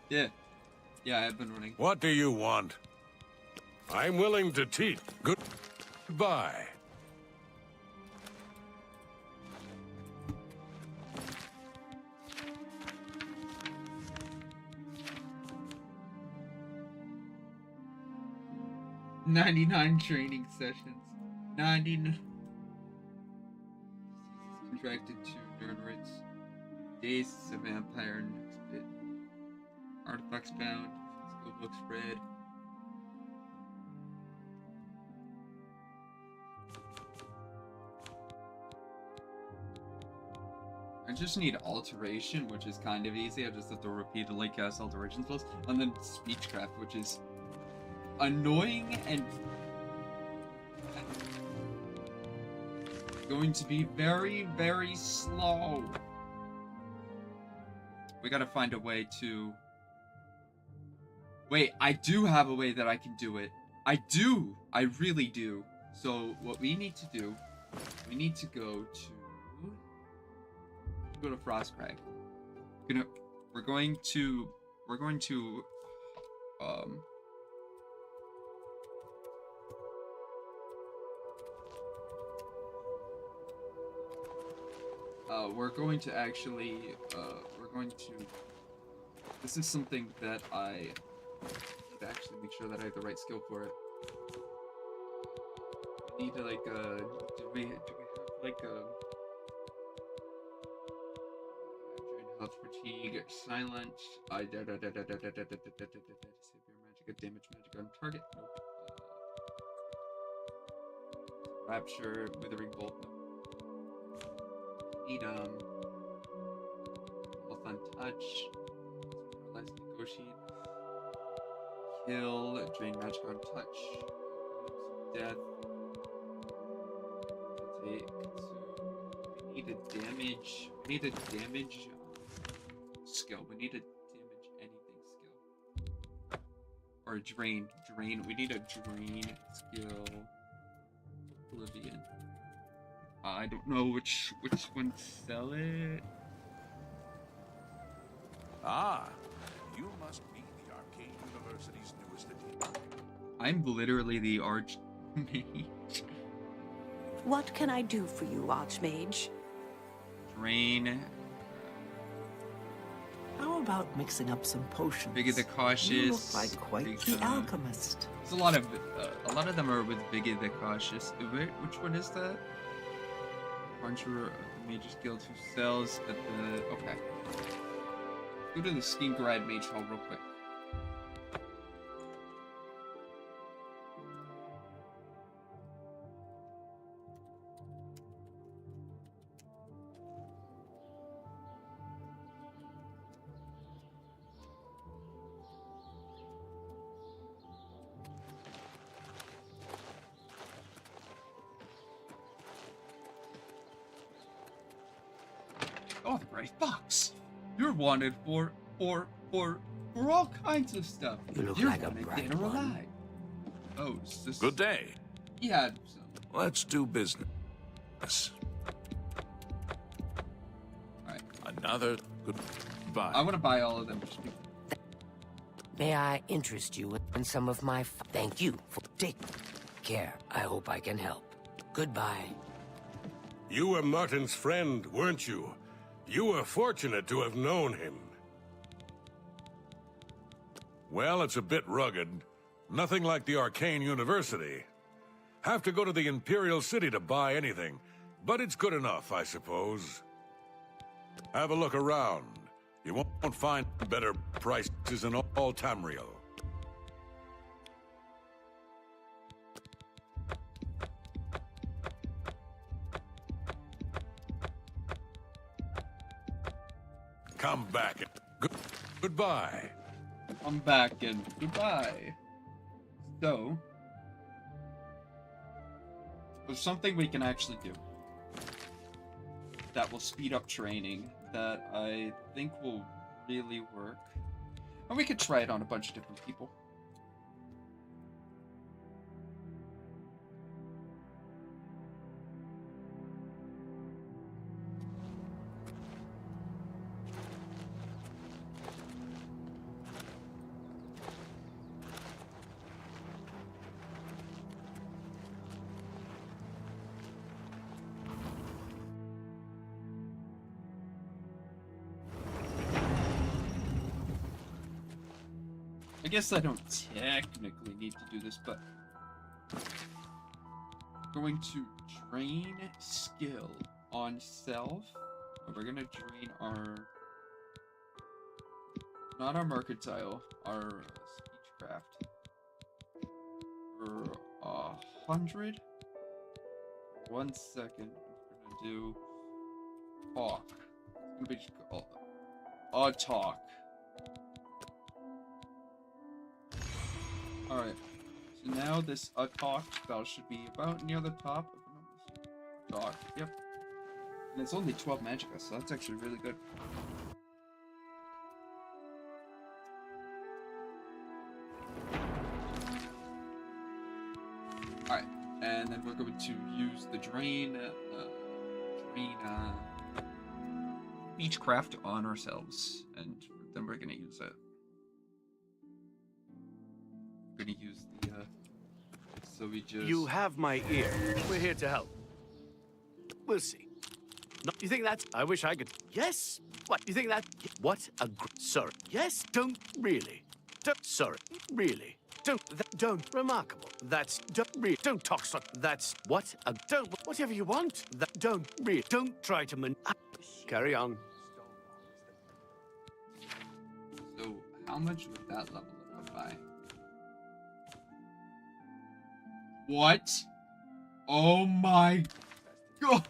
Yeah. Yeah, I've been running. What do you want? I'm willing to teach. Goodbye. $99 training sessions. 99. Contracted to Nerdritz. Days as a vampire. Next bit. Artifacts found. Skill books read. I just need alteration, which is kind of easy. I just have to repeatedly cast alteration spells. And then speechcraft, which is annoying and going to be very, very slow. We gotta find a way to... Wait, I do have a way that I can do it. I do! I really do. So, what we need to do... We need to go to... Go to Frostcrag. We're going to... we're going to actually, this is something that I need to actually make sure that I have the right skill for it. I need to, like, do we have, like, drain health, fatigue, silence, save your magic, damage magic on target, nope. Rapture, withering bolt, nope. Need health on touch, paralyze, negotiate, kill, drain magic on touch, death, take, so we need a damage, skill, we need a damage anything skill, or drain, we need a drain skill, Oblivion. I don't know which one to sell it. Ah, you must be the Arcane University's newest addition. I'm literally the Archmage. What can I do for you, Archmage? Drain. How about mixing up some potions? Bigger the Cautious. You look like quite the alchemist. There's a lot of them are with Bigger the Cautious. Which one is that? Conjurer of the Mages Guild who sells at the... Okay. Go to the Skingrad Mage Hall real quick. Oh, the Gray Fox! You're wanted for all kinds of stuff. You look You're like a wanted bright dead or one. alive. Oh, is this... Good day. Yeah, so... Let's do business. Alright. Another goodbye. I want to buy all of them. Just May I interest you in some of my... Thank you for... Take care. I hope I can help. Goodbye. You were Martin's friend, weren't you? You were fortunate to have known him. Well, it's a bit rugged. Nothing like the Arcane University. Have to go to the Imperial City to buy anything, but it's good enough, I suppose. Have a look around. You won't find better prices in all Tamriel. Come back. Goodbye. I'm back and goodbye. So, there's something we can actually do that will speed up training that I think will really work. And we could try it on a bunch of different people. I guess I don't technically need to do this, but going to drain skill on self. We're gonna drain our, not our mercantile, our speechcraft for 100. 1 second. I'm gonna do talk. It's gonna be just called a talk. Alright. So now this talk spell should be about near the top. If I'm not mistaken. Talk. Yep. And it's only 12 magicka, so that's actually really good. Alright, and then we're going to use the drain Beechcraft on ourselves, and then we're gonna use it. We're gonna use the, so we just... You have my ear. We're here to help. We'll see. No, you think that's... I wish I could... Yes? What? You think that... What a... Sorry. Yes? Don't really. Don't... Sorry. Really. Don't. Remarkable. That's... Don't talk so... That's... What a... Don't... Whatever you want. Don't. Don't try to Carry on. So, how much would that level it up by? What? Oh my god!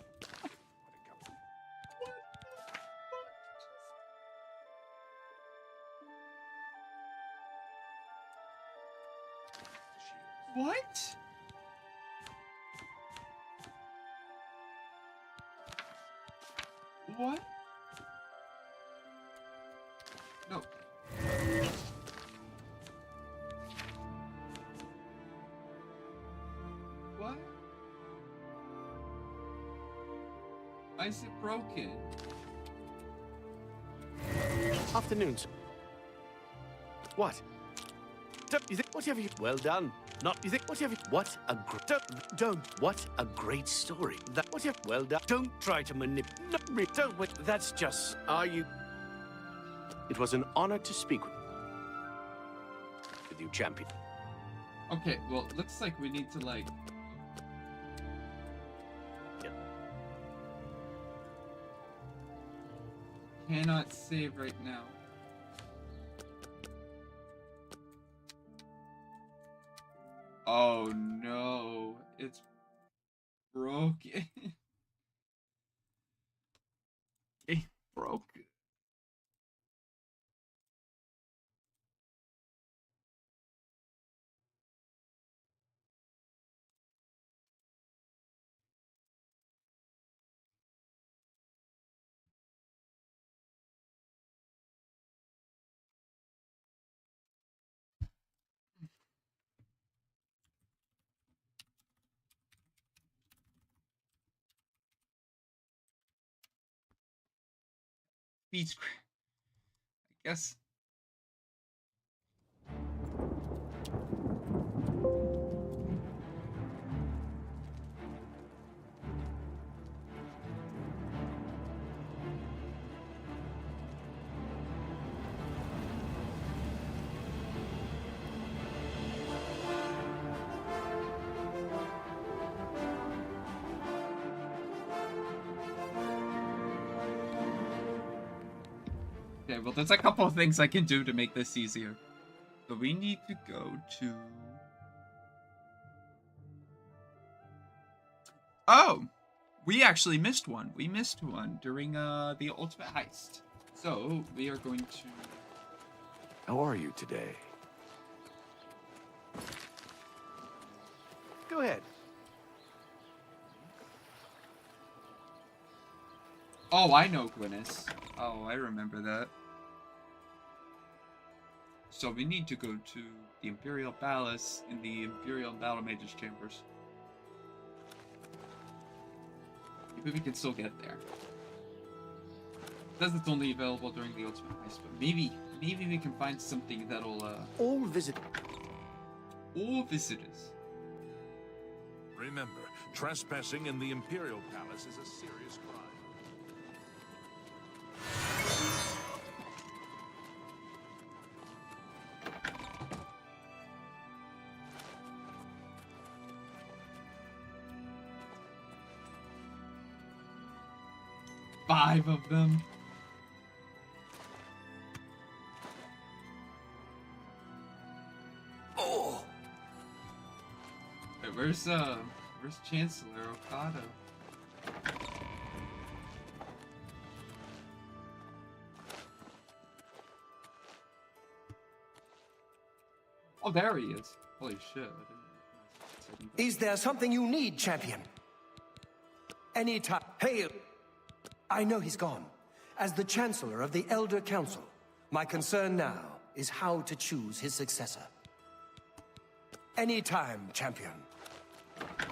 What? What? No. What? Why is it broken? Afternoon, sir. What? Don't you think... Whatever you... Well done. Not you think... Whatever... What a... Don't... What a great story. That... Whatever... Well done. Don't try to manipulate... Don't... Wait. That's just... Are you... It was an honor to speak with you, champion. Okay, well, it looks like we need to, like... Yep. Cannot save right now. Oh no, it's broken. It's broken. Beats, I guess. Okay, well, there's a couple of things I can do to make this easier. So we need to go to... Oh! We actually missed one. We missed one during the ultimate heist. So, we are going to... How are you today? Go ahead. Oh, I know Gwyneth. Oh, I remember that. So we need to go to the Imperial Palace in the Imperial Battle Mage's Chambers. Maybe we can still get there. It says it's only available during the Ultimate Heist, but maybe we can find something that'll, All visitors. Remember, trespassing in the Imperial Palace is a serious crime. 5 of them. Oh! Wait, where's Chancellor Okada? Oh, there he is. Holy shit, I didn't recognize him. Is there something you need, champion? Anytime. Hail! I know he's gone. As the Chancellor of the Elder Council, my concern now is how to choose his successor. Anytime, champion.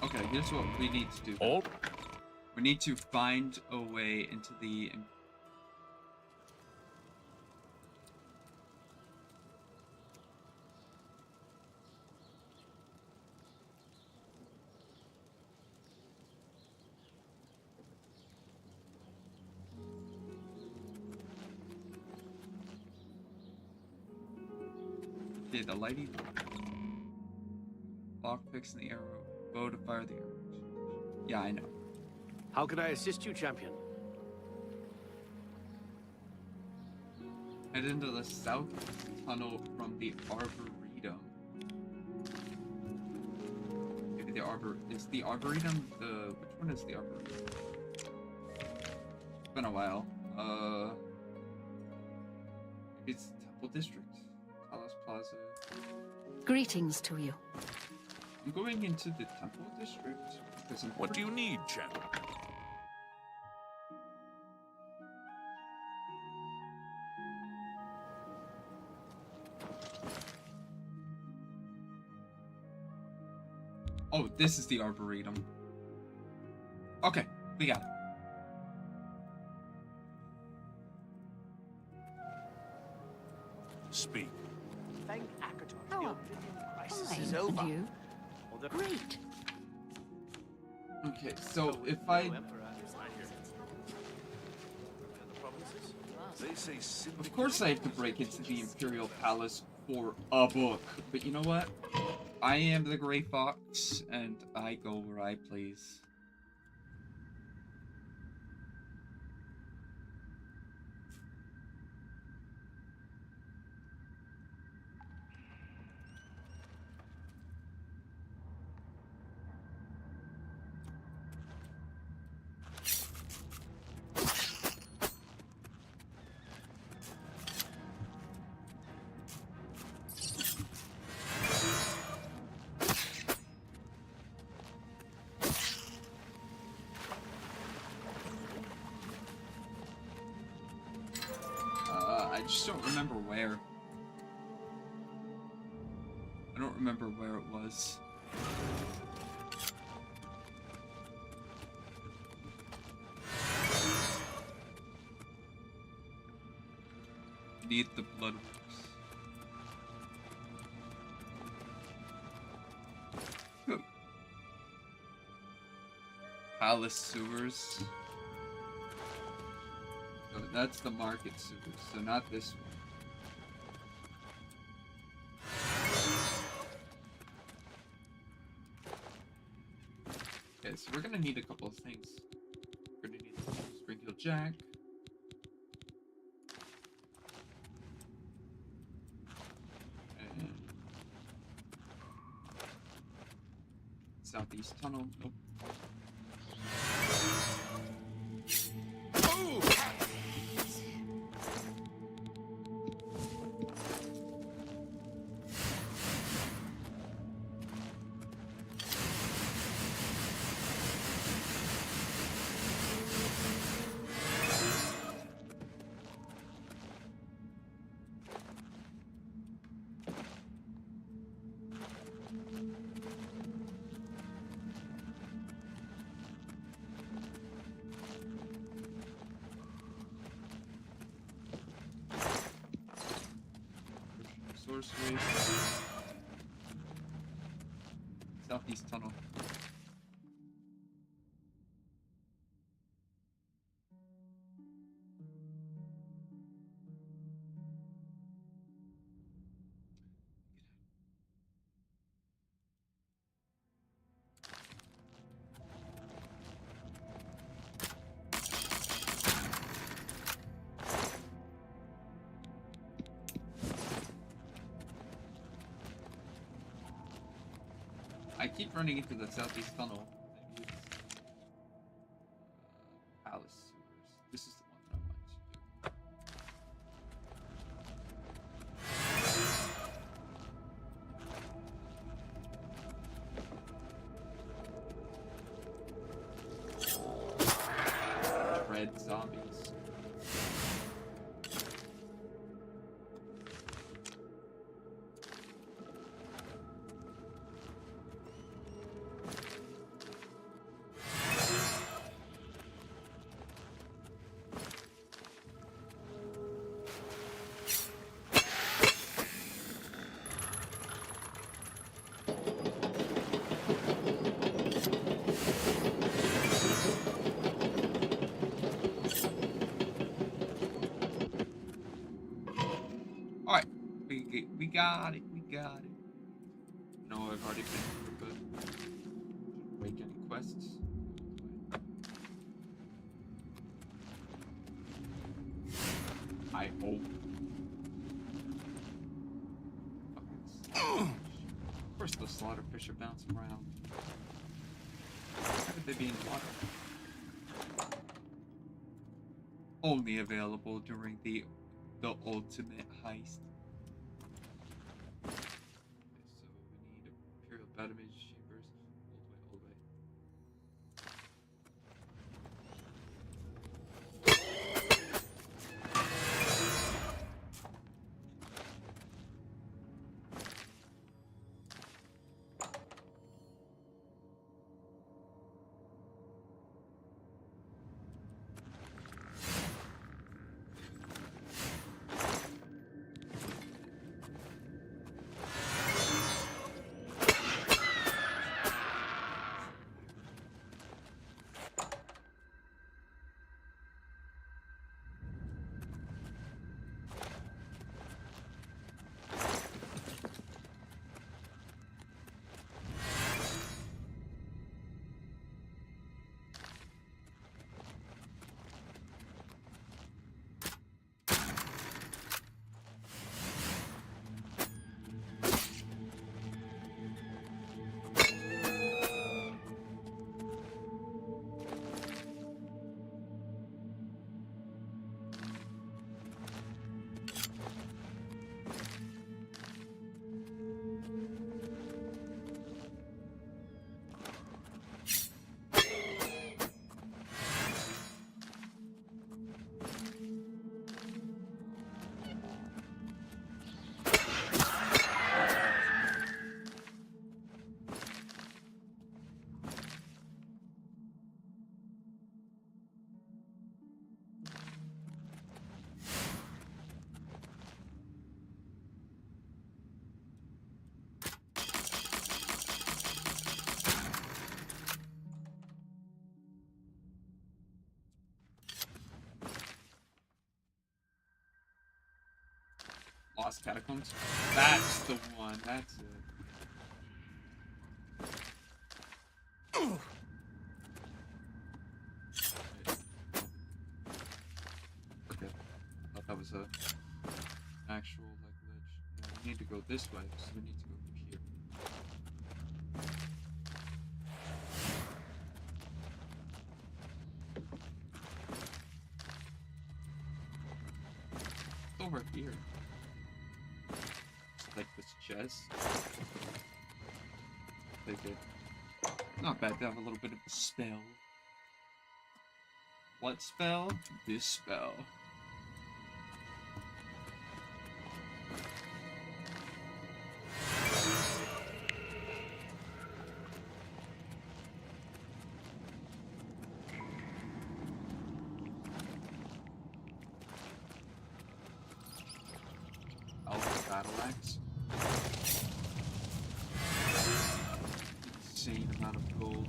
Okay, here's what we need to do. Oh, We need to find a way into the... Okay, the lighting... Lockpicks and the arrow. Bow to fire the arrows. Yeah, I know. How can I assist you, champion? Head into the south tunnel from the Arboretum. Maybe the is the Arboretum the... Which one is the Arboretum? It's been a while. Maybe it's Temple District. Palace Plaza. Greetings to you. I'm going into the Temple District because I'm... what do you need, champ? Oh, this is the Arboretum. Okay, we got it. Speak. Thank Akator. The Oh, Oblivion crisis fine. is over. And you? Or the Great. Okay, so if I... Emperor is not here. And the provinces? They say Of course I have to break into the Imperial Palace for a book. But you know what? I am the Grey Fox, and I go where I please. I just don't remember where. I don't remember where it was. Need the blood works. Palace sewers. So that's the market sewers, so not this one. Okay, so we're gonna need a couple of things. We're gonna need Springfield Jack. And Southeast Tunnel. Nope. Sorcery. Southeast Tunnel. I keep running into the southeast tunnel. Maybe it's palace sewers. This is the one that I wanted to do. Red zombies. Alright, we got it, we got it. No, I've already been here, but break any quests. I hope. Of course the slaughterfish are bouncing around. How could they be in water? Only available during the ultimate heist. Okay, so we need Imperial battle mage chambers. All the way. Lost Catacombs? That's the one, that's it. Okay. I thought that was a actual like ledge. No, we need to go this way, so we need to go here. It's over here. Like this chest. Take it. Not bad to have a little bit of a spell. What spell? This spell. Alpha battle axe. Insane amount of gold.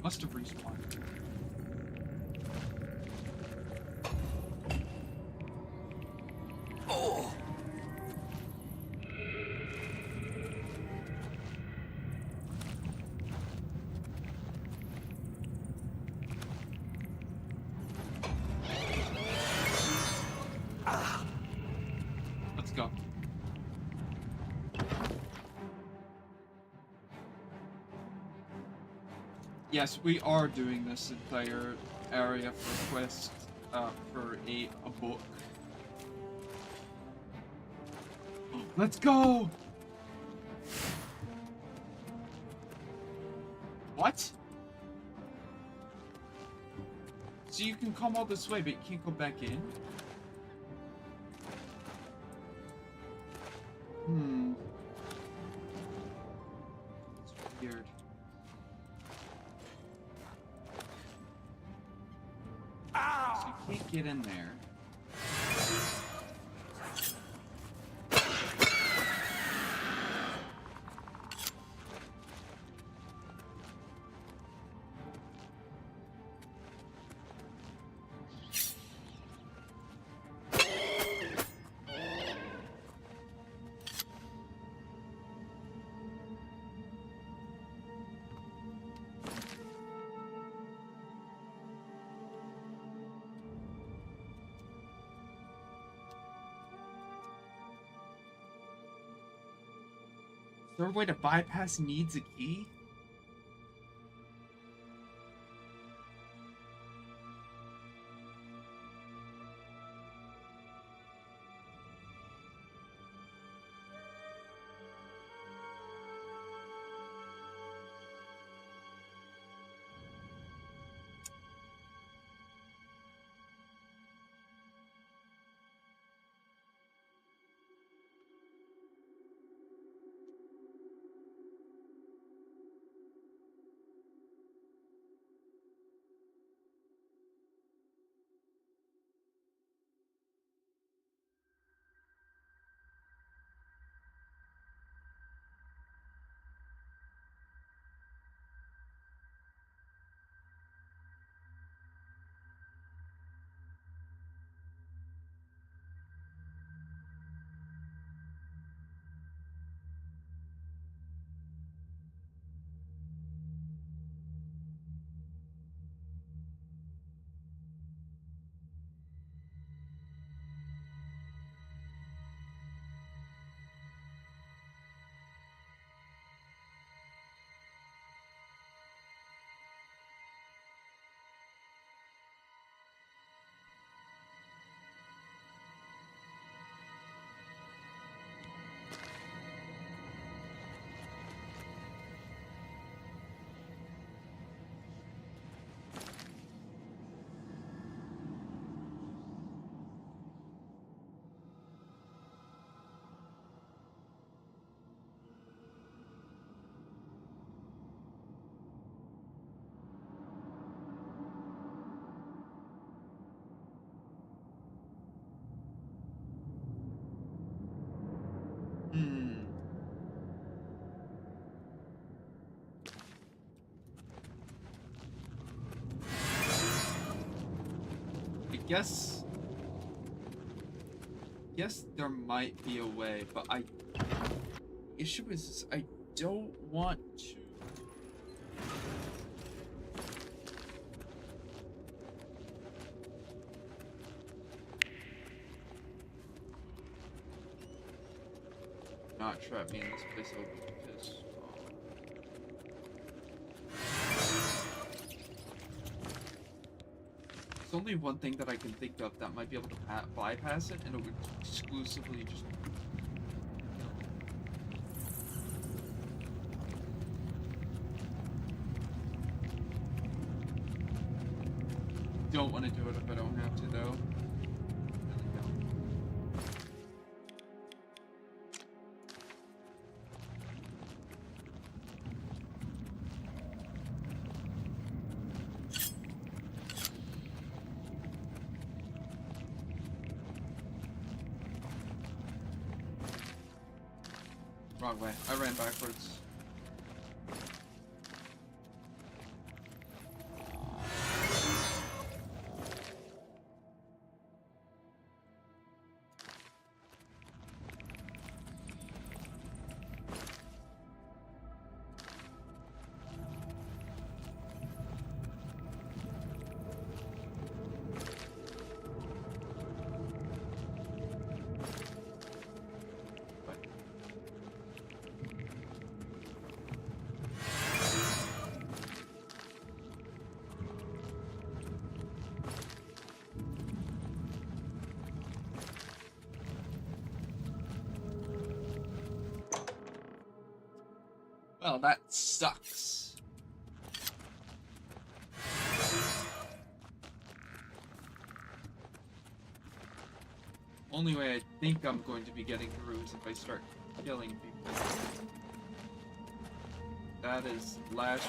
Must have respawned. Oh! Let's go. Yes, we are doing this entire area for quest, for a book. Let's go! What? So you can come all this way, but you can't go back in? It's weird. So you can't get in there. Is there a way to bypass needs a key? Guess there might be a way, but issue is I don't want to. Not trap me in this place, I would be pissed off. There's only one thing that I can think of that might be able to bypass it, and it would exclusively just... Don't want to do it if I don't have to, though. Really don't. Wrong way. I ran backwards. Well, that sucks. Only way I think I'm going to be getting through is if I start killing people. That is last.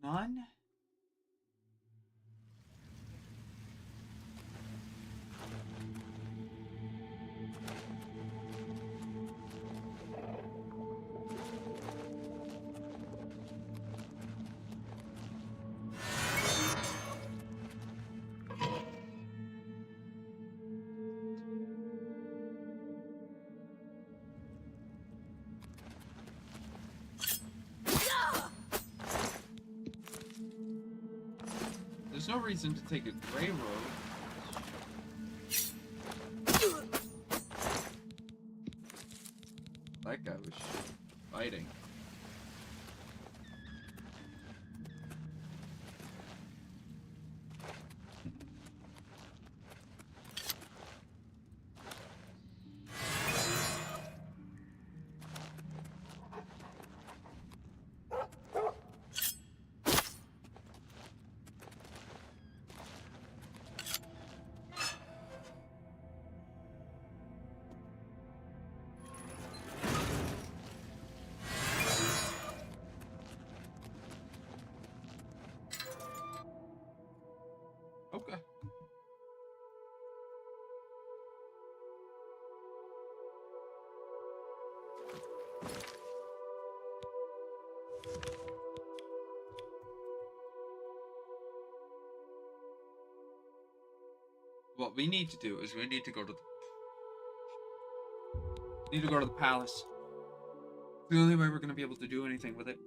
None? There's no reason to take a gray road. That guy was fighting. Okay. What we need to do is we need to go to the palace. It's the only way we're going to be able to do anything with it.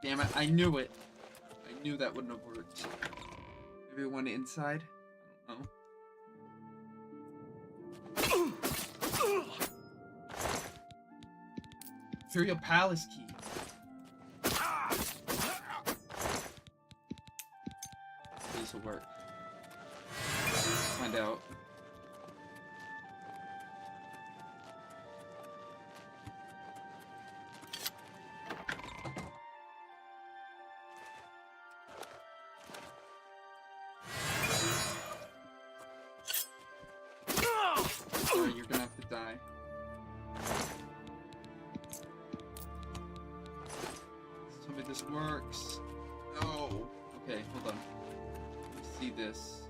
Damn it, I knew it. I knew that wouldn't have worked. Everyone inside? I don't know. Imperial Palace key. This will work. Find out. Sorry, you're gonna have to die. Tell me this works. No. Okay, hold on. Let me see this.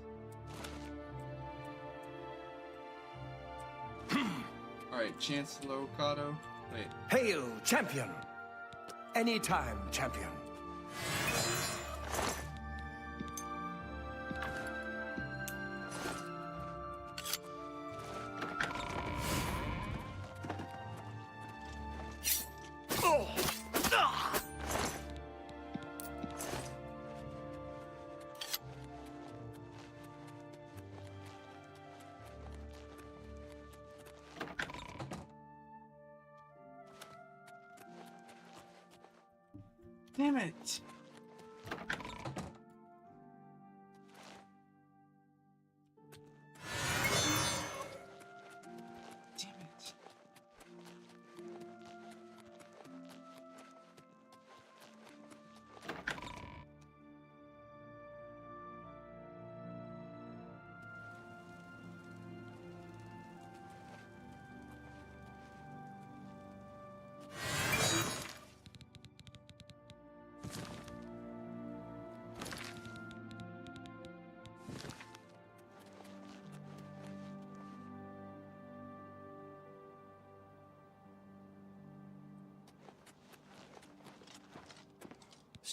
Alright, Chancellor Okado. Wait. Hail, champion! Anytime, champion. Damn it! Damn it.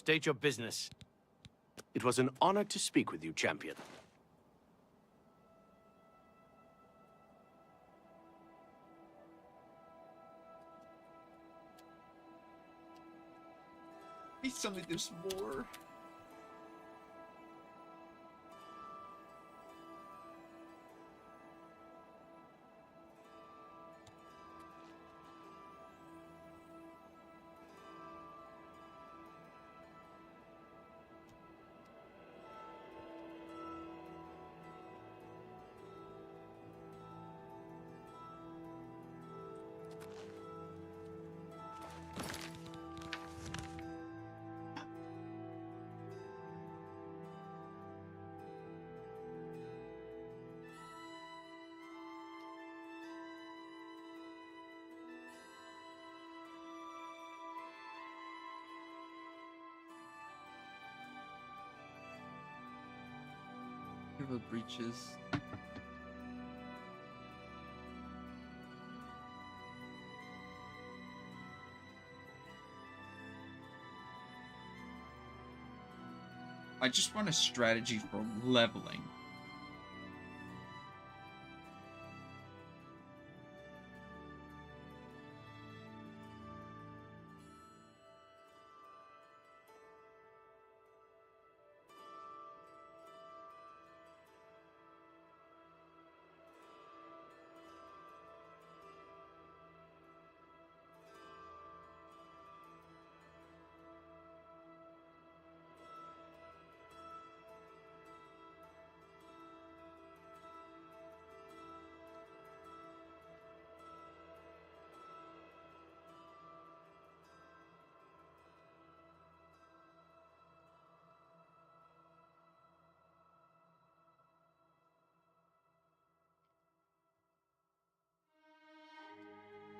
state your business. It was an honor to speak with you, champion. Please tell me there's more. Hero breaches. I just want a strategy for leveling.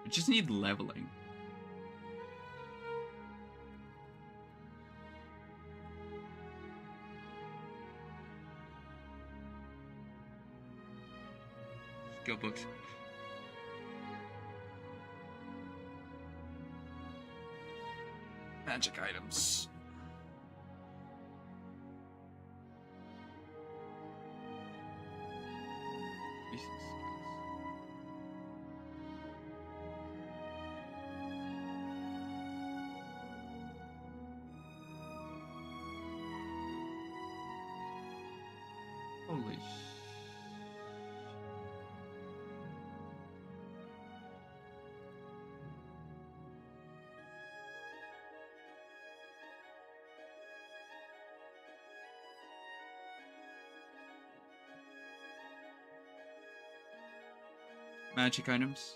I just need leveling. Skill books. Magic items. Basic skills. Holy sh... Magic items.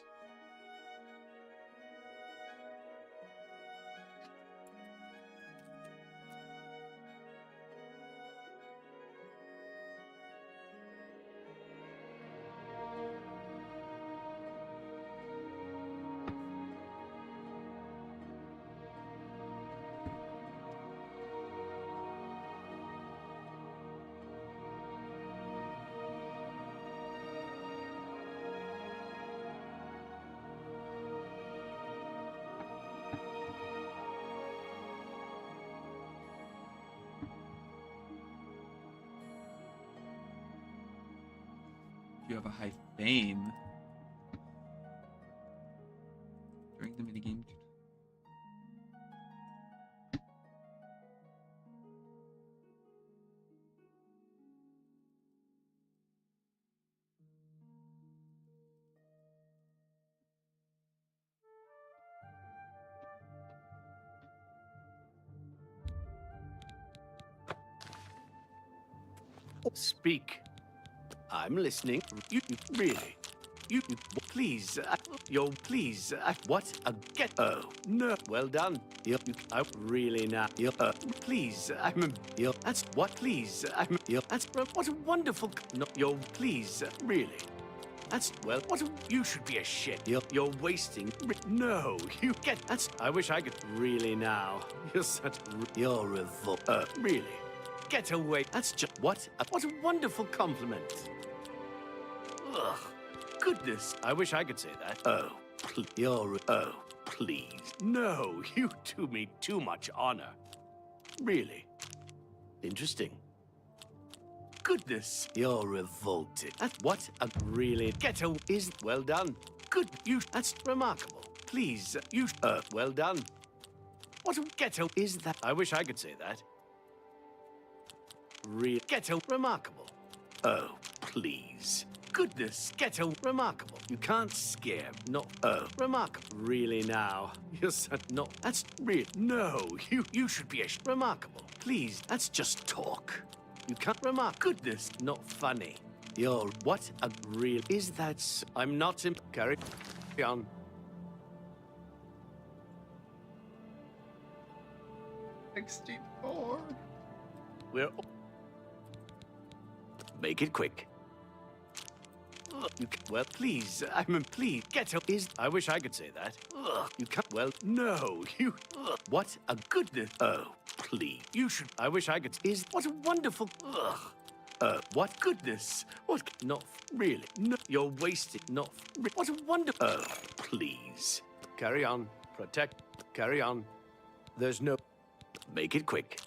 You have a high fame. During the minigame. Speak. I'm listening. You really? You please? Please? What a get? Oh no! Well done. I really now. Please? That's what? Please? That's what a wonderful. No, please? Really? That's well. What? You should be a shit. You're wasting. No, you get. That's. I wish I could. Really now. You're such. You're revol. Really? Get away. That's just what a wonderful compliment. Ugh. Goodness. I wish I could say that. Oh, please. Oh, please. No, you do me too much honor. really interesting. Goodness, you're revolted. That's what a really ghetto is. Well done. Good, that's remarkable. Please, well done. What a ghetto is that? I wish I could say that. Ghetto, remarkable. Oh, please. Goodness, ghetto, remarkable. You can't scare, not, remarkable. Really now? You're so, not, that's real. No, you should be remarkable. Please, that's just talk. You can't goodness, not funny. You're, what a real, is that, I'm not in, carry on. We're, make it quick. Well, please, please, ghetto is, I wish I could say that. You can't, well, no, what a goodness, oh, please, you should, I wish I could, what a wonderful, what goodness, what, not, really, no, you're wasted, not, what a wonderful, oh, please, carry on, protect, carry on, there's no, make it quick.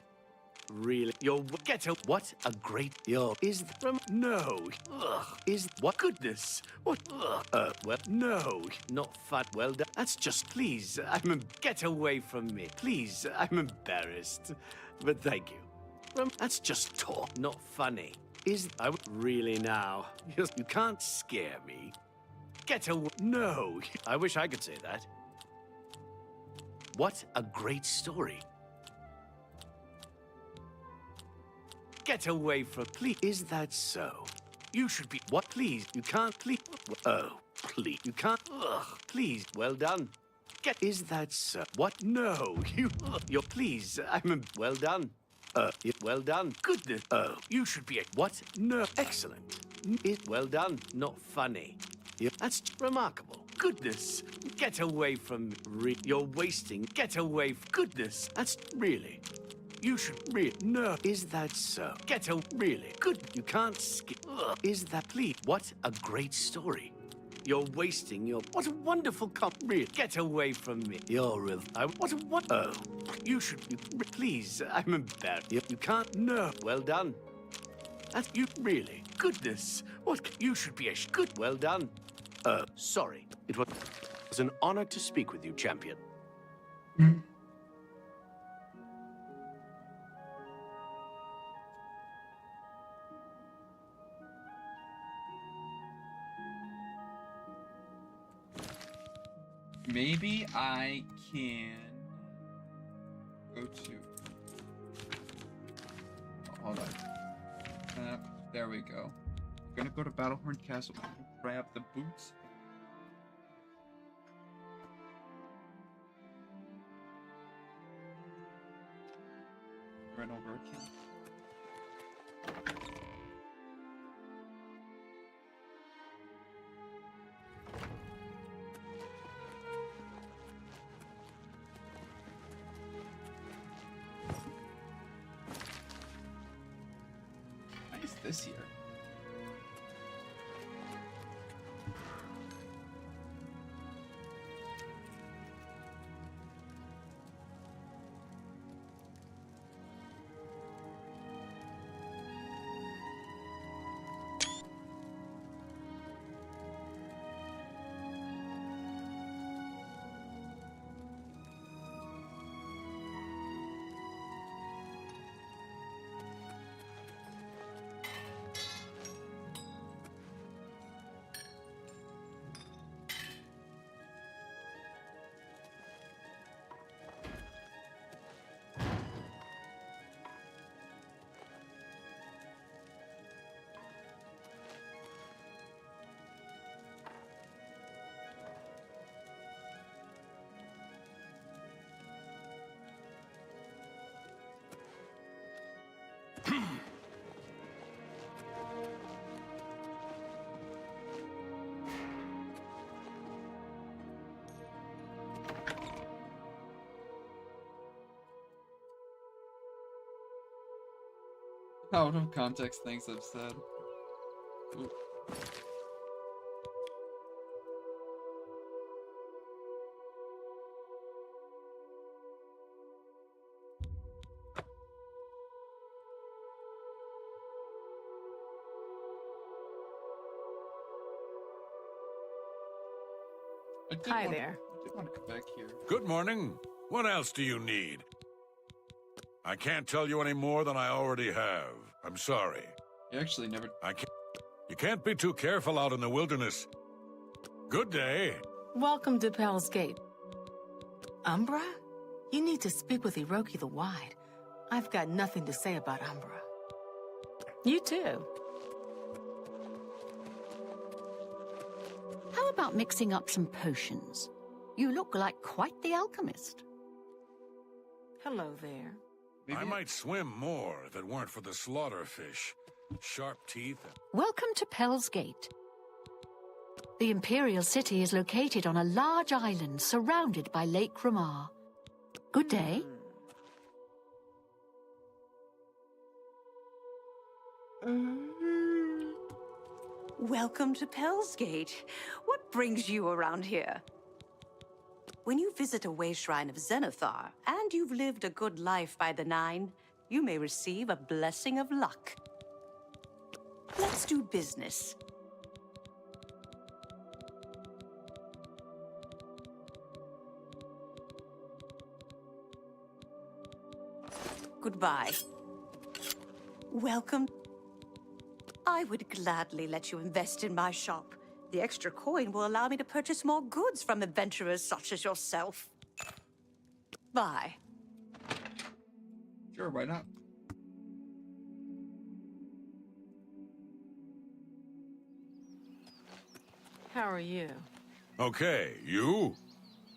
Really, your ghetto. What a great is from no. Is what goodness? What? Well, no, not fun. Well done. That's just please. Get away from me, please. I'm embarrassed, but thank you. That's just talk, not funny. Is I really now? You can't scare me. Get away. No, I wish I could say that. What a great story. Get away from, please. Is that so? You should be, what, please? You can't, please. Oh, please. You can't, please. Well done. Is that so? What? No, you're, please. Well done. Well done. Goodness. Oh, you should be, what? No, excellent. Well done. Not funny. That's remarkable. Goodness. Get away from, you're wasting. Get away, goodness. That's really. You should really no. Is that so? Ghetto really good. You can't skip. Is that please? What a great story. You're wasting your. What a wonderful really. Get away from me. You're what a what? Oh, you should. Please, I'm embarrassed. You can't. No. Well done. That's you really. Goodness. What? You should be a good. Well done. Sorry. It was an honor to speak with you, champion. Maybe I can go to. Hold on. There we go. I'm gonna go to Battlehorn Castle and grab the boots. Run over a camp. This year. Out of context things I've said. Ooh. Hi there. I did want to come back here. Good morning. What else do you need? I can't tell you any more than I already have. I'm sorry. You actually never. You can't be too careful out in the wilderness. Good day. Welcome to Pell's Gate. Umbra? You need to speak with Hiroki the Wide. I've got nothing to say about Umbra. You too. How about mixing up some potions? You look like quite the alchemist. Hello there. Maybe I might swim more if it weren't for the slaughterfish. Sharp teeth. Welcome to Pell's Gate. The Imperial City is located on a large island surrounded by Lake Ramar. Good day. Welcome to Pell's Gate. What brings you around here? When you visit a way shrine of Zenithar, and you've lived a good life by the Nine, you may receive a blessing of luck. Let's do business. Goodbye. Welcome. I would gladly let you invest in my shop. The extra coin will allow me to purchase more goods from adventurers such as yourself. Bye. Sure, why not? How are you? Okay, you?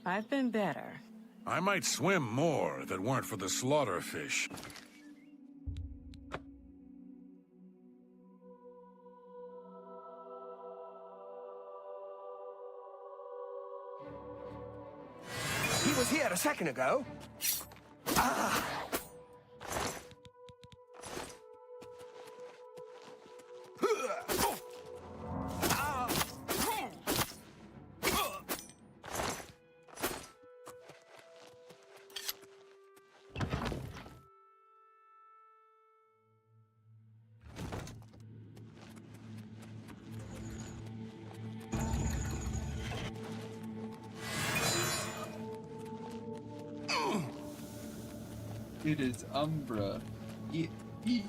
I've been better. I might swim more if it weren't for the slaughterfish. He was here a second ago. Ah! It is Umbra. It is.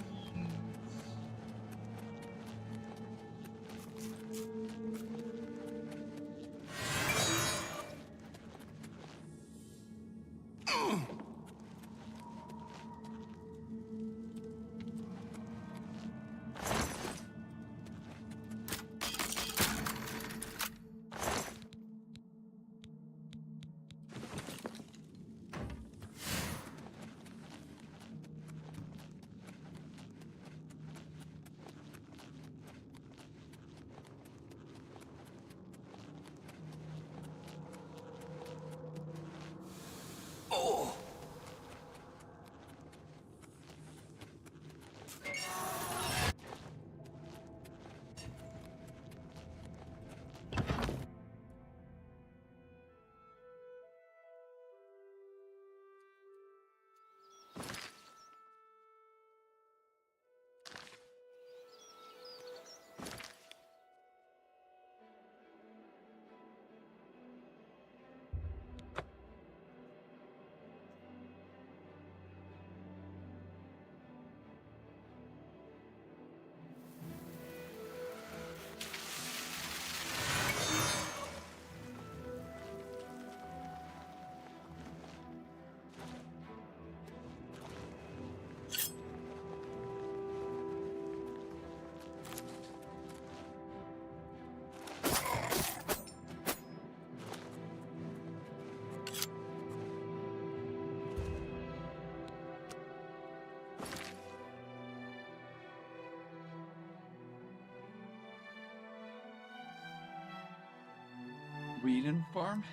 Reedon Farm?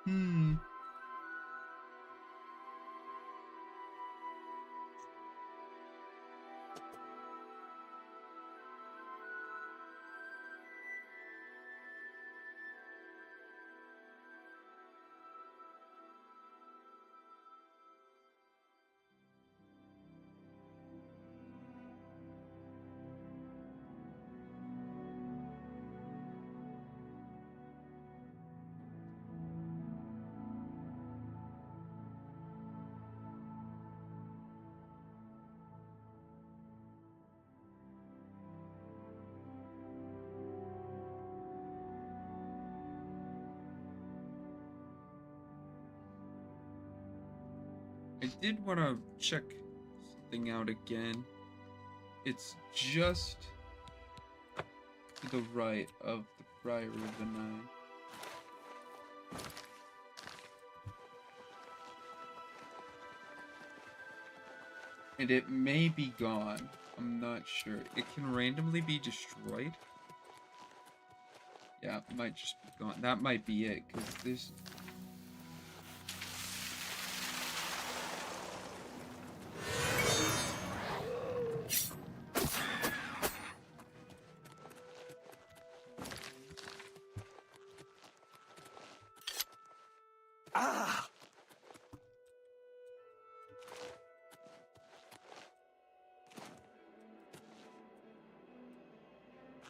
Hmm. I did want to check something out again. It's just to the right of the Priory of the Nine. And it may be gone. I'm not sure. It can randomly be destroyed. Yeah, it might just be gone. That might be it, because there's... Ah!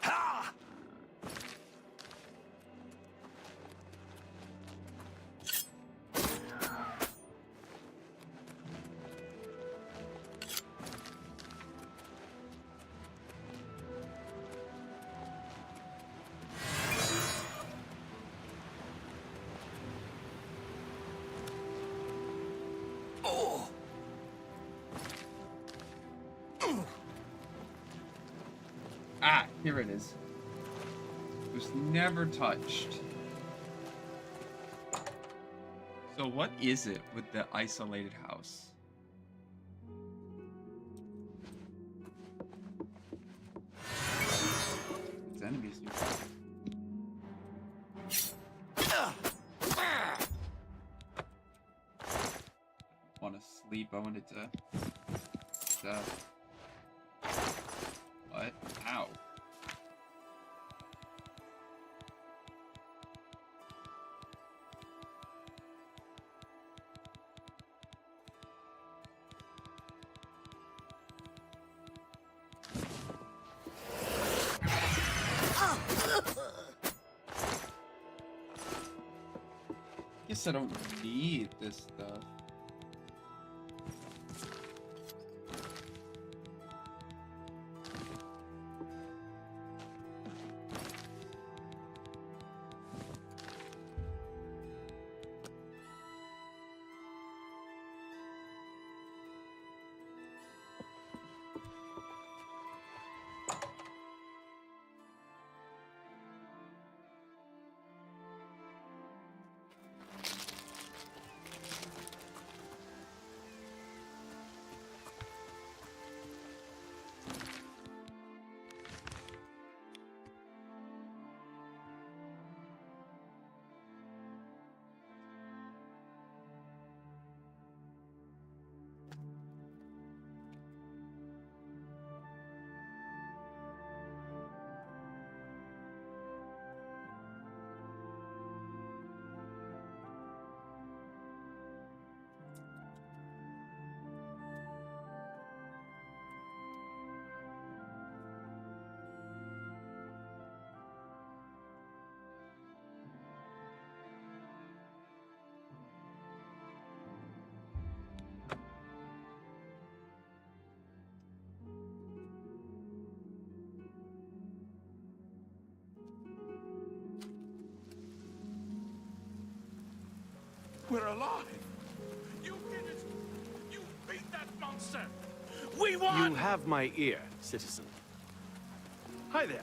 Ha! Oh! Ah, here it is. It was never touched. So what is it with the isolated house? Its enemies do. Want to sleep? I wanted to. What? Ow. Guess I don't need this stuff. We're alive! You did it! You beat that monster! We won! You have my ear, citizen. Hi there.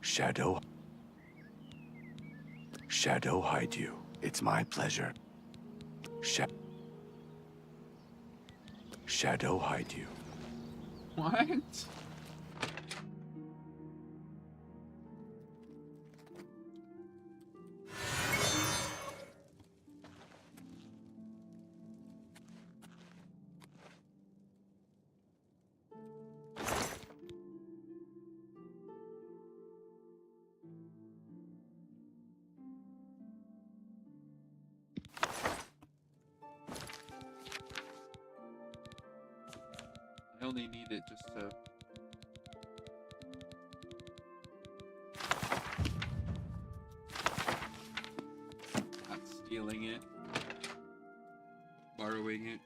Shadow. Shadow hide you. It's my pleasure. Shadow hide you. What? I only need it just to... Not stealing it. Borrowing it.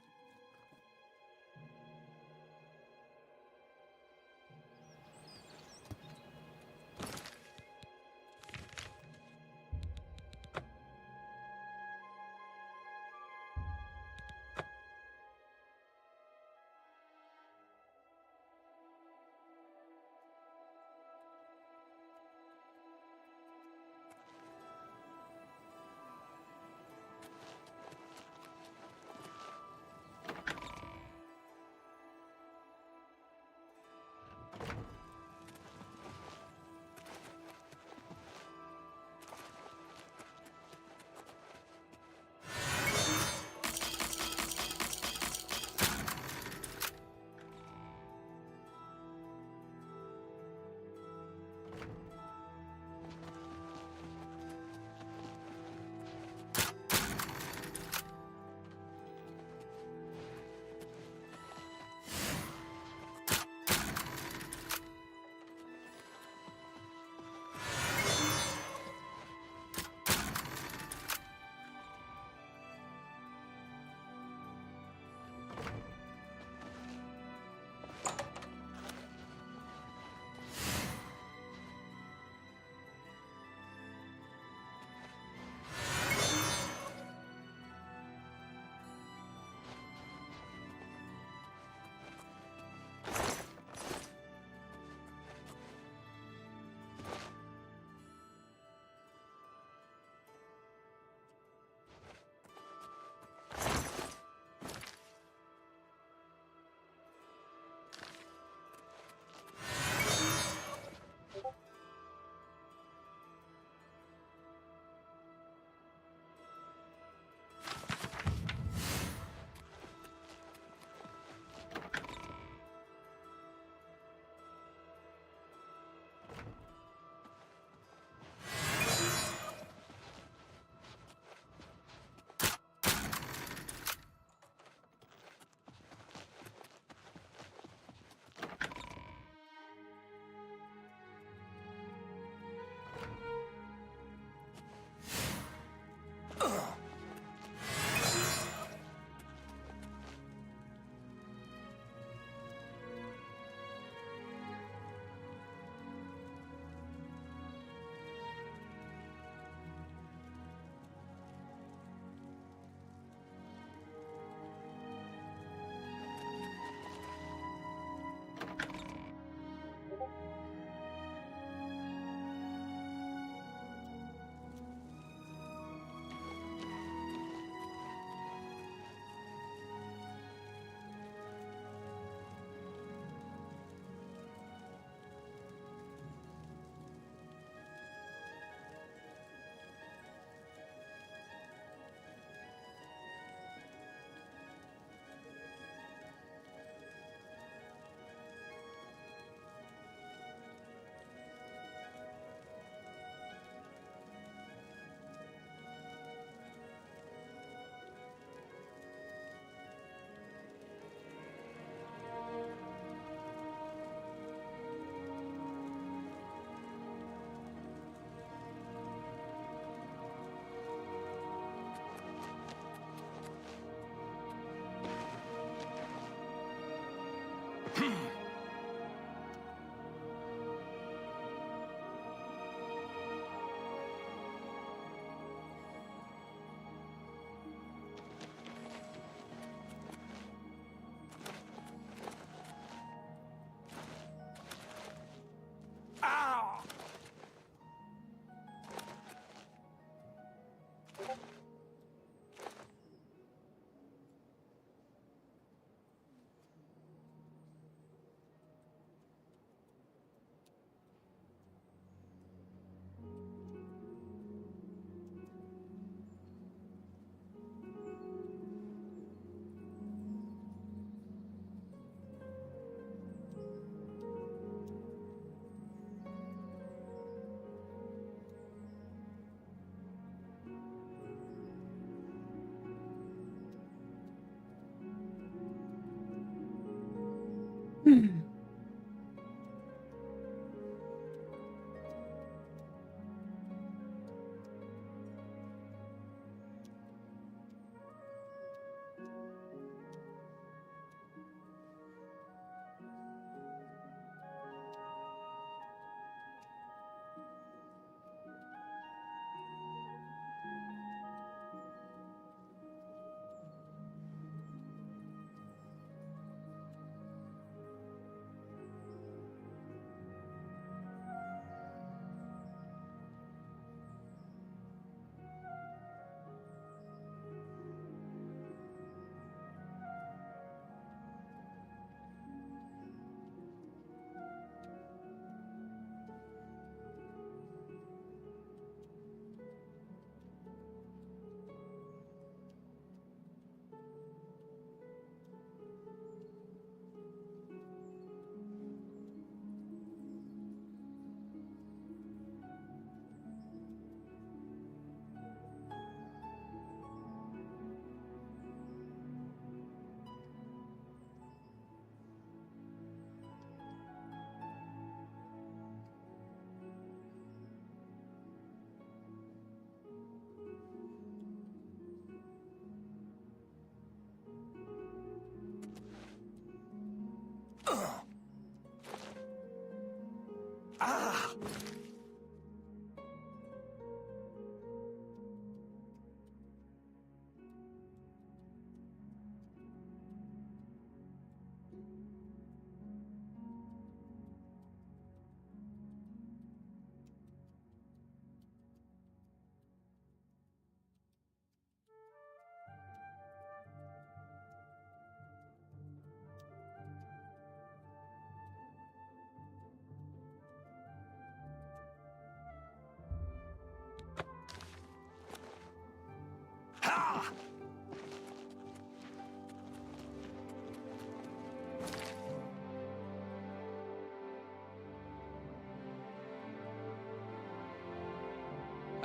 Ah! Ha!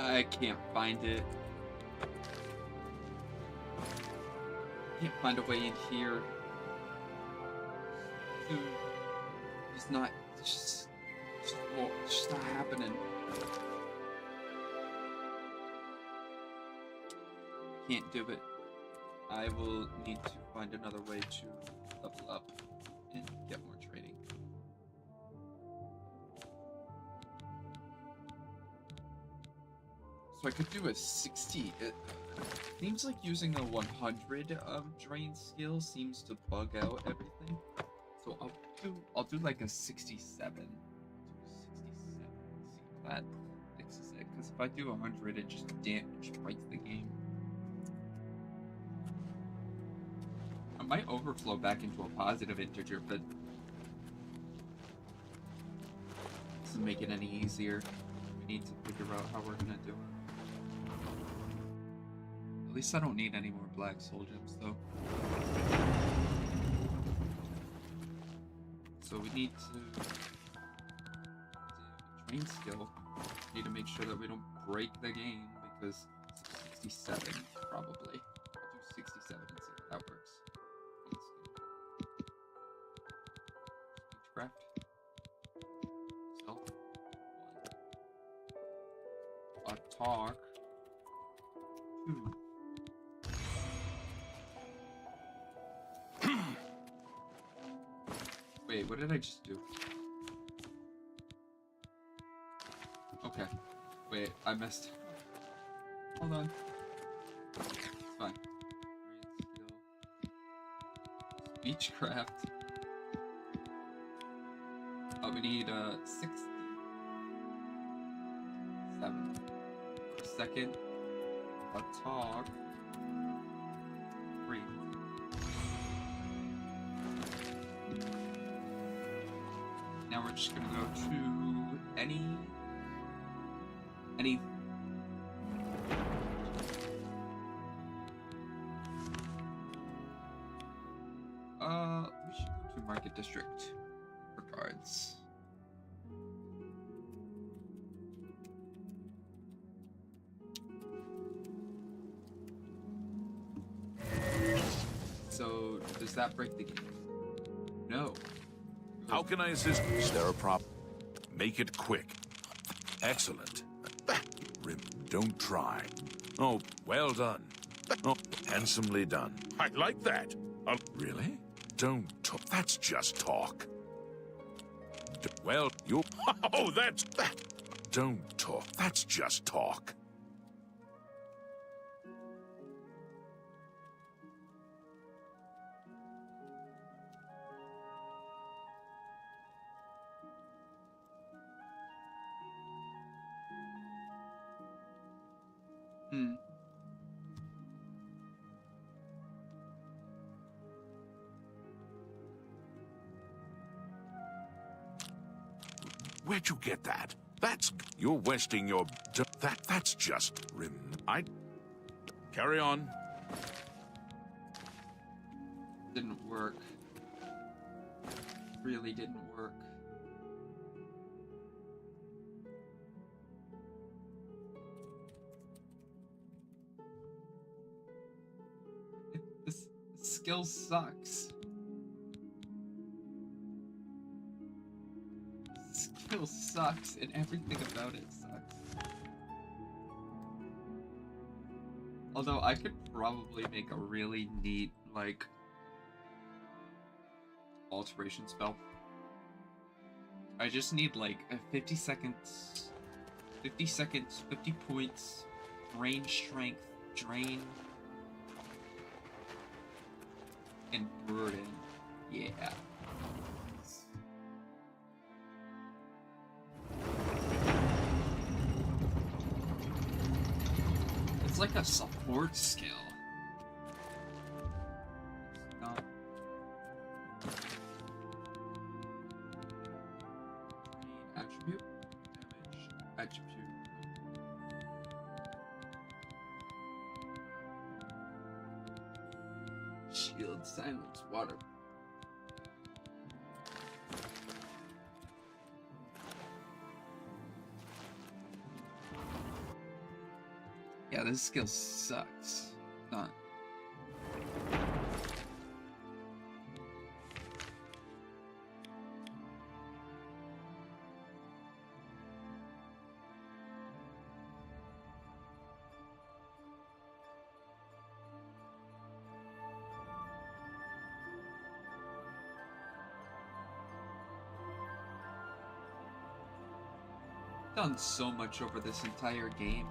I can't find it. Can't find a way in here. Dude, it's not. It's just not happening. Can't do it. I will need to find another way to level up and get more trading. So I could do a 60. It seems like using a 100 drain skill seems to bug out everything. So I'll do like a 67. Do a 67. See if that fixes it. Because if I do 100, it just breaks the game. I might overflow back into a positive integer, but doesn't make it any easier. We need to figure out how we're gonna do it. At least I don't need any more black soul gems, though. So we need to train skill. We need to make sure that we don't break the game, because 67 probably. I'll do 67 and see if that works. Speechcraft. Stealth. 1. Talk. 2. Wait, what did I just do? Okay. Wait, I missed. Hold on. It's fine. Speechcraft. Oh, we need 67 for a second. A talk. 3. Now we're just gonna go to any. We should go to Market District for guards. So, does that break the game? No. How can I assist? Is there a problem? Make it quick. Excellent. Rim, don't try. Oh, well done. Oh, handsomely done. I like that. Really? Don't talk. That's just talk. Well, you... Oh, that's that. Don't talk. That's just talk. Hmm. Where'd you get that? You're wasting your... That's just... Rim... Carry on. Didn't work. Really didn't work. This skill sucks. Skill sucks, and everything about it sucks. Although I could probably make a really neat, like, alteration spell. I just need, like, a 50 seconds, 50 points, drain strength, drain, and burden. Yeah. It's like a support skill. It's not. Attribute? Damage. Attribute. Shield, silence, water. Yeah, this skill sucks. Not. Done so much over this entire game.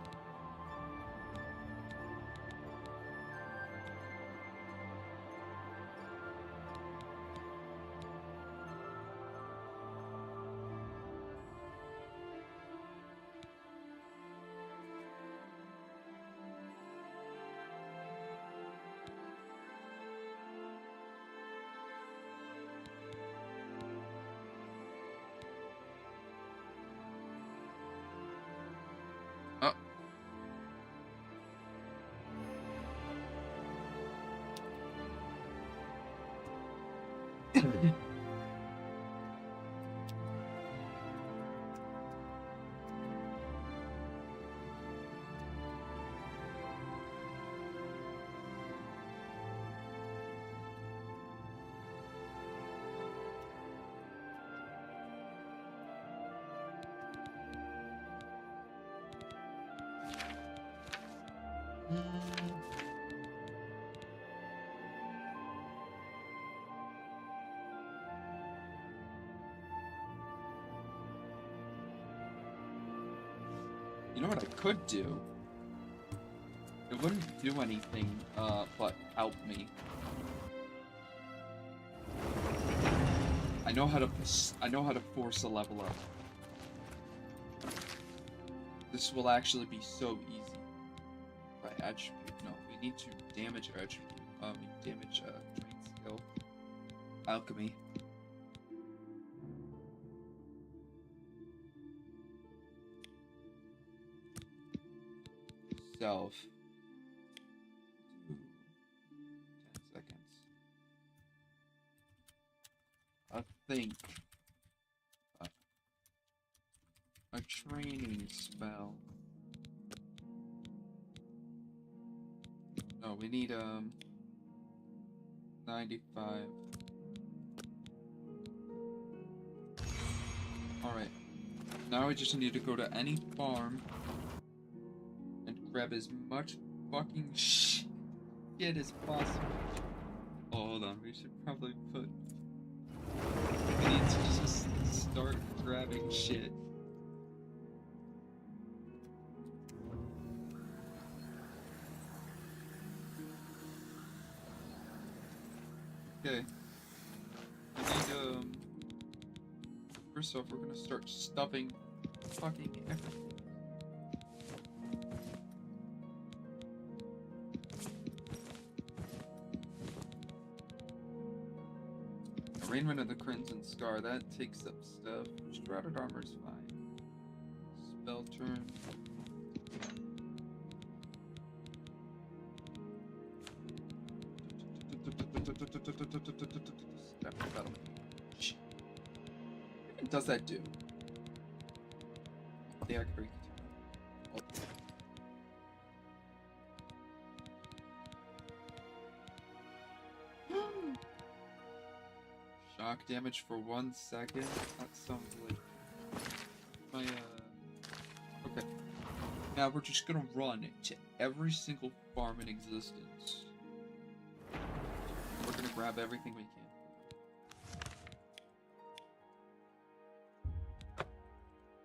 Oh. You know what I could do? It wouldn't do anything, but help me. I know how to force a level up. This will actually be so easy. By attribute, no, we need to damage our attribute. We damage drain skill. Alchemy. Self. 10 seconds. I think a training spell. No, we need 95. Alright. Now I just need to go to any farm and grab as much fucking shit as possible. Oh, hold on, we should probably put... We need to just start grabbing shit. Okay. We need, first off, we're gonna start stuffing fucking everything. Arraignment of the Crimson Scar, that takes up stuff. Shrouded Armor's fine. Spell turn. Step battle. Shit. What even does that do? The accurate. Oh. Shock damage for 1 second. That sounds like my okay. Now we're just gonna run to every single farm in existence. We're gonna grab everything we can.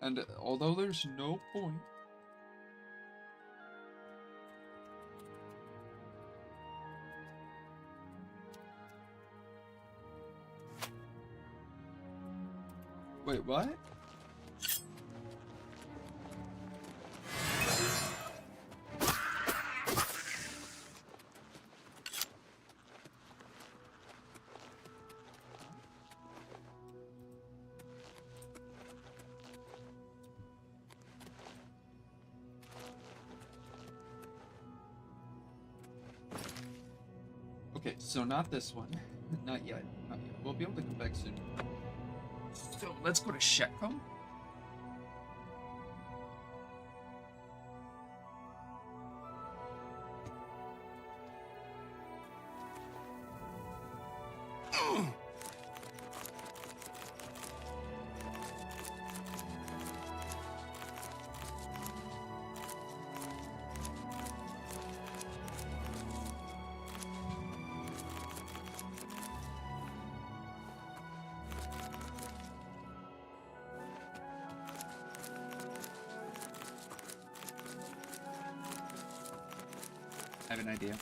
And although there's no point wait, what? Okay, so not this one. Not yet. Not yet. We'll be able to come back soon. So let's go to Shetcombe. I have an idea.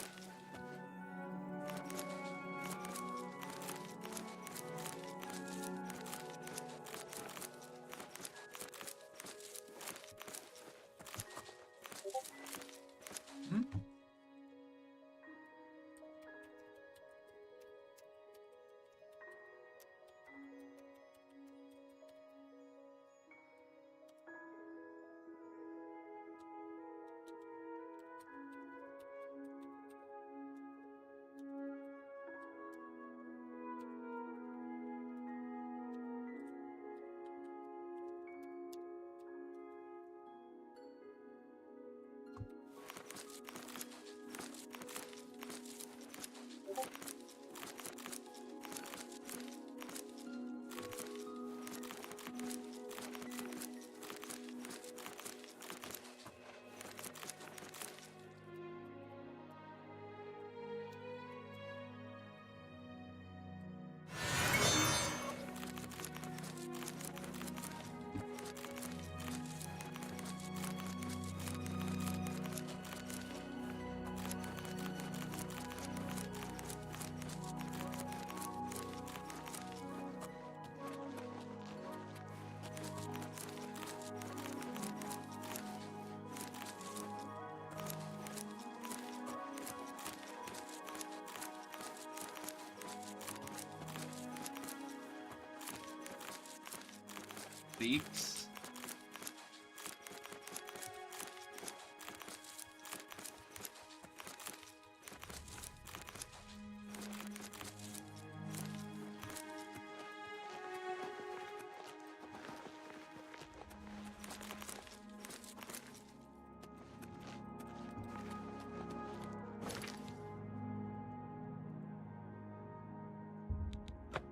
Leaks.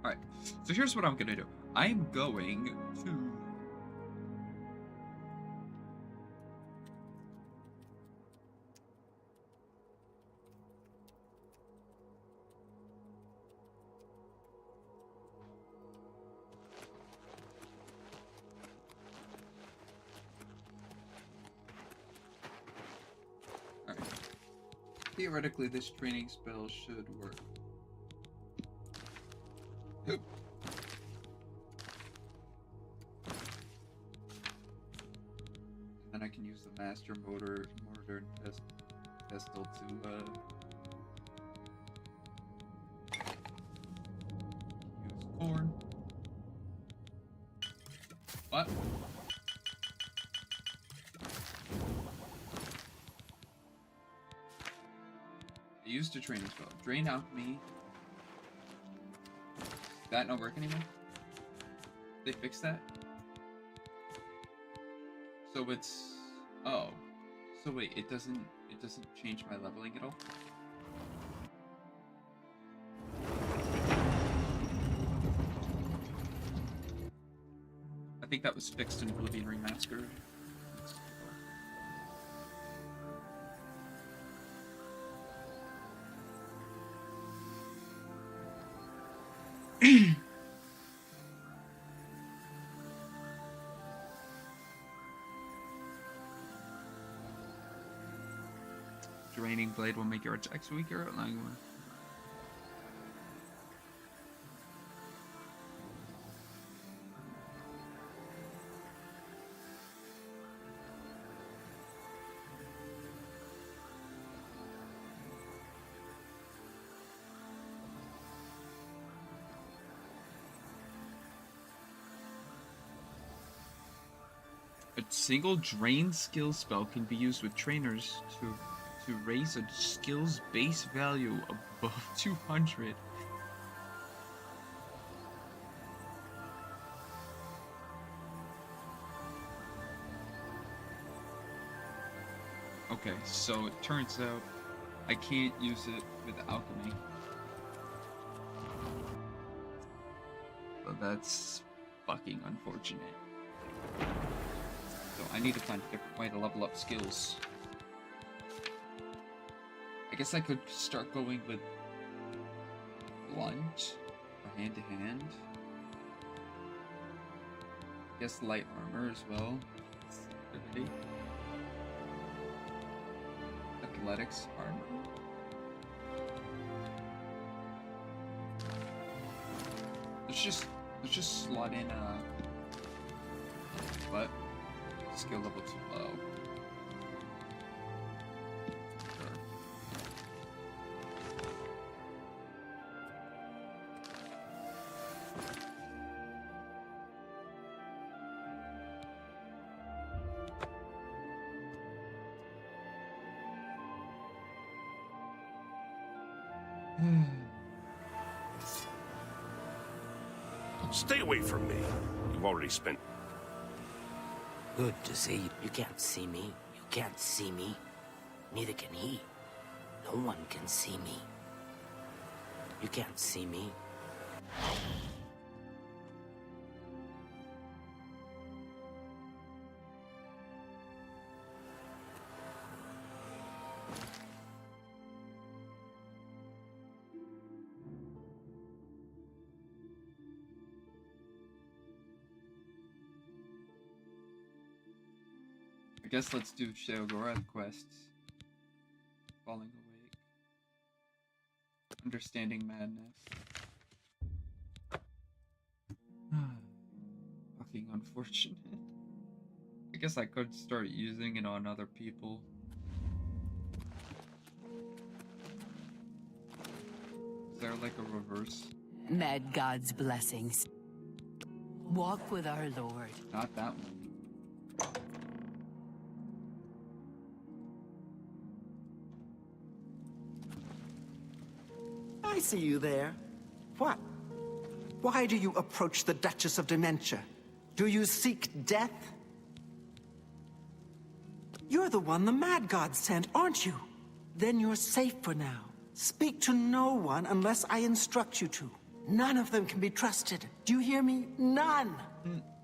Alright, so here's what I'm gonna do. I'm going to Theoretically, this training spell should work. Oop. And then I can use the master mortar and pestle to use corn. What? I used a training spell. Drain alchemy. Does that not work anymore? They fixed that? So it's... Oh. So wait, it doesn't change my leveling at all? I think that was fixed in Oblivion Remastered. Draining Blade will make your attacks weaker. A single drain skill spell can be used with trainers to raise a skill's base value above 200. Okay, so it turns out I can't use it with alchemy. So that's fucking unfortunate. So I need to find a different way to level up skills. I guess I could start going with blunt or hand to hand. I guess light armor as well. Ability. Athletics armor. Let's just slot in what? Skill level too low. Stay away from me. You've already spent... Good to see you. You can't see me. You can't see me. Neither can he. No one can see me. You can't see me. I guess let's do Sheogorath quests. Falling Awake. Understanding Madness. Fucking unfortunate. I guess I could start using it on other people. Is there like a reverse? Mad God's blessings. Walk with our Lord. Not that one. I see you there. What? Why do you approach the Duchess of Dementia? Do you seek death? You're the one the Mad God sent, aren't you? Then you're safe for now. Speak to no one unless I instruct you to. None of them can be trusted. Do you hear me? None!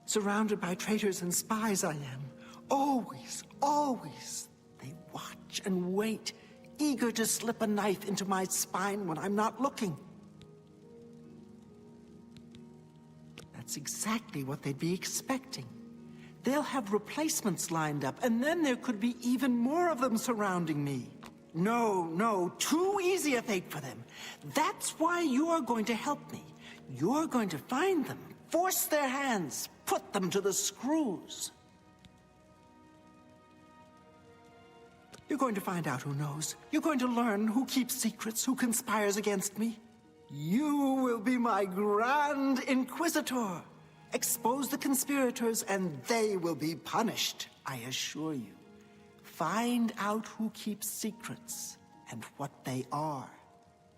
Surrounded by traitors and spies I am. Always, always. They watch and wait, eager to slip a knife into my spine when I'm not looking. That's exactly what they'd be expecting. They'll have replacements lined up, and then there could be even more of them surrounding me. No, too easy a fate for them. That's why you're going to help me. You're going to find them, force their hands, put them to the screws. You're going to find out who knows. You're going to learn who keeps secrets, who conspires against me. You will be my Grand Inquisitor. Expose the conspirators and they will be punished, I assure you. Find out who keeps secrets and what they are.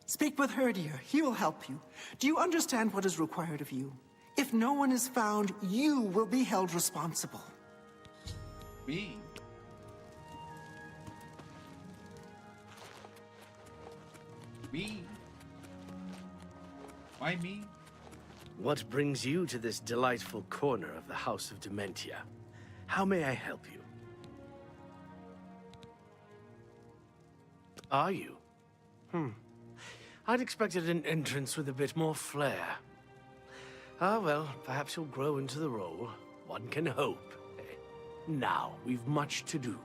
Speak with Herdier. He will help you. Do you understand what is required of you? If no one is found, you will be held responsible. Me? Me? Why me? What brings you to this delightful corner of the House of Dementia? How may I help you? Are you? I'd expected an entrance with a bit more flair. Ah, well, perhaps you'll grow into the role. One can hope. Now, we've much to do.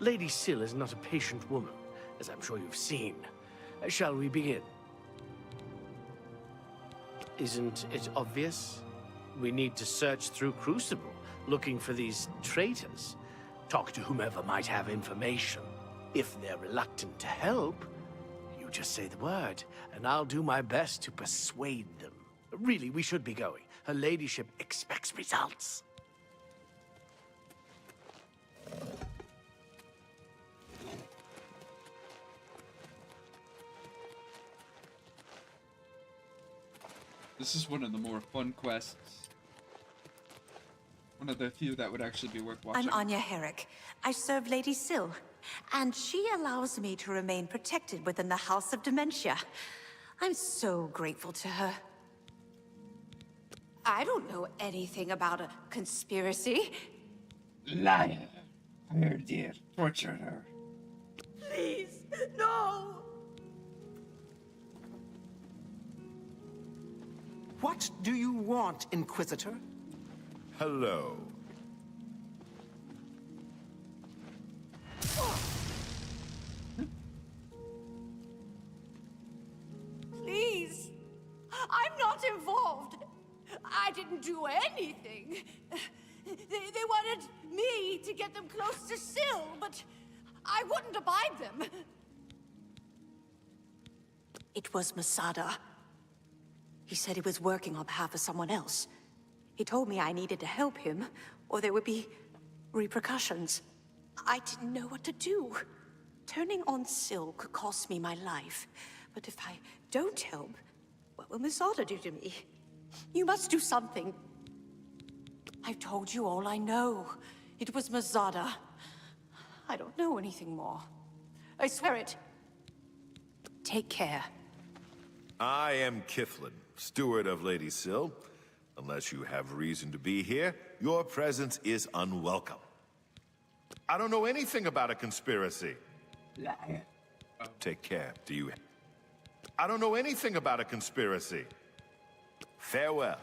Lady Syl is not a patient woman, as I'm sure you've seen. Shall we begin? Isn't it obvious? We need to search through Crucible, looking for these traitors. Talk to whomever might have information. If they're reluctant to help, you just say the word, and I'll do my best to persuade them. Really, we should be going. Her ladyship expects results. This is one of the more fun quests. One of the few that would actually be worth watching. I'm Anya Herrick. I serve Lady Syl, and she allows me to remain protected within the House of Dementia. I'm so grateful to her. I don't know anything about a conspiracy. Liar. Herdier tortured her. Please, no! What do you want, Inquisitor? Hello. Please! I'm not involved! I didn't do anything! They wanted me to get them close to Syl, but I wouldn't abide them! It was Masada. He said he was working on behalf of someone else. He told me I needed to help him, or there would be repercussions. I didn't know what to do. Turning on Syl could cost me my life. But if I don't help, what will Masada do to me? You must do something. I've told you all I know. It was Masada. I don't know anything more. I swear it. Take care. I am Kiflin, steward of Lady Syl. Unless you have reason to be here, your presence is unwelcome. I don't know anything about a conspiracy. Liar. Take care, do you? I don't know anything about a conspiracy. Farewell.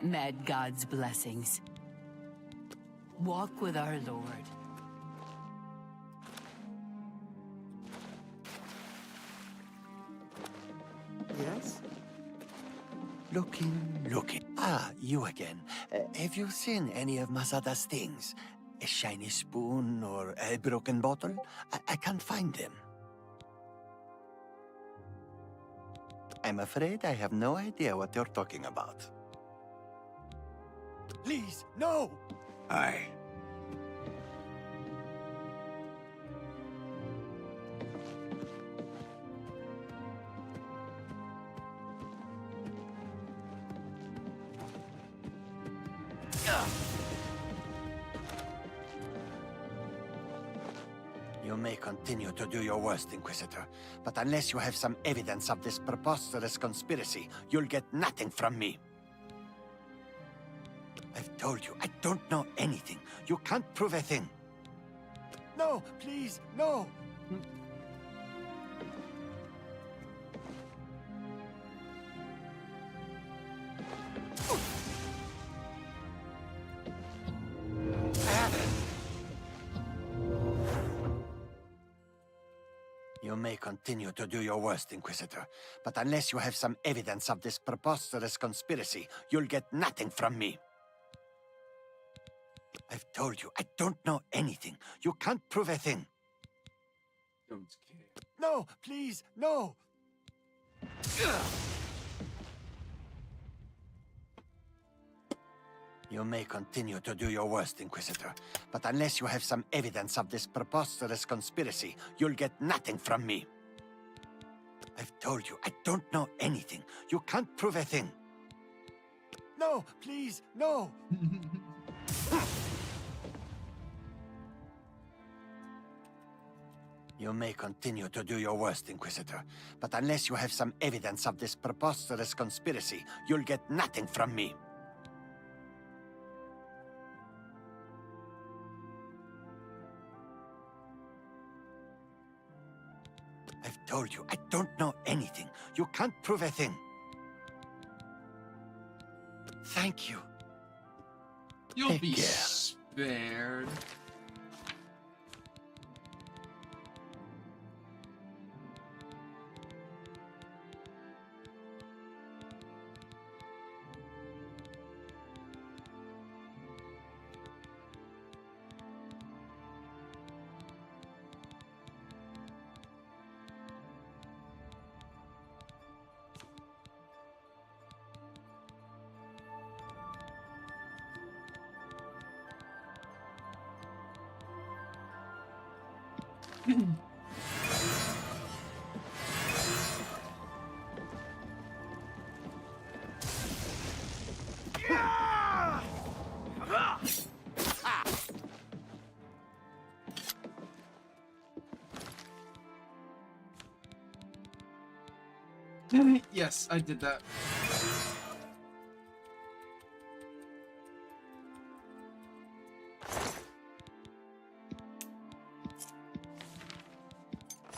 Mad God's blessings. Walk with our Lord. Yes? Looking. Ah, you again. Have you seen any of Masada's things? A shiny spoon or a broken bottle? I can't find them. I'm afraid I have no idea what you're talking about. Please, no! Aye. You may continue to do your worst, Inquisitor, but unless you have some evidence of this preposterous conspiracy, you'll get nothing from me. I've told you, I don't know anything. You can't prove a thing. No, please, no! You may continue to do your worst, Inquisitor, but unless you have some evidence of this preposterous conspiracy, you'll get nothing from me. I've told you, I don't know anything. You can't prove a thing. Don't care. No, please, no! You may continue to do your worst, Inquisitor, but unless you have some evidence of this preposterous conspiracy, you'll get nothing from me. I've told you, I don't know anything. You can't prove a thing. No, please, no! You may continue to do your worst, Inquisitor, but unless you have some evidence of this preposterous conspiracy, you'll get nothing from me. I've told you, I don't know anything. You can't prove a thing. Thank you. You'll be spared. Yes, I did that.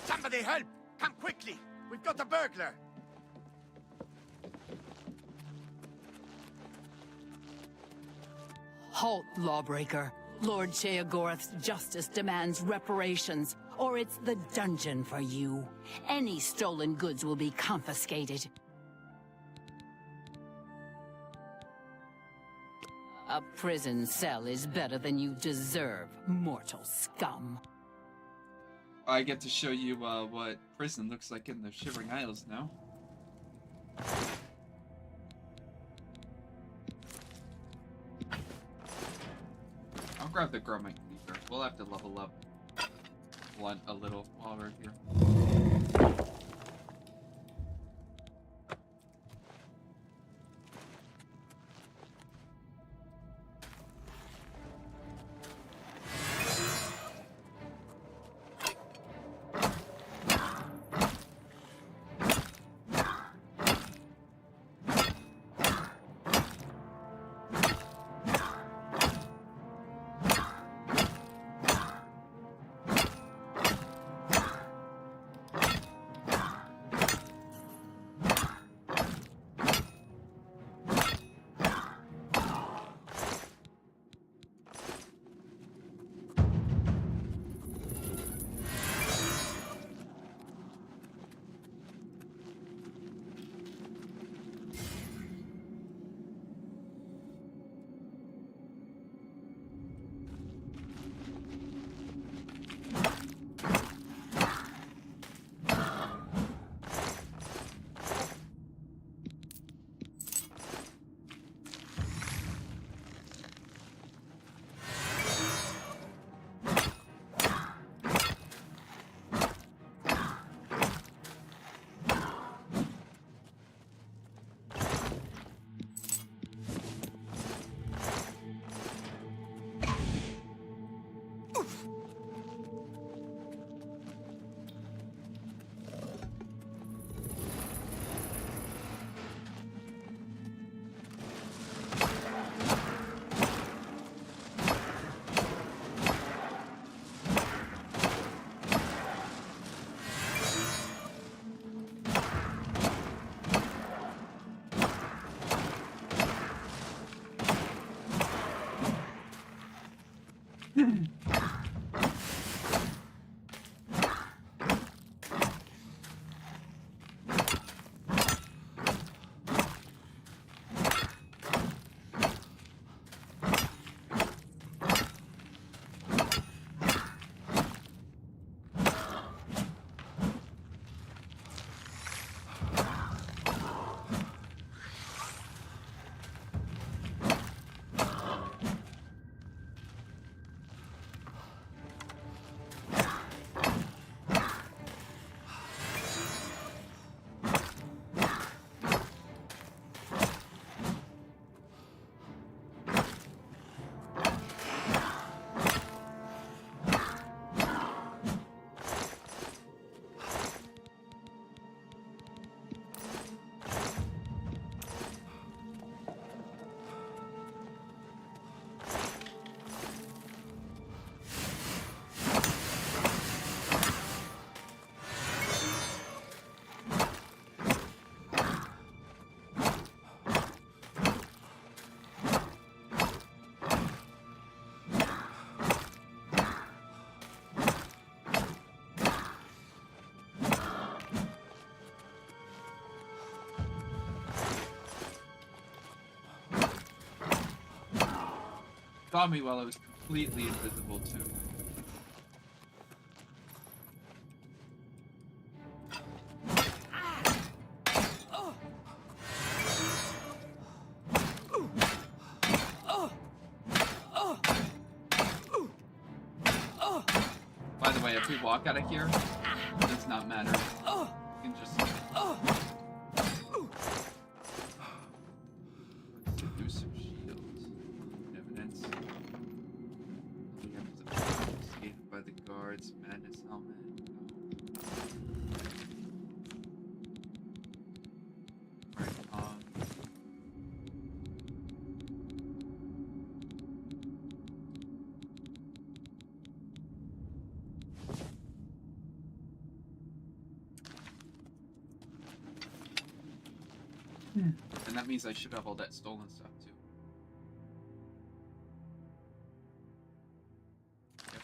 Somebody help! Come quickly! We've got a burglar! Halt, lawbreaker. Lord Sheogorath's justice demands reparations, or it's the dungeon for you. Any stolen goods will be confiscated. A prison cell is better than you deserve, mortal scum. I get to show you what prison looks like in the Shivering Isles now. I'll grab the Gromite Cleaver. We'll have to level up one a little while we're here. Saw me while I was completely invisible too. By the way, if we walk out of here, it does not matter. You can just seduce some shields. Evidence. Escaped by the guards. Madness helmet. Right, and that means I should have all that stolen stuff too. Yep.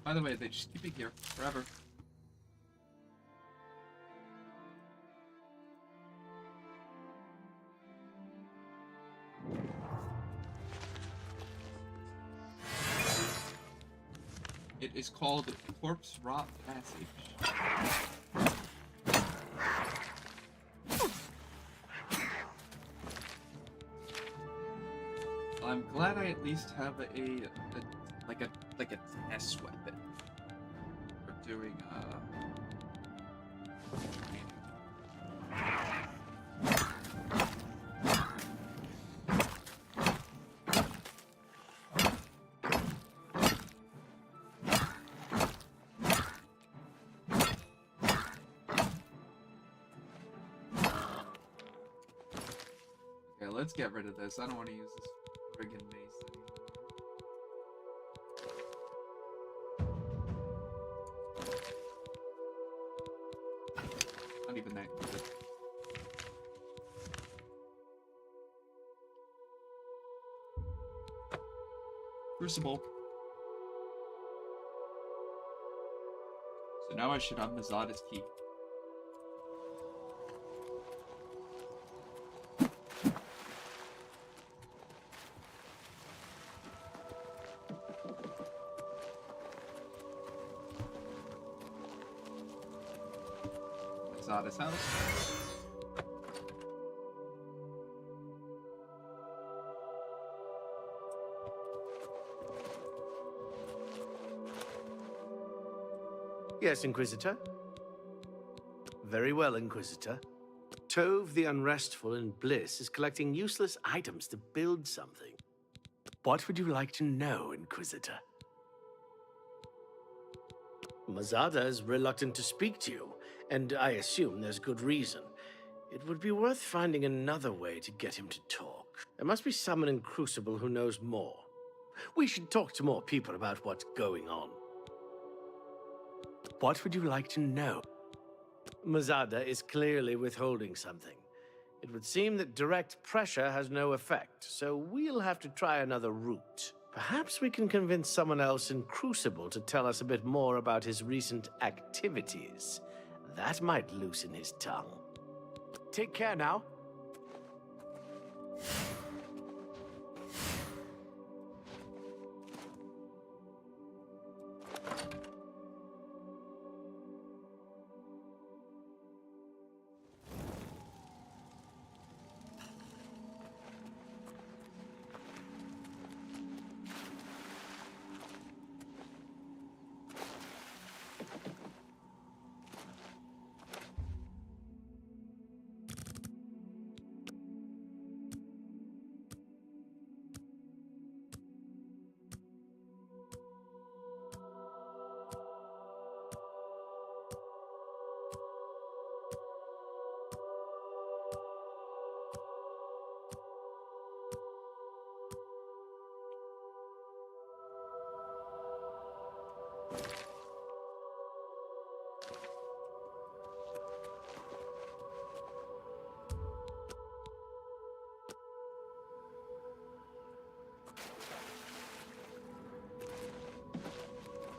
By the way, they just keep it here forever. It is called Corpse Rot Passage. I'm glad I at least have a test weapon for doing Okay, let's get rid of this. I don't want to use this friggin' mace anymore. Not even that good. Crucible. So now I should have Mazada's key. Mazada's house. Yes, Inquisitor. Very well, Inquisitor. Tove the Unrestful in Bliss is collecting useless items to build something. What would you like to know, Inquisitor? Mazada is reluctant to speak to you, and I assume there's good reason. It would be worth finding another way to get him to talk. There must be someone in Crucible who knows more. We should talk to more people about what's going on. What would you like to know? Mazada is clearly withholding something. It would seem that direct pressure has no effect, so we'll have to try another route. Perhaps we can convince someone else in Crucible to tell us a bit more about his recent activities. That might loosen his tongue. Take care now.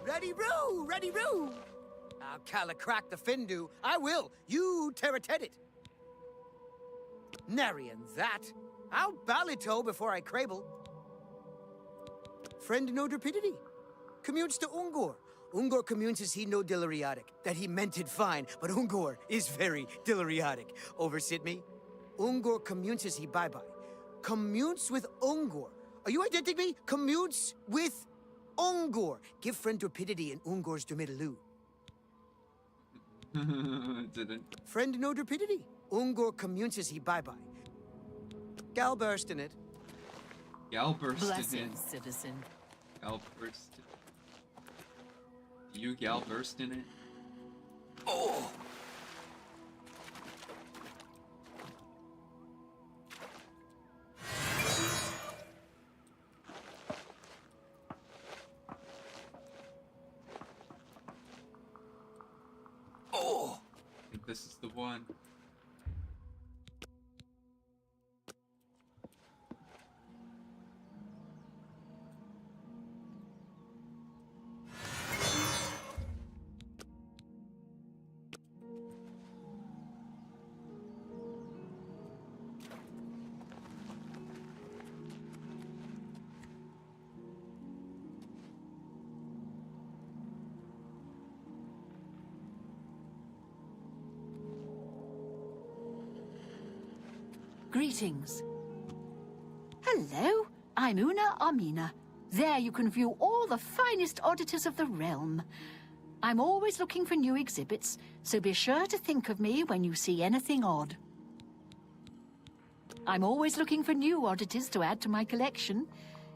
Ready-roo! Ready-roo! I'll crack the Findu. I will. You Terrated it. Nary and that. I'll ballito before I crable. Friend no rapidity. Commutes to Ungor. Ungor communes he no dilariatic. That he meant it fine, but Ungor is very dilariatic. Oversit me? Ungor communes he bye-bye. Commutes with Ungor. Are you identifying me? Commutes with Ungor. Give friend rapidity in Ungor's Dumidalu. Didn't. Friend no rapidity. Ungor communes he bye-bye. Gal burst in it. Gal burst in Blessings, it. citizen. Gal burst. Do you gal burst in it? Oh! Oh! I think this is the one. Greetings. Hello, I'm Una Armina. There you can view all the finest oddities of the realm. I'm always looking for new exhibits, so be sure to think of me when you see anything odd. I'm always looking for new oddities to add to my collection.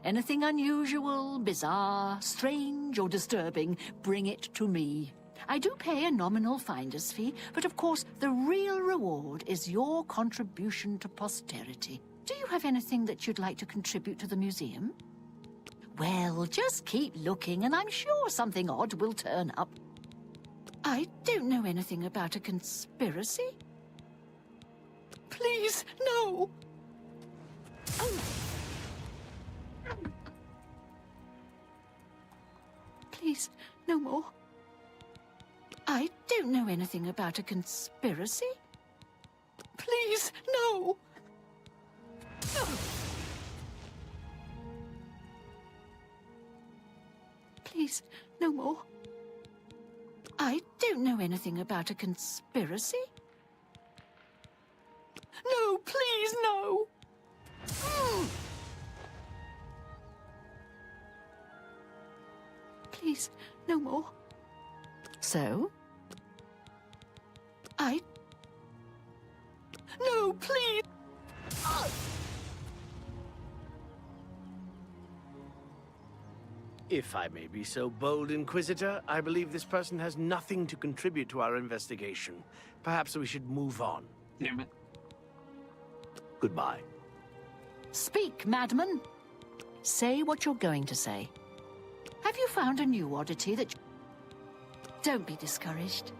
Anything unusual, bizarre, strange, or disturbing, bring it to me. I do pay a nominal finder's fee, but of course the real reward is your contribution to posterity. Do you have anything that you'd like to contribute to the museum? Well, just keep looking and I'm sure something odd will turn up. I don't know anything about a conspiracy. Please, no! Oh. Please, no more. I don't know anything about a conspiracy. Please, no! Please, no more. I don't know anything about a conspiracy. No, please, no! Please, no more. So? No, please! If I may be so bold, Inquisitor, I believe this person has nothing to contribute to our investigation. Perhaps we should move on. Damn it. Goodbye. Speak, madman. Say what you're going to say. Have you found a new oddity that... Don't be discouraged.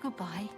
Goodbye.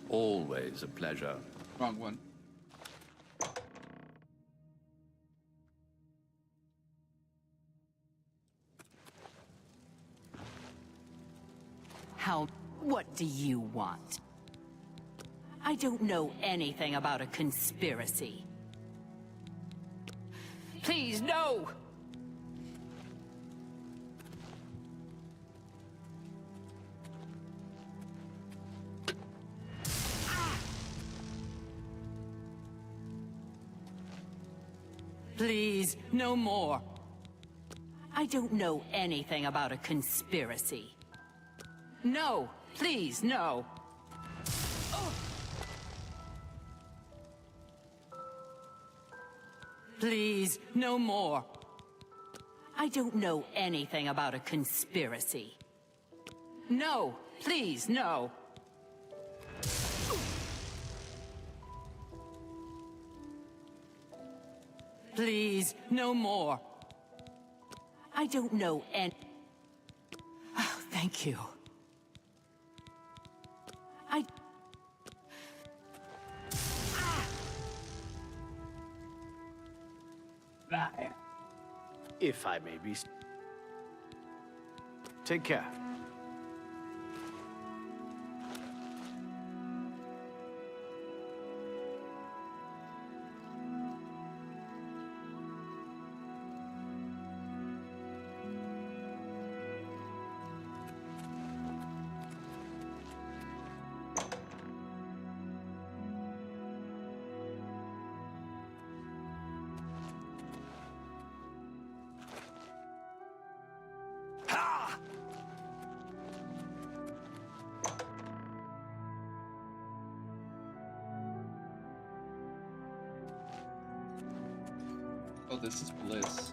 Always a pleasure. Wrong one. What do you want? I don't know anything about a conspiracy. Please, no! Please, no more. I don't know anything about a conspiracy. No, please, no. Please, no more. I don't know anything about a conspiracy. No, please, no. Please, no more. I don't know any... Oh, thank you. If I may be... Take care. Oh, this is bliss.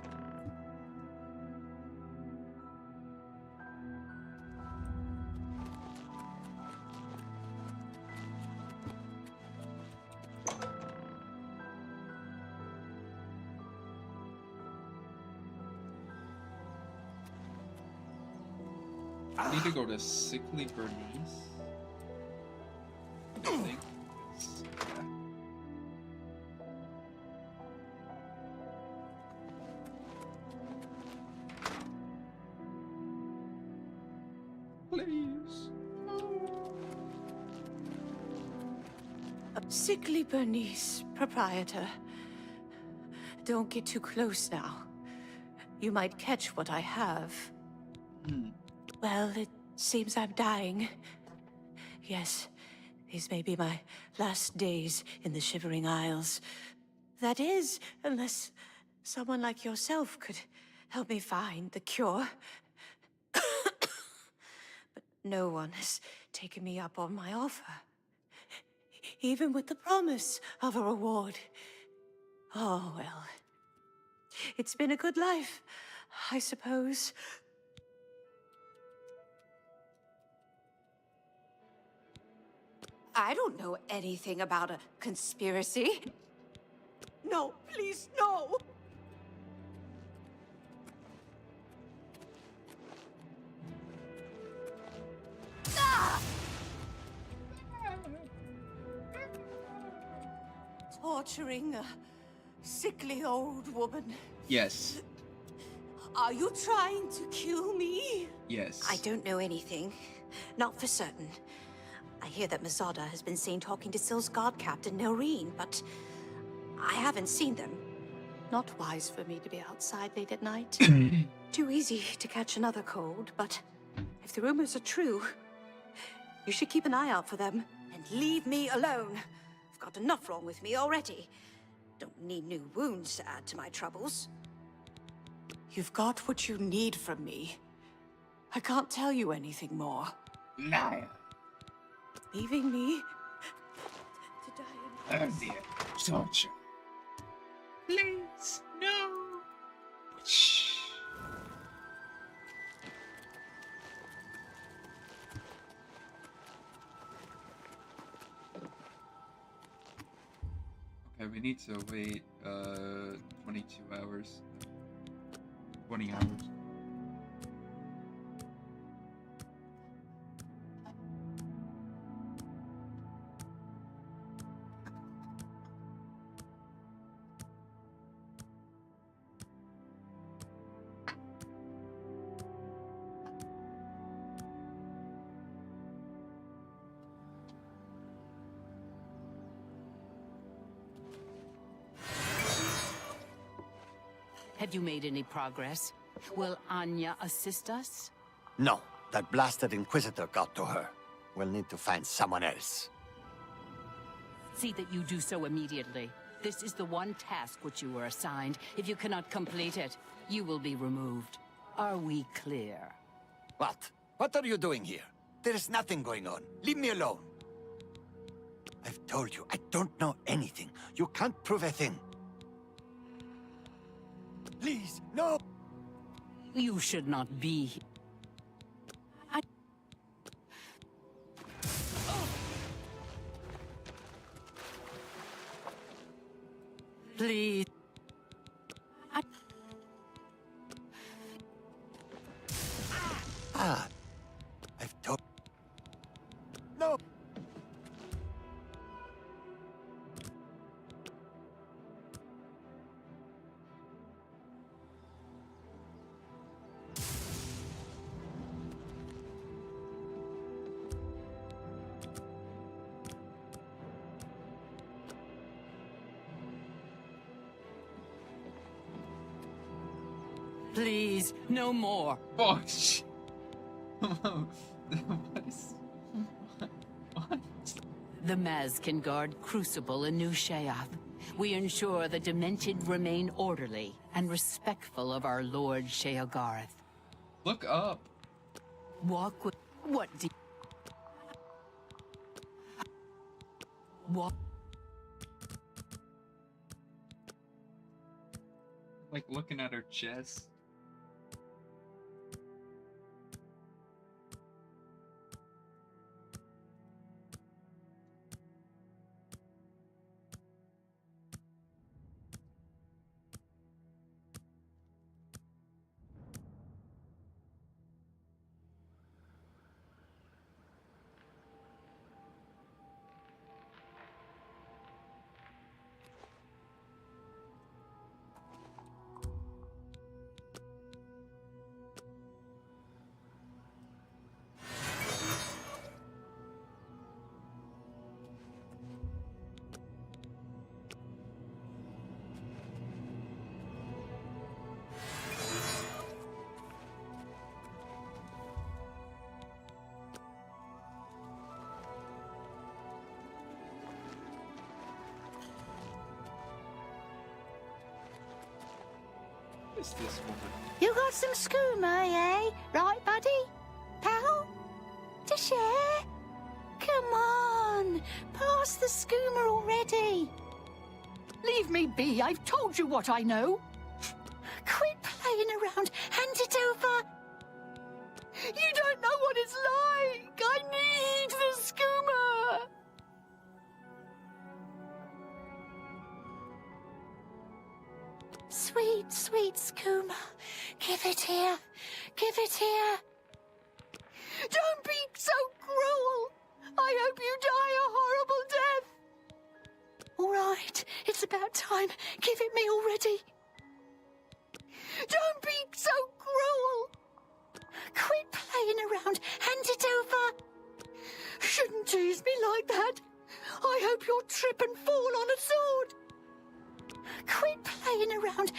I need to go to Sickly Bernice. I think. Yeah. Please. Sickly Bernice, proprietor. Don't get too close now. You might catch what I have. Well, it seems I'm dying. Yes, these may be my last days in the Shivering Isles. That is, unless someone like yourself could help me find the cure. But no one has taken me up on my offer. Even with the promise of a reward. Oh, well. It's been a good life, I suppose. I don't know anything about a conspiracy. No, please, no! Ah! Torturing a sickly old woman. Yes. Are you trying to kill me? Yes. I don't know anything. Not for certain. I hear that Mazada has been seen talking to Sil's guard captain, Noreen, but I haven't seen them. Not wise for me to be outside late at night. Too easy to catch another cold, but if the rumors are true, you should keep an eye out for them and leave me alone. I've got enough wrong with me already. Don't need new wounds to add to my troubles. You've got what you need from me. I can't tell you anything more. Liar. Leaving me to die in Oh dear. Torture. Please, no. Shh. Okay, we need to wait 22 hours. 20 hours. Have you made any progress? Will Anya assist us? No, that blasted Inquisitor got to her. We'll need to find someone else. See that you do so immediately. This is the one task which you were assigned. If you cannot complete it, you will be removed. Are we clear? What? What are you doing here? There is nothing going on. Leave me alone. I've told you, I don't know anything. You can't prove a thing. Please, no! You should not be here. Please. Ah, I've told... No! Please, no more. Oh, shit. What is... What? The Maz can guard Crucible in New Sheath. We ensure the Demented remain orderly and respectful of our Lord Sheogarth. Look up. Walk with... What do... Walk... Like looking at her chest. Is this woman? You got some skooma, eh? Right, buddy? Pal? To share? Come on, pass the skooma already. Leave me be, I've told you what I know. Quit playing around, hand it over. You don't know what it's like. I need the skooma. Sweet, sweet skooma. Give it here. Give it here. Don't be so cruel. I hope you die a horrible death. All right, it's about time. Give it me already. Don't be so cruel. Quit playing around. Hand it over. Shouldn't tease me like that. I hope you'll trip and fall on a sword. Quit playing around.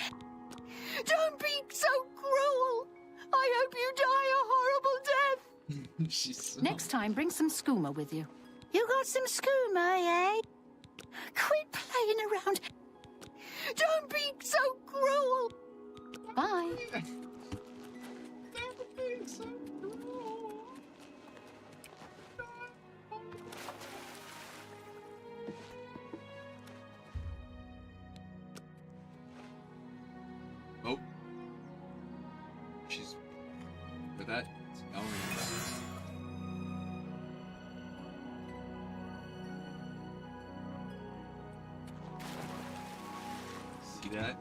Don't be so cruel. I hope you die a horrible death. She's so... Next time, bring some skooma with you. You got some skooma, eh? Quit playing around. Don't be so cruel. Bye. Oh. She's... Where that is going. See that?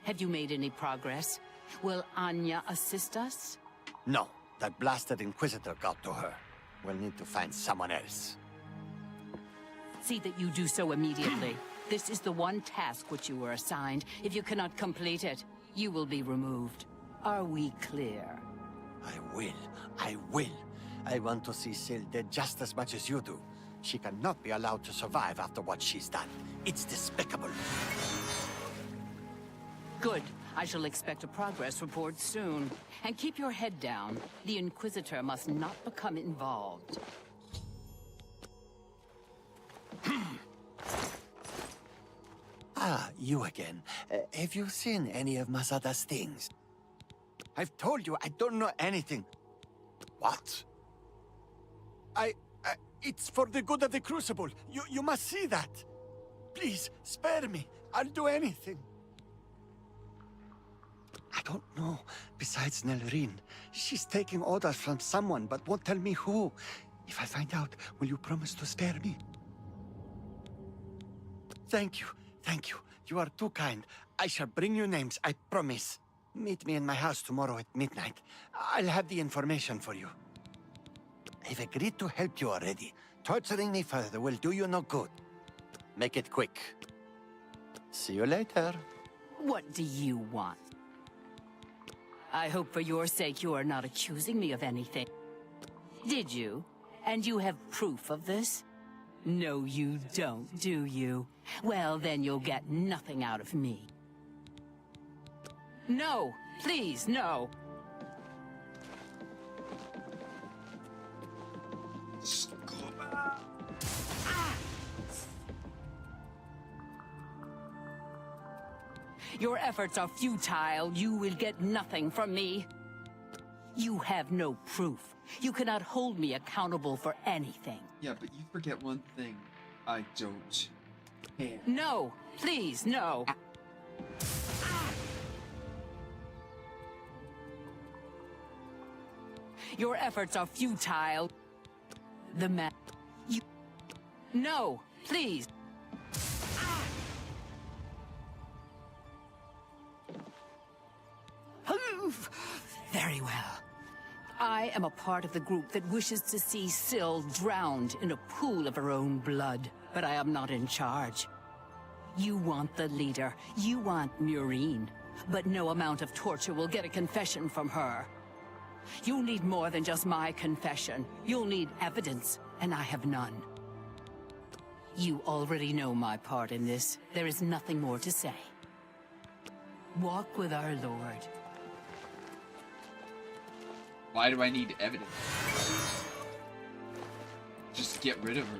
Have you made any progress? Will Anya assist us? No, that blasted Inquisitor got to her. We'll need to find someone else. See that you do so immediately. This is the one task which you were assigned. If you cannot complete it, you will be removed. Are we clear? I will. I will. I want to see Sil dead just as much as you do. She cannot be allowed to survive after what she's done. It's despicable. Good. I shall expect a progress report soon. And keep your head down. The Inquisitor must not become involved. Ah, you again. Have you seen any of Masada's things? I've told you I don't know anything. What? It's for the good of the Crucible. You must see that. Please, spare me. I'll do anything. I don't know. Besides Nelrine, she's taking orders from someone, but won't tell me who. If I find out, will you promise to spare me? Thank you. Thank you. You are too kind. I shall bring you names, I promise. Meet me in my house tomorrow at midnight. I'll have the information for you. I've agreed to help you already. Torturing me further will do you no good. Make it quick. See you later. What do you want? I hope for your sake you are not accusing me of anything. Did you? And you have proof of this? No, you don't, do you? Well, then you'll get nothing out of me. No! Please, no! Your efforts are futile. You will get nothing from me. You have no proof. You cannot hold me accountable for anything. Yeah, but you forget one thing. I don't care. No! Please, no! Your efforts are futile. The man... You... No! Please! Very well. I am a part of the group that wishes to see Syl drowned in a pool of her own blood, but I am not in charge. You want the leader. You want Murine. But no amount of torture will get a confession from her. You'll need more than just my confession. You'll need evidence, and I have none. You already know my part in this. There is nothing more to say. Walk with our Lord. Why do I need evidence? Just get rid of her.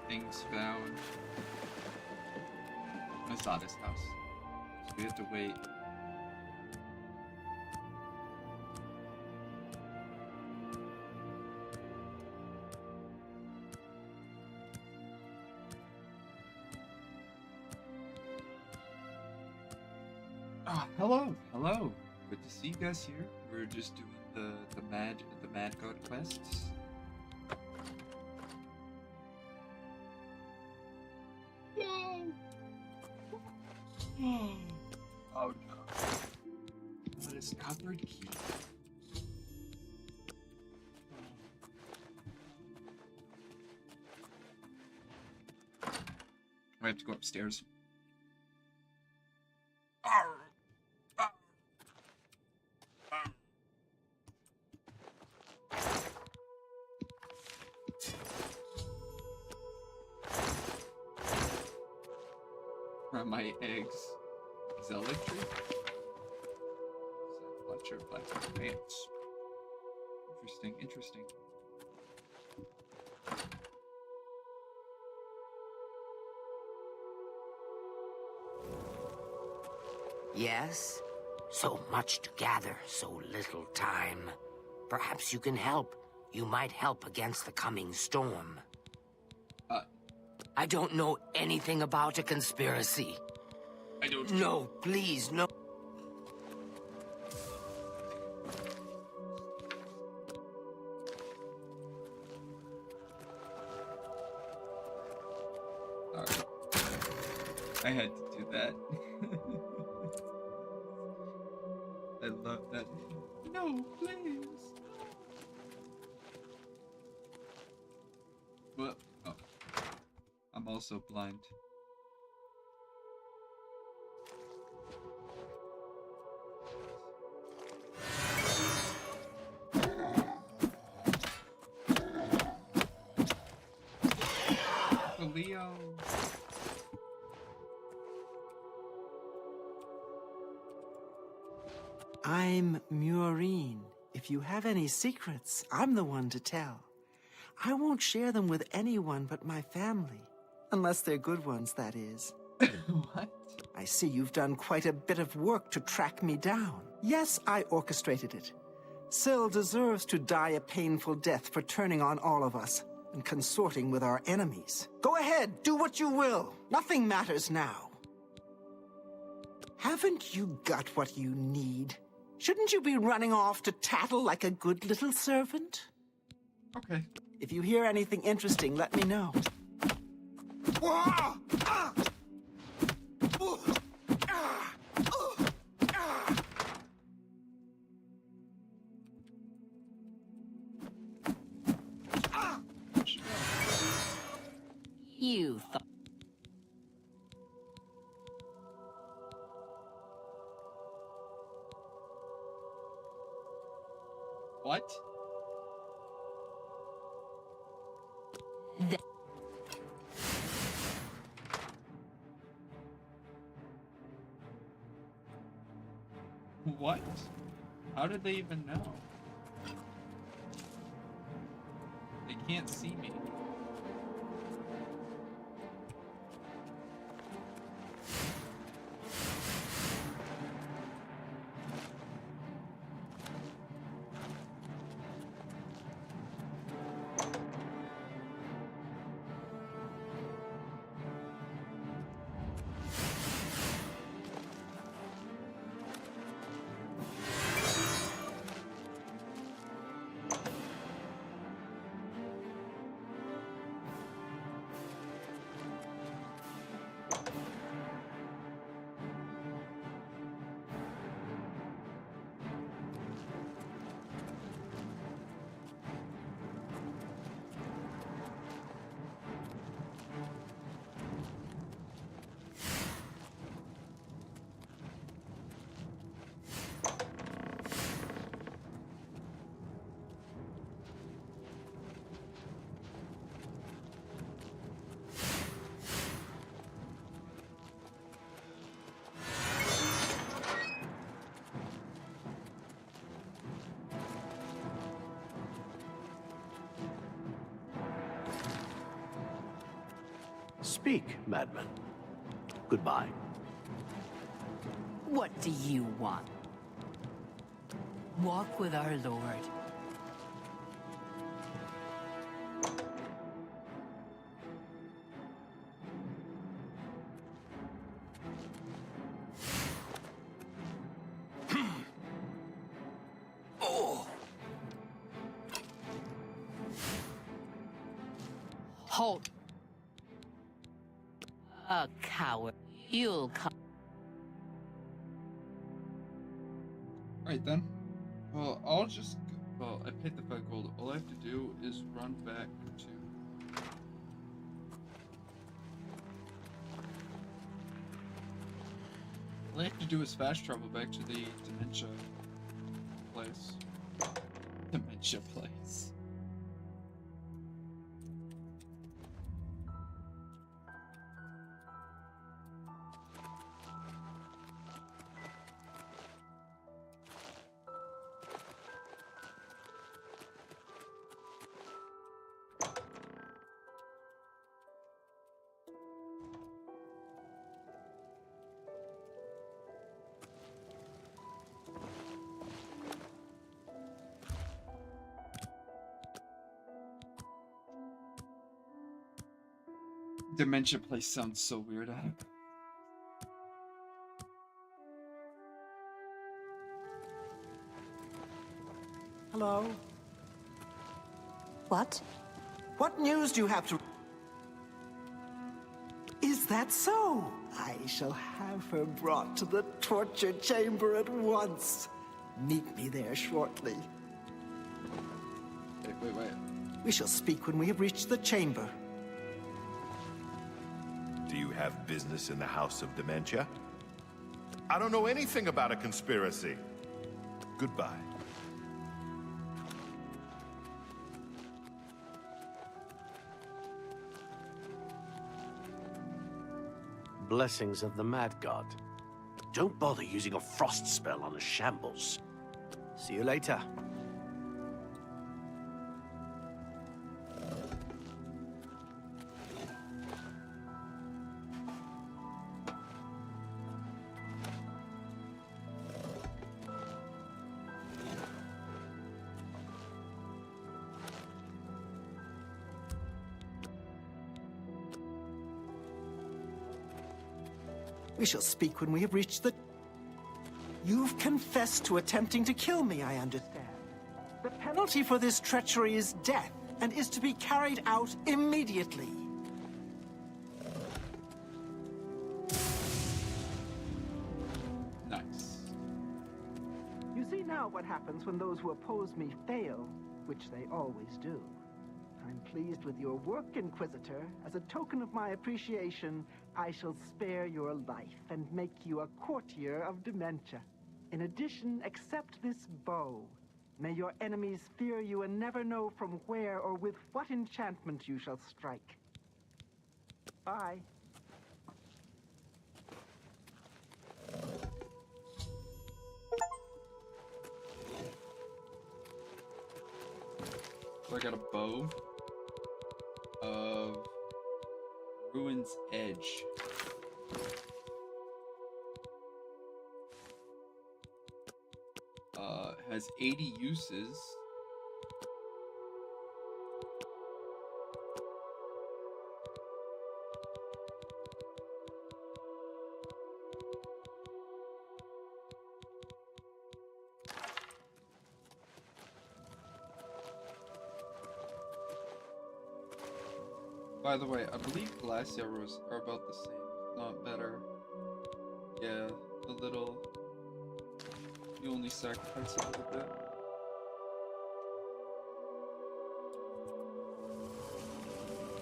Things found. I saw this house. So we have to wait. Ah, hello, hello. Good to see you guys here. We're just doing the Mad God quests. Oh no. What is coppered key? I have to go upstairs. From my eggs. Zealotry? Fletcher, Fletcher, pants. Interesting, interesting. Yes? So much to gather, so little time. Perhaps you can help. You might help against the coming storm. I don't know anything about a conspiracy. I don't. No, please, no. Sorry. I had to do that. I love that. No, please. Well, oh. I'm also blind. Leo. I'm Murine. If you have any secrets, I'm the one to tell. I won't share them with anyone but my family. Unless they're good ones, that is. What? I see you've done quite a bit of work to track me down. Yes, I orchestrated it. Syl deserves to die a painful death for turning on all of us and consorting with our enemies. Go ahead, do what you will. Nothing matters now. Haven't you got what you need? Shouldn't you be running off to tattle like a good little servant? Okay. If you hear anything interesting, let me know. You thought. What? What? How did they even know? They can't see me. Speak, madman. Goodbye. What do you want? Walk with our Lord. Halt. A coward. You'll come. Right then. Well, I'll just. Well, I paid the 5 gold. All I have to do is run back to. All I have to do is fast travel back to the dementia place. Dementia place. Dementia place sounds so weird. Hello? What? What news do you have to... Is that so? I shall have her brought to the torture chamber at once. Meet me there shortly. Wait. We shall speak when we have reached the chamber. Do you have business in the House of Dementia? I don't know anything about a conspiracy. Goodbye. Blessings of the Mad God. Don't bother using a frost spell on a shambles. See you later. We shall speak when we have reached the... You've confessed to attempting to kill me, I understand. The penalty for this treachery is death, and is to be carried out immediately. Nice. You see now what happens when those who oppose me fail, which they always do. I'm pleased with your work, Inquisitor. As a token of my appreciation, I shall spare your life and make you a courtier of Dementia. In addition, accept this bow. May your enemies fear you and never know from where or with what enchantment you shall strike. Bye. So I got a bow of Ruin's Edge. Has 80 uses. By the way, I believe glass arrows are about the same, if not better. Yeah, a little. You only sacrifice a little bit.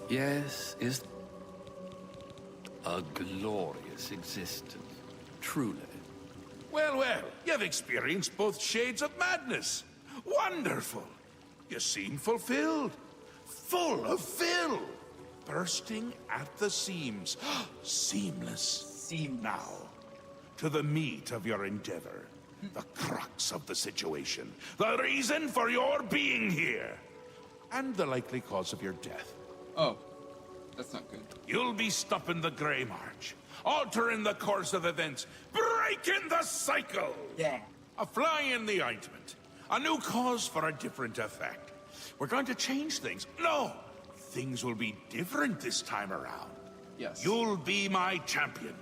Yes, is a glorious existence, truly. Well, well, you've experienced both shades of madness. Wonderful. You seem fulfilled. Full of fill. Bursting at the seams. Seamless. Now, to the meat of your endeavor. The crux of the situation. The reason for your being here. And the likely cause of your death. Oh, that's not good. You'll be stopping the Grey March. Altering the course of events. Breaking the cycle. Yeah. A fly in the ointment. A new cause for a different effect. We're going to change things. No! Things will be different this time around. Yes. You'll be my champion.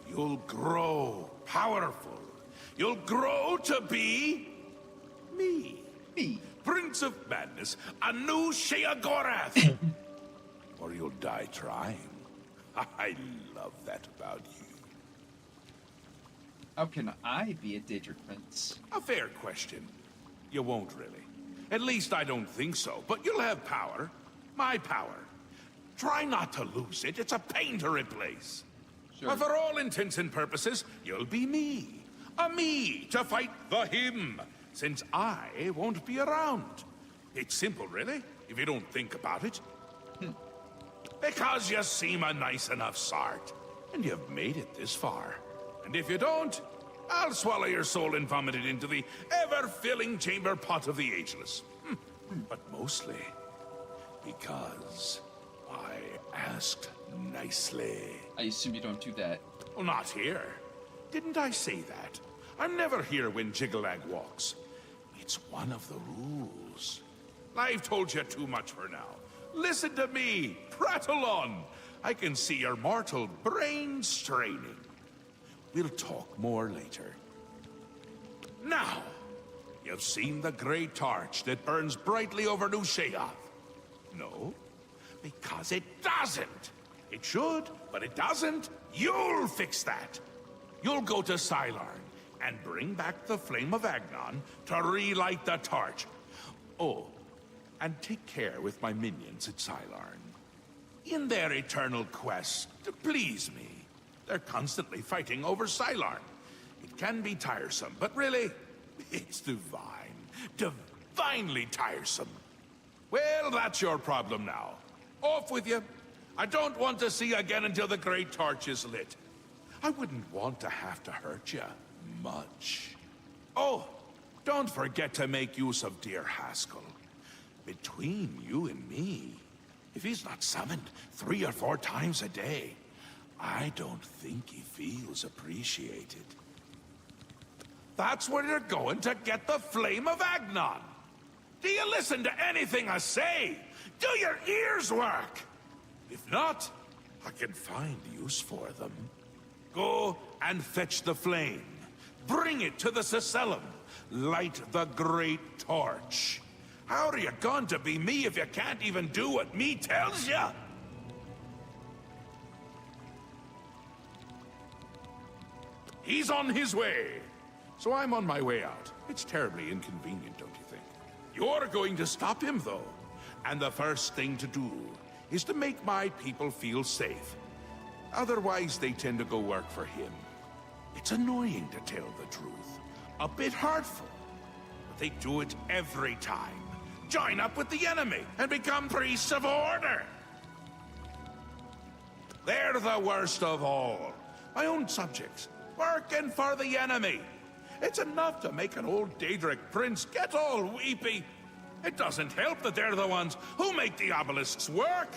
You'll grow powerful. You'll grow to be... me. Me. Prince of Madness, a new Sheogorath. Or you'll die trying. I love that about you. How can I be a Daedric Prince? A fair question. You won't really. At least I don't think so, but you'll have power. My power. Try not to lose it. It's a pain to replace. Sure. But for all intents and purposes, you'll be me. A me to fight the him, since I won't be around. It's simple, really, if you don't think about it. Because you seem a nice enough sort, and you've made it this far. And if you don't, I'll swallow your soul and vomit it into the ever-filling chamber pot of the ageless. But mostly because I asked nicely. I assume you don't do that. Well, not here. Didn't I say that? I'm never here when Jiggalag walks. It's one of the rules. I've told you too much for now. Listen to me. Prattle on. I can see your mortal brain straining. We'll talk more later. Now, you've seen the great torch that burns brightly over New Sheath. No, because it doesn't. It should, but it doesn't. You'll fix that. You'll go to Sylarn and bring back the flame of Agnon to relight the torch. Oh, and take care with my minions at Sylarn. In their eternal quest to please me, they're constantly fighting over Sylarn. It can be tiresome, but really, it's divine. Divinely tiresome. Well, that's your problem now. Off with you. I don't want to see you again until the great torch is lit. I wouldn't want to have to hurt you much. Oh, don't forget to make use of dear Haskell. Between you and me, if he's not summoned 3 or 4 times a day, I don't think he feels appreciated. That's where you're going to get the flame of Agnon. Do you listen to anything I say? Do your ears work? If not, I can find use for them. Go and fetch the flame. Bring it to the Cecellum. Light the great torch. How are you going to be me if you can't even do what me tells you? He's on his way. So I'm on my way out. It's terribly inconvenient, don't you think? You're going to stop him, though. And the first thing to do is to make my people feel safe. Otherwise, they tend to go work for him. It's annoying, to tell the truth. A bit hurtful. But they do it every time. Join up with the enemy and become priests of order. They're the worst of all. My own subjects, working for the enemy. It's enough to make an old Daedric prince get all weepy. It doesn't help that they're the ones who make the obelisks work.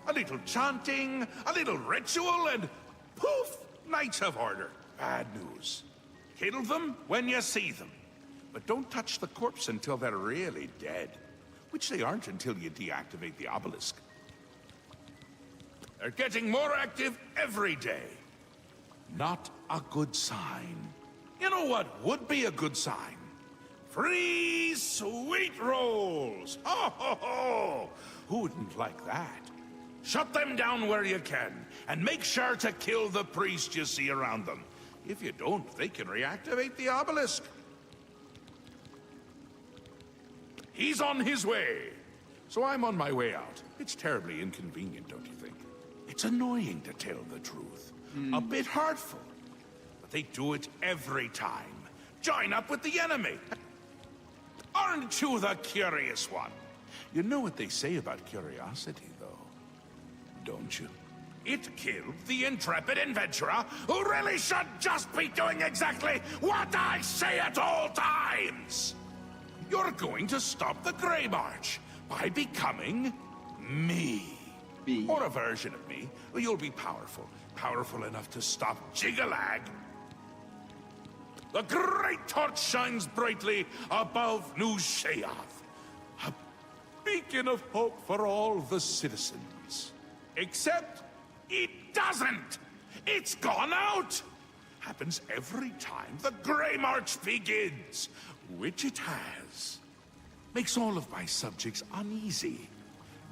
A little chanting, a little ritual, and poof, Knights of Order. Bad news. Kill them when you see them. But don't touch the corpse until they're really dead. Which they aren't until you deactivate the obelisk. They're getting more active every day. Not a good sign. You know what would be a good sign? Free sweet rolls! Ho ho ho! Who wouldn't like that? Shut them down where you can, and make sure to kill the priest you see around them. If you don't, they can reactivate the obelisk. He's on his way. So I'm on my way out. It's terribly inconvenient, don't you think? It's annoying, to tell the truth. A bit hurtful. But they do it every time. Join up with the enemy. Aren't you the curious one? You know what they say about curiosity, though, don't you? It killed the intrepid adventurer who really should just be doing exactly what I say at all times! You're going to stop the Grey March by becoming me. Or a version of me. You'll be powerful. Powerful enough to stop Jigalag. The great torch shines brightly above New Sheath. A beacon of hope for all the citizens. Except it doesn't! It's gone out! Happens every time the Grey March begins, which it has. Makes all of my subjects uneasy,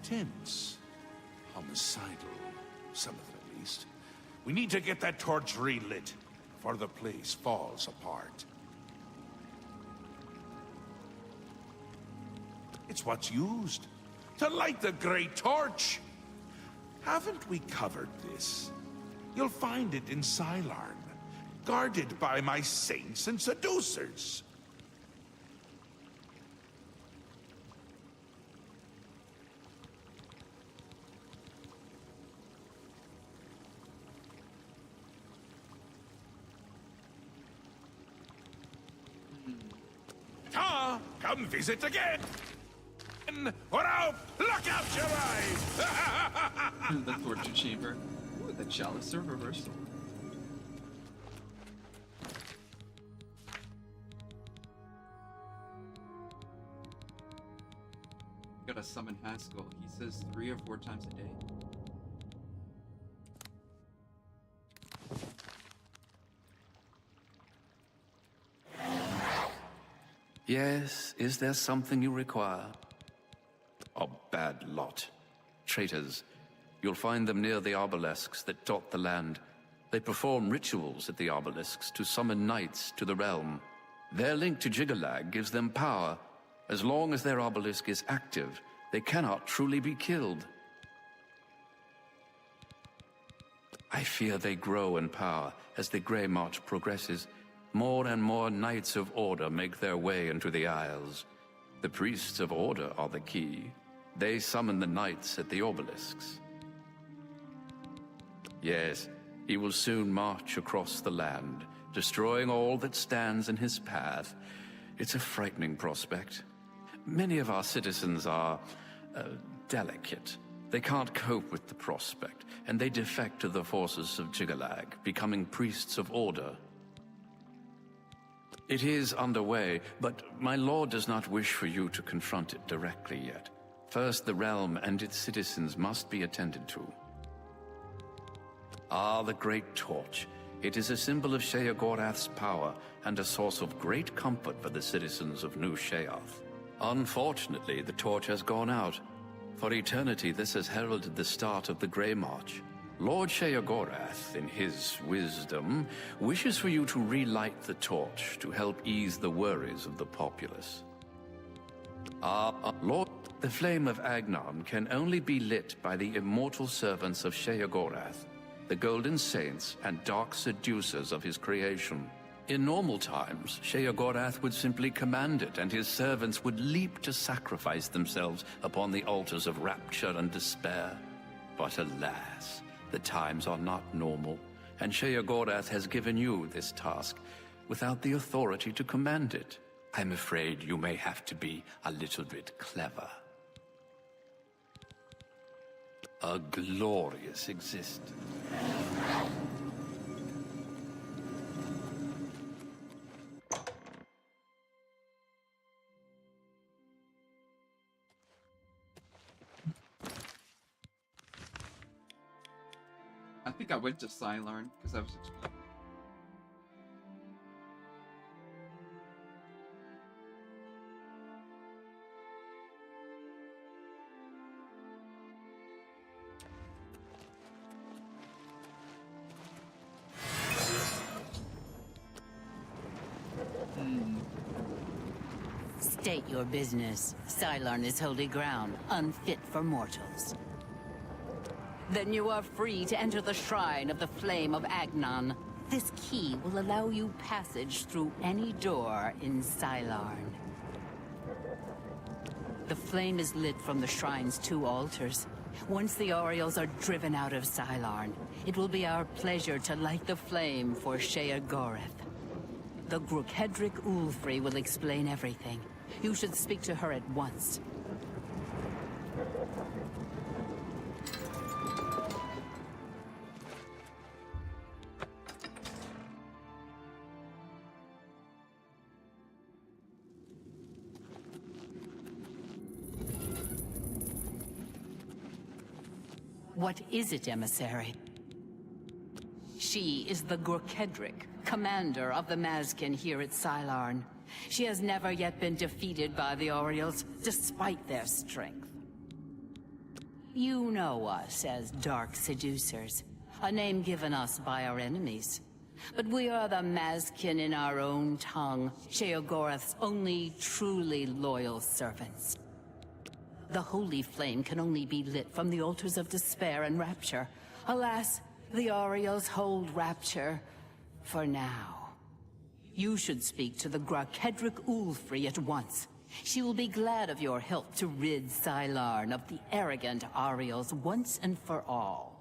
tense, homicidal, some of them at least. We need to get that torch relit before the place falls apart. It's what's used to light the great torch. Haven't we covered this? You'll find it in Sylarn, guarded by my saints and seducers. Come visit again, or I'll pluck out your eye! The torture chamber. Ooh, the chalice of reversal. Gotta summon Haskell. He says 3 or 4 times a day. Yes, is there something you require? A bad lot. Traitors. You'll find them near the obelisks that dot the land. They perform rituals at the obelisks to summon knights to the realm. Their link to Jiggalag gives them power. As long as their obelisk is active, they cannot truly be killed. I fear they grow in power as the Grey March progresses. More and more Knights of Order make their way into the Isles. The Priests of Order are the key. They summon the Knights at the obelisks. Yes, he will soon march across the land, destroying all that stands in his path. It's a frightening prospect. Many of our citizens are delicate. They can't cope with the prospect, and they defect to the forces of Jiggalag, becoming Priests of Order. It is underway, but my lord does not wish for you to confront it directly yet. First, the realm and its citizens must be attended to. Ah, the Great Torch. It is a symbol of Sheogorath's power and a source of great comfort for the citizens of New Sheoth. Unfortunately, the torch has gone out. For eternity, this has heralded the start of the Grey March. Lord Sheogorath, in his wisdom, wishes for you to relight the torch to help ease the worries of the populace. Lord, the flame of Agnon can only be lit by the immortal servants of Sheogorath, the Golden Saints and dark seducers of his creation. In normal times, Sheogorath would simply command it, and his servants would leap to sacrifice themselves upon the altars of rapture and despair. But alas, the times are not normal, and Sheogorath has given you this task without the authority to command it. I'm afraid you may have to be a little bit clever. A glorious existence. I think I went to Sylarn because I was exploring. State your business. Sylarn is holy ground, unfit for mortals. Then you are free to enter the shrine of the Flame of Agnon. This key will allow you passage through any door in Sylarn. The flame is lit from the shrine's 2 altars. Once the Orioles are driven out of Sylarn, it will be our pleasure to light the flame for Sheogorath. The Grukedric Ulfri will explain everything. You should speak to her at once. What is it, emissary? She is the Grukedric, commander of the Mazkin here at Sylarn. She has never yet been defeated by the Orioles, despite their strength. You know us as Dark Seducers, a name given us by our enemies. But we are the Mazkin in our own tongue, Sheogorath's only truly loyal servants. The holy flame can only be lit from the altars of despair and rapture. Alas, the Orioles hold rapture for now. You should speak to the Grukedric Ulfri at once. She will be glad of your help to rid Sylarn of the arrogant Orioles once and for all.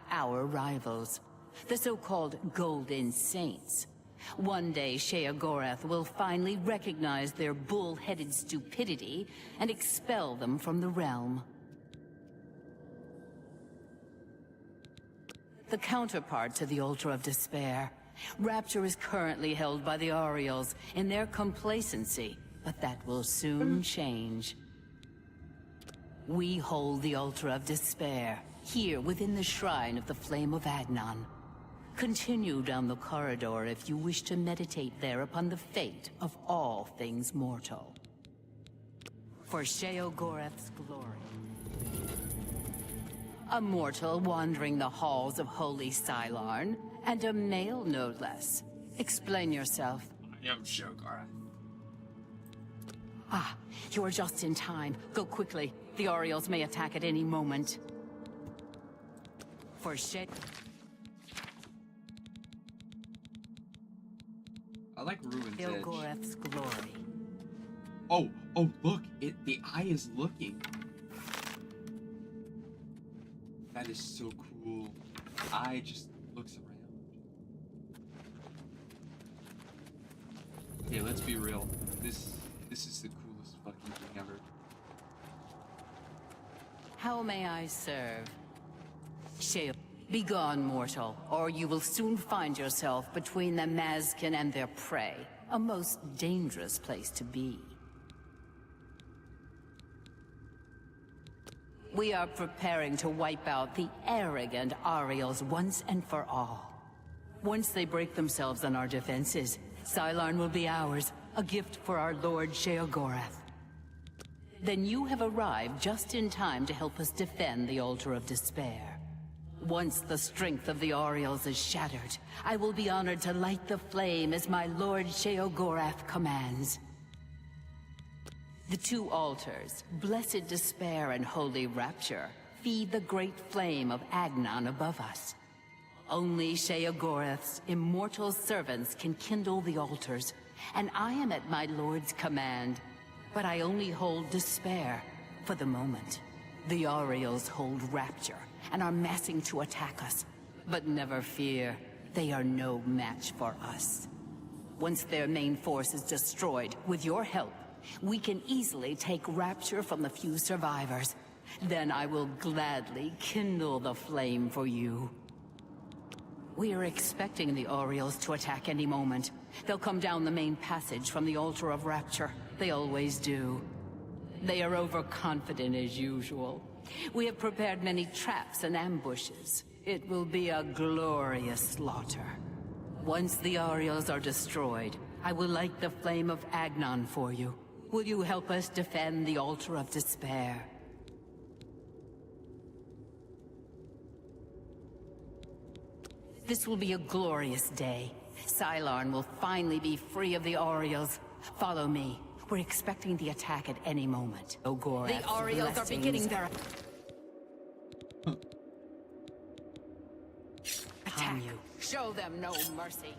Our rivals, the so-called Golden Saints. One day, Sheogorath will finally recognize their bull-headed stupidity and expel them from the realm. The counterpart to the Altar of Despair. Rapture is currently held by the Orioles in their complacency, but that will soon change. We hold the Altar of Despair, here within the Shrine of the Flame of Agnon. Continue down the corridor if you wish to meditate there upon the fate of all things mortal. For Sheogorath's glory. A mortal wandering the halls of Holy Sylarn, and a male no less. Explain yourself. I am Sheogorath. Ah, you are just in time. Go quickly. The Orioles may attack at any moment. For I like Ruin's Edge. Sheogorath's glory. Oh, look! The eye is looking. That is so cool. The eye just looks around. Okay, let's be real. This is the coolest fucking thing ever. How may I serve? Begone, mortal, or you will soon find yourself between the Mazkin and their prey. A most dangerous place to be. We are preparing to wipe out the arrogant Ariels once and for all. Once they break themselves on our defenses, Sylarn will be ours, a gift for our Lord Sheogorath. Then you have arrived just in time to help us defend the Altar of Despair. Once the strength of the Orioles is shattered, I will be honored to light the flame as my Lord Sheogorath commands. The two altars, Blessed Despair and Holy Rapture, feed the great flame of Agnon above us. Only Sheogorath's immortal servants can kindle the altars, and I am at my Lord's command. But I only hold Despair for the moment. The Orioles hold Rapture and are massing to attack us. But never fear, they are no match for us. Once their main force is destroyed, with your help, we can easily take Rapture from the few survivors. Then I will gladly kindle the flame for you. We are expecting the Orioles to attack any moment. They'll come down the main passage from the Altar of Rapture. They always do. They are overconfident as usual. We have prepared many traps and ambushes. It will be a glorious slaughter. Once the Orioles are destroyed, I will light the flame of Agnon for you. Will you help us defend the Altar of Despair? This will be a glorious day. Sylarn will finally be free of the Orioles. Follow me. We're expecting the attack at any moment. The Orioles are beginning their attack. Show them no mercy.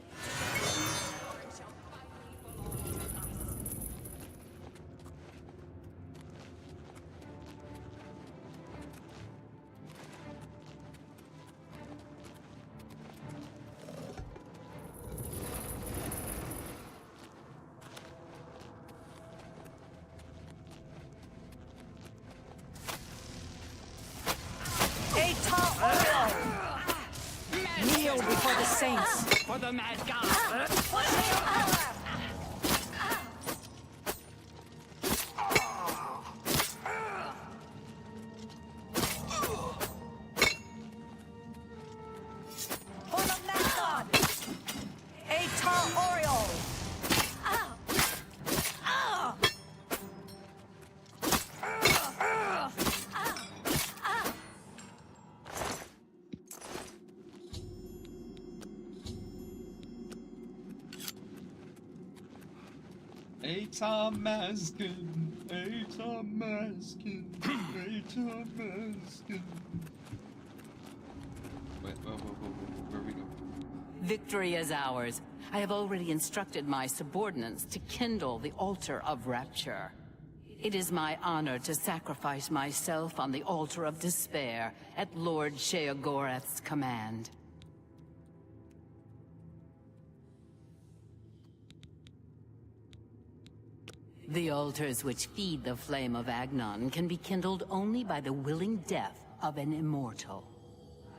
Kneel before the saints. For the mad god. For the mad god. Atar Oriole. Atar Mazkin, Atar Mazkin, Atar Mazkin. Wait, where we go? Victory is ours. I have already instructed my subordinates to kindle the Altar of Rapture. It is my honor to sacrifice myself on the Altar of Despair at Lord Sheogorath's command. The altars which feed the flame of Agnon can be kindled only by the willing death of an immortal.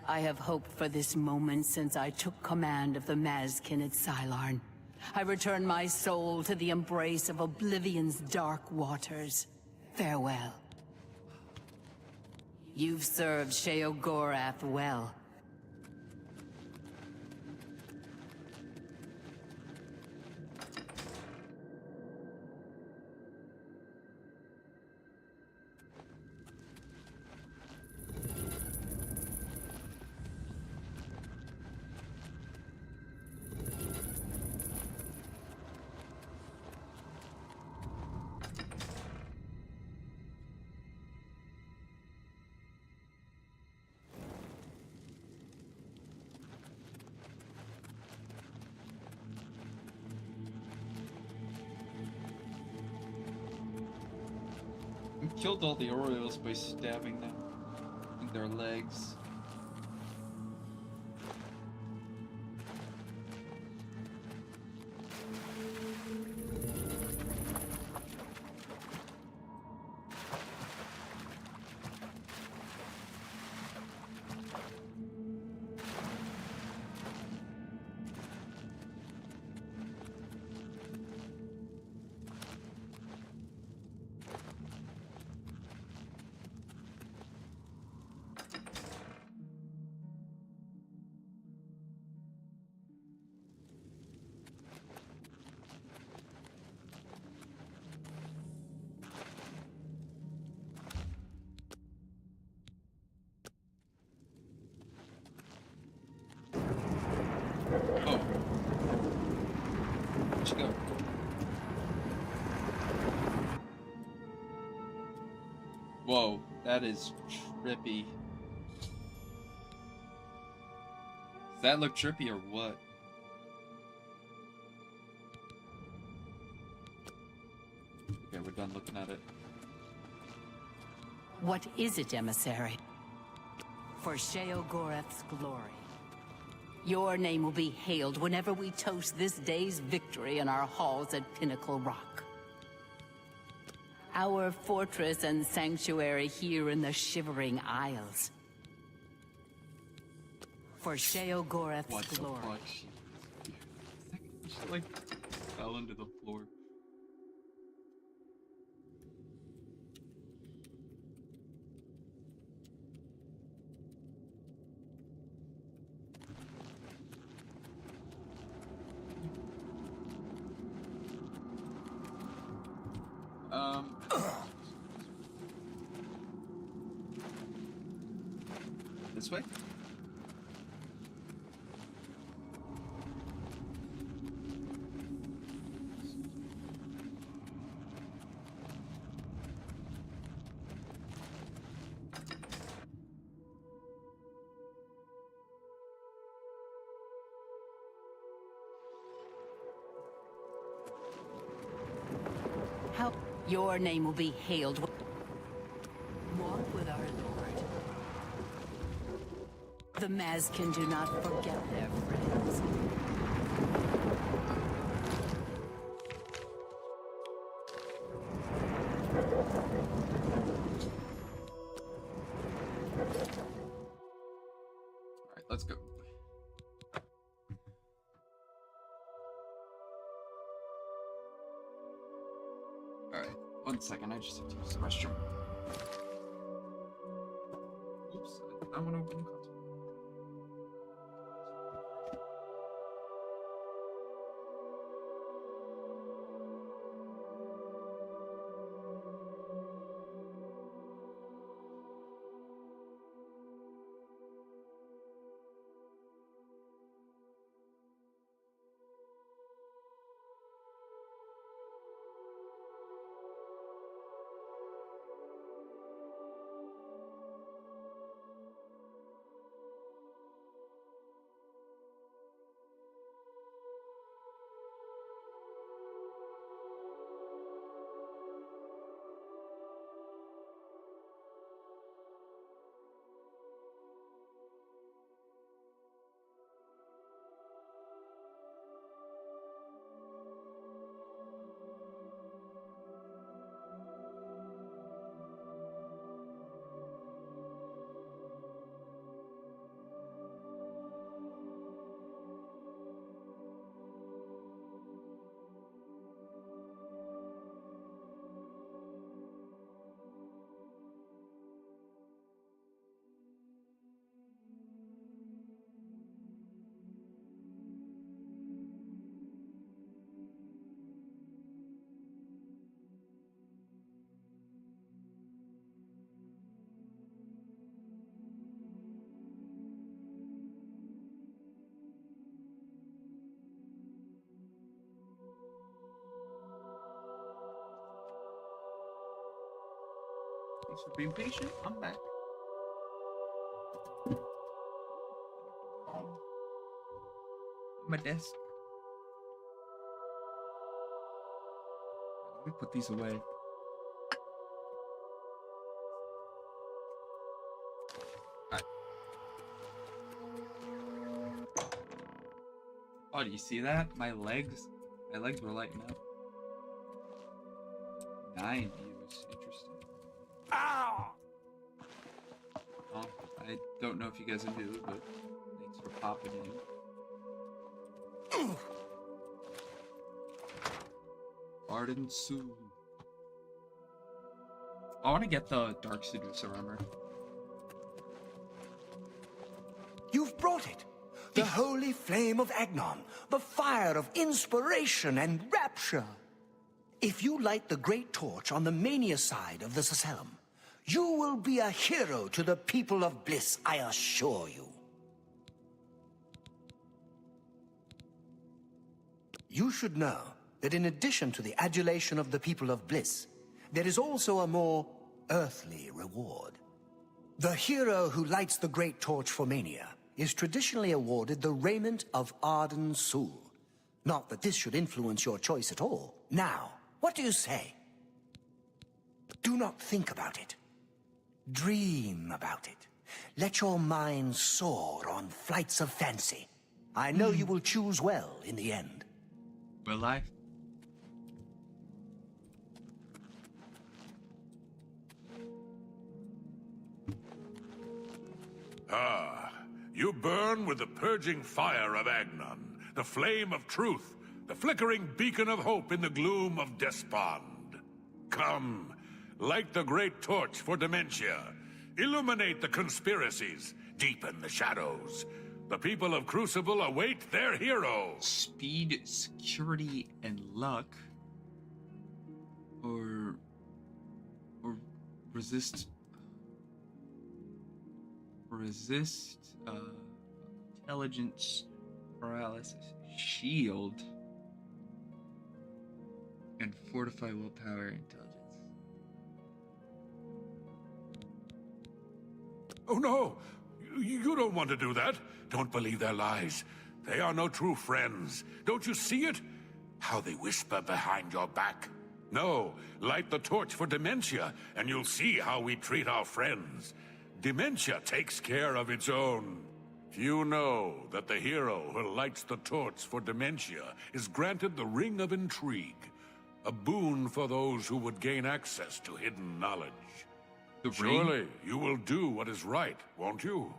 I have hoped for this moment since I took command of the Mazkin at Sylarn. I return my soul to the embrace of Oblivion's dark waters. Farewell. You've served Sheogorath well. killed all the Orioles by stabbing them in their legs. Go. Whoa, that is trippy. Does that look trippy or what? Okay, we're done looking at it. What is it, emissary? For Sheogorath's glory. Your name will be hailed whenever we toast this day's victory in our halls at Pinnacle Rock. Our fortress and sanctuary here in the Shivering Isles. For Sheogorath's glory. She like fell into the floor. This way? How your name will be hailed. Walk with our Lord. The Mazkin do not forget their friends. Alright, let's go. Alright, 1 second, I just have to use the restroom. Oops, I want to open the console. Thanks for being patient. I'm back. My desk. Let me put these away. Oh, do you see that? My legs were lighting up. 9 views. Interesting. Ow! Oh, I don't know if you guys knew, but thanks for popping in. Arden Sue. I want to get the Dark Seducer armor. You've brought it. The holy flame of Agnon, the fire of inspiration and rapture. If you light the great torch on the mania side of the Sacellum, you will be a hero to the people of Bliss, I assure you. You should know that in addition to the adulation of the people of Bliss, there is also a more earthly reward. The hero who lights the great torch for Mania is traditionally awarded the raiment of Arden Sul. Not that this should influence your choice at all. Now, what do you say? Do not think about it. Dream about it. Let your mind soar on flights of fancy. I know you will choose well in the end. Will I? Ah, you burn with the purging fire of Agnon, the flame of truth, the flickering beacon of hope in the gloom of despond. Come, light the great torch for dementia. Illuminate the conspiracies, deepen the shadows. The people of Crucible await their hero. Speed, security, and luck. Or resist intelligence paralysis, shield, and fortify willpower and intelligence. Oh no! You don't want to do that. Don't believe their lies. They are no true friends. Don't you see it? How they whisper behind your back. No, light the torch for dementia, and you'll see how we treat our friends. Dementia takes care of its own. Few know that the hero who lights the torch for dementia is granted the Ring of Intrigue, a boon for those who would gain access to hidden knowledge. Surely you will do what is right, won't you?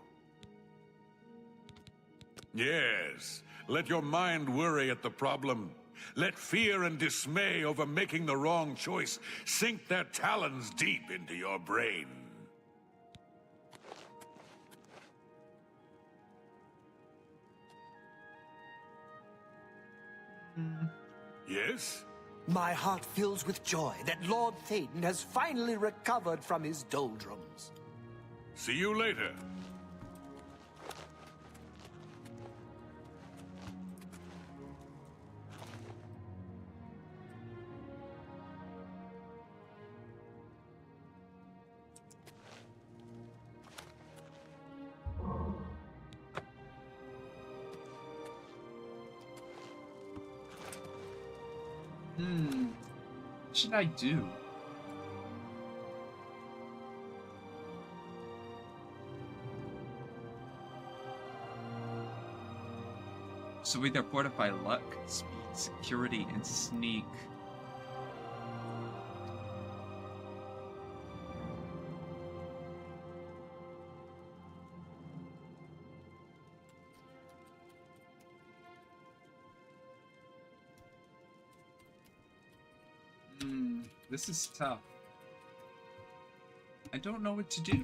Yes, let your mind worry at the problem. Let fear and dismay over making the wrong choice sink their talons deep into your brain. Yes? My heart fills with joy that Lord Thaden has finally recovered from his doldrums. See you later. What should I do? So either fortify luck, speed, security, and sneak. This is tough. I don't know what to do.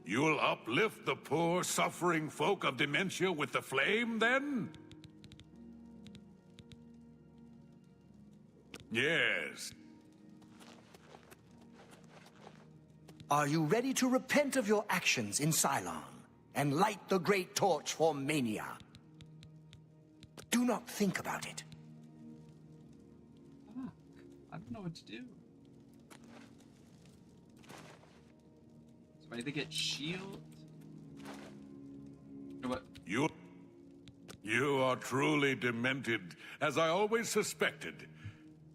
You'll uplift the poor, suffering folk of dementia with the flame, then? Yes. Are you ready to repent of your actions in Cylon and light the great torch for Mania? Do not think about it. Fuck. I don't know what to do. So I either get shield. Or what? You are truly demented, as I always suspected.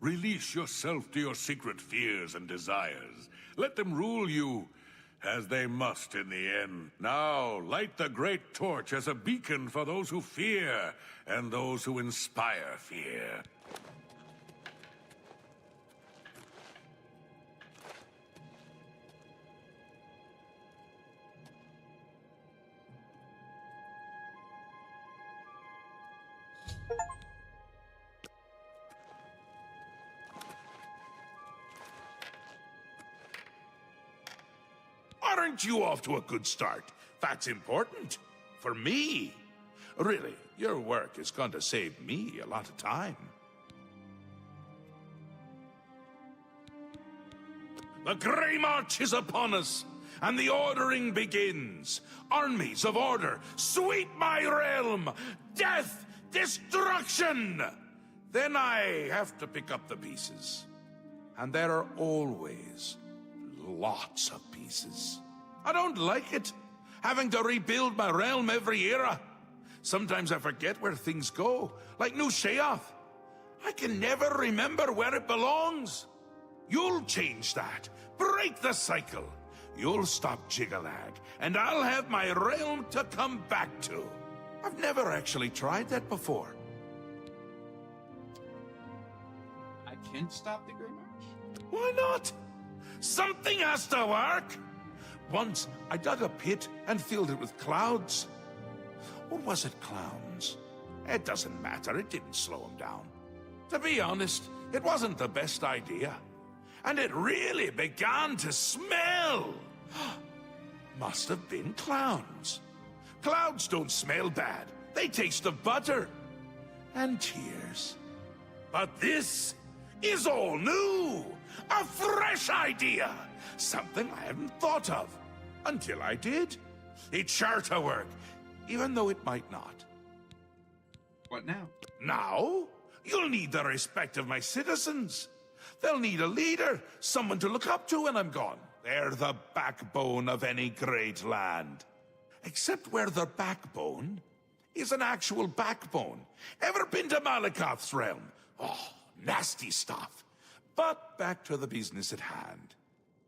Release yourself to your secret fears and desires. Let them rule you, as they must in the end. Now, light the great torch as a beacon for those who fear, and those who inspire fear. Aren't you off to a good start? That's important. For me. Really, your work is going to save me a lot of time. The Grey March is upon us, and the ordering begins. Armies of order, sweep my realm! Death! Destruction! Then I have to pick up the pieces. And there are always lots of pieces. I don't like it, having to rebuild my realm every era. Sometimes I forget where things go, like New Sheoth. I can never remember where it belongs. You'll change that. Break the cycle. You'll stop Jigalag, and I'll have my realm to come back to. I've never actually tried that before. I can stop the Grey March? Why not? Something has to work. Once, I dug a pit and filled it with clouds. Or was it clowns? It doesn't matter, it didn't slow them down. To be honest, it wasn't the best idea. And it really began to smell. Must have been clowns. Clouds don't smell bad. They taste of butter. And tears. But this is all new. A fresh idea. Something I hadn't thought of. Until I did. It's sure to work. Even though it might not. What now? Now? You'll need the respect of my citizens. They'll need a leader. Someone to look up to when I'm gone. They're the backbone of any great land. Except where the backbone is an actual backbone. Ever been to Malakoth's realm? Oh, nasty stuff. But back to the business at hand.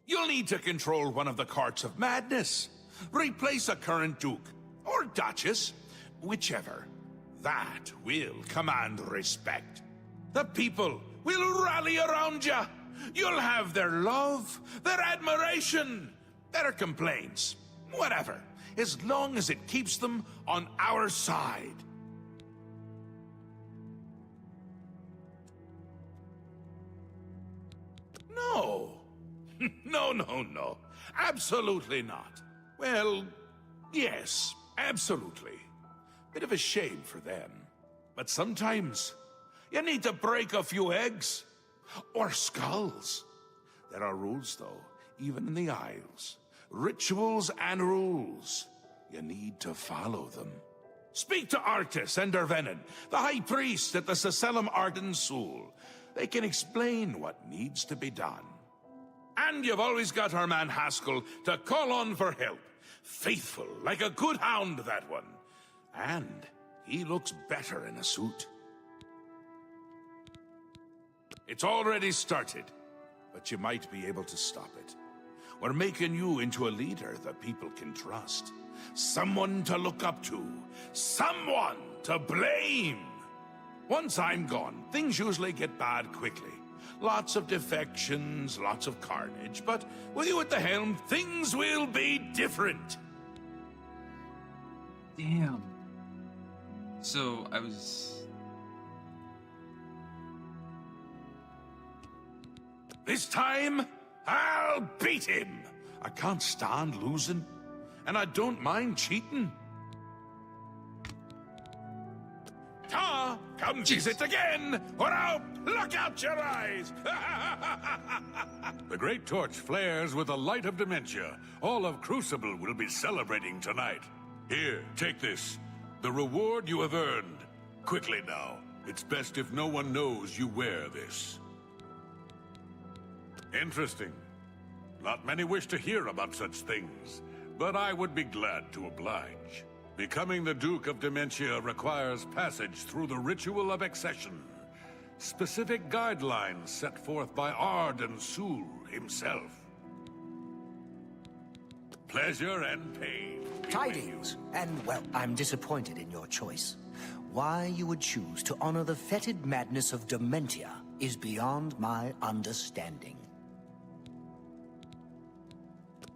You'll need to control one of the Courts of Madness. Replace a current duke, or duchess, whichever. That will command respect. The people will rally around you. You'll have their love, their admiration, their complaints, whatever, as long as it keeps them on our side. No. No. Absolutely not. Well, yes, absolutely. Bit of a shame for them. But sometimes, you need to break a few eggs. Or skulls. There are rules, though, even in the Isles. Rituals and rules. You need to follow them. Speak to Artis and Dervenin, the High Priest at the Sacellum Arden Sul. They can explain what needs to be done. And you've always got our man Haskell to call on for help. Faithful, like a good hound, that one. And he looks better in a suit. It's already started, but you might be able to stop it. We're making you into a leader the people can trust. Someone to look up to. Someone to blame. Once I'm gone, things usually get bad quickly. Lots of defections, lots of carnage, but with you at the helm, things will be different. Damn. So, I was... This time, I'll beat him. I can't stand losing. and I don't mind cheating. Ta, come visit again, or I'll pluck out your eyes! The great torch flares with the light of dementia. All of Crucible will be celebrating tonight. Here, take this. The reward you have earned. Quickly now. It's best if no one knows you wear this. Interesting. Not many wish to hear about such things, but I would be glad to oblige. Becoming the Duke of Dementia requires passage through the ritual of accession. Specific guidelines set forth by Arden Sul himself. Pleasure and pain. Tidings, and well, I'm disappointed in your choice. Why you would choose to honor the fetid madness of Dementia is beyond my understanding.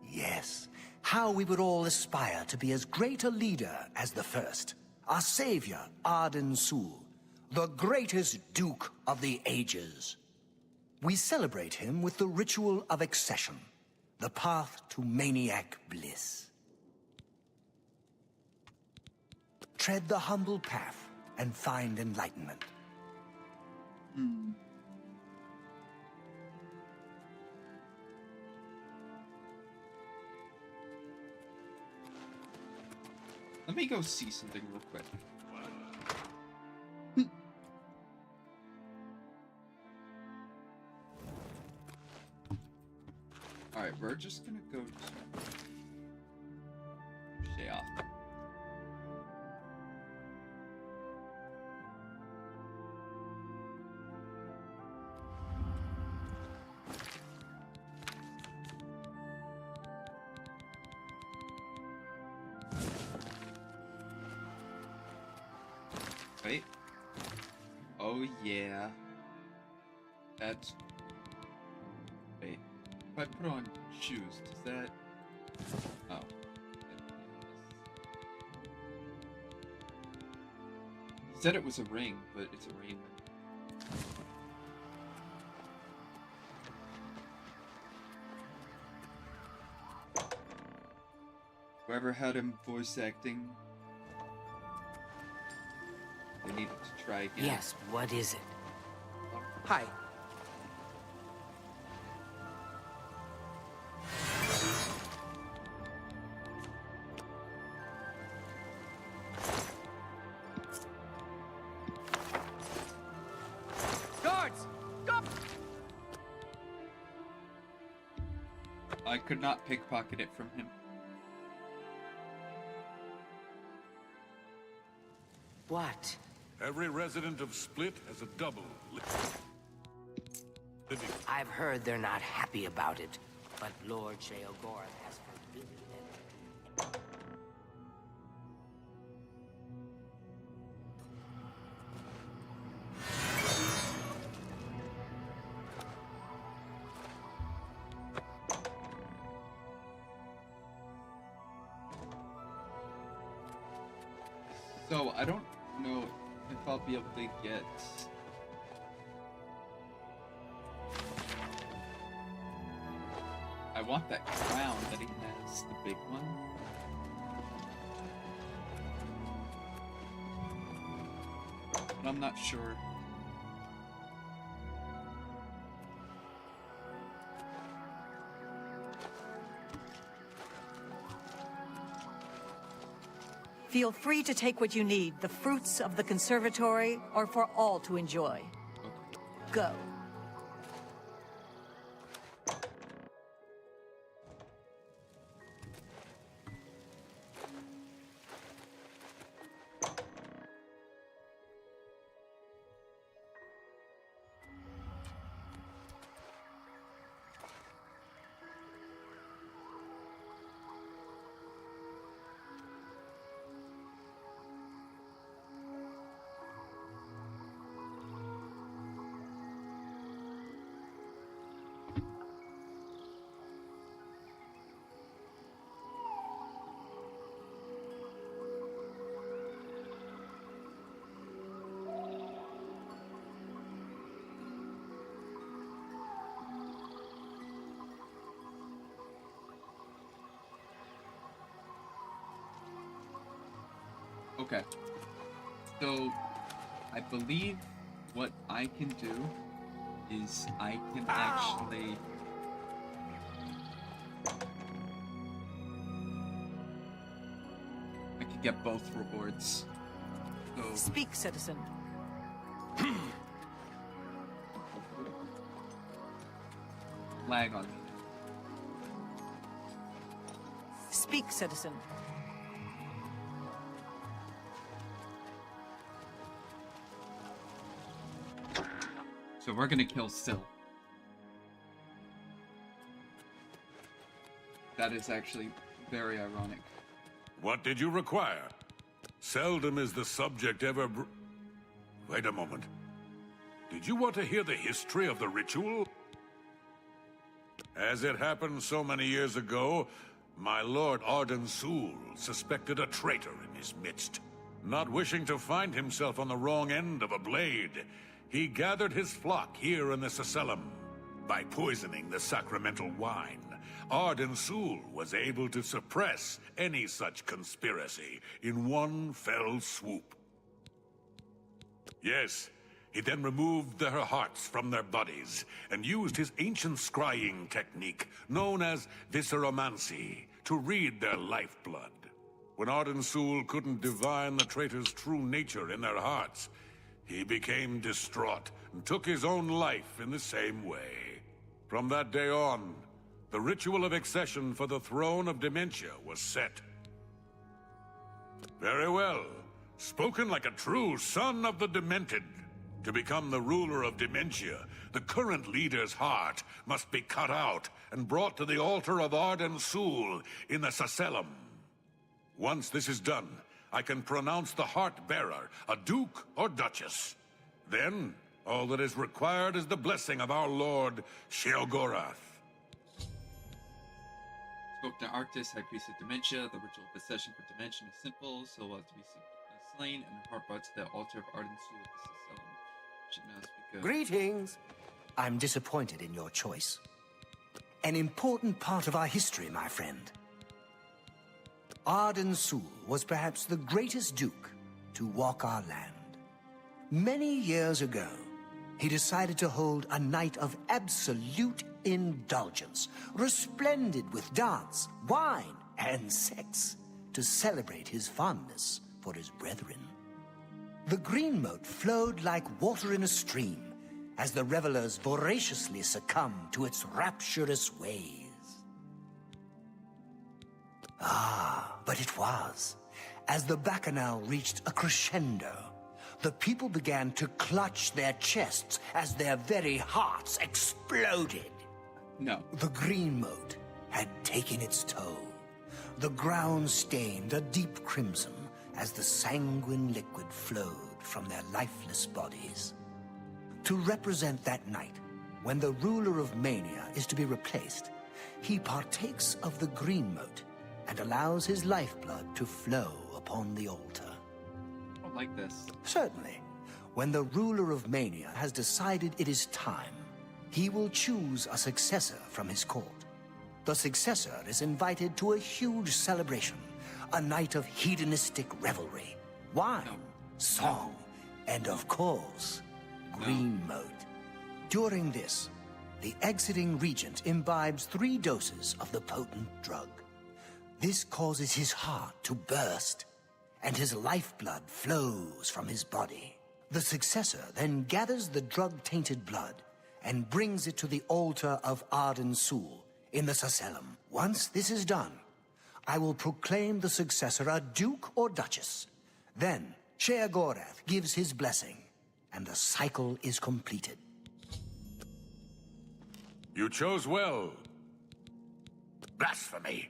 Yes, how we would all aspire to be as great a leader as the first. Our savior, Arden Sul, the greatest Duke of the Ages. We celebrate him with the ritual of accession, the path to maniac bliss. Tread the humble path and find enlightenment. Let me go see something real quick. Alright, we're just gonna go to Sheoth. Wait. Oh yeah. That's... Wait. If I put on shoes, does that... Oh. He said it was a ring, but it's a ring. Whoever had him voice acting, they needed to try again. Yes, what is it? Hi. Guards! Go! I could not pickpocket it from him. What? Every resident of Split has a double. I've heard they're not happy about it, but Lord Sheogorath has forbidden them. So, I don't know if I'll be able to get... I want that crown that he has, the big one. But I'm not sure. Feel free to take what you need, the fruits of the conservatory are for all to enjoy. Go. Okay. So, I believe what I can do is I can actually... I can get both rewards. So... Speak, citizen. Lag on me. Speak, citizen. So we're gonna kill Syl. That is actually very ironic. What did you require? Seldom is the subject ever Wait a moment. Did you want to hear the history of the ritual? As it happened so many years ago, my lord Arden Sul suspected a traitor in his midst. Not wishing to find himself on the wrong end of a blade, he gathered his flock here in the Sacellum. By poisoning the sacramental wine, Arden Sul was able to suppress any such conspiracy in one fell swoop. Yes, he then removed their hearts from their bodies and used his ancient scrying technique known as visceromancy to read their lifeblood. When Arden Sul couldn't divine the traitor's true nature in their hearts, he became distraught and took his own life in the same way. From that day on, the ritual of accession for the throne of Dementia was set. Very well. Spoken like a true son of the Demented. To become the ruler of Dementia, the current leader's heart must be cut out and brought to the altar of Arden Sul in the Sacellum. Once this is done, I can pronounce the heart-bearer a duke or duchess. Then, all that is required is the blessing of our lord, Sheogorath. Spoke to Arctis, High Priest of Dementia. The ritual of accession for Dementia is simple. So was to be slain and the heart brought to the altar of Arden Sul at the Sacellum. Should now speak of... Greetings! I'm disappointed in your choice. An important part of our history, my friend. Arden Sul was perhaps the greatest duke to walk our land. Many years ago, he decided to hold a night of absolute indulgence, resplendent with dance, wine, and sex, to celebrate his fondness for his brethren. The green moat flowed like water in a stream as the revelers voraciously succumbed to its rapturous ways. But it was, as the bacchanal reached a crescendo, the people began to clutch their chests as their very hearts exploded. No. The green moat had taken its toll. The ground stained a deep crimson as the sanguine liquid flowed from their lifeless bodies. To represent that night, when the ruler of Mania is to be replaced, he partakes of the green moat and allows his lifeblood to flow upon the altar. I like this. Certainly. When the ruler of Mania has decided it is time, he will choose a successor from his court. The successor is invited to a huge celebration, a night of hedonistic revelry, wine, song, and of course, green moat. During this, the exiting regent imbibes 3 doses of the potent drug. This causes his heart to burst, and his lifeblood flows from his body. The successor then gathers the drug-tainted blood and brings it to the altar of Arden Sul in the Sacellum. Once this is done, I will proclaim the successor a duke or duchess. Then, Sheogorath gives his blessing, and the cycle is completed. You chose well. Blasphemy!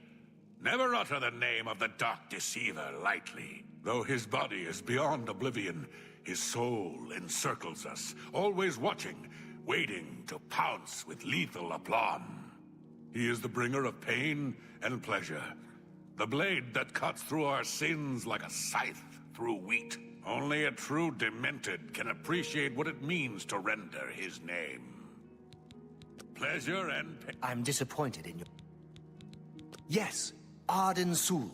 Never utter the name of the Dark Deceiver lightly. Though his body is beyond oblivion, his soul encircles us, always watching, waiting to pounce with lethal aplomb. He is the bringer of pain and pleasure, the blade that cuts through our sins like a scythe through wheat. Only a true Demented can appreciate what it means to render his name. Pleasure and pain. I'm disappointed in you. Yes, Arden Sul,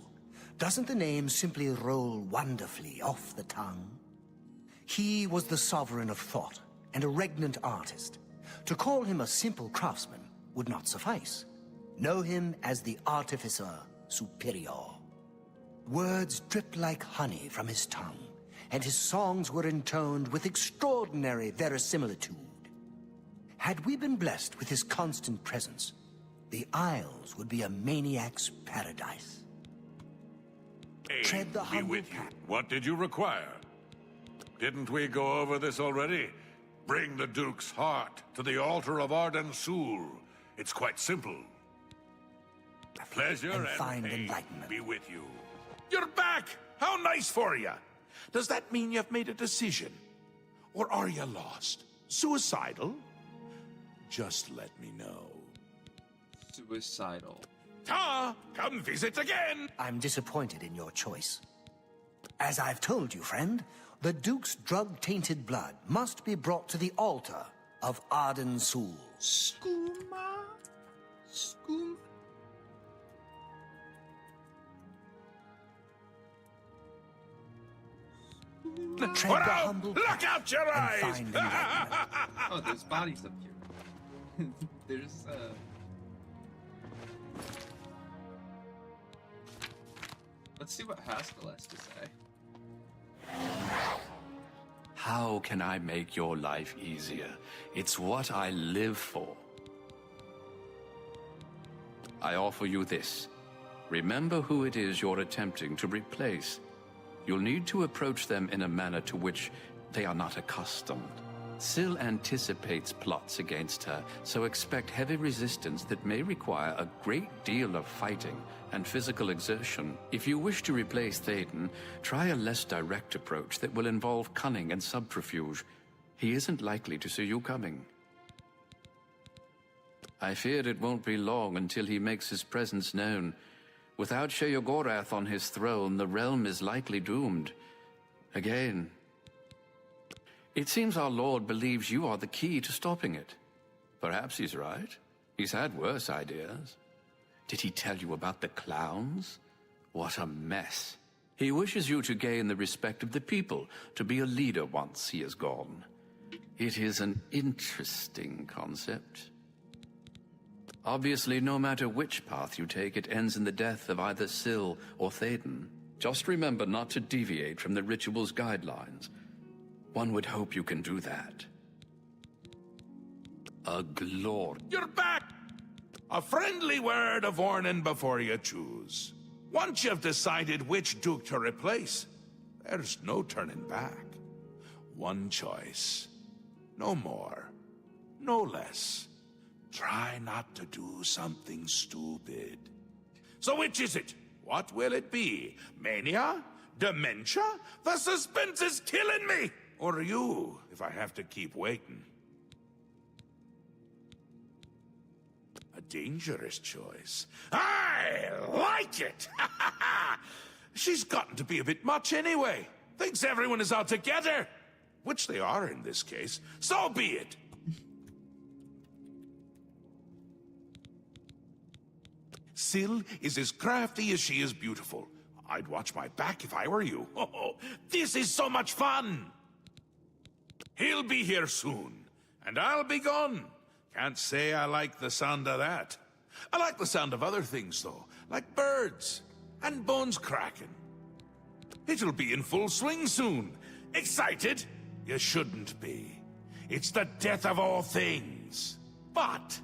Doesn't the name simply roll wonderfully off the tongue? He was the sovereign of thought and a regnant artist. To call him a simple craftsman would not suffice. Know him as the artificer superior. Words dripped like honey from his tongue, and his songs were intoned with extraordinary verisimilitude. Had we been blessed with his constant presence, the Isles would be a maniac's paradise. Tread the Be humble with you. path. What did you require? Didn't we go over this already? Bring the Duke's heart to the altar of Arden Sul. It's quite simple. Pleasure and find pain enlightenment. be with you. You're back! How nice for you! Does that mean you've made a decision? Or are you lost? Suicidal? Just let me know. Suicidal. Ta! Come visit again! I'm disappointed in your choice. As I've told you, friend, the Duke's drug-tainted blood must be brought to the altar of Arden Sul. Skooma? Skoom? Tread What the out? humble Look path out your and eyes! find enlightenment. Oh, there's bodies up here. There's, Let's see what Haskell has to say. How can I make your life easier? It's what I live for. I offer you this. Remember who it is you're attempting to replace. You'll need to approach them in a manner to which they are not accustomed. Syl anticipates plots against her, so expect heavy resistance that may require a great deal of fighting and physical exertion. If you wish to replace Théoden, try a less direct approach that will involve cunning and subterfuge. He isn't likely to see you coming. I fear it won't be long until he makes his presence known. Without Sheogorath on his throne, the realm is likely doomed. Again. It seems our Lord believes you are the key to stopping it. Perhaps he's right. He's had worse ideas. Did he tell you about the clowns? What a mess. He wishes you to gain the respect of the people, to be a leader once he is gone. It is an interesting concept. Obviously, no matter which path you take, it ends in the death of either Syl or Théoden. Just remember not to deviate from the ritual's guidelines. One would hope you can do that. A glory. You're back! A friendly word of warning before you choose. Once you've decided which Duke to replace, there's no turning back. One choice. No more. No less. Try not to do something stupid. So which is it? What will it be? Mania? Dementia? The suspense is killing me! Or you, if I have to keep waiting. A dangerous choice. I like it! She's gotten to be a bit much anyway. Thinks everyone is out together. Which they are in this case. So be it. Syl is as crafty as she is beautiful. I'd watch my back if I were you. Oh, this is so much fun! He'll be here soon, and I'll be gone. Can't say I like the sound of that. I like the sound of other things, though, like birds and bones cracking. It'll be in full swing soon. Excited? You shouldn't be. It's the death of all things. But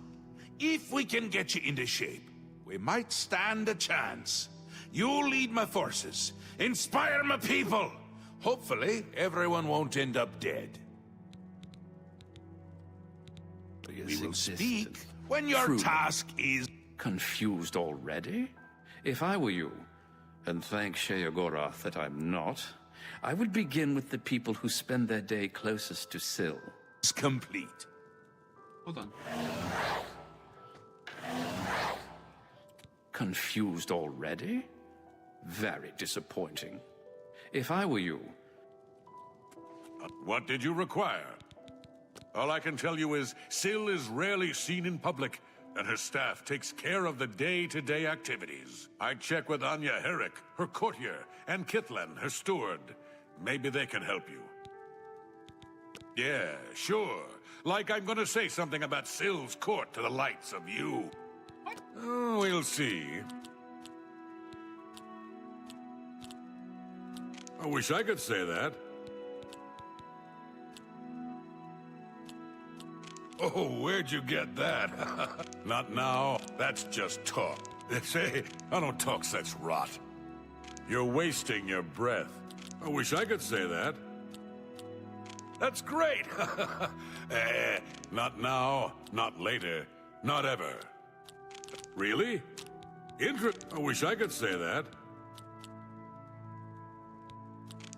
if we can get you into shape, we might stand a chance. You'll lead my forces, inspire my people. Hopefully, everyone won't end up dead. We will speak when your task is... Confused already? If I were you, and thank Sheogorath that I'm not, I would begin with the people who spend their day closest to Syl. It's complete. Hold on. Confused already? Very disappointing. If I were you... What did you require? All I can tell you is, Syl is rarely seen in public, and her staff takes care of the day-to-day activities. I'd check with Anya Herrick, her courtier, and Kithlan, her steward. Maybe they can help you. Yeah, sure. Like I'm gonna say something about Syl's court to the likes of you. We'll see. I wish I could say that. Oh, where'd you get that? Not now. That's just talk. They say, I don't talk such rot. You're wasting your breath. I wish I could say that. That's great! Not now, not later, not ever. Really? I wish I could say that.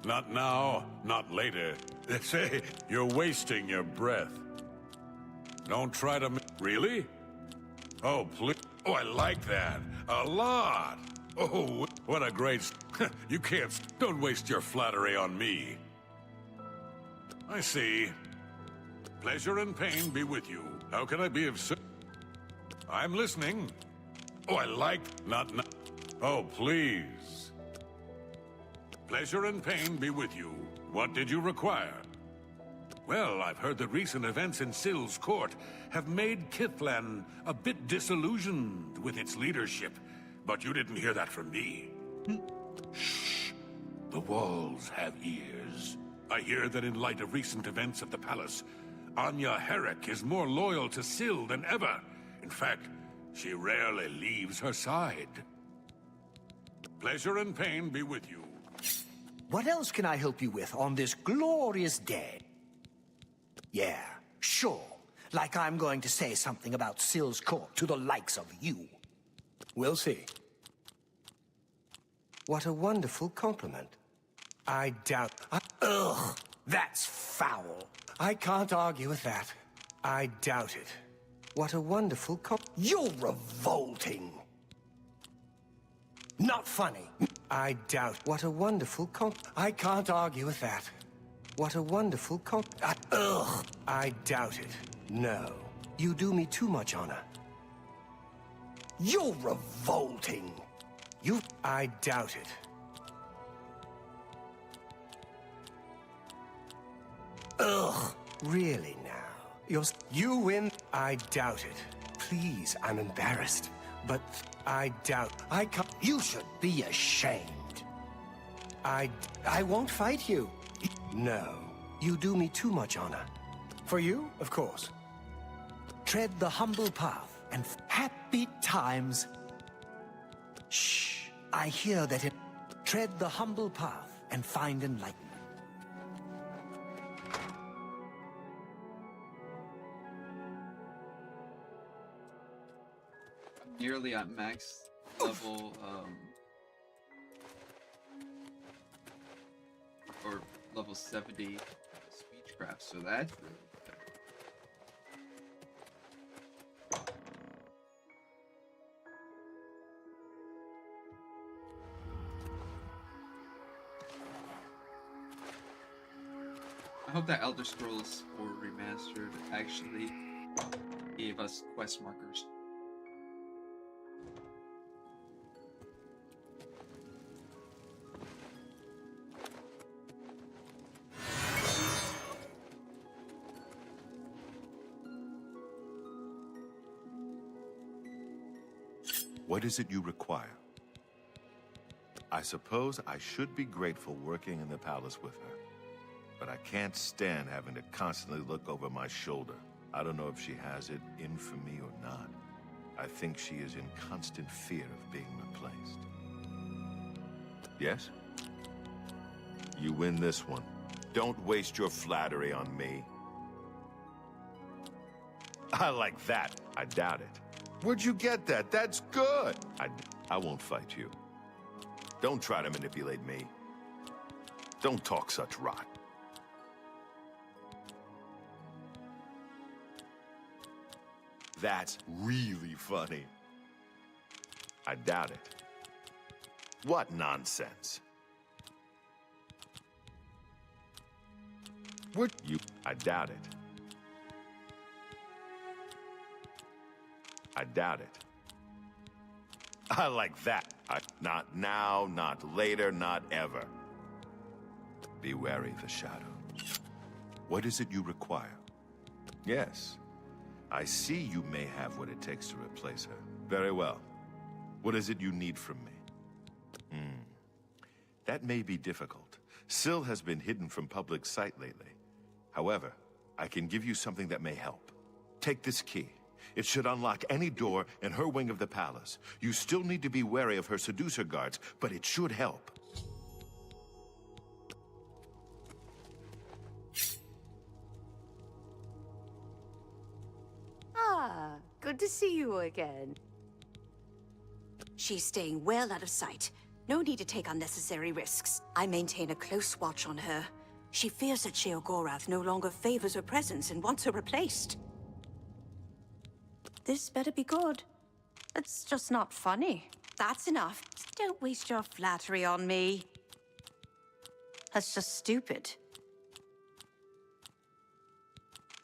Not now, not later. They say, you're wasting your breath. Don't try to... Really? Oh, please. Oh, I like that. A lot. Oh, what a great... You can't... Don't waste your flattery on me. I see. Pleasure and pain be with you. How can I be of service? I'm listening. Oh, I like... Not... Oh, please. Pleasure and pain be with you. What did you require? Well, I've heard that recent events in Syl's court have made Kithlan a bit disillusioned with its leadership. But you didn't hear that from me. Shh. The walls have ears. I hear that in light of recent events at the palace, Anya Herrick is more loyal to Syl than ever. In fact, she rarely leaves her side. Pleasure and pain be with you. What else can I help you with on this glorious day? Yeah, sure. Like I'm going to say something about Syl's court to the likes of you. We'll see. What a wonderful compliment. I doubt... Ugh! That's foul. I can't argue with that. I doubt it. What a wonderful You're revolting! Not funny. I doubt... What a wonderful I can't argue with that. What a wonderful Ugh! I doubt it. No. You do me too much honor. You're revolting! I doubt it. Ugh! Really now? You win? I doubt it. Please, I'm embarrassed. But I doubt... I can't... You should be ashamed. I won't fight you. No. You do me too much honor. For you, of course. Tread the humble path and happy times. Shh. I hear that it... Tread the humble path and find enlightenment. Nearly at max level, or level 70 speechcraft, so that's really better. I hope that Elder Scrolls 4 Remastered actually gave us quest markers. What is it you require? I suppose I should be grateful working in the palace with her. But I can't stand having to constantly look over my shoulder. I don't know if she has it in for me or not. I think she is in constant fear of being replaced. Yes? You win this one. Don't waste your flattery on me. I like that. I doubt it. Where'd you get that? That's good. I won't fight you. Don't try to manipulate me. Don't talk such rot. That's really funny. I doubt it. What nonsense? I doubt it. I doubt it. I like that. Not now, not later, not ever. Be wary of the shadow. What is it you require? Yes. I see you may have what it takes to replace her. Very well. What is it you need from me? That may be difficult. Syl has been hidden from public sight lately. However, I can give you something that may help. Take this key. It should unlock any door in her wing of the palace. You still need to be wary of her seducer guards, but it should help. Ah, good to see you again. She's staying well out of sight. No need to take unnecessary risks. I maintain a close watch on her. She fears that Sheogorath no longer favors her presence and wants her replaced. This better be good. It's just not funny. That's enough. Don't waste your flattery on me. That's just stupid.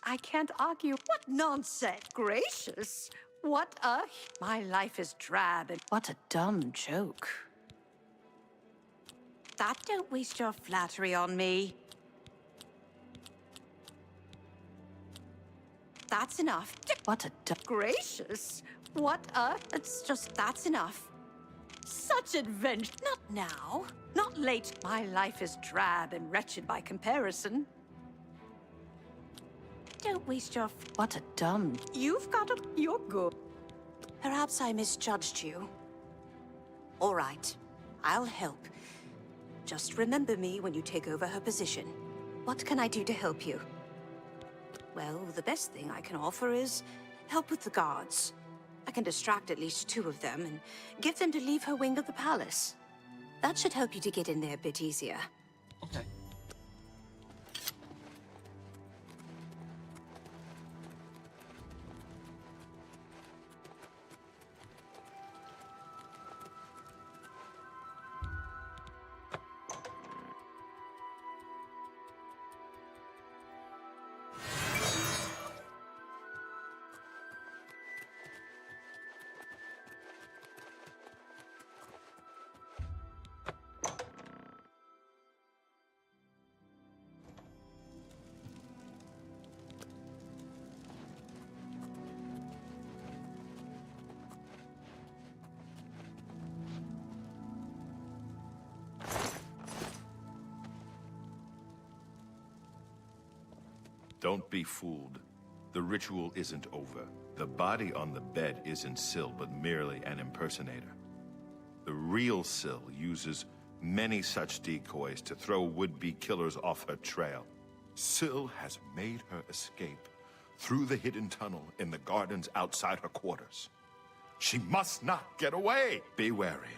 I can't argue. What nonsense! Gracious! What a... My life is drab and... What a dumb joke. Don't waste your flattery on me. That's enough. What a... Gracious! What a... It's just... That's enough. Such adventure. Not now. Not late. My life is drab and wretched by comparison. Don't waste your... What a dumb... You've got a... You're good. Perhaps I misjudged you. All right. I'll help. Just remember me when you take over her position. What can I do to help you? Well, the best thing I can offer is help with the guards. I can distract at least 2 of them and get them to leave her wing of the palace. That should help you to get in there a bit easier. Okay. Don't be fooled. The ritual isn't over. The body on the bed isn't Syl, but merely an impersonator. The real Syl uses many such decoys to throw would-be killers off her trail. Syl has made her escape through the hidden tunnel in the gardens outside her quarters. She must not get away! Be wary.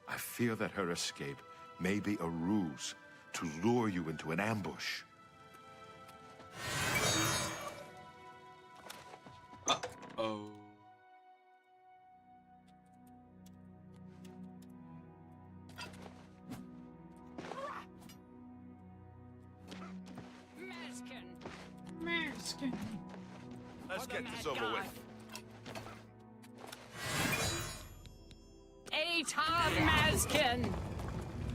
I fear that her escape may be a ruse to lure you into an ambush. Oh. Merskin. Let's get this over with. Atar Mazkin!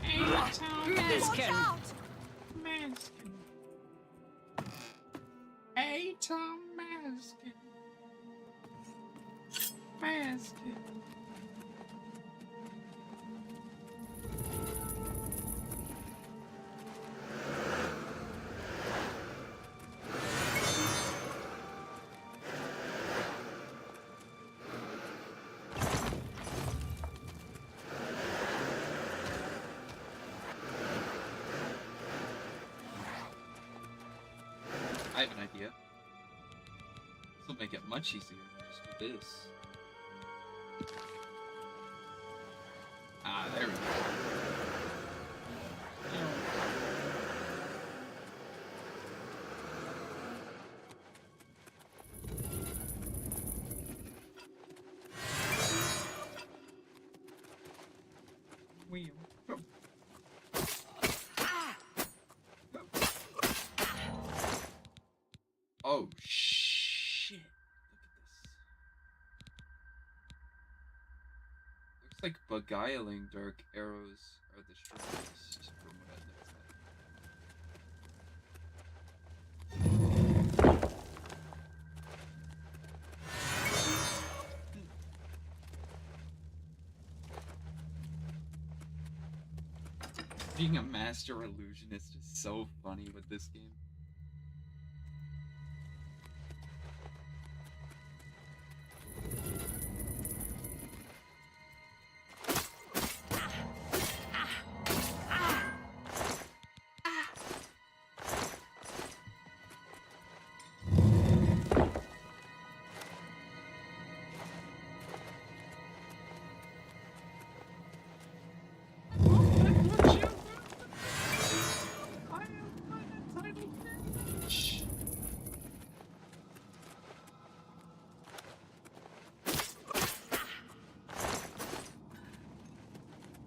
Mazkin! Merskin. Atom Merskin. Merskin. I have an idea. This will make it much easier. Just do this. Ah, there we go. Wheel. Oh shit! Look at this. like beguiling dark arrows are the strongest from what it looks like. Being a master illusionist is so funny with this game.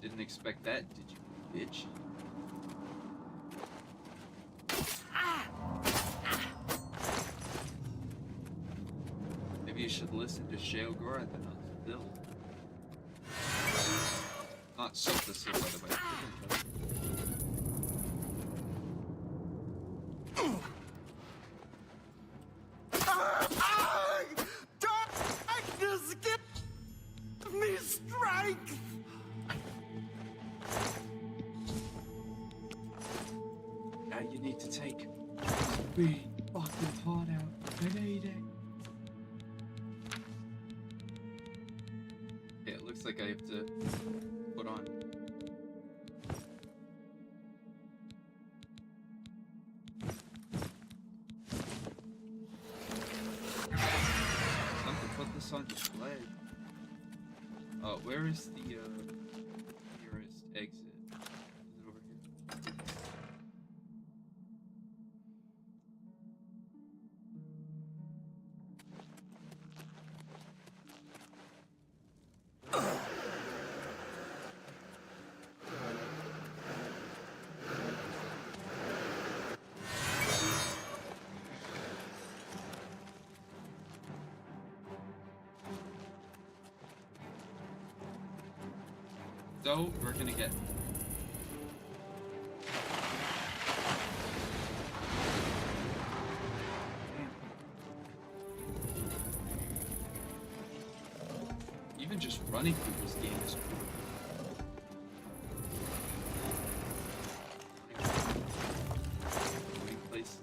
Didn't expect that, did you, bitch? Maybe you should listen to Sheogorath and not Bill. Not Sophisil, by the way. Darkness, give me strength! Now you need to take big fucking heart out. I need it. Okay, it looks like I have to put on. Time to put this on display. Where is the nearest exit? Is it over here? So, we're gonna get... Even just running through this game is cool. Going places.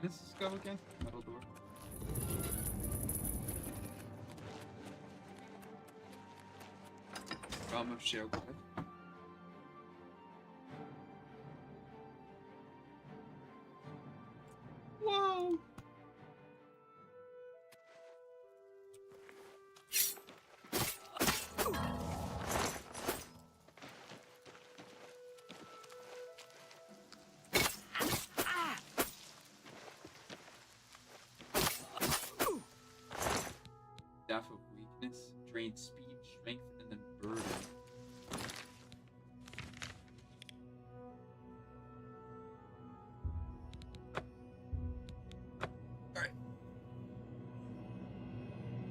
Where does this go again? Metal door. Realm of Sheogorath. Whoa! Staff of Weakness, drain speed, strength, and then burden. Alright.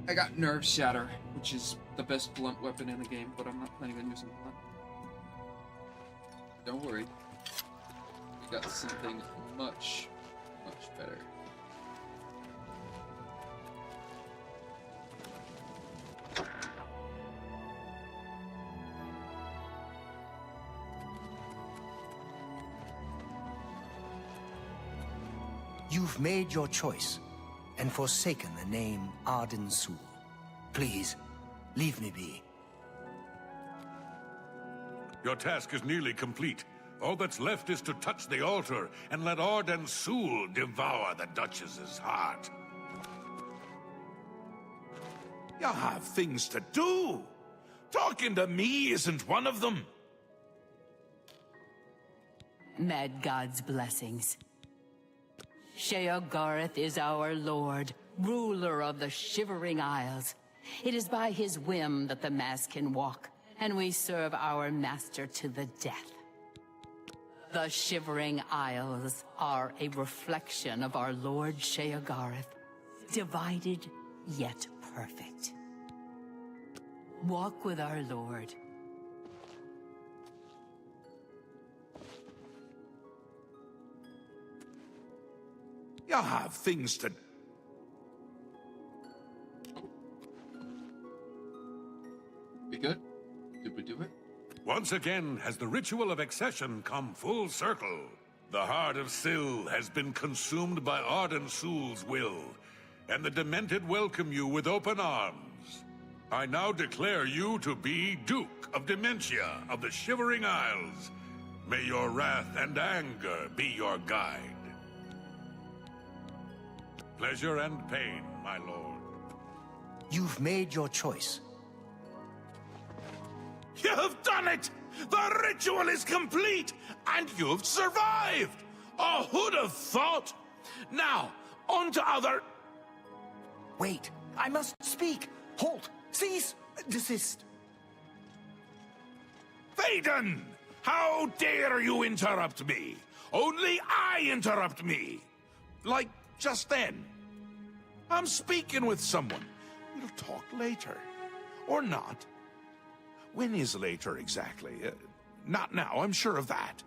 I got Nerve Shatter, which is the best blunt weapon in the game, but I'm not planning on using blunt. Don't worry. We got something much, much better. You've made your choice and forsaken the name Arden Sul. Please, leave me be. Your task is nearly complete. All that's left is to touch the altar and let Arden Sul devour the Duchess's heart. You have things to do. Talking to me isn't one of them. Mad God's blessings. Sheogorath is our lord, ruler of the Shivering Isles. It is by his whim that the mass can walk, and we serve our master to the death. The Shivering Isles are a reflection of our Lord Sheogorath, divided yet perfect. Walk with our Lord. You have things to... We good? Did we do it? Once again has the ritual of accession come full circle. The heart of Syl has been consumed by Arden Sul's will, and the Demented welcome you with open arms. I now declare you to be Duke of Dementia of the Shivering Isles. May your wrath and anger be your guide. Pleasure and pain, my lord. You've made your choice. You have done it! The ritual is complete, and you've survived! Oh, who'd have thought? Now, on to other... Wait, I must speak! Halt! Cease! Desist! Thaden! How dare you interrupt me? Only I interrupt me! Like, just then. I'm speaking with someone. We'll talk later. Or not. When is later exactly? Not now, I'm sure of that.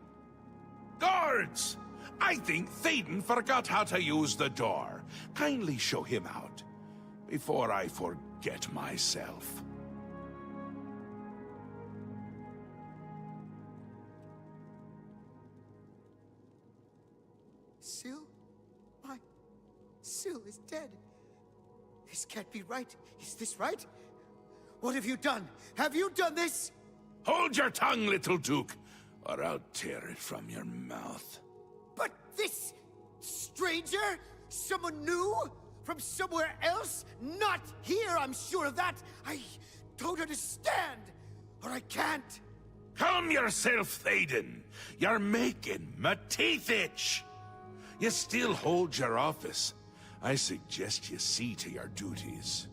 Guards! I think Thaden forgot how to use the door. Kindly show him out, before I forget myself. Syl? Syl is dead. This can't be right. Is this right? What have you done? Have you done this? Hold your tongue, little Duke, or I'll tear it from your mouth. But this stranger? Someone new? From somewhere else? Not here, I'm sure of that. I don't understand. Or I can't. Calm yourself, Thaden. You're making my teeth itch. You still hold your office. I suggest you see to your duties.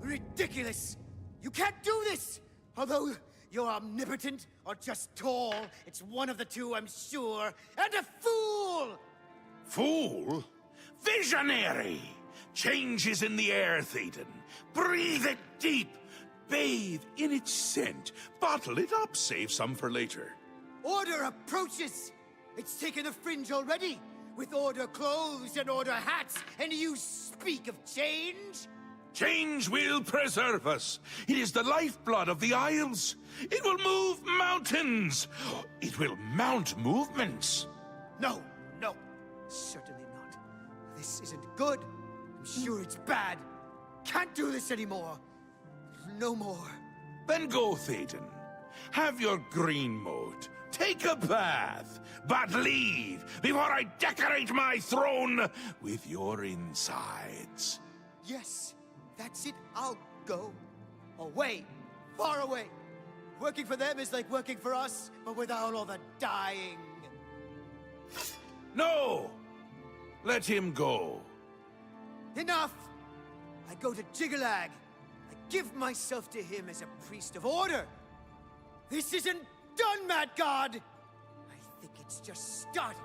Ridiculous! You can't do this! Although you're omnipotent or just tall, it's one of the two, I'm sure. And a fool! Fool? Visionary! Change is in the air, Thaden. Breathe it deep. Bathe in its scent. Bottle it up. Save some for later. Order approaches! It's taken a fringe already, with Order clothes and Order hats, and you speak of change? Change will preserve us. It is the lifeblood of the Isles. It will move mountains. It will mount movements. No, certainly not. This isn't good. I'm sure it's bad. Can't do this anymore. No more. Then go, Thaden. Have your green moat. Take a bath. But leave before I decorate my throne with your insides. Yes, that's it. I'll go. Away. Far away. Working for them is like working for us, but without all the dying. No! Let him go. Enough! I go to Jiggalag. I give myself to him as a priest of order. This isn't done, Mad God! I think it's just started.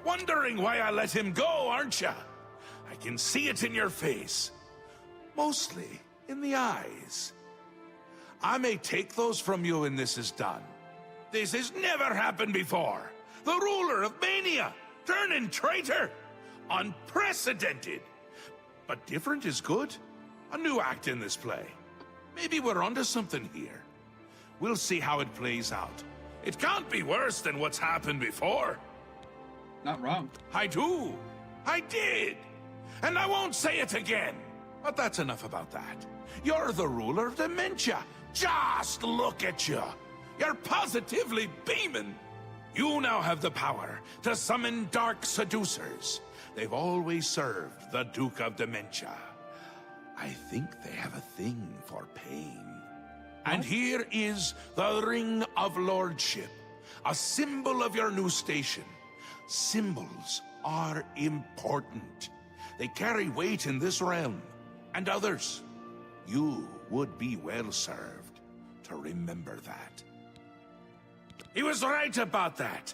Wondering why I let him go, aren't ya? I can see it in your face. Mostly in the eyes. I may take those from you when this is done. This has never happened before. The ruler of Mania, turning traitor. Unprecedented. But different is good. A new act in this play. Maybe we're onto something here. We'll see how it plays out. It can't be worse than what's happened before. Not wrong. I do. I did. And I won't say it again. But that's enough about that. You're the ruler of Dementia. Just look at you. You're positively beaming. You now have the power to summon dark seducers. They've always served the Duke of Dementia. I think they have a thing for pain. And here is the Ring of Lordship, a symbol of your new station. Symbols are important. They carry weight in this realm, and others. You would be well served to remember that. He was right about that.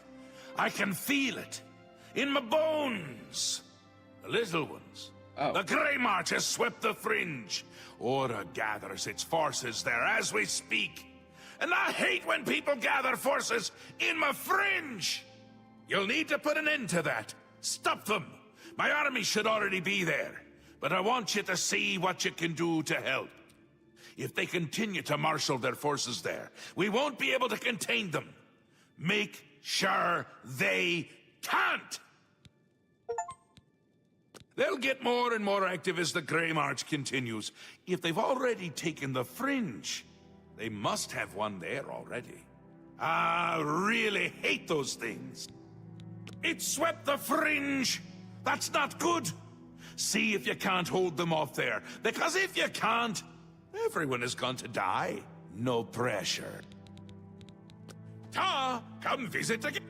I can feel it. In my bones. The little ones. Oh. The Grey March has swept the fringe. Orda gathers its forces there as we speak. And I hate when people gather forces in my fringe. You'll need to put an end to that. Stop them. My army should already be there. But I want you to see what you can do to help. If they continue to marshal their forces there, we won't be able to contain them. Make sure they can't! They'll get more and more active as the Grey March continues. If they've already taken the fringe, they must have one there already. I really hate those things. It swept the fringe! That's not good! See if you can't hold them off there, because if you can't, everyone is going to die. No pressure. Ta, come visit again.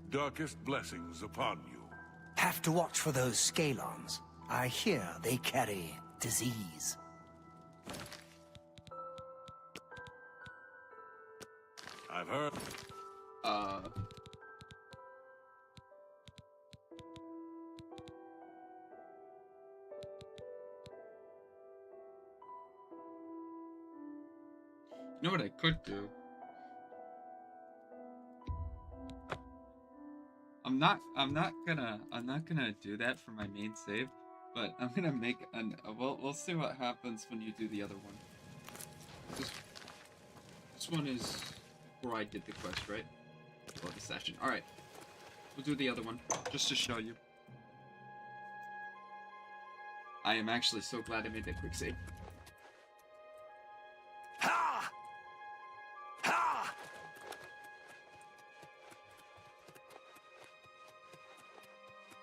Darkest blessings upon you. Have to watch for those scalons. I hear they carry disease. I've heard. You know what I could do? I'm not gonna do that for my main save, but I'm gonna make an. We'll see what happens when you do the other one. This one is where I did the quest, right? Or the session. All right, we'll do the other one just to show you. I am actually so glad I made that quick save. Ha! Ha!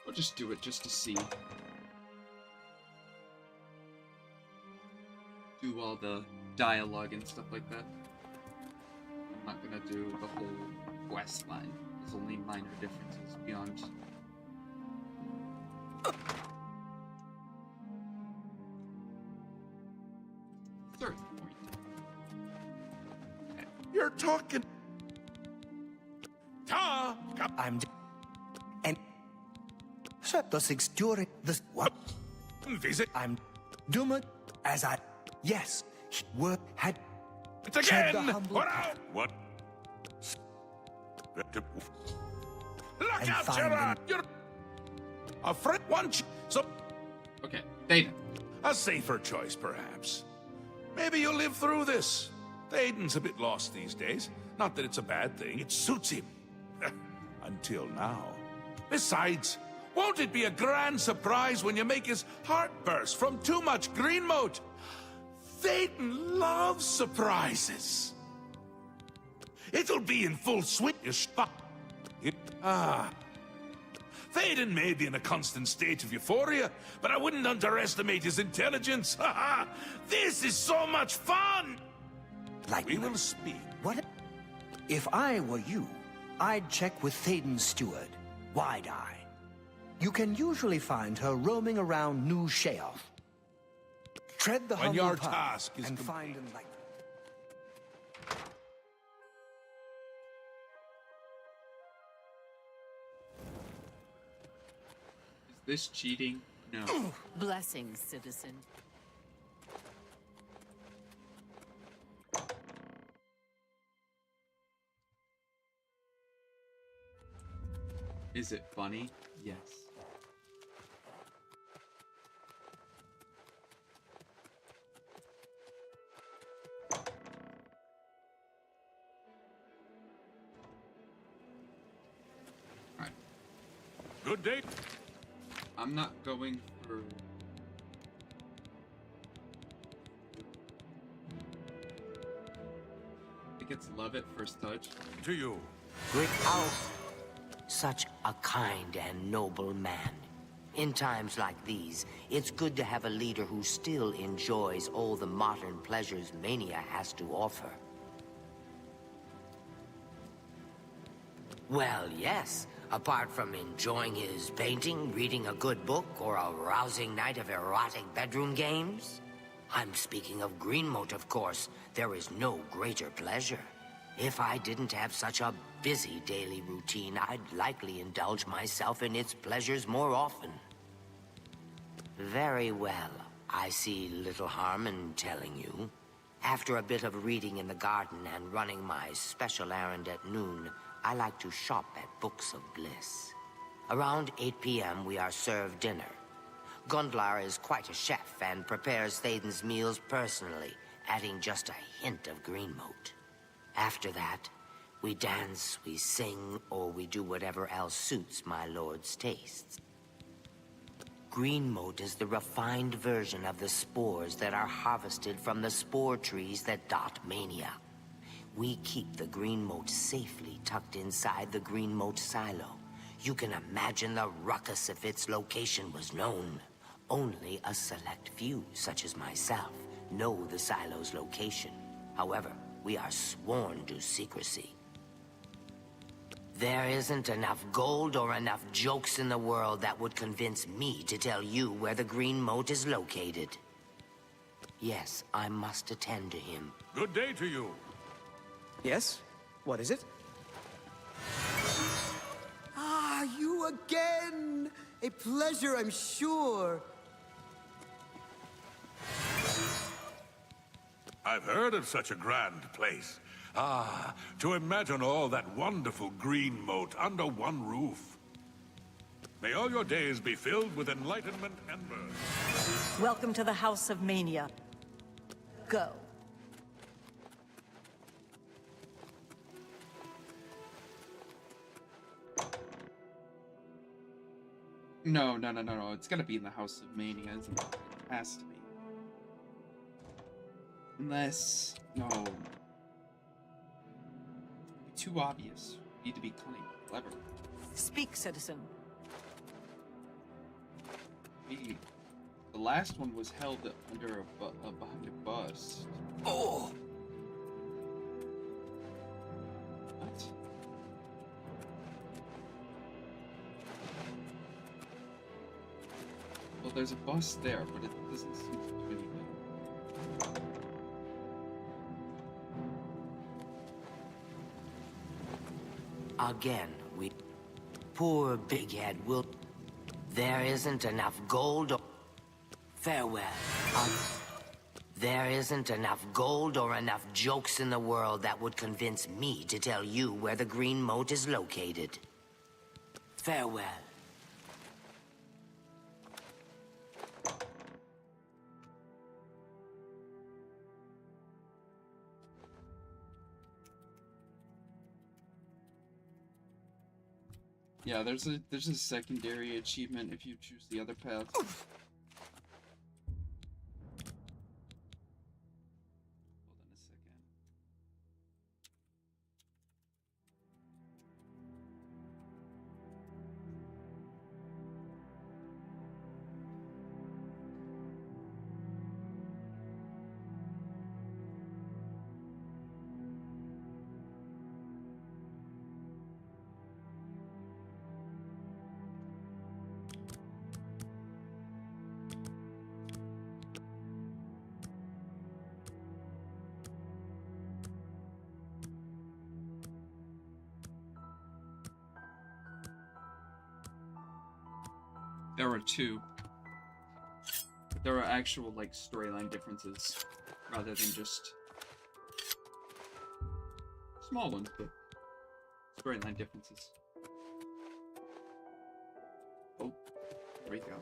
I'll just do it just to see. Do all the dialogue and stuff like that. I'm not gonna do the whole quest line. There's only minor differences beyond. Third point. You're talking. Ta! I'm. And. So the six during this. What? Visit. I'm. Doomed as I. Yes. Word had. It's again! What out? What? Look out, Gerard! You're a friend. So. Okay, Thaden. A safer choice, perhaps. Maybe you'll live through this. Thaden's a bit lost these days. Not that it's a bad thing. It suits him. Until now. Besides, won't it be a grand surprise when you make his heart burst from too much green moat? Thaden loves surprises. It'll be in full swing. Thaden may be in a constant state of euphoria, but I wouldn't underestimate his intelligence. This is so much fun! Like we will speak. What? If I were you, I'd check with Thaden's steward, Wide-Eye. You can usually find her roaming around New Sheoth. Tread the when humble your path task is and complete. find enlightenment. Is this cheating? No. Blessings, citizen. Is it funny? Yes. Alright. Good day. I'm not going for... I think it's love at first touch. To you. Great house. Such a kind and noble man. In times like these, it's good to have a leader who still enjoys all the modern pleasures Mania has to offer. Well, yes. Apart from enjoying his painting, reading a good book, or a rousing night of erotic bedroom games. I'm speaking of Greenmote, of course. There is no greater pleasure. If I didn't have such a busy daily routine, I'd likely indulge myself in its pleasures more often. Very well. I see little harm in telling you. After a bit of reading in the garden and running my special errand at noon, I like to shop at Books of Bliss. Around 8 p.m. we are served dinner. Gundlar is quite a chef and prepares Thaden's meals personally, adding just a hint of Greenmote. After that, we dance, we sing, or we do whatever else suits my lord's tastes. Greenmote is the refined version of the spores that are harvested from the spore trees that dot Mania. We keep the Greenmote safely tucked inside the Greenmote silo. You can imagine the ruckus if its location was known. Only a select few, such as myself, know the silo's location. However, we are sworn to secrecy. There isn't enough gold or enough jokes in the world that would convince me to tell you where the Greenmote is located. Yes, I must attend to him. Good day to you. Yes? What is it? Ah, you again! A pleasure, I'm sure. I've heard of such a grand place. Ah, to imagine all that wonderful green moat under one roof. May all your days be filled with enlightenment and mirth. Welcome to the House of Mania. Go. No. It's gotta be in the House of Mania, isn't it? It has to be. Unless... no. Too obvious. Need to be cunning, clever. Speak, citizen. Maybe the last one was held under behind a bust. Oh! What? Well, there's a bust there, but it doesn't seem to do anything. Again, we... Poor Big Head will... There isn't enough gold or... Farewell. There isn't enough gold or enough jokes in the world that would convince me to tell you where the Green Moat is located. Farewell. Yeah, there's a secondary achievement if you choose the other path. There were two. But there are actual, like, storyline differences, rather than just small ones, but storyline differences. Oh, there we go.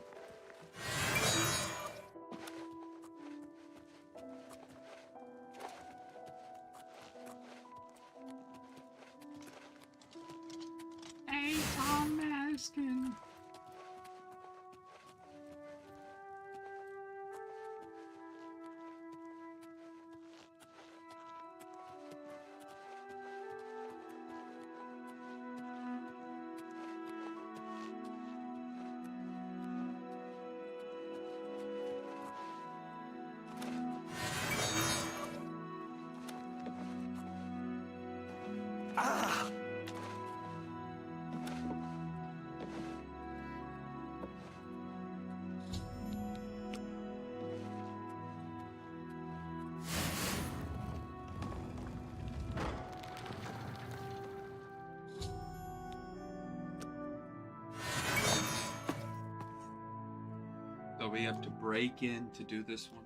Hey, Tom Askin. So we have to break in to do this one.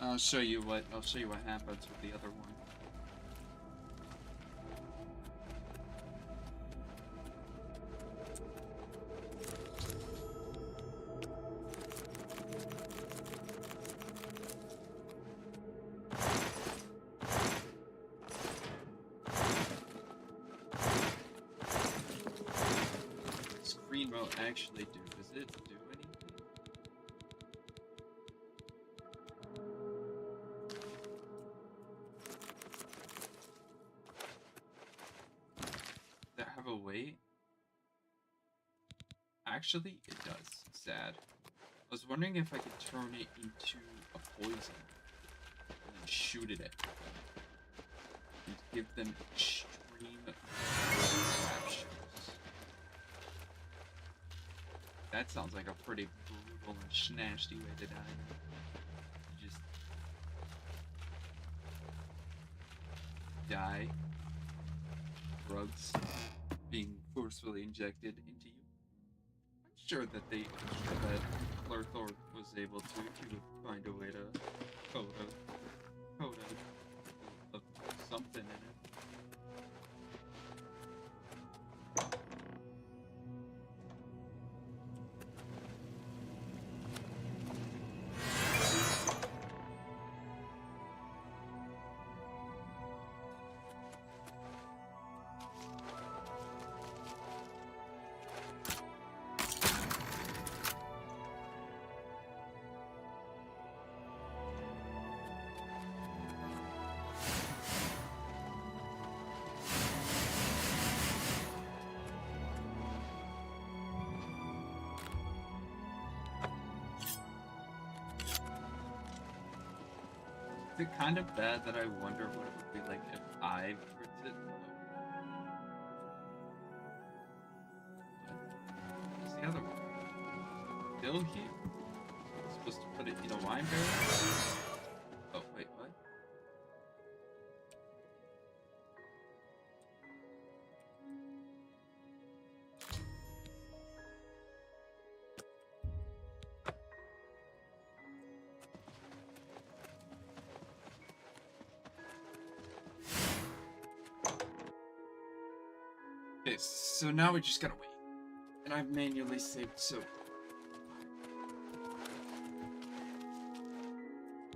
I'll show you what happens with the other one. Screen remote actually do? Does it do anything? Does that have a weight? Actually, it does. Sad. I was wondering if I could turn it into a poison and then shoot it at them and give them extreme raptures. That sounds like a pretty brutal and snasty way to die. You just die. Drugs being forcefully injected into you. I'm sure that Lurthor was able to find a way to code of something in it. Is it kind of bad that I wonder what it would be like if I crit it? What's the other one? Still here? I'm supposed to put it in a wine barrel? Oh, wait, what? Okay, so now we just gotta wait. And I've manually saved, so...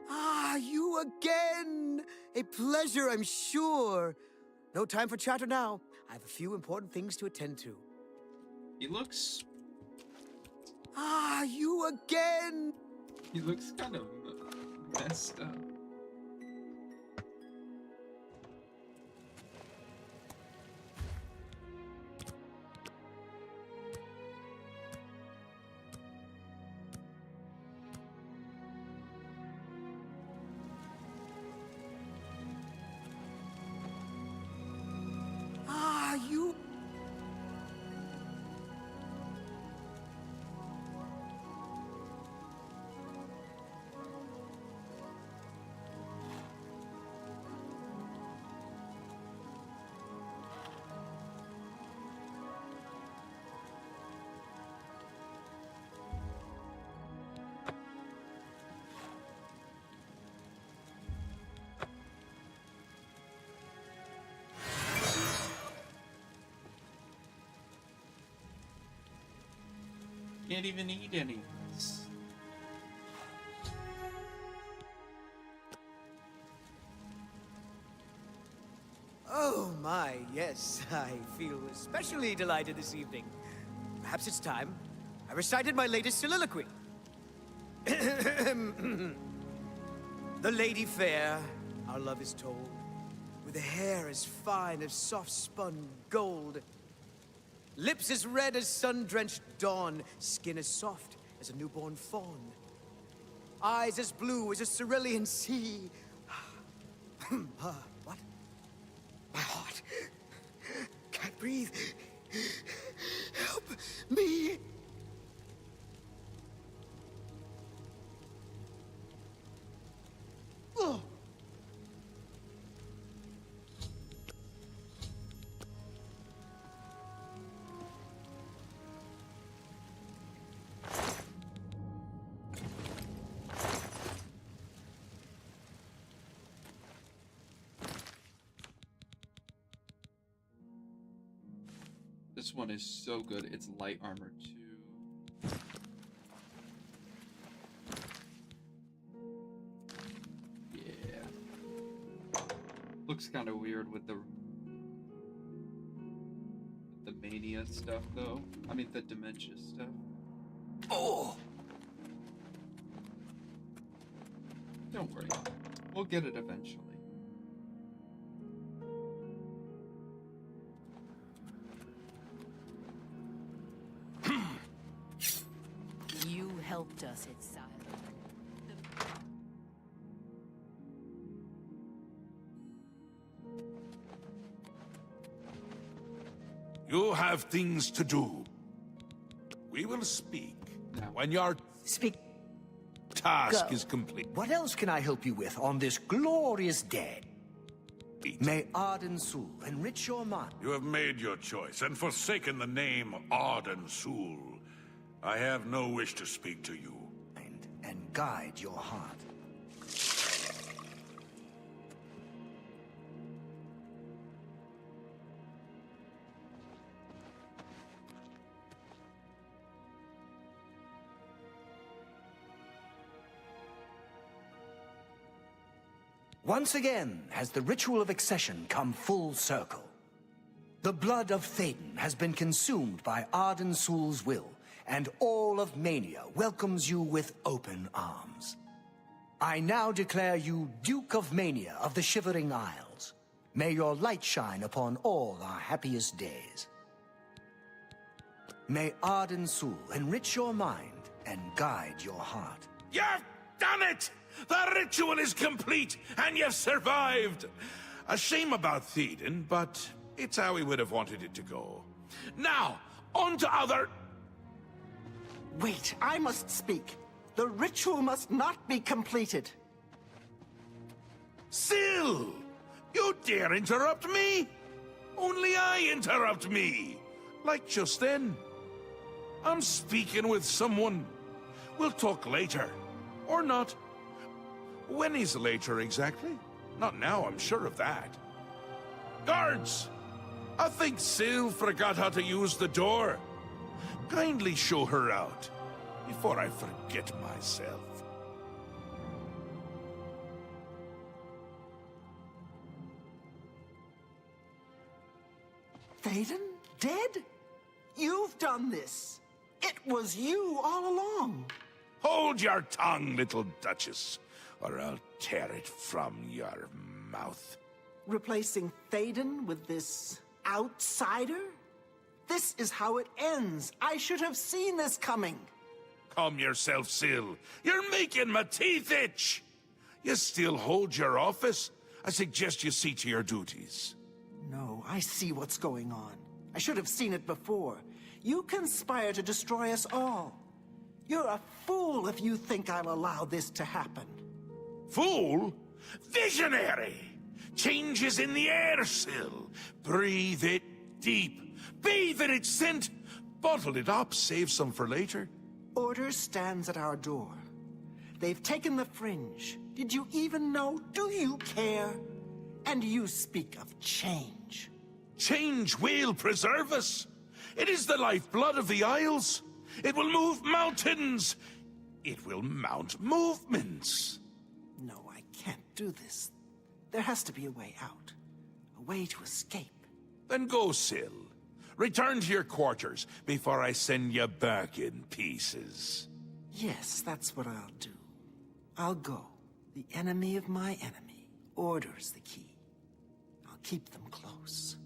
Ah, you again! A pleasure, I'm sure. No time for chatter now. I have a few important things to attend to. He looks... Ah, you again! He looks kind of messed up. Ah, you... Can't even eat any of this. Oh my, yes, I feel especially delighted this evening. Perhaps it's time I recited my latest soliloquy. The lady fair, our love is told, with a hair as fine as soft-spun gold, lips as red as sun-drenched dawn, skin as soft as a newborn fawn, eyes as blue as a cerulean sea. What? My heart. breathe. Help me. Oh. This one is so good. It's light armor too. Yeah. Looks kind of weird with the mania stuff though. I mean the dementia stuff. Oh. Don't worry. We'll get it eventually. Helped us exile. You have things to do. We will speak when your task is complete. What else can I help you with on this glorious day? May Arden Sul enrich your mind. You have made your choice and forsaken the name Arden Sul. I have no wish to speak to you. And guide your heart. Once again has the ritual of accession come full circle. The blood of Thaden has been consumed by Arden Sul's will, and all of Mania welcomes you with open arms. I now declare you Duke of Mania of the Shivering Isles. May your light shine upon all our happiest days. May Arden Sul enrich your mind and guide your heart. You've done it! The ritual is complete, and you've survived! A shame about Théoden, but it's how we would have wanted it to go. Now, on to other... Wait, I must speak. The ritual must not be completed. Syl! You dare interrupt me? Only I interrupt me. Like just then. I'm speaking with someone. We'll talk later. Or not. When is later exactly? Not now, I'm sure of that. Guards! I think Syl forgot how to use the door. Kindly show her out, before I forget myself. Théoden? Dead? You've done this. It was you all along. Hold your tongue, little Duchess, or I'll tear it from your mouth. Replacing Théoden with this outsider? This is how it ends. I should have seen this coming. Calm yourself, Syl. You're making my teeth itch. You still hold your office? I suggest you see to your duties. No, I see what's going on. I should have seen it before. You conspire to destroy us all. You're a fool if you think I'll allow this to happen. Fool? Visionary! Change is in the air, Syl. Breathe it deep. Bathe in its scent. Bottle it up, save some for later. Order stands at our door. They've taken the fringe. Did you even know? Do you care? And you speak of change. Change will preserve us. It is the lifeblood of the Isles. It will move mountains. It will mount movements. No, I can't do this. There has to be a way out. A way to escape. Then go, Syl. Return to your quarters before I send you back in pieces. Yes, that's what I'll do. I'll go. The enemy of my enemy orders the key. I'll keep them close.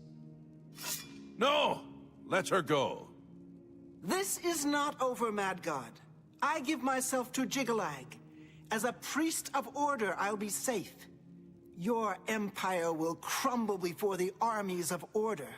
No! Let her go. This is not over, Mad God. I give myself to Jiggalag. As a priest of order, I'll be safe. Your empire will crumble before the armies of order.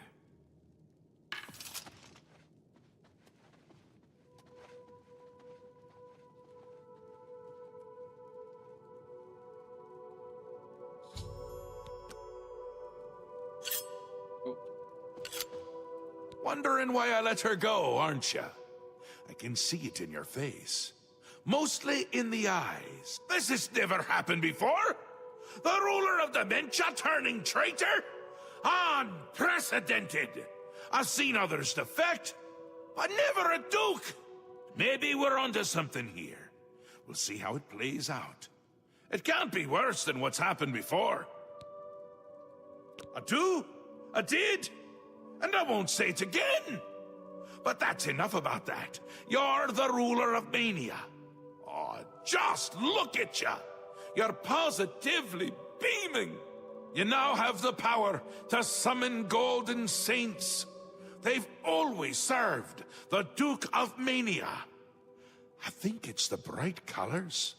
Wondering why I let her go, aren't you? I can see it in your face. Mostly in the eyes. This has never happened before! The ruler of dementia turning traitor? Unprecedented! I've seen others defect, but never a duke! Maybe we're onto something here. We'll see how it plays out. It can't be worse than what's happened before. I do, I did, and I won't say it again. But that's enough about that. You're the ruler of Mania. Oh, just look at you. You're positively beaming. You now have the power to summon golden saints. They've always served the Duke of Mania. I think it's the bright colors.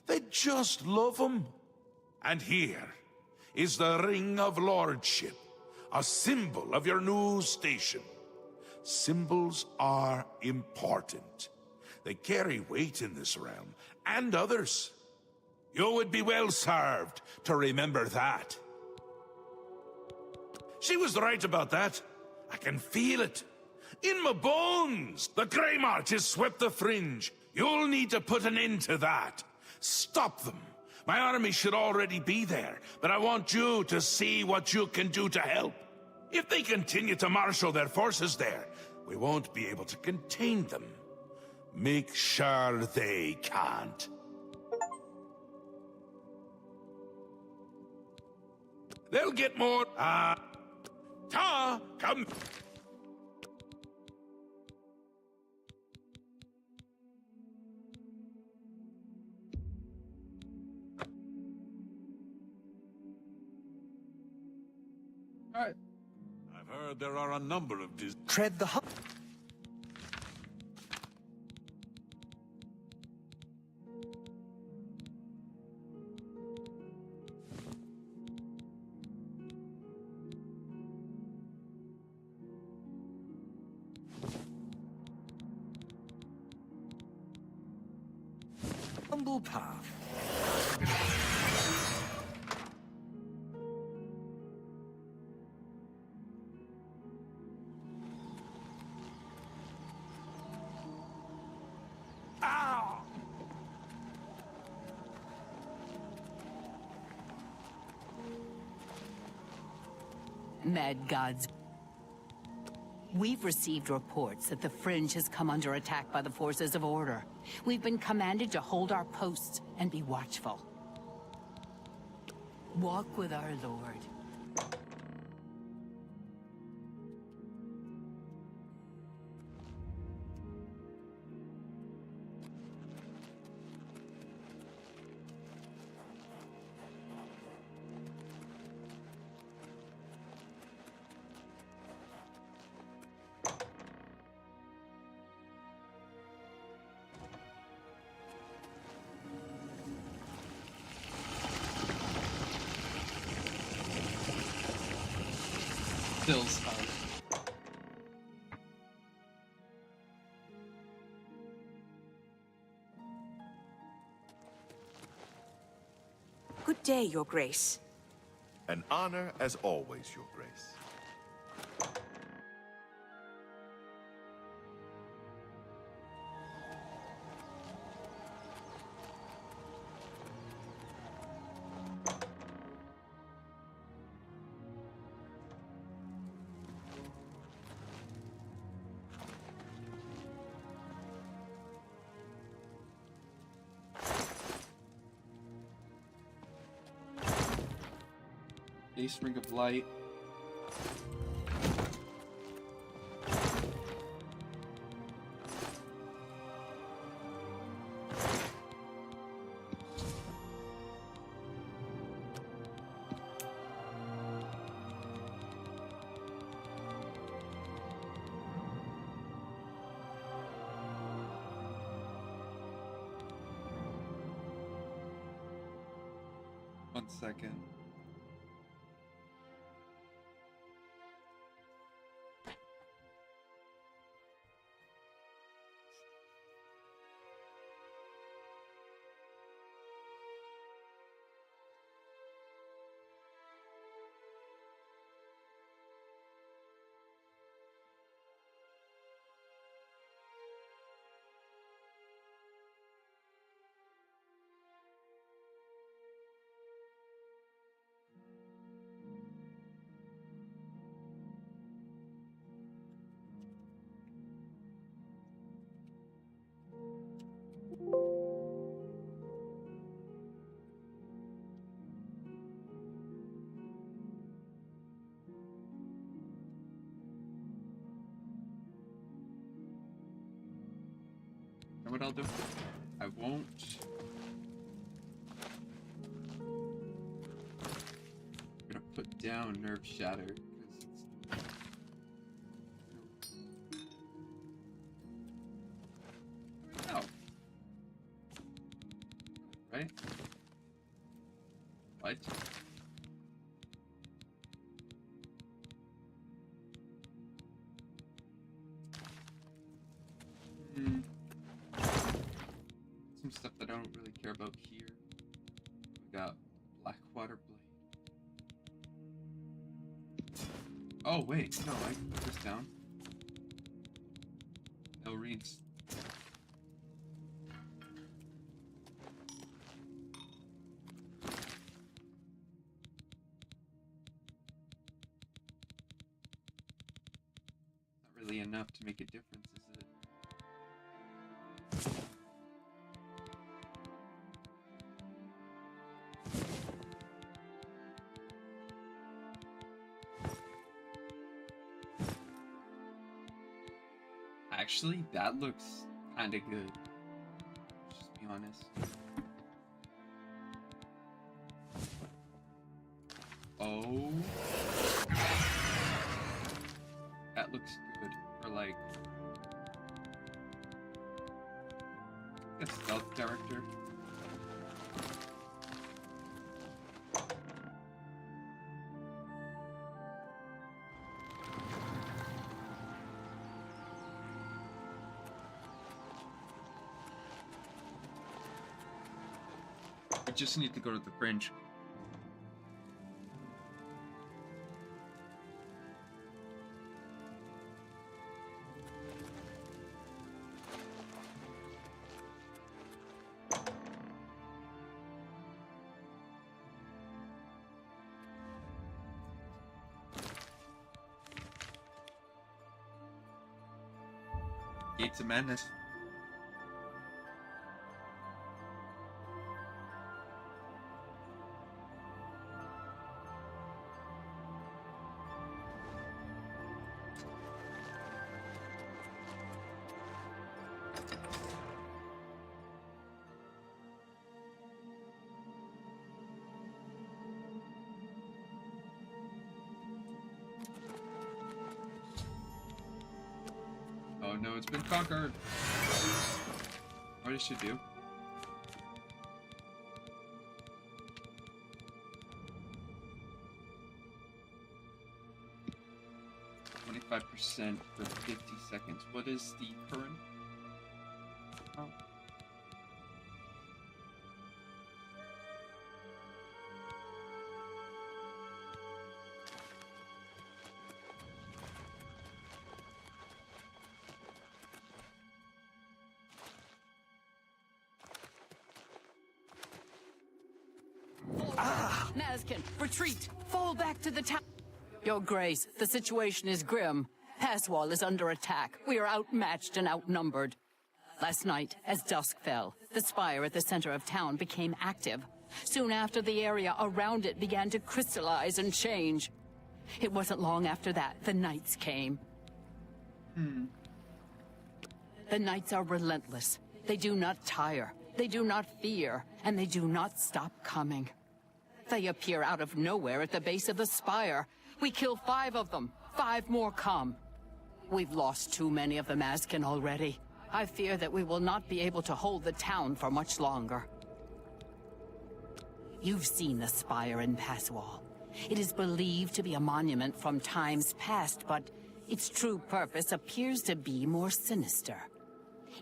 They just love them. And here is the Ring of Lordship, a symbol of your new station. Symbols are important. They carry weight in this realm, and others. You would be well served to remember that. She was right about that. I can feel it. In my bones! The Grey March has swept the fringe. You'll need to put an end to that. Stop them. My army should already be there, but I want you to see what you can do to help. If they continue to marshal their forces there, we won't be able to contain them. Make sure they can't. They'll get more... come... Alright. I've heard there are a number of Tread the hub. Humble path. Mad gods. We've received reports that the Fringe has come under attack by the forces of order. We've been commanded to hold our posts and be watchful. Walk with our Lord. Bill's Good day, Your Grace. An honor as always, Your Grace. Base Ring of Light. One second. know what I'll do? I won't. I'm gonna put down Nerve Shatter because it's. No. Right? What? Some stuff that I don't really care about here. We got Blackwater Blade. Oh wait, no, I can put this down. No reads. Not really enough to make a difference, is it? Actually, that looks kind of good. Let's just be honest. Oh. That looks good for like a stealth character. I just need to go to the fringe. Gates of Madness. Oh no, it's been conquered. What does she do? %, for 50 seconds. What is the current? Oh. Nazkin, retreat! Fall back to the town! Your Grace, the situation is grim. Passwall is under attack. We are outmatched and outnumbered. Last night, as dusk fell, the spire at the center of town became active. Soon after, the area around it began to crystallize and change. It wasn't long after that the Knights came. The Knights are relentless. They do not tire. They do not fear. And they do not stop coming. They appear out of nowhere at the base of the spire. We kill 5 of them. 5 more come. We've lost too many of the Mazkin already. I fear that we will not be able to hold the town for much longer. You've seen the spire in Passwall. It is believed to be a monument from times past, but its true purpose appears to be more sinister.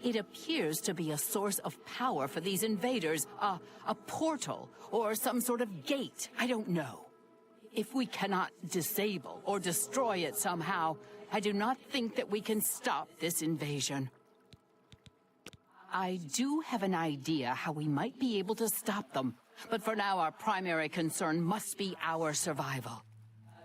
It appears to be a source of power for these invaders, a portal, or some sort of gate, I don't know. If we cannot disable or destroy it somehow, I do not think that we can stop this invasion. I do have an idea how we might be able to stop them, but for now our primary concern must be our survival.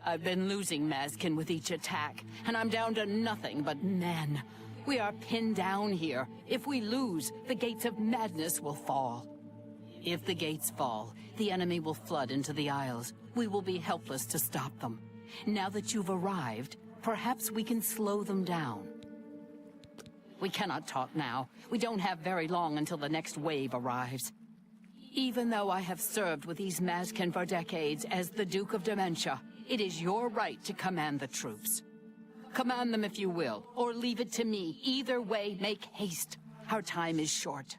I've been losing Mazkin with each attack, and I'm down to nothing but men. We are pinned down here. If we lose, the gates of madness will fall. If the gates fall, the enemy will flood into the Isles. We will be helpless to stop them. Now that you've arrived, perhaps we can slow them down. We cannot talk now. We don't have very long until the next wave arrives. Even though I have served with these Mazkin for decades as the Duke of Dementia, it is your right to command the troops. Command them if you will, or leave it to me. Either way, make haste. Our time is short.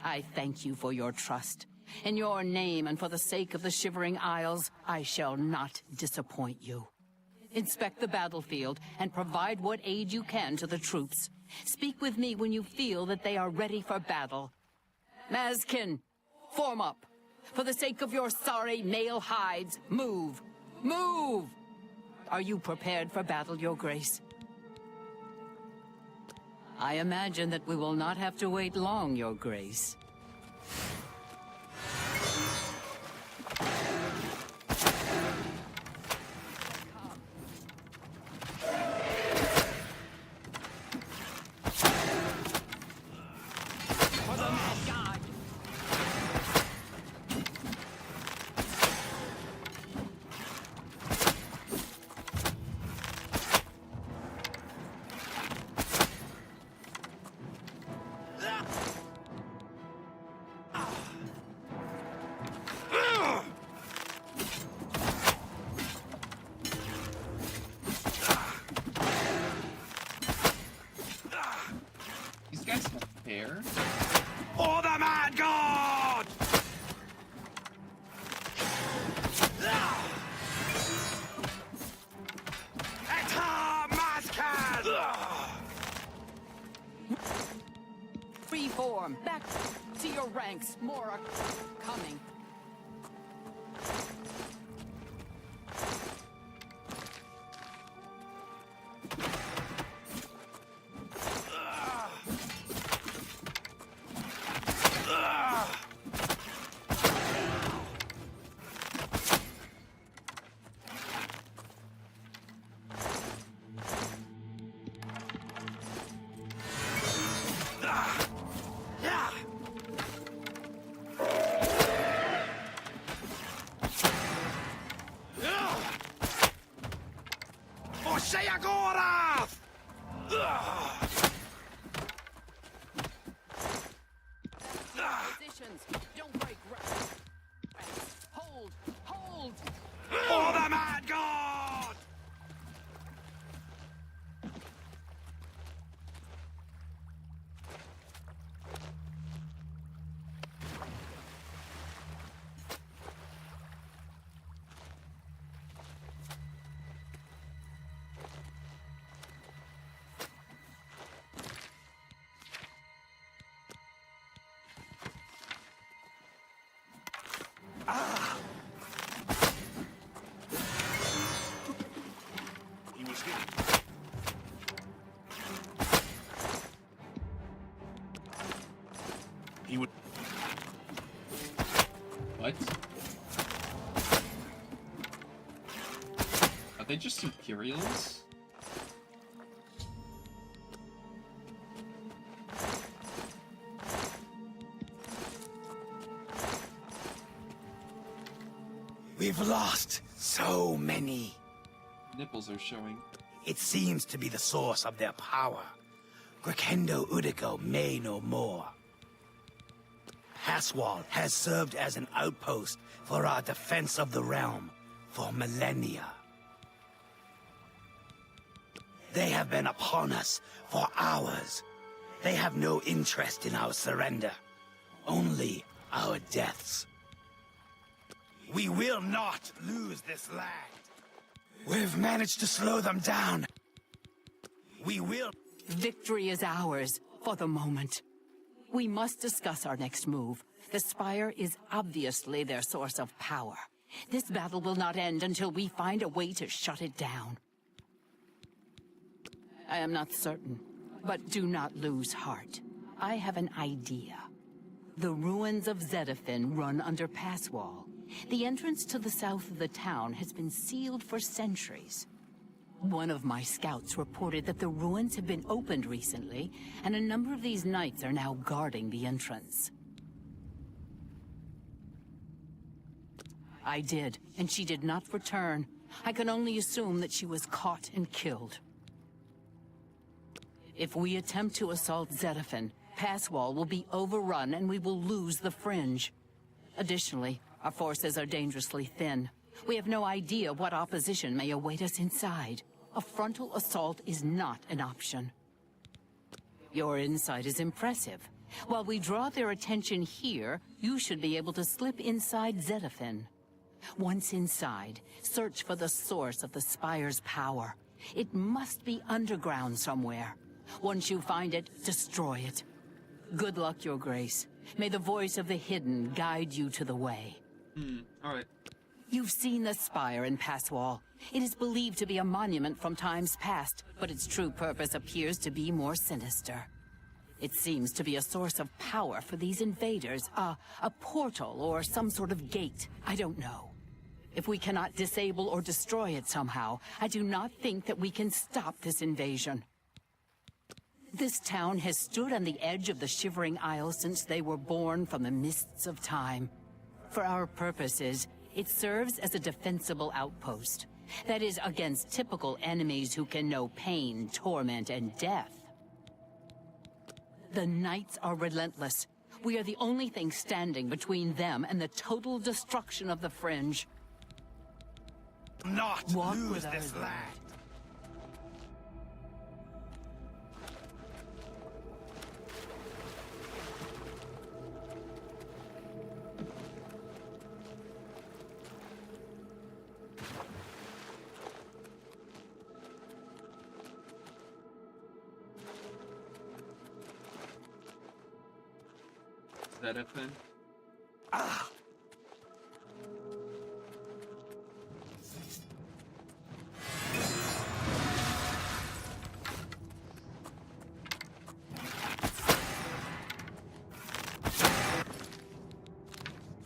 I thank you for your trust. In your name and for the sake of the Shivering Isles, I shall not disappoint you. Inspect the battlefield and provide what aid you can to the troops. Speak with me when you feel that they are ready for battle. Mazkin, form up. For the sake of your sorry male hides, move. Move! Are you prepared for battle, Your Grace? I imagine that we will not have to wait long, Your Grace. These guys have hair? For the Mad God! Reform. Back to your ranks. More are coming. Sheyagorath! Positions. Don't break ground. Hold. Hold. For the Mad God! He was hit. He would. What? Are they just Imperials? We've lost so many. Nipples are showing. It seems to be the source of their power. Grekendo Udico may know more. Passwall has served as an outpost for our defense of the realm for millennia. They have been upon us for hours. They have no interest in our surrender, only our deaths. We will not lose this land. We've managed to slow them down. We will. Victory is ours for the moment. We must discuss our next move. The Spire is obviously their source of power. This battle will not end until we find a way to shut it down. I am not certain, but do not lose heart. I have an idea. The ruins of Zedafin run under Passwall. The entrance to the south of the town has been sealed for centuries. One of my scouts reported that the ruins have been opened recently, and a number of these knights are now guarding the entrance. I did, and she did not return. I can only assume that she was caught and killed. If we attempt to assault Zetaphin, Passwall will be overrun and we will lose the Fringe. Additionally, our forces are dangerously thin. We have no idea what opposition may await us inside. A frontal assault is not an option. Your insight is impressive. While we draw their attention here, you should be able to slip inside Zetaphin. Once inside, search for the source of the Spire's power. It must be underground somewhere. Once you find it, destroy it. Good luck, Your Grace. May the voice of the hidden guide you to the way. Alright. You've seen the spire in Passwall. It is believed to be a monument from times past, but its true purpose appears to be more sinister. It seems to be a source of power for these invaders, a portal or some sort of gate. I don't know. If we cannot disable or destroy it somehow, I do not think that we can stop this invasion. This town has stood on the edge of the Shivering Isle since they were born from the mists of time. For our purposes, it serves as a defensible outpost. That is, against typical enemies who can know pain, torment, and death. The Knights are relentless. We are the only thing standing between them and the total destruction of the Fringe. Not Walk lose with this our lad. Zetaphin.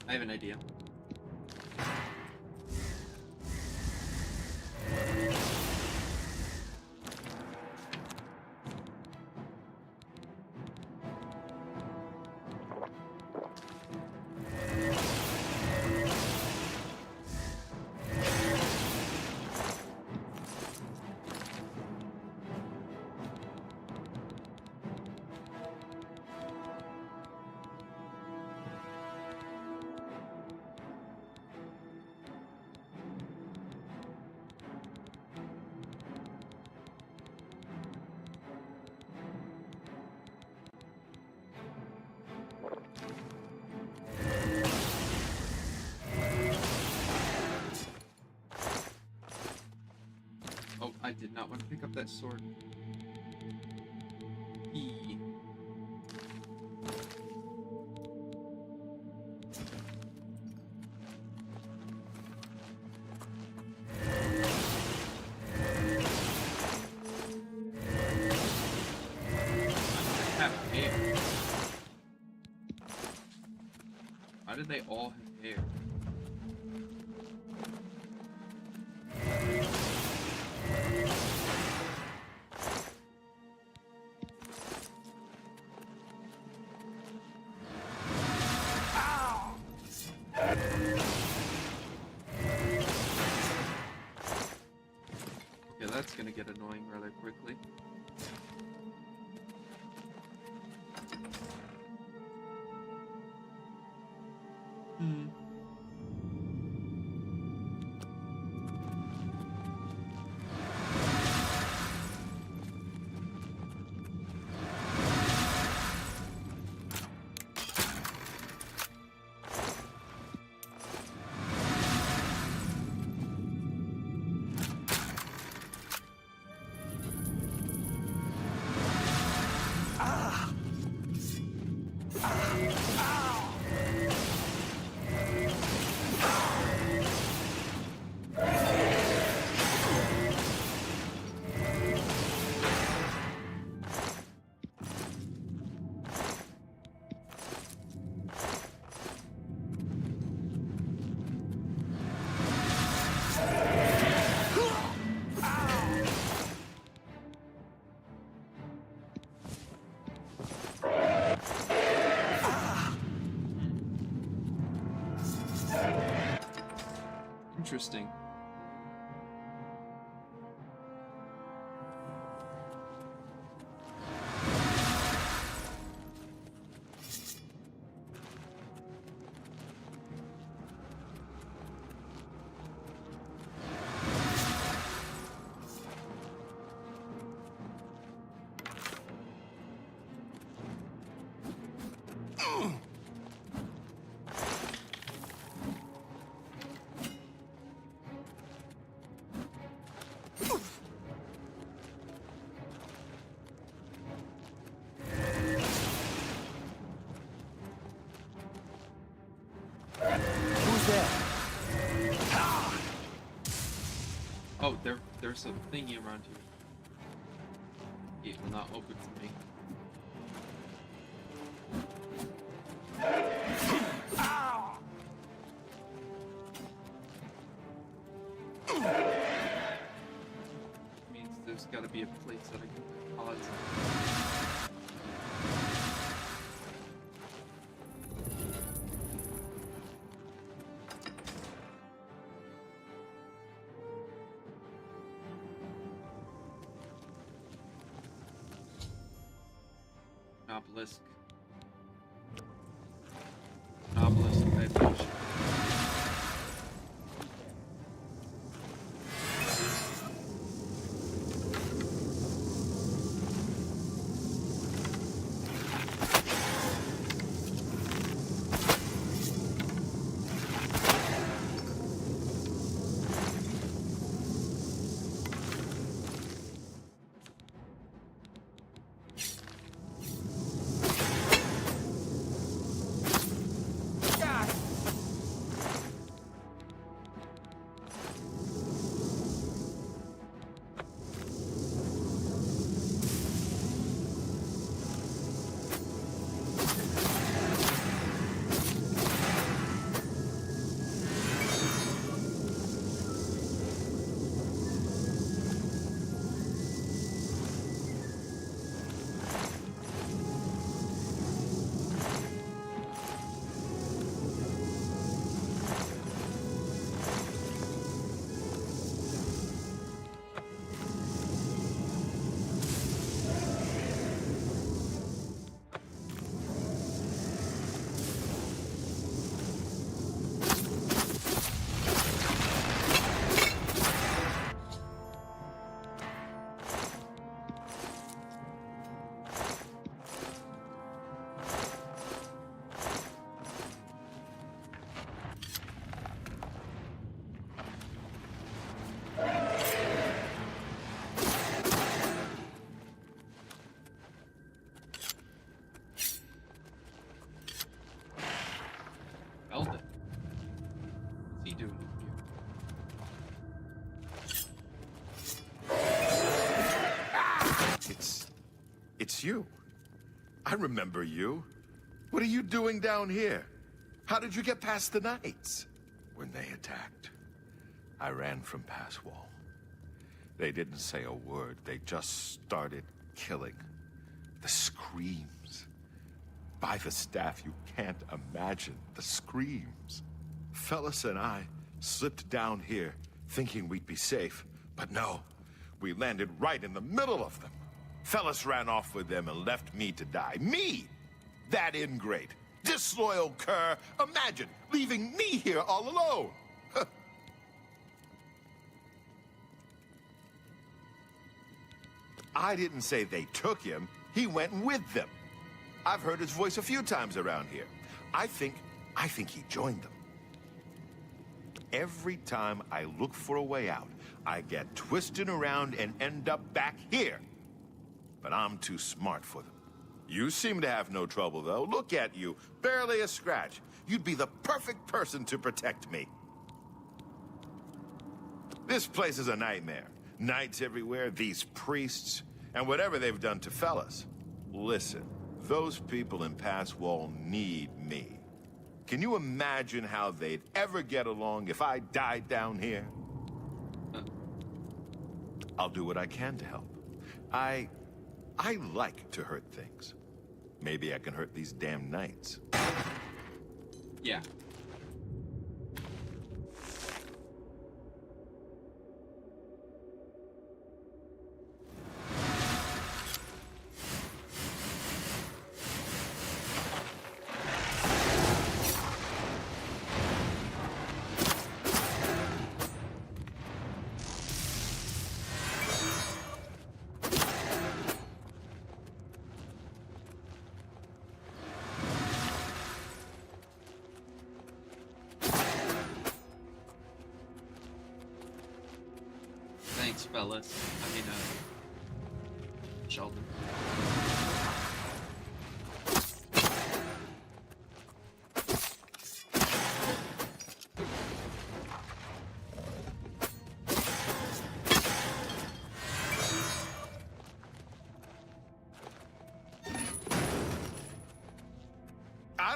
I have an idea. I did not want to pick up that sword. E. Why did they all have hair? That's gonna get annoying rather quickly. Interesting. there's a thingy around here. It will not open for me. Means there's gotta be a place that I can put odds on. Obelisk. Obelisk, I appreciate. Elden. What's he doing here? It's you. I remember you. What are you doing down here? How did you get past the knights? When they attacked, I ran from Pass Wall. They didn't say a word. They just started killing. The screams. By the staff, you can't imagine the screams. Fellas and I slipped down here thinking we'd be safe, but no, we landed right in the middle of them. Fellas ran off with them and left me to die. Me! That ingrate, disloyal cur. Imagine leaving me here all alone. I didn't say they took him. He went with them. I've heard his voice a few times around here. I think he joined them. Every time I look for a way out, I get twisted around and end up back here. But I'm too smart for them. You seem to have no trouble, though. Look at you, barely a scratch. You'd be the perfect person to protect me. This place is a nightmare. Knights everywhere, these priests, and whatever they've done to fellas. Listen. Those people in Pass Wall need me. Can you imagine how they'd ever get along if I died down here? I'll do what I can to help. I like to hurt things. Maybe I can hurt these damn knights. Yeah. Thanks, fellas. I mean, Sheldon.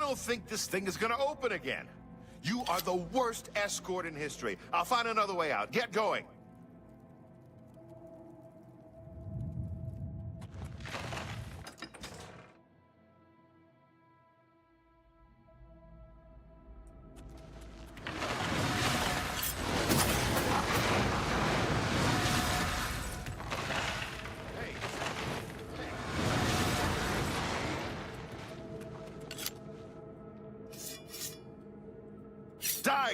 don't think this thing is gonna open again. You are the worst escort in history. I'll find another way out. Get going. Die,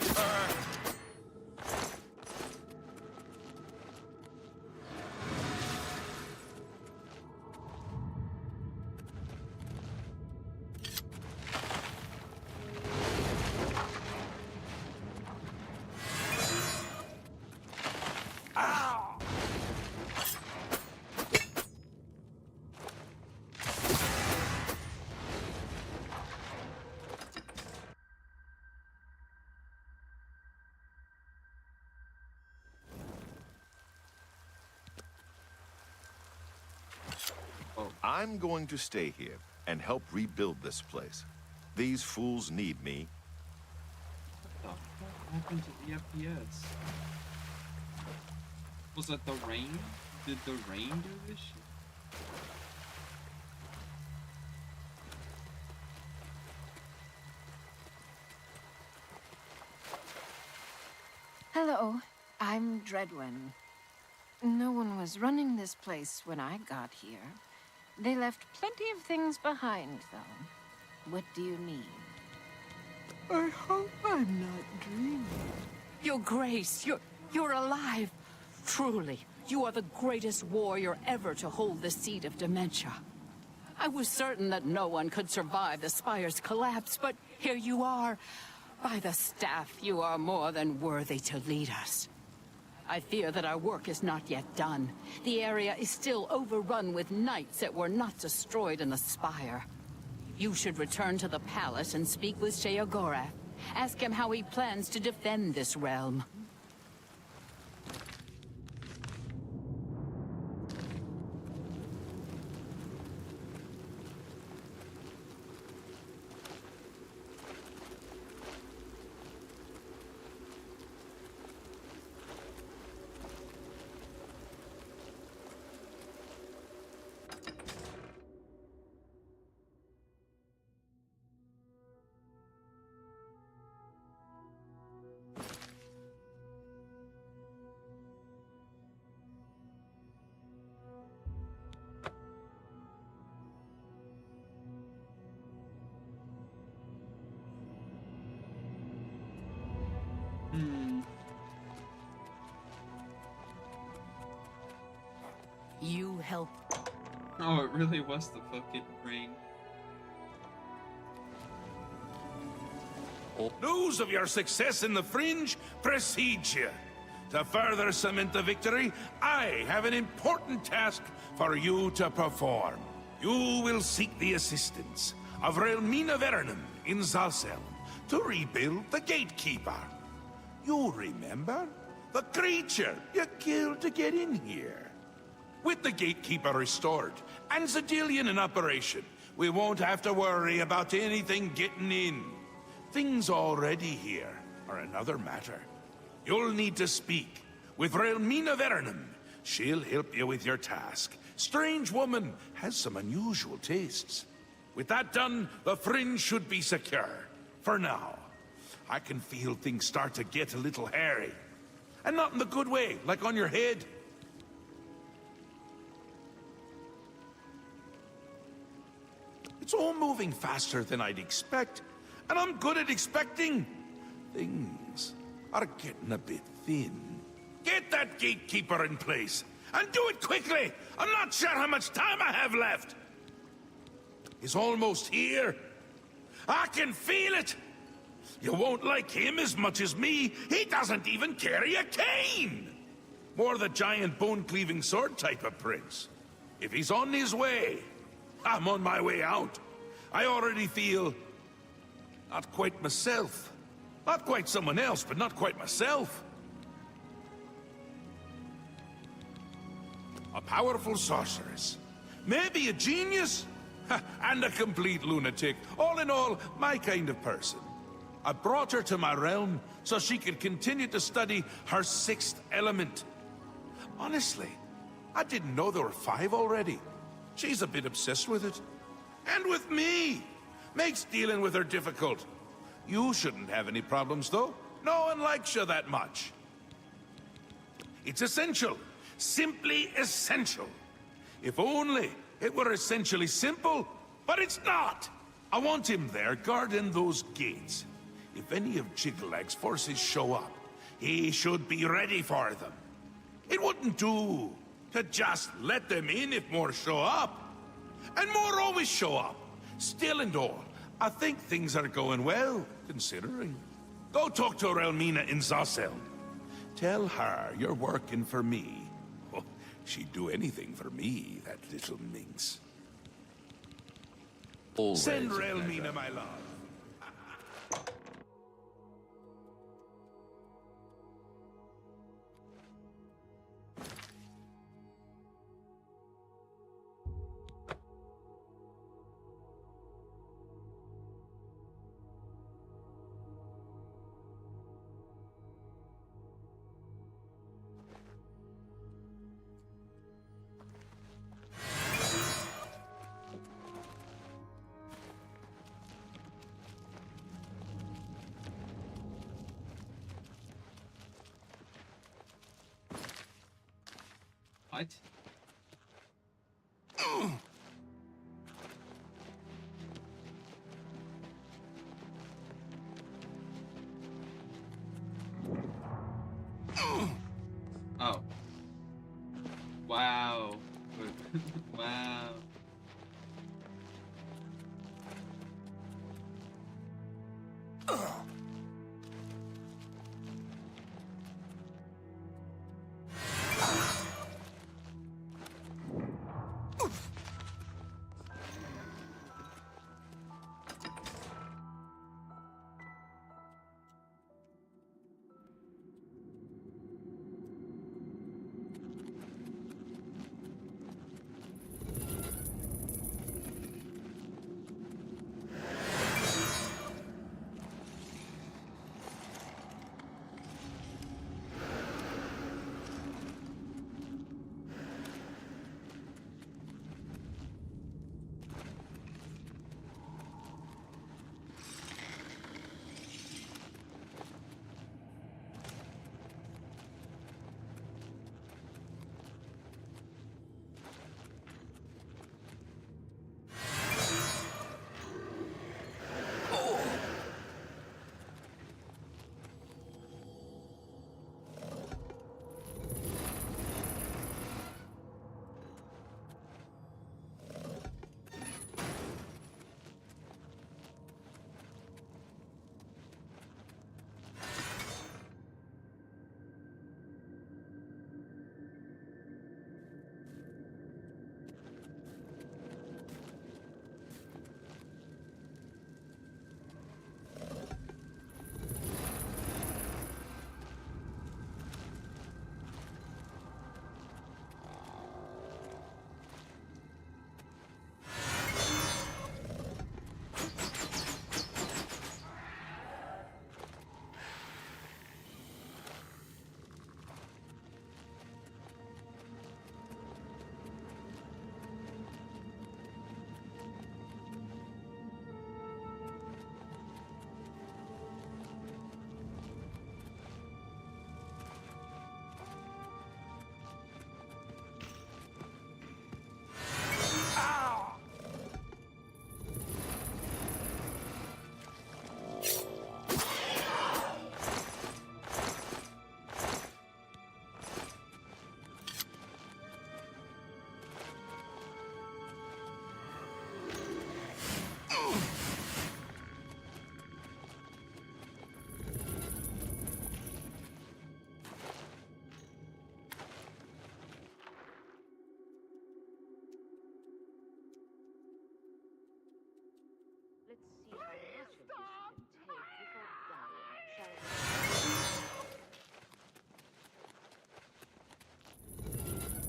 I'm going to stay here and help rebuild this place. These fools need me. What the fuck happened to the FPS? Was that the rain? Did the rain do this shit? Hello, I'm Dreadwin. No one was running this place when I got here. They left plenty of things behind, though. What do you need? I hope I'm not dreaming. Your Grace, you're alive. Truly, you are the greatest warrior ever to hold the seat of dementia. I was certain that no one could survive the Spire's collapse, but here you are. By the staff, you are more than worthy to lead us. I fear that our work is not yet done. The area is still overrun with knights that were not destroyed in the Spire. You should return to the palace and speak with Sheogorath. Ask him how he plans to defend this realm. You help. Oh, it really was the fucking rain. News of your success in the Fringe precedes you. To further cement the victory, I have an important task for you to perform. You will seek the assistance of Relmina Vernum in Zalcelm to rebuild the Gatekeeper. You remember? The creature you killed to get in here. With the Gatekeeper restored, and Zadillion in operation, we won't have to worry about anything getting in. Things already here are another matter. You'll need to speak with Relmina Vernum. She'll help you with your task. Strange woman has some unusual tastes. With that done, the Fringe should be secure. For now. I can feel things start to get a little hairy. And not in the good way, like on your head. It's all moving faster than I'd expect, and I'm good at expecting. Things are getting a bit thin. Get that Gatekeeper in place, and do it quickly! I'm not sure how much time I have left! He's almost here. I can feel it! You won't like him as much as me. He doesn't even carry a cane! More the giant bone-cleaving sword type of prince. If he's on his way, I'm on my way out. I already feel... not quite myself. Not quite someone else, but not quite myself. A powerful sorceress. Maybe a genius. And a complete lunatic. All in all, my kind of person. I brought her to my realm so she could continue to study her sixth element. Honestly, I didn't know there were 5 already. She's a bit obsessed with it. And with me! Makes dealing with her difficult. You shouldn't have any problems, though. No one likes you that much. It's essential. Simply essential. If only it were essentially simple, but it's not. I want him there guarding those gates. If any of Jigglag's forces show up, he should be ready for them. It wouldn't do to just let them in if more show up. And more always show up. Still and all, I think things are going well, considering. Go talk to Relmina in Zossel. Tell her you're working for me. Oh, she'd do anything for me, that little minx. Always Send a Relmina pleasure. my love. What? Oh. Wow. Wow.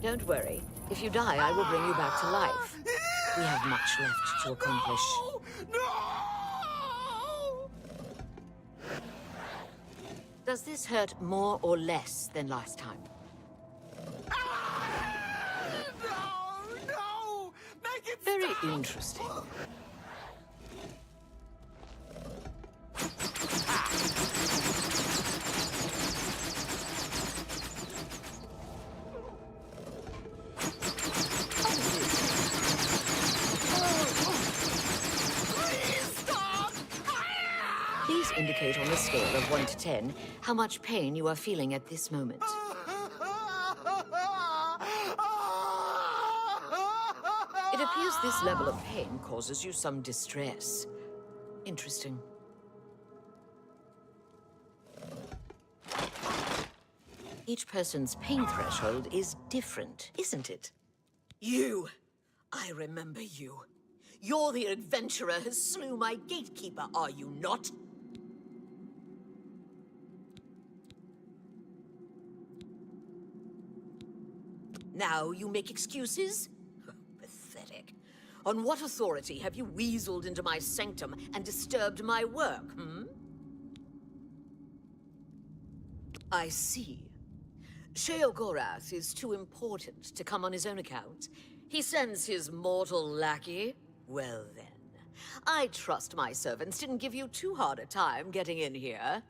Don't worry. If you die, I will bring you back to life. We have much left to accomplish. No! Does this hurt more or less than last time? No! Make it Very interesting. Please indicate on a scale of 1 to 10 how much pain you are feeling at this moment. It appears this level of pain causes you some distress. Interesting. Each person's pain threshold is different, isn't it? You! I remember you. You're the adventurer who slew my gatekeeper, are you not? Now you make excuses? Pathetic. On what authority have you weaseled into my sanctum and disturbed my work, I see. Sheogorath is too important to come on his own account. He sends his mortal lackey. Well then, I trust my servants didn't give you too hard a time getting in here.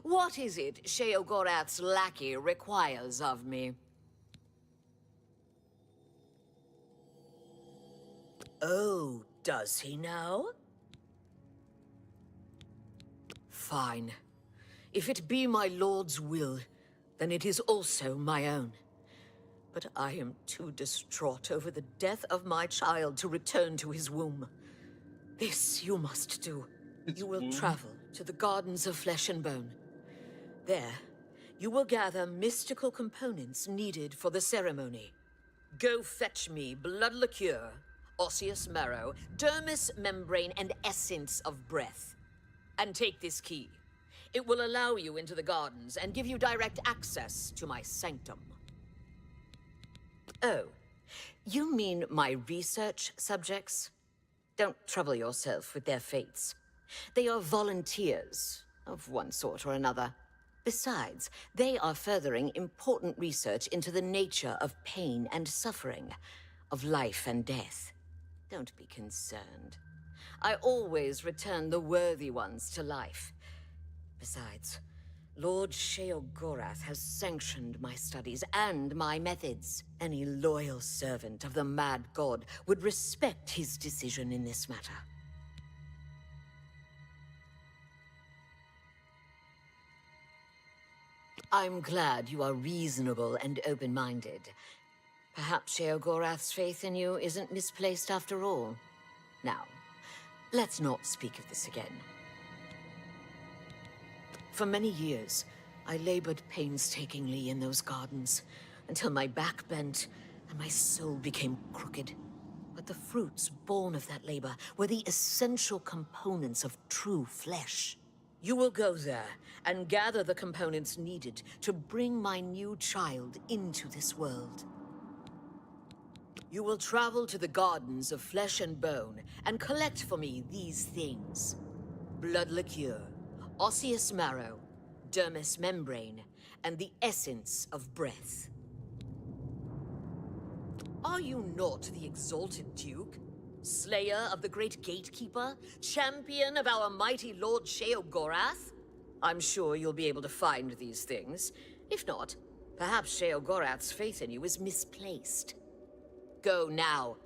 What is it Sheogorath's lackey requires of me? Oh, does he now? Fine. If it be my lord's will, then it is also my own. But I am too distraught over the death of my child to return to his womb. This you must do. You will travel to the Gardens of Flesh and Bone. There, you will gather mystical components needed for the ceremony. Go fetch me blood liqueur, osseous marrow, dermis membrane, and essence of breath. And take this key. It will allow you into the gardens and give you direct access to my sanctum. Oh, you mean my research subjects? Don't trouble yourself with their fates. They are volunteers, of one sort or another. Besides, they are furthering important research into the nature of pain and suffering, of life and death. Don't be concerned. I always return the worthy ones to life. Besides, Lord Sheogorath has sanctioned my studies and my methods. Any loyal servant of the Mad God would respect his decision in this matter. I'm glad you are reasonable and open-minded. Perhaps Sheogorath's faith in you isn't misplaced after all. Now, let's not speak of this again. For many years, I labored painstakingly in those gardens, until my back bent and my soul became crooked. But the fruits born of that labor were the essential components of true flesh. You will go there and gather the components needed to bring my new child into this world. You will travel to the Gardens of Flesh and Bone and collect for me these things: blood liqueur, osseous marrow, dermis membrane, and the essence of breath. Are you not the exalted Duke? Slayer of the great gatekeeper? Champion of our mighty Lord Sheogorath? I'm sure you'll be able to find these things. If not, perhaps Sheogorath's faith in you is misplaced. Go now.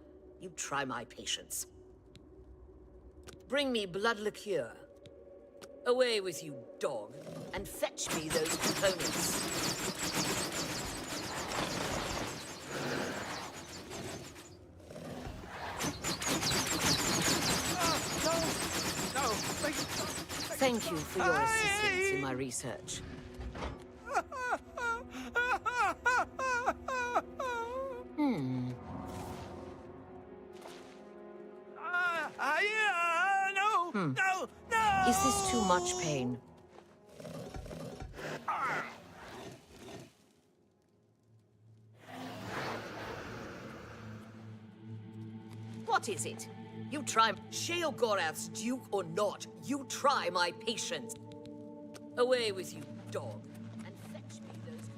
You try my patience. Bring me blood liqueur. Away with you, dog, and fetch me those components. Thank you for your assistance in my research. Is this too much pain? What is it? You try Sheogorath's duke or not, you try my patience. Away with you, dog, and fetch me those...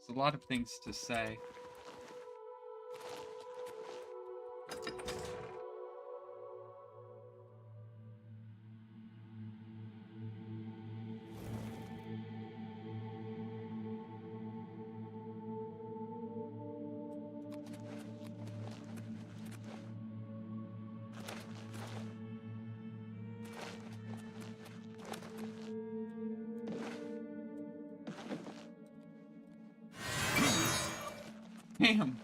There's a lot of things to say. Damn.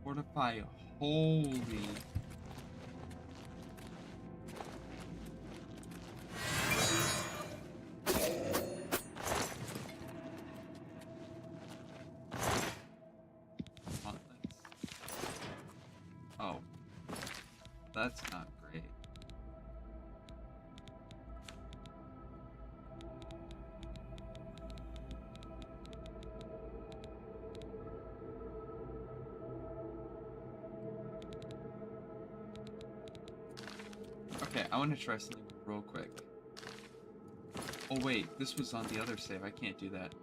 Fortify, holy. Oh, that's not great. Okay, I want to try something real quick. Oh wait, this was on the other save. I can't do that.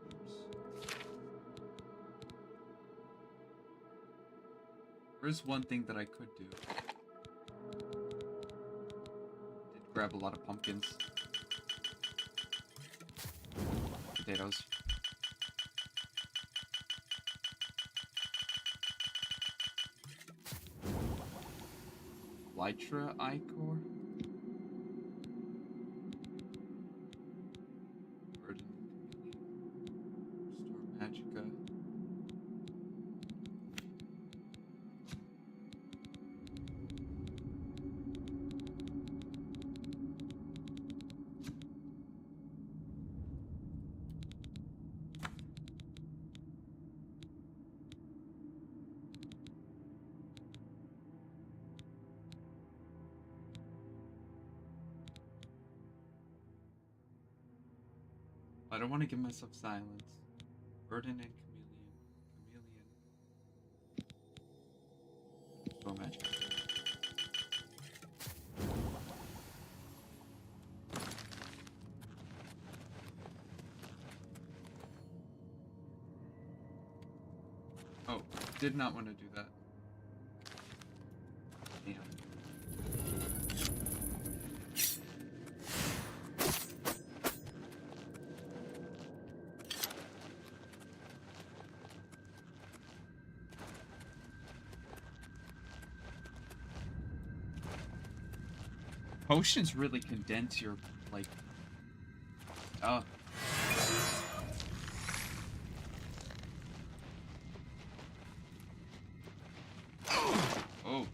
There's one thing that I could do. Did grab a lot of pumpkins. Potatoes. Lytra Ichor? Burden. Restore Magica. I don't want to give myself silence. Burden and chameleon. Restore magic. Oh, did not want to do that. Damn. Potions really condense your, like... Oh. Oh.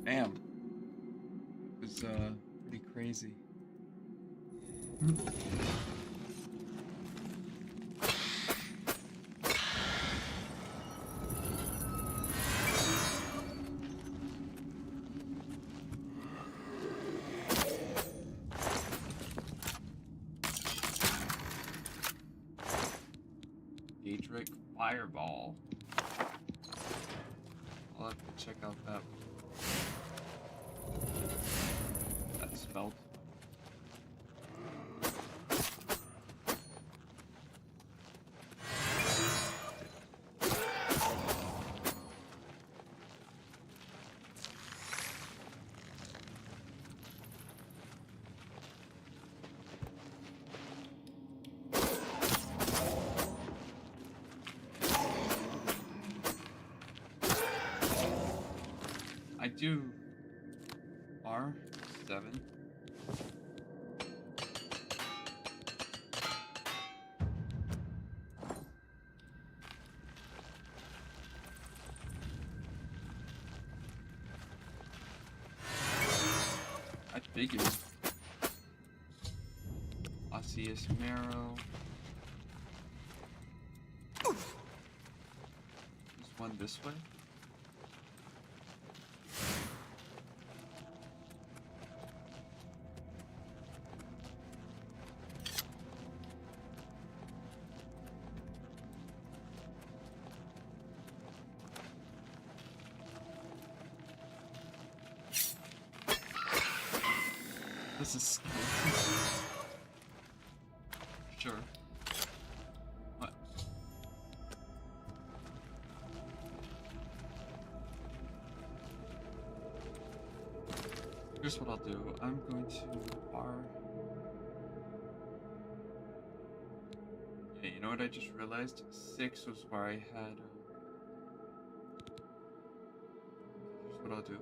Damn. It was pretty crazy. Daedric Fireball. I'll have to check out that spell. I do R7. I figured. Osseous Marrow. There's one this way. This is skeleton. Sure. What? Here's what I'll do. I'm going to R. Yeah, you know what I just realized? 6 was where I had. Here's what I'll do.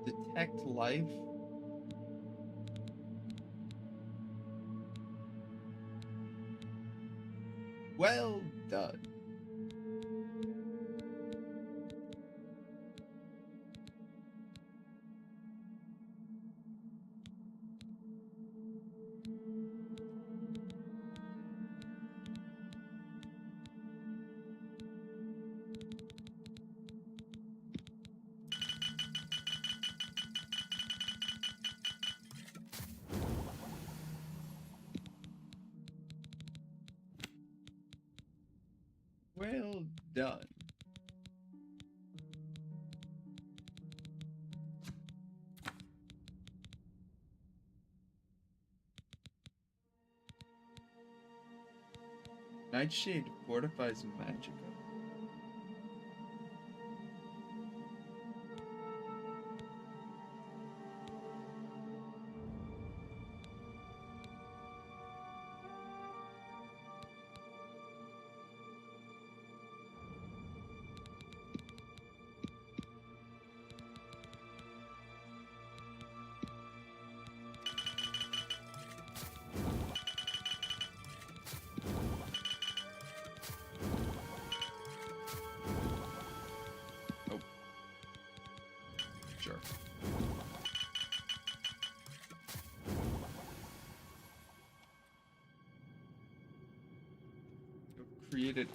Detect life. Well done. Well done. Nightshade fortifies Magicka. Sure. Created.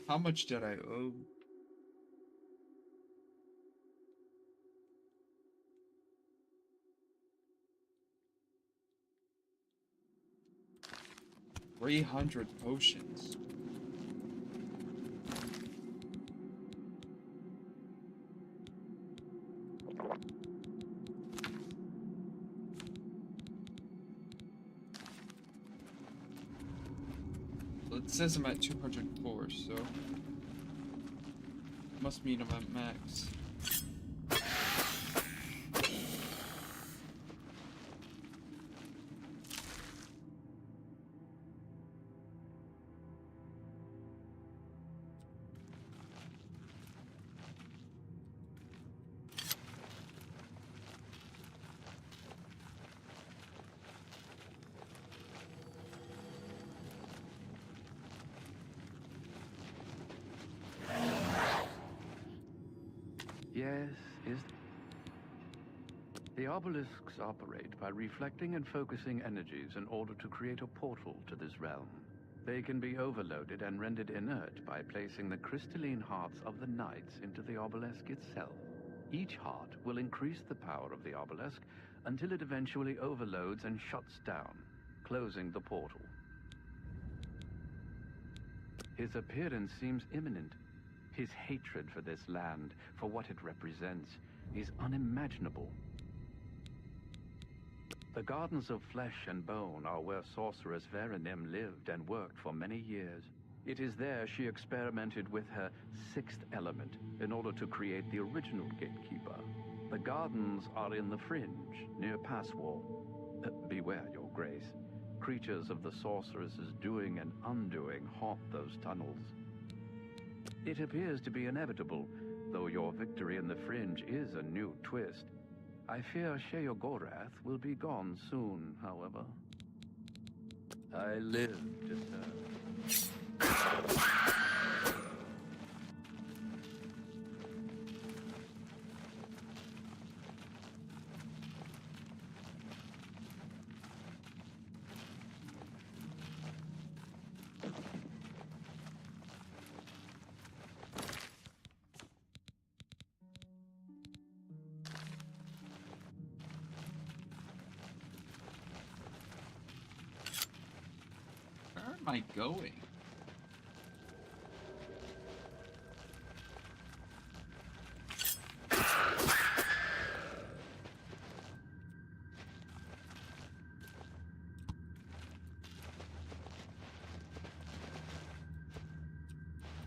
How much did I owe? $300 potions. It says I'm at 204, so must mean I'm at max. Yes, is... The obelisks operate by reflecting and focusing energies in order to create a portal to this realm. They can be overloaded and rendered inert by placing the crystalline hearts of the knights into the obelisk itself. Each heart will increase the power of the obelisk until it eventually overloads and shuts down, closing the portal. His appearance seems imminent. His hatred for this land, for what it represents, is unimaginable. The Gardens of Flesh and Bone are where sorceress Verenim lived and worked for many years. It is there she experimented with her sixth element in order to create the original gatekeeper. The gardens are in the fringe, near Passwall. Beware, Your Grace. Creatures of the sorceress's doing and undoing haunt those tunnels. It appears to be inevitable, though your victory in the fringe is a new twist. I fear Sheogorath will be gone soon, however. I live to serve. Where am I going?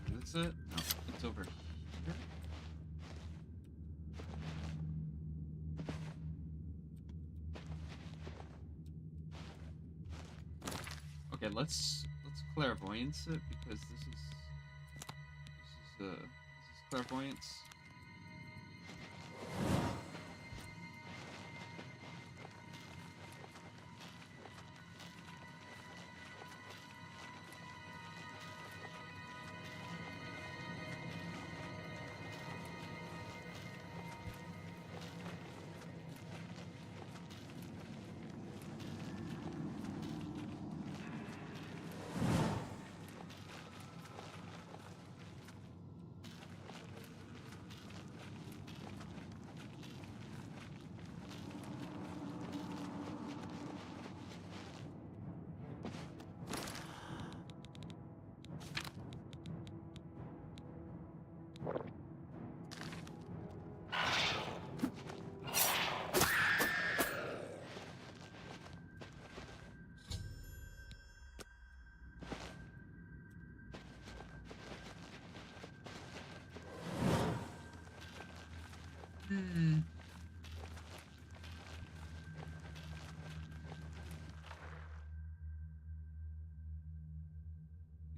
Is this it? No, it's over here. Okay, let's clairvoyance it because this is clairvoyance.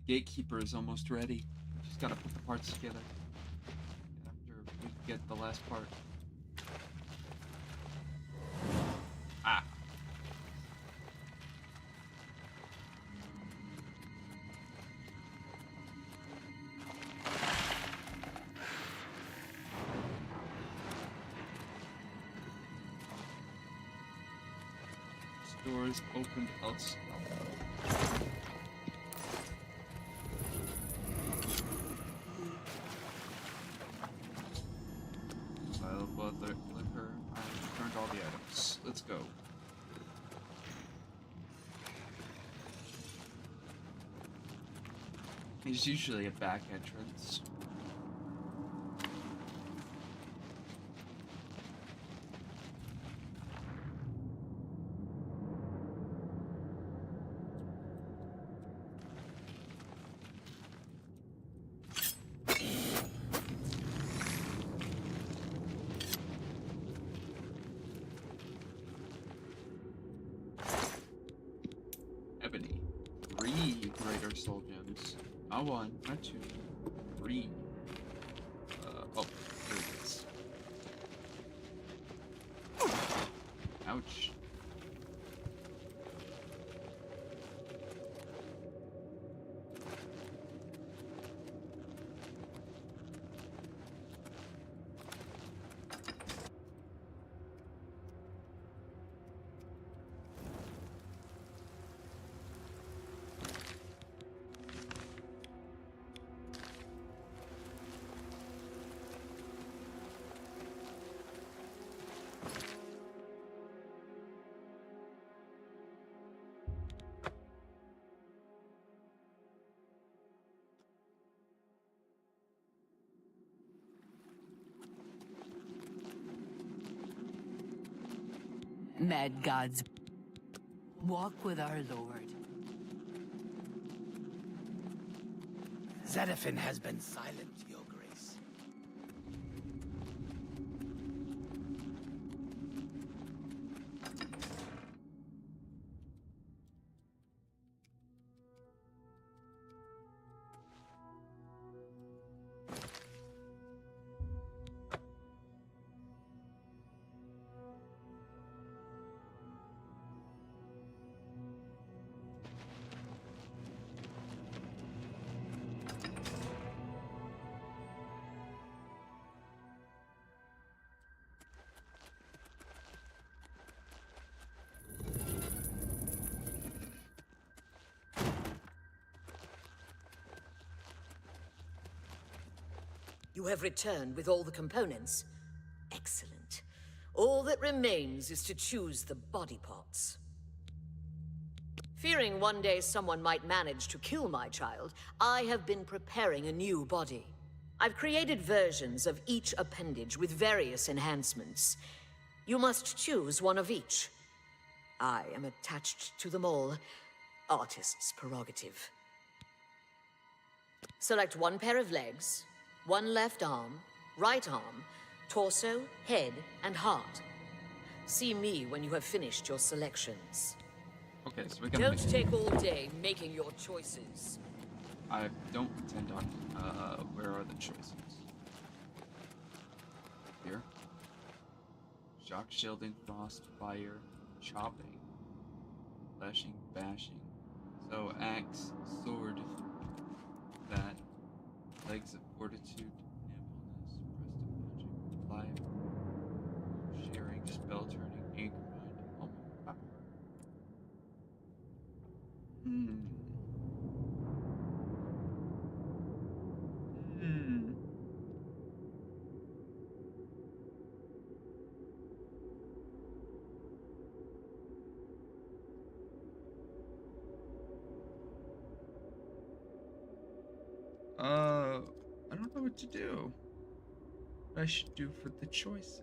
The gatekeeper is almost ready. Just gotta put the parts together. After we get the last part. Ah. Doors opened elsewhere. Liquor. I returned all the items. Let's go. There's usually a back entrance. Ebony. 3 greater soul gems. Not 1, not 2. 3. Oh, here it is. Ouch. Mad gods, walk with our lord. Zedefin has been silent, Your Grace. You have returned with all the components. Excellent. All that remains is to choose the body parts. Fearing one day someone might manage to kill my child, I have been preparing a new body. I've created versions of each appendage with various enhancements. You must choose one of each. I am attached to them all. Artist's prerogative. Select one pair of legs, one left arm, right arm, torso, head, and heart. See me when you have finished your selections. Okay, so we can. Don't take all day making your choices. I don't intend on. Where are the choices? Here. Shock, shielding, frost, fire, chopping, slashing, bashing. So axe, sword, that, legs of fortitude, nimbleness, breast of magic, life, sharing, spell turning, ink grind, almost power. I don't know what to do. What I should do for the choices.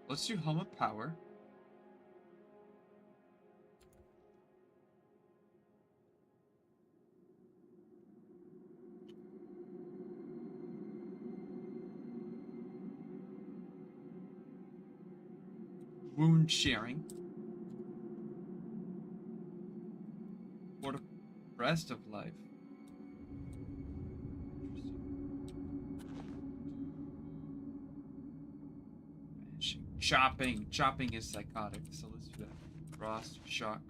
Let's do Home of Power. Wound sharing. For the rest of life. Chopping. Chopping is psychotic, so let's do that. Frost, shock,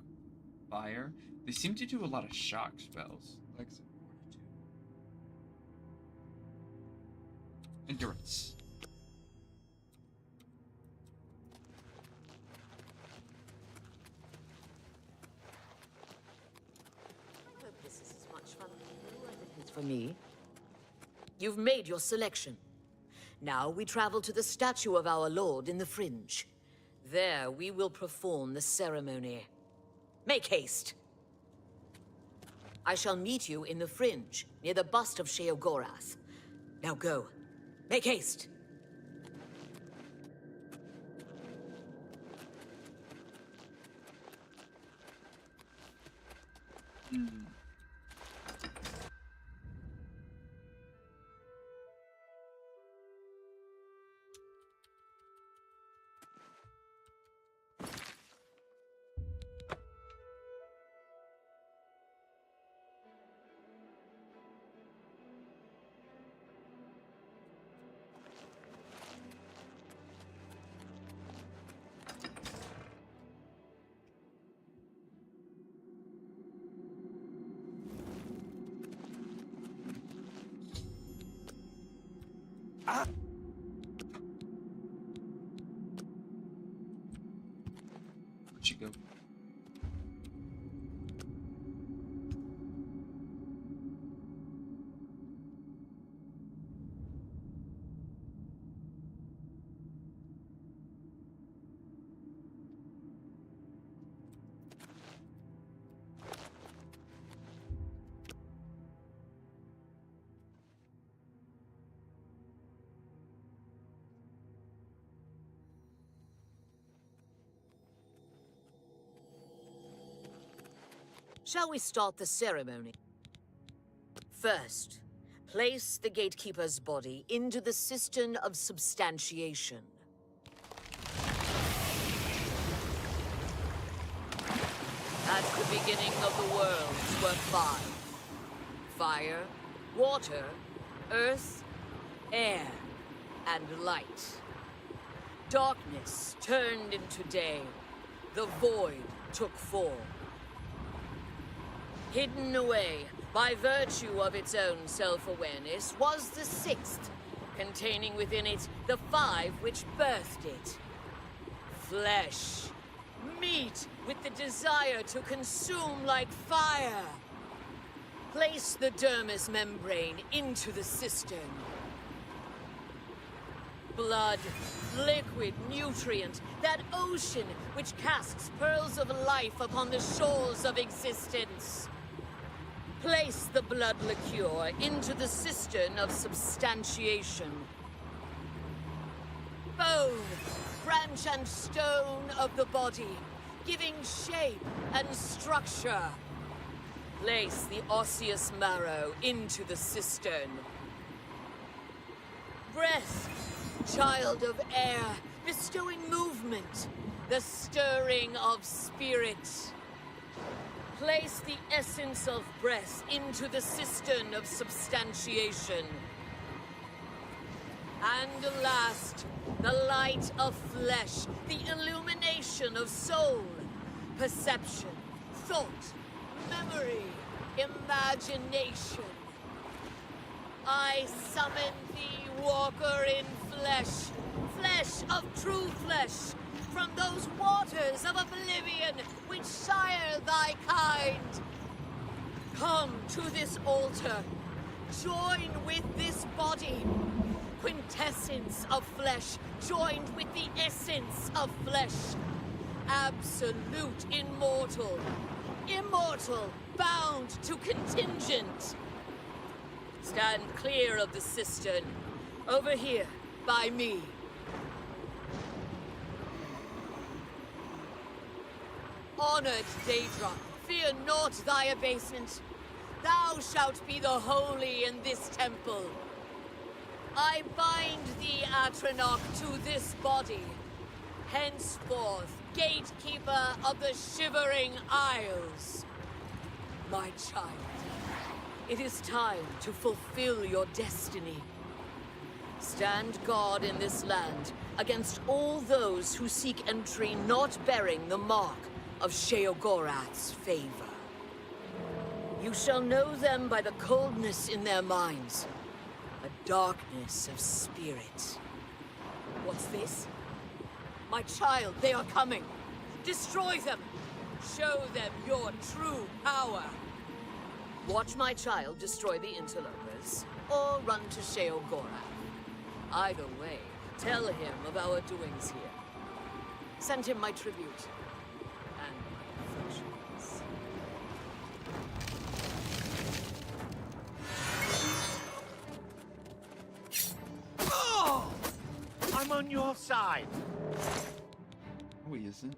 fire. They seem to do a lot of shock spells. Like fortitude. Endurance. I hope this is as much fun for you as it is for me. You've made your selection. Now we travel to the statue of our lord in the Fringe. There we will perform the ceremony. Make haste. I shall meet you in the Fringe, near the bust of Sheogorath. Now go. Make haste. let you go. Shall we start the ceremony? First, place the gatekeeper's body into the cistern of substantiation. At the beginning of the worlds were five: fire, water, earth, air, and light. Darkness turned into day. The void took form. Hidden away by virtue of its own self-awareness was the sixth, containing within it the five which birthed it. Flesh. Meat with the desire to consume like fire. Place the dermis membrane into the cistern. Blood, liquid, nutrient, that ocean which casts pearls of life upon the shores of existence. Place the blood liqueur into the cistern of substantiation. Bone, branch and stone of the body, giving shape and structure. Place the osseous marrow into the cistern. Breath, child of air, bestowing movement, the stirring of spirit. Place the essence of breath into the cistern of substantiation. And last, the light of flesh, the illumination of soul, perception, thought, memory, imagination. I summon thee, walker in flesh, flesh of true flesh, from those waters of oblivion which sire thy kind. Come to this altar, join with this body, quintessence of flesh joined with the essence of flesh, absolute immortal, immortal bound to contingent. Stand clear of the cistern, over here, by me. Honored Daedra, fear not thy abasement. Thou shalt be the holy in this temple. I bind thee, Atronach, to this body. Henceforth, gatekeeper of the Shivering Isles. My child, it is time to fulfill your destiny. Stand guard in this land against all those who seek entry not bearing the mark of Sheogorath's favor. You shall know them by the coldness in their minds, a darkness of spirit. What's this? My child, they are coming. Destroy them. Show them your true power. Watch my child destroy the interlopers, or run to Sheogorath. Either way, tell him of our doings here. Send him my tribute. Oh! I'm on your side. No, he isn't.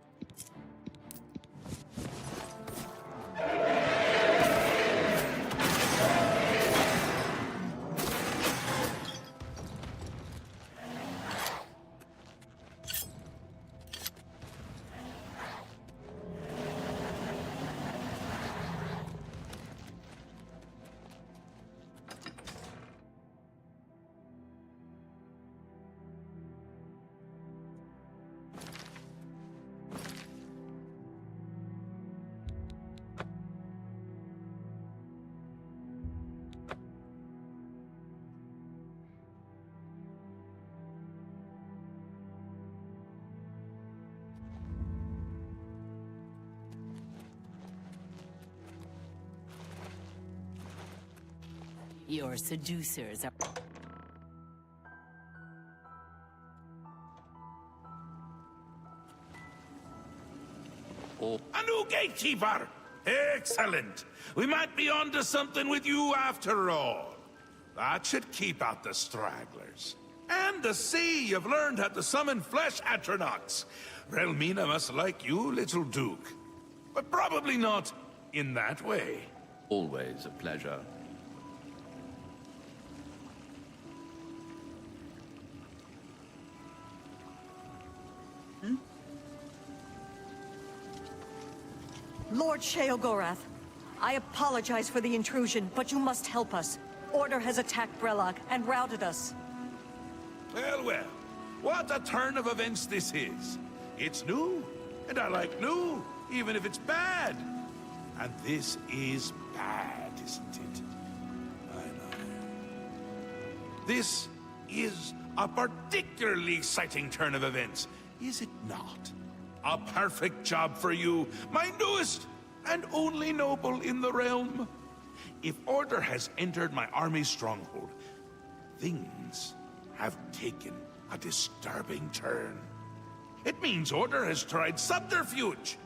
Your seducers are... A new gatekeeper! Excellent! We might be onto something with you after all. That should keep out the stragglers. And to see you've learned how to summon flesh atronachs. Relmina must like you, little Duke. But probably not in that way. Always a pleasure. Lord Sheogorath, I apologize for the intrusion, but you must help us. Order has attacked Brellock and routed us. Well, well. What a turn of events this is. It's new, and I like new, even if it's bad. And this is bad, isn't it? I know. This is a particularly exciting turn of events, is it not? A perfect job for you, my newest and only noble in the realm. If Order has entered my army's stronghold, things have taken a disturbing turn. It means Order has tried subterfuge,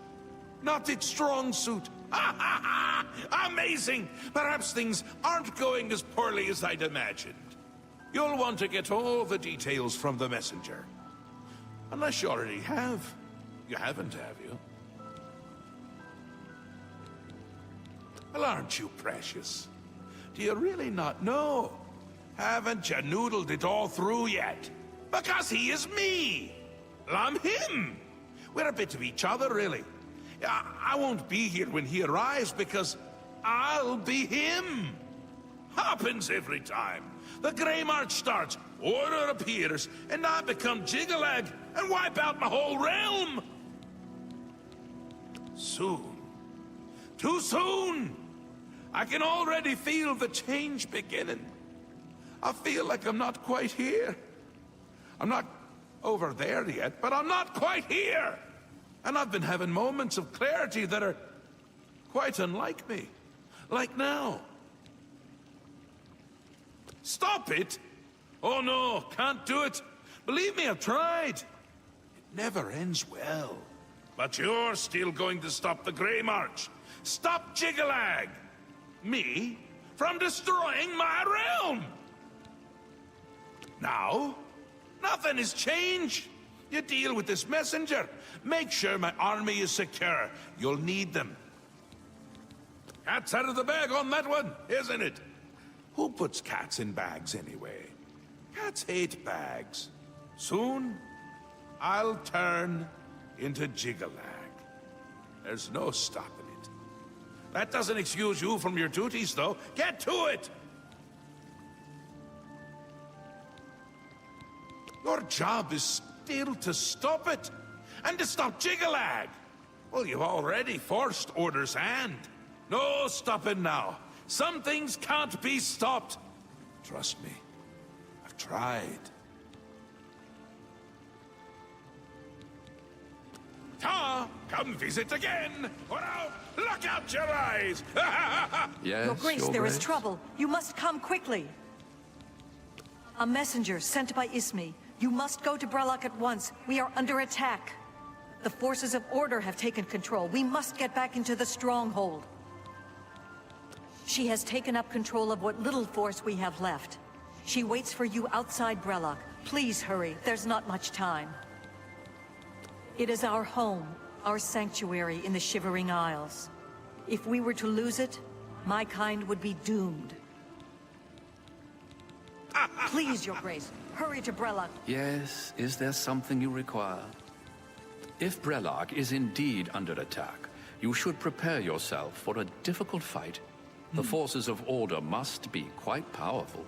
not its strong suit. Ha ha ha! Amazing! Perhaps things aren't going as poorly as I'd imagined. You'll want to get all the details from the messenger. Unless you already have. You haven't, have you? Well, aren't you precious? Do you really not know? Haven't you noodled it all through yet? Because he is me! I'm him! We're a bit of each other, really. I won't be here when he arrives because I'll be him! Happens every time. The Grey March starts, Order appears, and I become Jiggalag and wipe out my whole realm! Soon. Too soon! I can already feel the change beginning. I feel like I'm not quite here. I'm not over there yet, but I'm not quite here! And I've been having moments of clarity that are quite unlike me. Like now. Stop it! Oh no, can't do it. Believe me, I've tried. It never ends well. But you're still going to stop the Grey March. Stop Jiggalag! Me? From destroying my realm! Now, nothing has changed. You deal with this messenger. Make sure my army is secure. You'll need them. Cat's out of the bag on that one, isn't it? Who puts cats in bags anyway? Cats hate bags. Soon, I'll turn into Jiggalag. There's no stopping it. That doesn't excuse you from your duties, though. Get to it! Your job is still to stop it, and to stop Jiggalag. Well, you've already forced Order's hand. No stopping now. Some things can't be stopped. Trust me, I've tried. Ta! Come visit again! Or I'll look out your eyes! Yes, Your Grace, there is trouble. You must come quickly. A messenger sent by Ismi. You must go to Brellock at once. We are under attack. The forces of Order have taken control. We must get back into the stronghold. She has taken up control of what little force we have left. She waits for you outside Brellock. Please hurry. There's not much time. It is our home, our sanctuary in the Shivering Isles. If we were to lose it, my kind would be doomed. Please, Your Grace, hurry to Brellock. Yes, is there something you require? If Brellock is indeed under attack, you should prepare yourself for a difficult fight. The forces of Order must be quite powerful.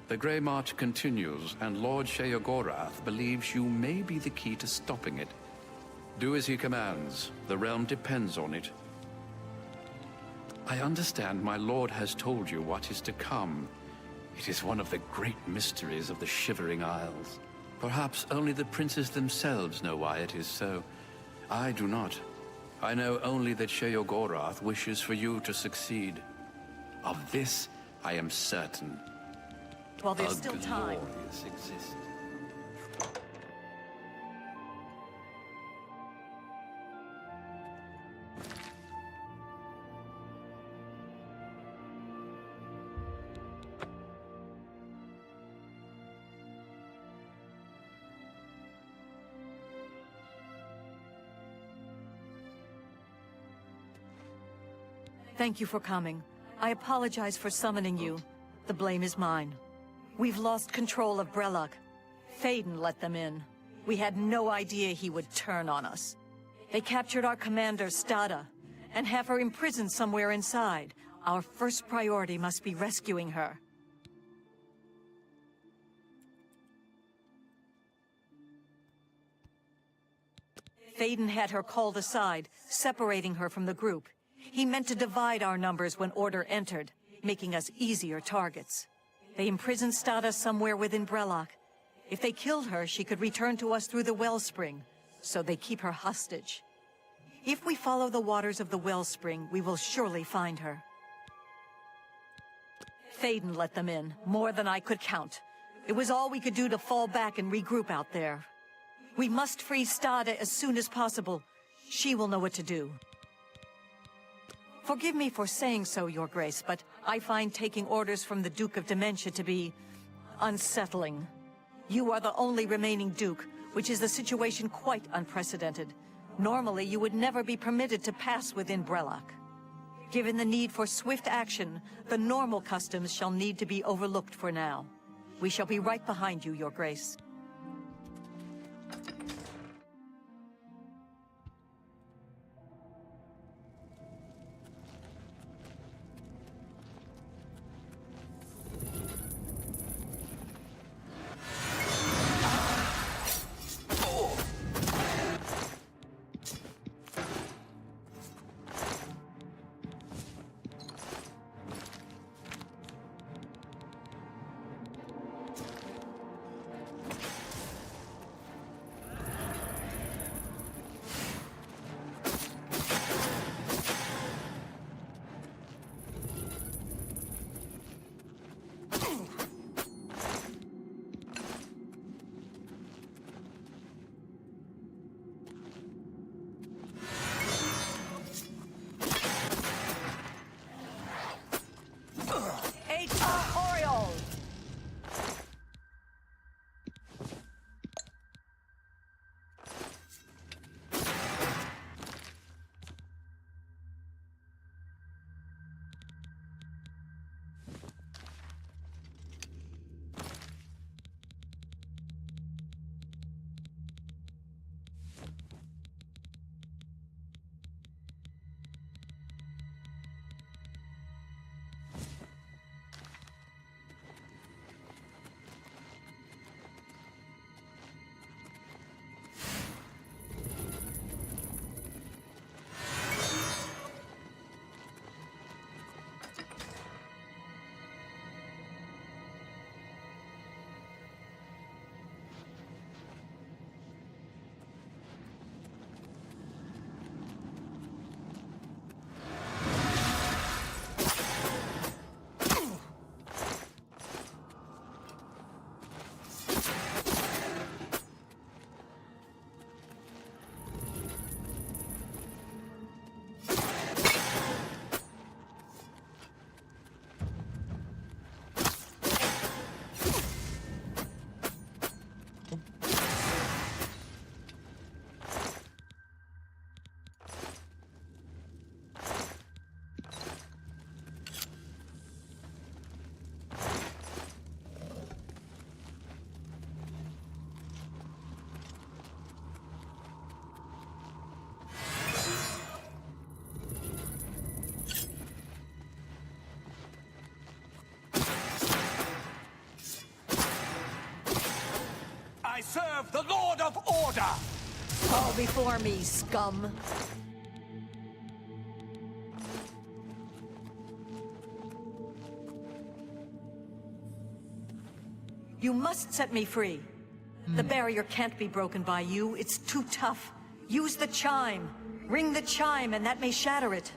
The Grey March continues, and Lord Sheogorath believes you may be the key to stopping it. Do as he commands. The realm depends on it. I understand my lord has told you what is to come. It is one of the great mysteries of the Shivering Isles. Perhaps only the princes themselves know why it is so. I do not. I know only that Sheogorath wishes for you to succeed. Of this, I am certain. While there's still time. Glorious existence. Thank you for coming. I apologize for summoning you. The blame is mine. We've lost control of Brellock. Thaden let them in. We had no idea he would turn on us. They captured our commander, Stada, and have her imprisoned somewhere inside. Our first priority must be rescuing her. Thaden had her called aside, separating her from the group. He meant to divide our numbers when Order entered, making us easier targets. They imprisoned Stada somewhere within Brellock. If they killed her, she could return to us through the wellspring, so they keep her hostage. If we follow the waters of the wellspring, we will surely find her. Thaden let them in, more than I could count. It was all we could do to fall back and regroup out there. We must free Stada as soon as possible. She will know what to do. Forgive me for saying so, Your Grace, but I find taking orders from the Duke of Dementia to be unsettling. You are the only remaining Duke, which is a situation quite unprecedented. Normally, you would never be permitted to pass within Brellock. Given the need for swift action, the normal customs shall need to be overlooked for now. We shall be right behind you, Your Grace. I serve the Lord of Order! Fall before me, scum! You must set me free. The barrier can't be broken by you. It's too tough. Use the chime. Ring the chime, and that may shatter it.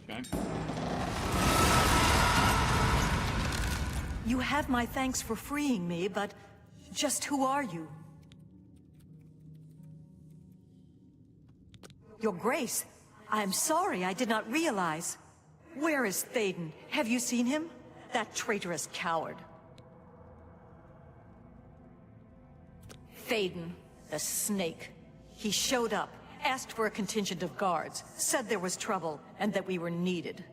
Okay. You have my thanks for freeing me, but just who are you? Your Grace, I'm sorry, I did not realize. Where is Thaden? Have you seen him? That traitorous coward. Thaden, the snake. He showed up, asked for a contingent of guards, said there was trouble, and that we were needed.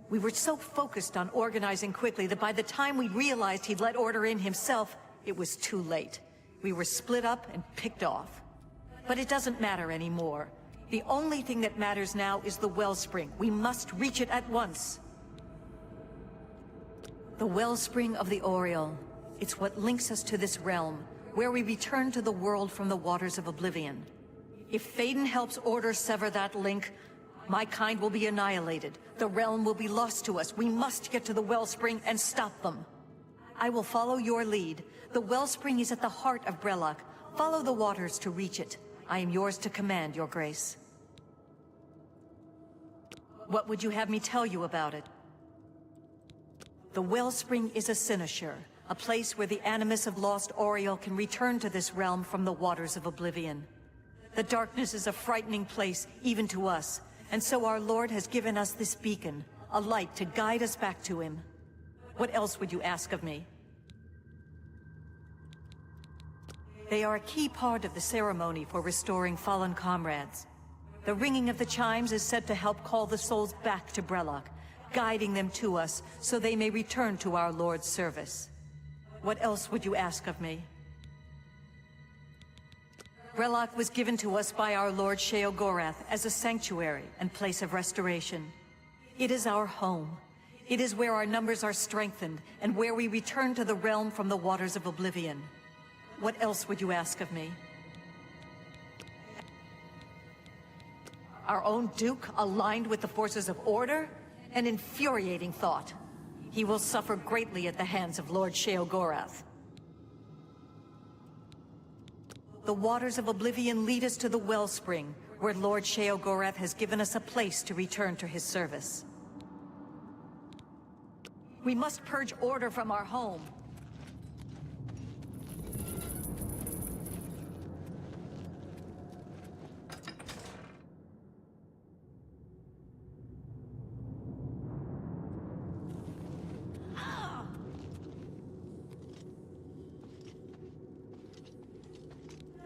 We were so focused on organizing quickly that by the time we realized he'd let order in himself, it was too late. We were split up and picked off. But it doesn't matter anymore. The only thing that matters now is the wellspring. We must reach it at once. The wellspring of the Oriole. It's what links us to this realm, where we return to the world from the waters of Oblivion. If Thaden helps Order sever that link, my kind will be annihilated. The realm will be lost to us. We must get to the wellspring and stop them. I will follow your lead. The wellspring is at the heart of Brellock. Follow the waters to reach it. I am yours to command, Your Grace. What would you have me tell you about it? The wellspring is a cynosure, a place where the animus of lost Oriole can return to this realm from the waters of Oblivion. The darkness is a frightening place, even to us, and so our Lord has given us this beacon, a light to guide us back to him. What else would you ask of me? They are a key part of the ceremony for restoring fallen comrades. The ringing of the chimes is said to help call the souls back to Brellock, guiding them to us so they may return to our Lord's service. What else would you ask of me? Brellock was given to us by our Lord Sheogorath as a sanctuary and place of restoration. It is our home. It is where our numbers are strengthened and where we return to the realm from the waters of Oblivion. What else would you ask of me? Our own Duke aligned with the forces of Order? An infuriating thought. He will suffer greatly at the hands of Lord Sheogorath. The waters of Oblivion lead us to the wellspring, where Lord Sheogorath has given us a place to return to his service. We must purge Order from our home.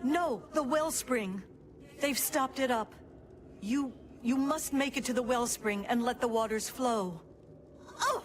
No, the wellspring. They've stopped it up. You must make it to the wellspring and let the waters flow. Oh!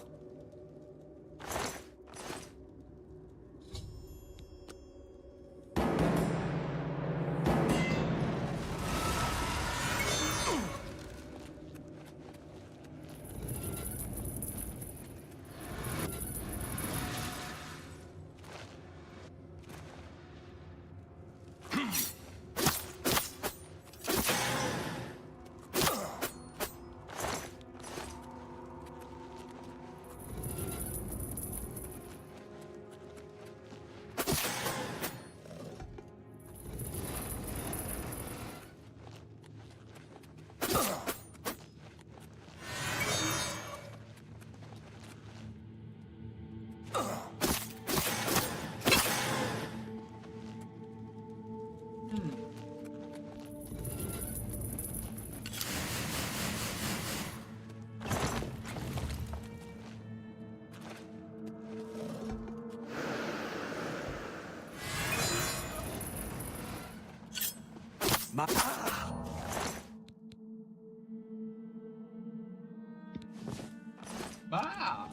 Ah!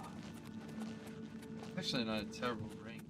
Actually, not a terrible ring.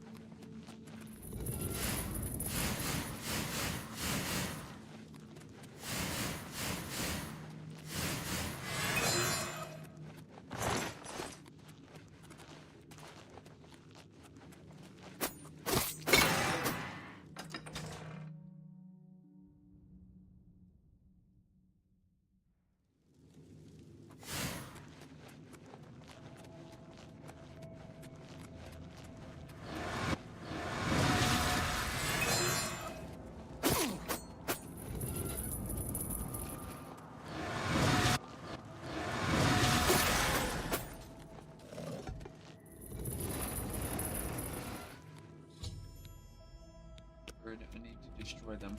I need to destroy them.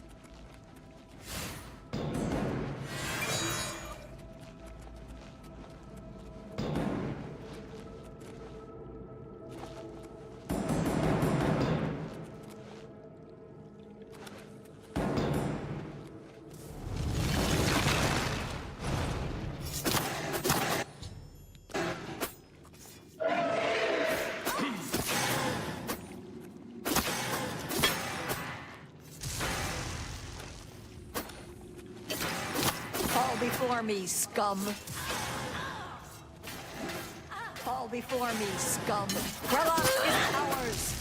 Before me, scum. Fall before me, scum. Brella is ours.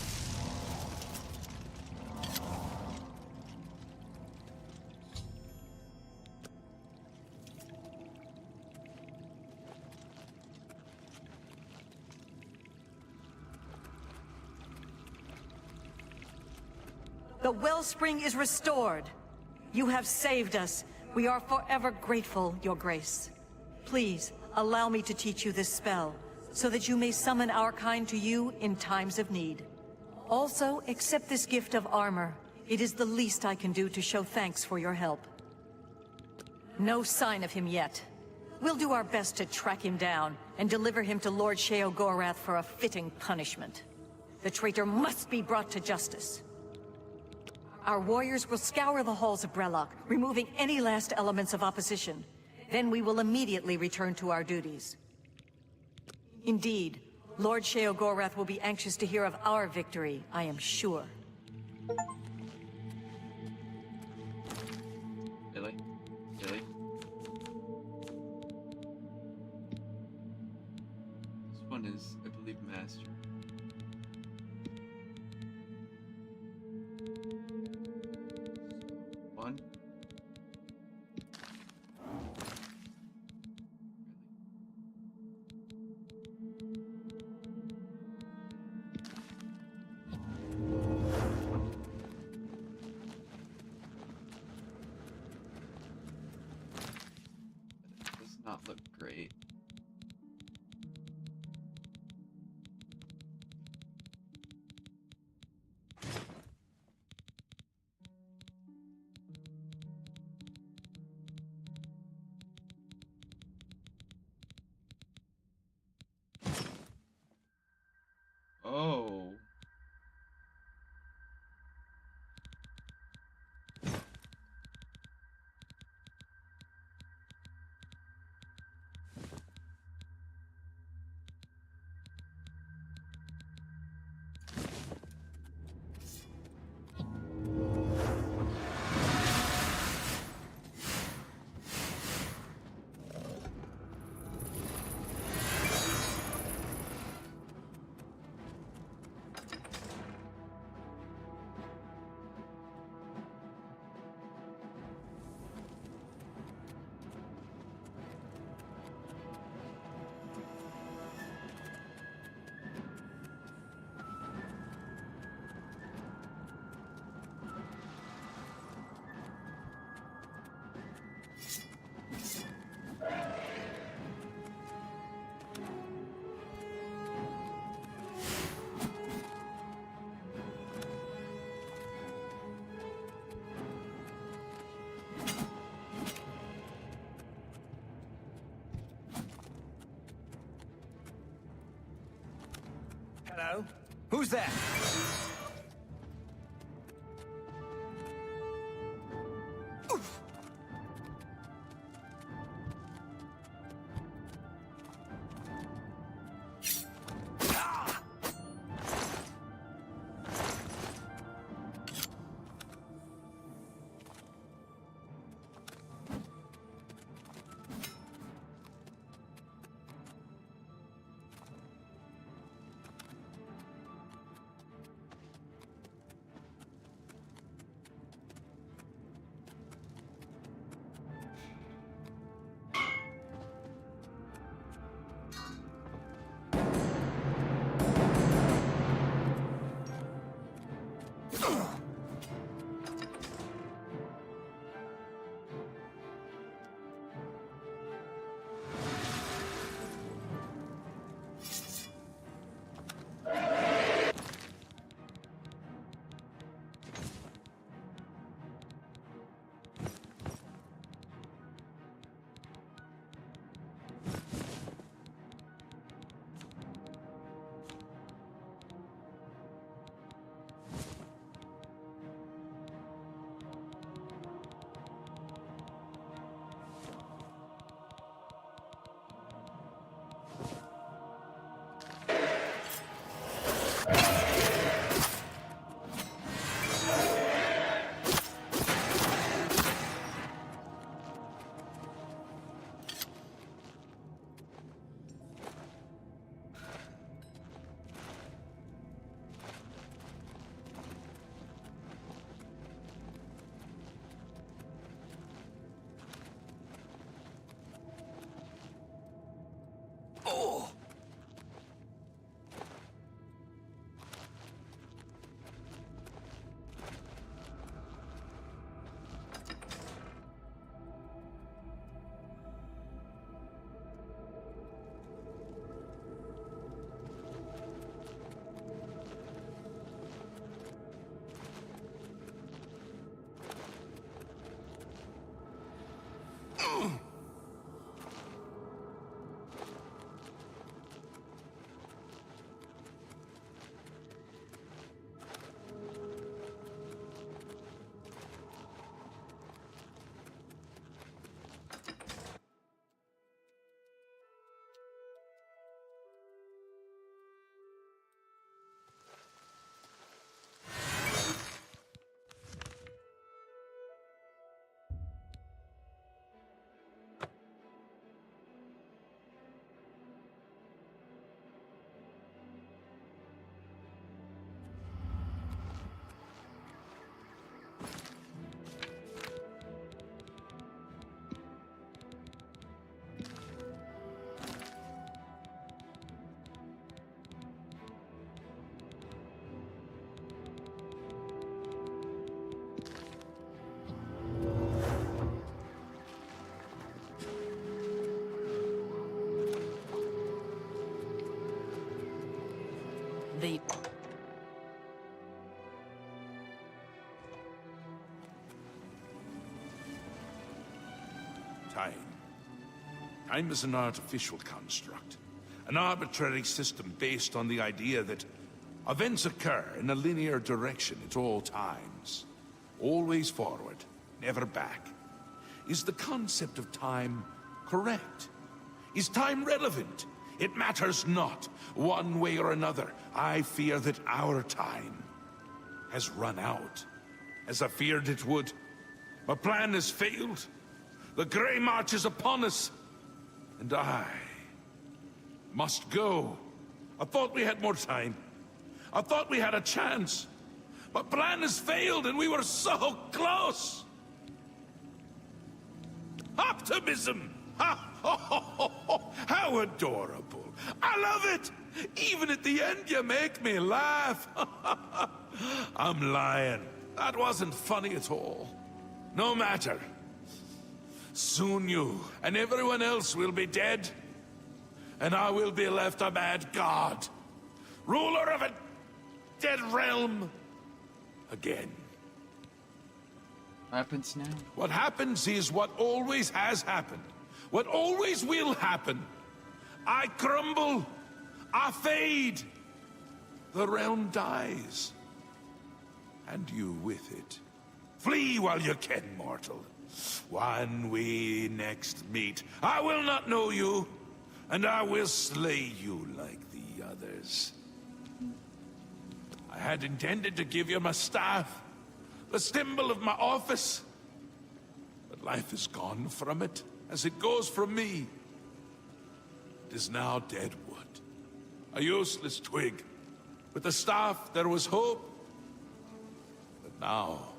The wellspring is restored. You have saved us. We are forever grateful, Your Grace. Please, allow me to teach you this spell, so that you may summon our kind to you in times of need. Also, accept this gift of armor. It is the least I can do to show thanks for your help. No sign of him yet. We'll do our best to track him down, and deliver him to Lord Sheogorath for a fitting punishment. The traitor must be brought to justice. Our warriors will scour the halls of Brellock, removing any last elements of opposition. Then we will immediately return to our duties. Indeed, Lord Sheogorath will be anxious to hear of our victory, I am sure. Really? Really? This one is, I believe, Master. One. It does not look great. Oh. Hello? Who's there? Oh! The... Time. Time is an artificial construct. An arbitrary system based on the idea that events occur in a linear direction at all times. Always forward, never back. Is the concept of time correct? Is time relevant? It matters not. One way or another, I fear that our time has run out, as I feared it would. My plan has failed. The Grey March is upon us, and I must go. I thought we had more time. I thought we had a chance. My plan has failed, and we were so close. Optimism! How adorable. I love it! Even at the end, you make me laugh. I'm lying. That wasn't funny at all. No matter. Soon you and everyone else will be dead, and I will be left a mad god, ruler of a dead realm again. What happens now? What happens is what always has happened. What always will happen. I crumble. I fade. The realm dies. And you with it. Flee while you can, mortal. When we next meet, I will not know you, and I will slay you like the others. I had intended to give you my staff, the symbol of my office, but life is gone from it, as it goes from me. It is now dead wood, a useless twig. With the staff, there was hope, but now,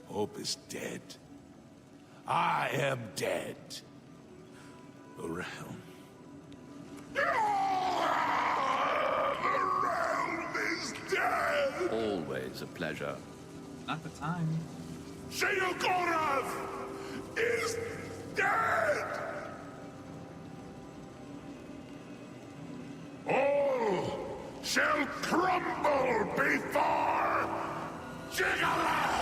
hope is dead. I am dead. The realm. The realm is dead! Always a pleasure. Not the time. Sheogorath is dead! All shall crumble before Jigalath!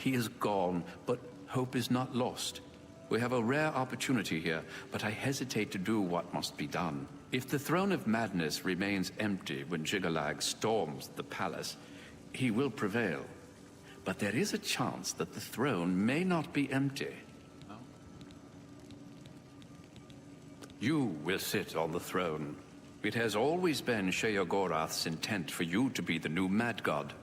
He is gone, but hope is not lost. We have a rare opportunity here, but I hesitate to do what must be done. If the Throne of Madness remains empty when Jigalag storms the palace, he will prevail. But there is a chance that the throne may not be empty. No. You will sit on the throne. It has always been Sheogorath's intent for you to be the new Mad God.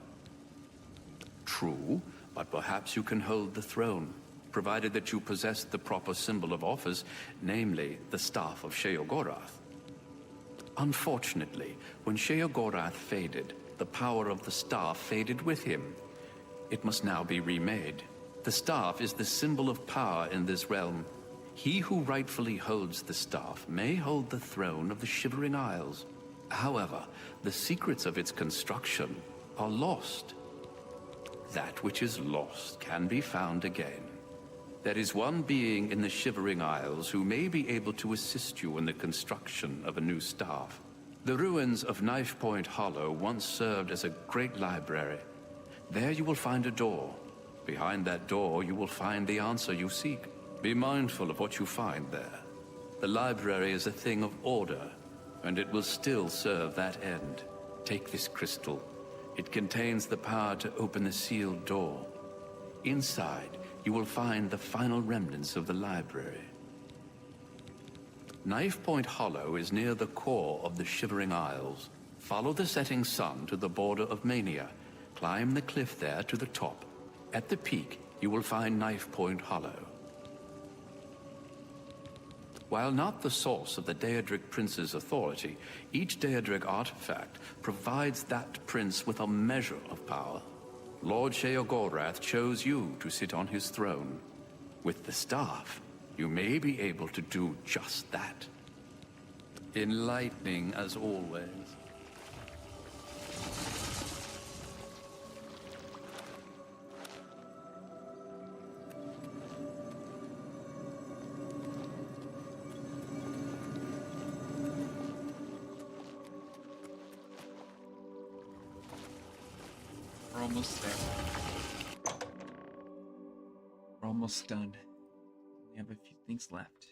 True, but perhaps you can hold the throne, provided that you possess the proper symbol of office, namely the Staff of Sheogorath. Unfortunately, when Sheogorath faded, the power of the staff faded with him. It must now be remade. The staff is the symbol of power in this realm. He who rightfully holds the staff may hold the throne of the Shivering Isles. However, the secrets of its construction are lost. That which is lost can be found again. There is one being in the Shivering Isles who may be able to assist you in the construction of a new staff. The ruins of Knife Point Hollow once served as a great library. There you will find a door. Behind that door you will find the answer you seek. Be mindful of what you find there. The library is a thing of order, and it will still serve that end. Take this crystal. It contains the power to open the sealed door. Inside, you will find the final remnants of the library. Knife Point Hollow is near the core of the Shivering Isles. Follow the setting sun to the border of Mania. Climb the cliff there to the top. At the peak, you will find Knife Point Hollow. While not the source of the Daedric Prince's authority, each Daedric artifact provides that prince with a measure of power. Lord Sheogorath chose you to sit on his throne. With the staff, you may be able to do just that. Enlightening as always. We're almost there. We're almost done. We have a few things left.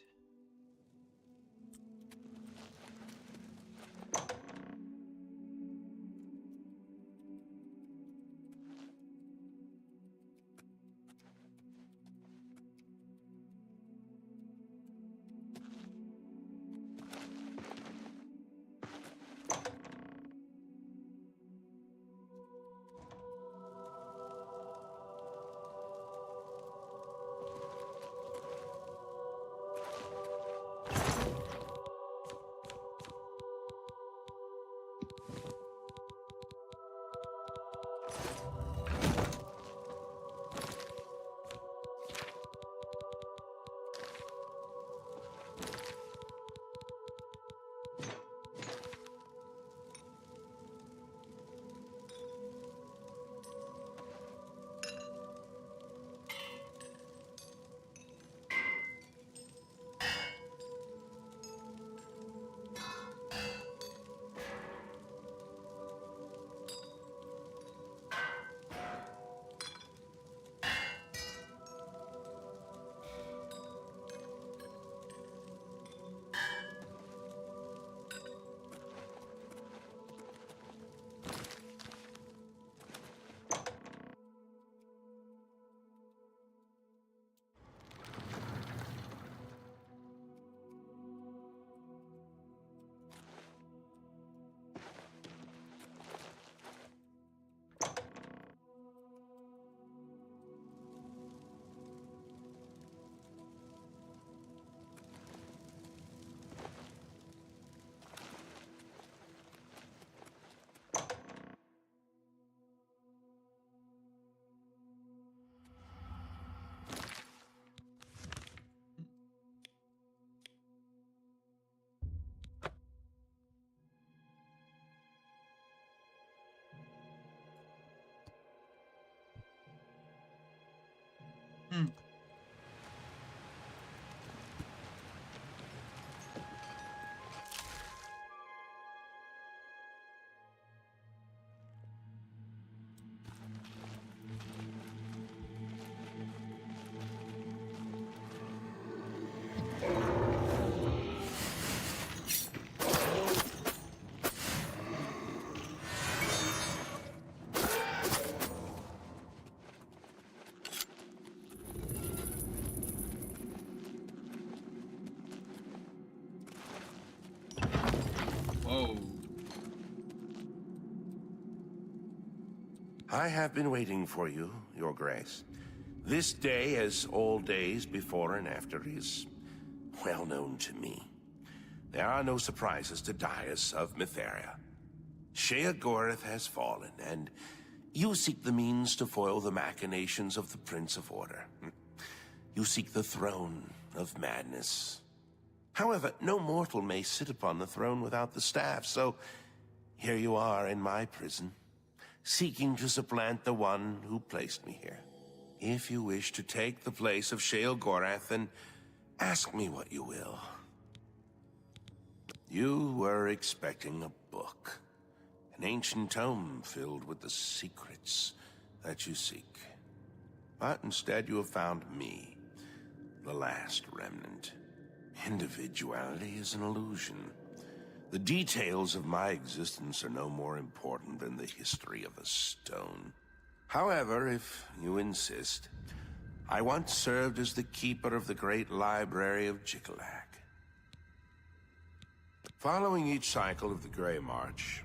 Whoa. I have been waiting for you, Your Grace. This day, as all days before and after, is well known to me. There are no surprises to Dias of Mytheria. Sheogorath has fallen, and you seek the means to foil the machinations of the Prince of Order. You seek the throne of madness. However, no mortal may sit upon the throne without the staff, so here you are in my prison, seeking to supplant the one who placed me here. If you wish to take the place of Sheogorath, then ask me what you will. You were expecting a book, an ancient tome filled with the secrets that you seek. But instead you have found me, the last remnant. Individuality is an illusion. The details of my existence are no more important than the history of a stone. However, if you insist, I once served as the keeper of the great library of Jiggalag. Following each cycle of the Grey March,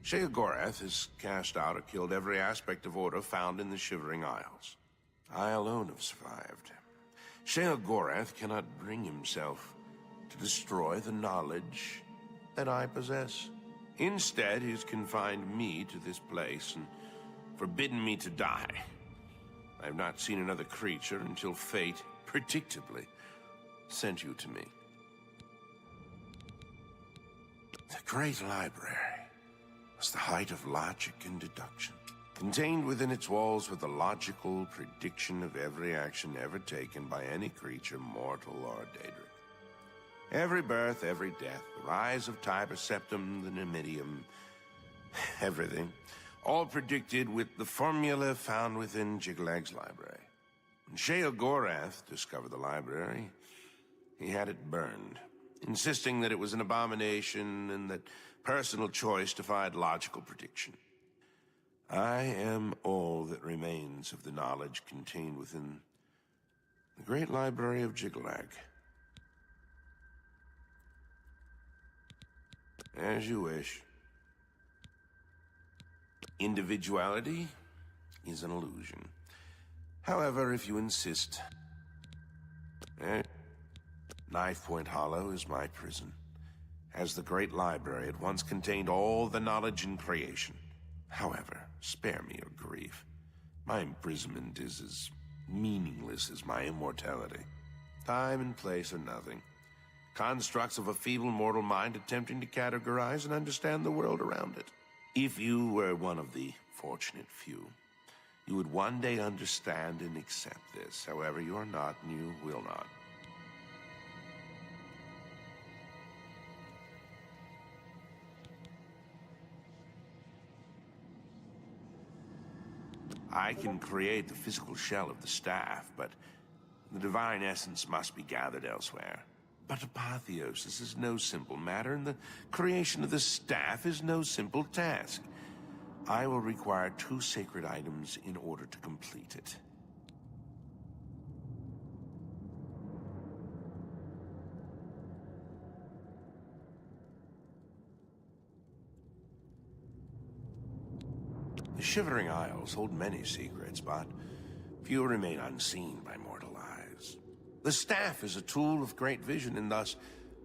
Sheogorath has cast out or killed every aspect of order found in the Shivering Isles. I alone have survived. Sheogorath cannot bring himself to destroy the knowledge that I possess. Instead, he's confined me to this place and forbidden me to die. I have not seen another creature until fate, predictably, sent you to me. The Great Library was the height of logic and deduction. Contained within its walls were the logical prediction of every action ever taken by any creature, mortal or daedric. Every birth, every death, the rise of Tiber Septim, the Numidium, everything, all predicted with the formula found within Jiggallag's library. When Sheogorath discovered the library, he had it burned, insisting that it was an abomination and that personal choice defied logical prediction. I am all that remains of the knowledge contained within the great library of Jiggallag. As you wish. Individuality is an illusion. However, if you insist, Knife Point Hollow is my prison, as the great library had once contained all the knowledge in creation. However, spare me your grief. My imprisonment is as meaningless as my immortality. Time and place are nothing. Constructs of a feeble mortal mind attempting to categorize and understand the world around it. If you were one of the fortunate few, you would one day understand and accept this. However, you are not, and you will not. I can create the physical shell of the staff, but the divine essence must be gathered elsewhere. But apotheosis is no simple matter, and the creation of the staff is no simple task. I will require 2 sacred items in order to complete it. The Shivering Isles hold many secrets, but few remain unseen by mortal eyes. The staff is a tool of great vision and thus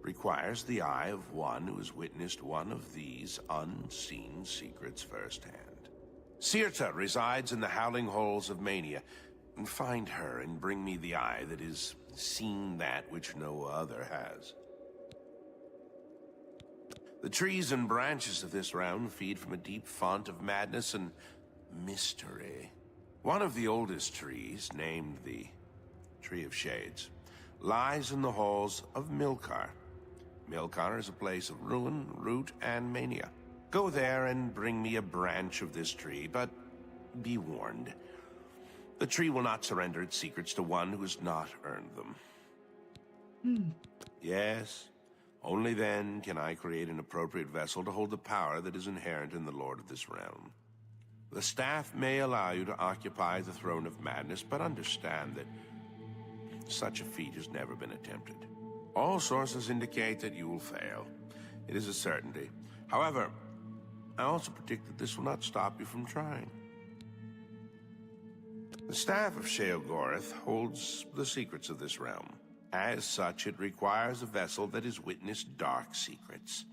requires the eye of one who has witnessed one of these unseen secrets firsthand. Sirta resides in the howling halls of Mania. Find her and bring me the eye that has seen that which no other has. The trees and branches of this realm feed from a deep font of madness and mystery. One of the oldest trees, named the Tree of Shades, lies in the halls of Milkar. Milkar is a place of ruin, root, and mania. Go there and bring me a branch of this tree, but be warned. The tree will not surrender its secrets to one who has not earned them. Yes, only then can I create an appropriate vessel to hold the power that is inherent in the Lord of this realm. The staff may allow you to occupy the throne of madness, but understand that such a feat has never been attempted. All sources indicate that you will fail. It is a certainty. However, I also predict that this will not stop you from trying. The staff of Sheogorath holds the secrets of this realm. As such, it requires a vessel that has witnessed dark secrets.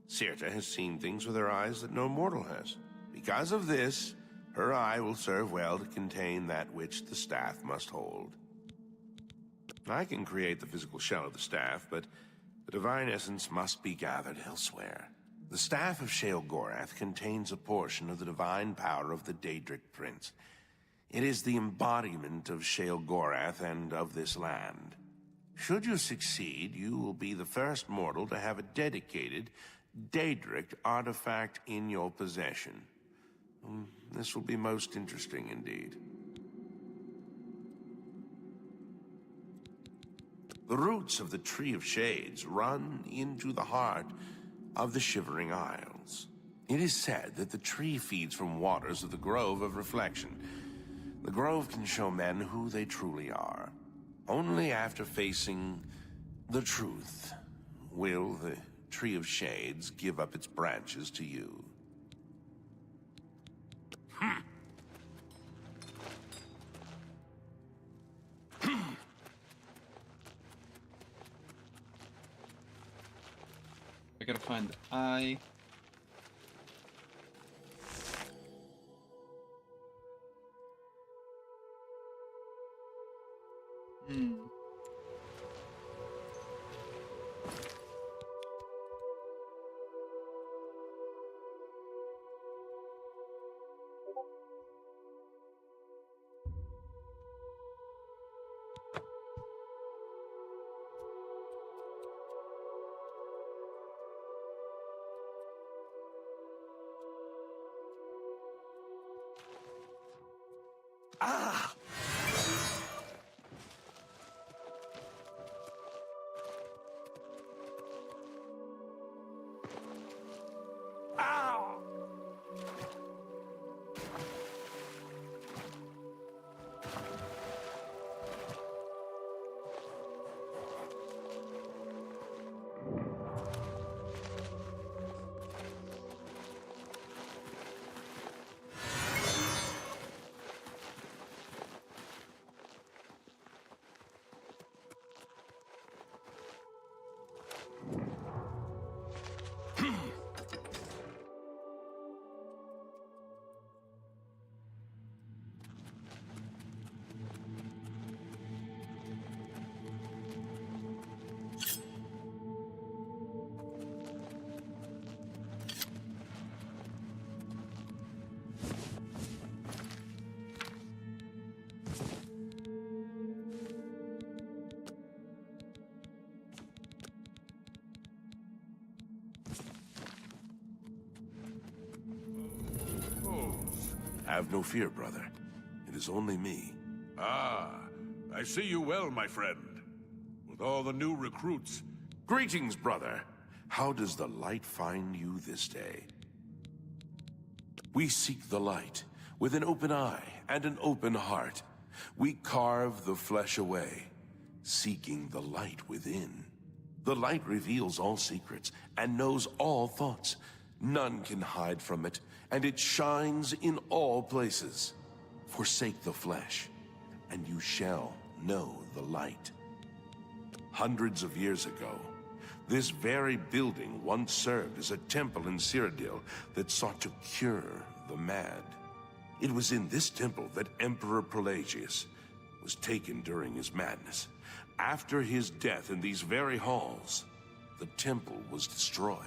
Sirta has seen things with her eyes that no mortal has. Because of this, her eye will serve well to contain that which the staff must hold. I can create the physical shell of the staff, but the divine essence must be gathered elsewhere. The staff of Sheogorath contains a portion of the divine power of the Daedric Prince. It is the embodiment of Sheogorath and of this land. Should you succeed, you will be the first mortal to have a dedicated Daedric artifact in your possession. This will be most interesting indeed. The roots of the Tree of Shades run into the heart of the Shivering Isles. It is said that the tree feeds from waters of the Grove of Reflection. The Grove can show men who they truly are. Only after facing the truth will the Tree of Shades give up its branches to you. I gotta find the eye. Ah! Ow! Have no fear, brother. It is only me. Ah, I see you well, my friend. With all the new recruits. Greetings, brother. How does the light find you this day? We seek the light with an open eye and an open heart. We carve the flesh away, seeking the light within. The light reveals all secrets and knows all thoughts. None can hide from it, and it shines in all places. Forsake the flesh, and you shall know the light. Hundreds of years ago, this very building once served as a temple in Cyrodiil that sought to cure the mad. It was in this temple that Emperor Pelagius was taken during his madness. After his death in these very halls, the temple was destroyed.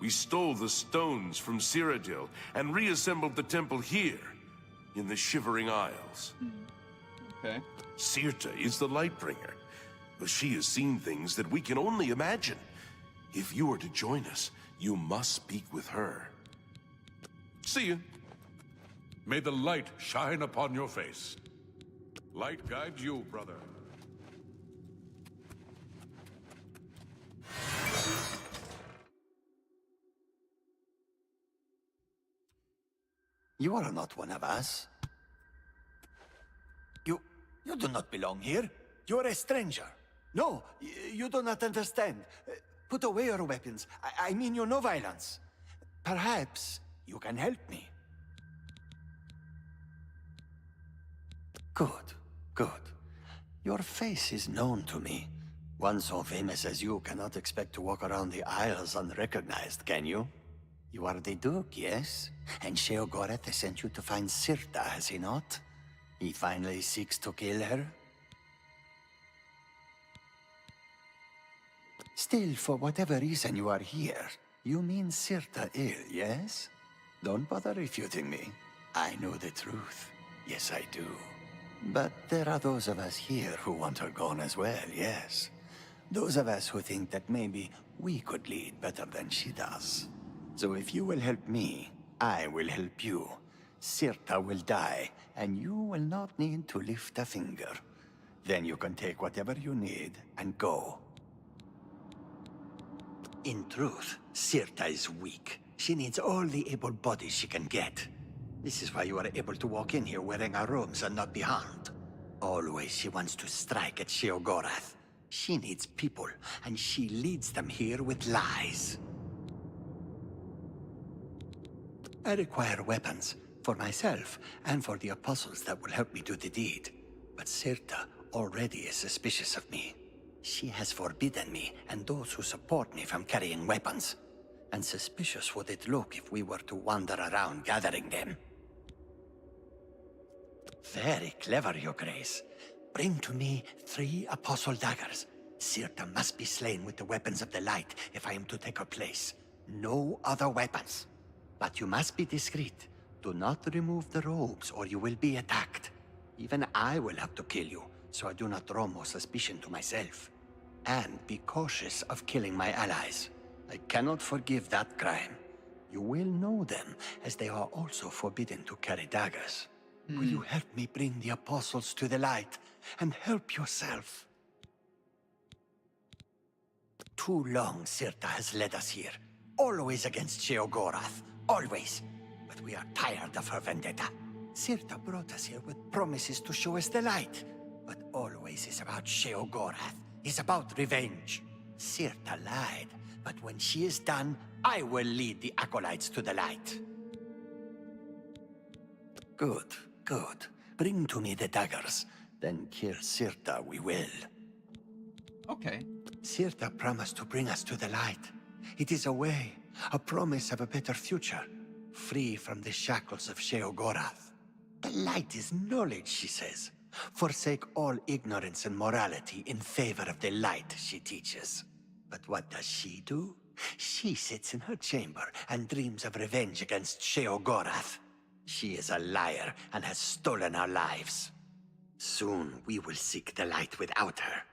We stole the stones from Cyrodiil and reassembled the temple here, in the Shivering Isles. Okay. Sirta is the Lightbringer, but she has seen things that we can only imagine. If you are to join us, you must speak with her. See you. May the light shine upon your face. Light guides you, brother. You are not one of us. You do not belong here. You are a stranger. No, you do not understand. Put away your weapons. I mean you no violence. Perhaps you can help me. Good, good. Your face is known to me. One so famous as you cannot expect to walk around the Isles unrecognized, can you? You are the Duke, yes? And Sheogorath has sent you to find Sirta, has he not? He finally seeks to kill her? Still, for whatever reason you are here, you mean Sirta ill, yes? Don't bother refuting me. I know the truth. Yes, I do. But there are those of us here who want her gone as well, yes. Those of us who think that maybe we could lead better than she does. So if you will help me, I will help you. Sirta will die, and you will not need to lift a finger. Then you can take whatever you need and go. In truth, Sirta is weak. She needs all the able bodies she can get. This is why you are able to walk in here wearing our robes and not be harmed. Always she wants to strike at Sheogorath. She needs people, and she leads them here with lies. I require weapons, for myself, and for the apostles that will help me do the deed. But Sirta already is suspicious of me. She has forbidden me and those who support me from carrying weapons. And suspicious would it look if we were to wander around gathering them. Very clever, Your Grace. Bring to me 3 apostle daggers. Sirta must be slain with the weapons of the light if I am to take her place. No other weapons. But you must be discreet. Do not remove the robes or you will be attacked. Even I will have to kill you, so I do not draw more suspicion to myself. And be cautious of killing my allies. I cannot forgive that crime. You will know them, as they are also forbidden to carry daggers. Will you help me bring the apostles to the light, and help yourself? Too long Sirta has led us here. Always against Sheogorath. Always. But we are tired of her vendetta. Sirta brought us here with promises to show us the light. But always is about Sheogorath. Is about revenge. Sirta lied. But when she is done, I will lead the acolytes to the light. Good, good. Bring to me the daggers. Then kill Sirta we will. Okay. Sirta promised to bring us to the light. It is a way, a promise of a better future. Free from the shackles of Sheogorath. The light is knowledge, she says. Forsake all ignorance and morality in favor of the light, she teaches. But what does she do? She sits in her chamber and dreams of revenge against Sheogorath. She is a liar and has stolen our lives. Soon we will seek the light without her.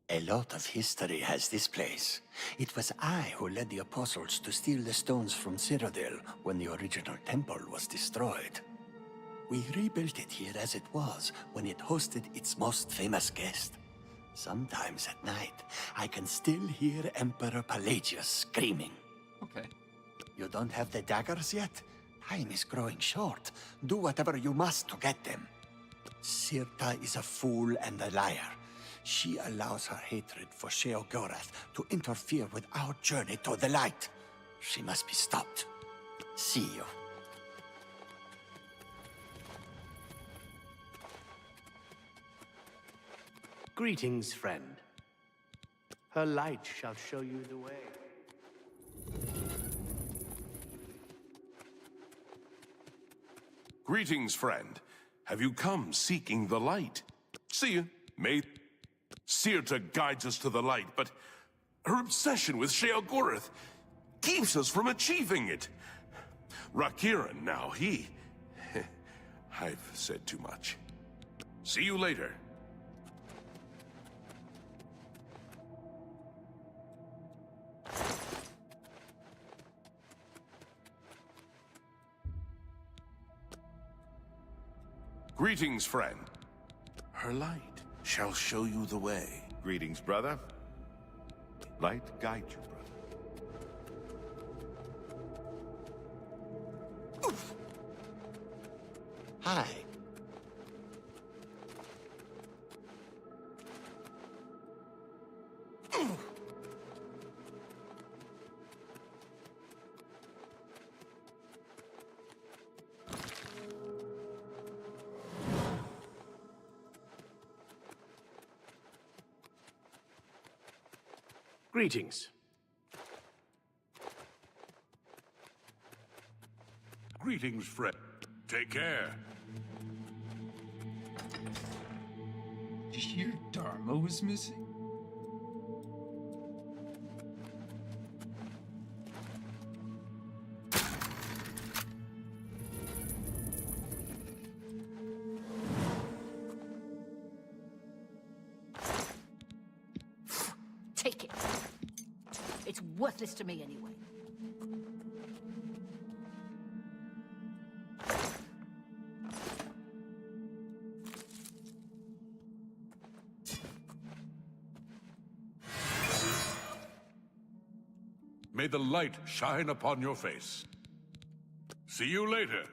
A lot of history has this place. It was I who led the apostles to steal the stones from Cyrodiil when the original temple was destroyed. We rebuilt it here as it was when it hosted its most famous guest. Sometimes at night, I can still hear Emperor Pelagius screaming. Okay. You don't have the daggers yet? Time is growing short. Do whatever you must to get them. Sirta is a fool and a liar. She allows her hatred for Sheogorath to interfere with our journey toward the light. She must be stopped. See you. Greetings, friend. Her light shall show you the way. Greetings, friend. Have you come seeking the light? See you, mate. Sirta guides us to the light, but her obsession with Sheogorath keeps us from achieving it. Rakiran now, I've said too much. See you later. Greetings, friend. Her light shall show you the way. Greetings, brother. Light guide you, brother. Oof. Hi. Greetings. Greetings, friend. Take care. Did you hear Dharma was missing? Take it. It's worthless to me anyway. May the light shine upon your face. See you later.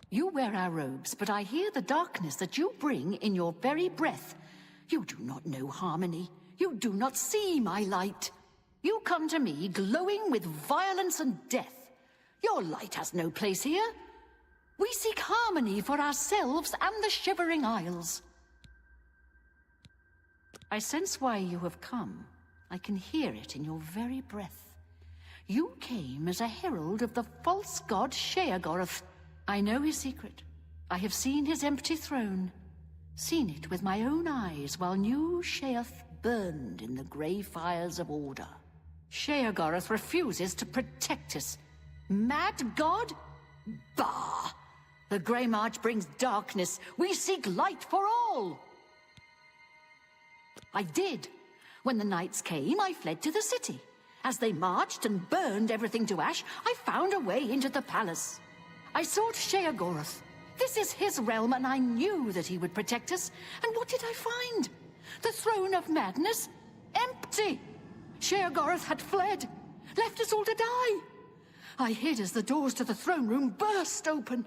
You wear our robes, but I hear the darkness that you bring in your very breath. You do not know harmony. You do not see my light. You come to me glowing with violence and death. Your light has no place here. We seek harmony for ourselves and the Shivering Isles. I sense why you have come. I can hear it in your very breath. You came as a herald of the false god Sheogorath. I know his secret. I have seen his empty throne. Seen it with my own eyes while New Sheoth burned in the grey fires of order. Sheogorath refuses to protect us. Mad god? Bah! The Grey March brings darkness. We seek light for all. I did. When the knights came, I fled to the city. As they marched and burned everything to ash, I found a way into the palace. I sought Sheogorath. This is his realm, and I knew that he would protect us. And what did I find? The throne of madness? Empty! Sheogorath had fled, left us all to die. I hid as the doors to the throne room burst open.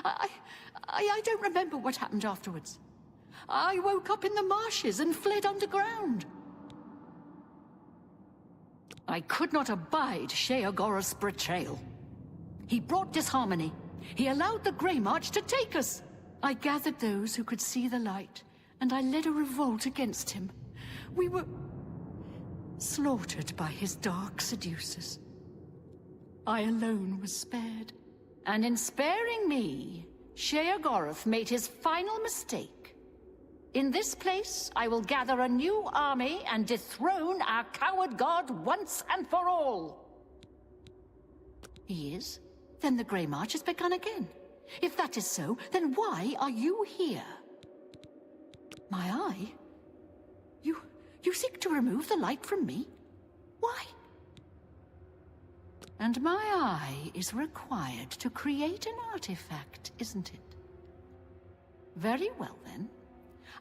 I don't remember what happened afterwards. I woke up in the marshes and fled underground. I could not abide Sheogorath's betrayal. He brought disharmony. He allowed the Grey March to take us. I gathered those who could see the light, and I led a revolt against him. We were slaughtered by his dark seducers. I alone was spared. And in sparing me, Sheogorath made his final mistake. In this place, I will gather a new army and dethrone our coward god once and for all. He is? Then the Grey March has begun again. If that is so, then why are you here? My eye? You seek to remove the light from me? Why? And my eye is required to create an artifact, isn't it? Very well, then.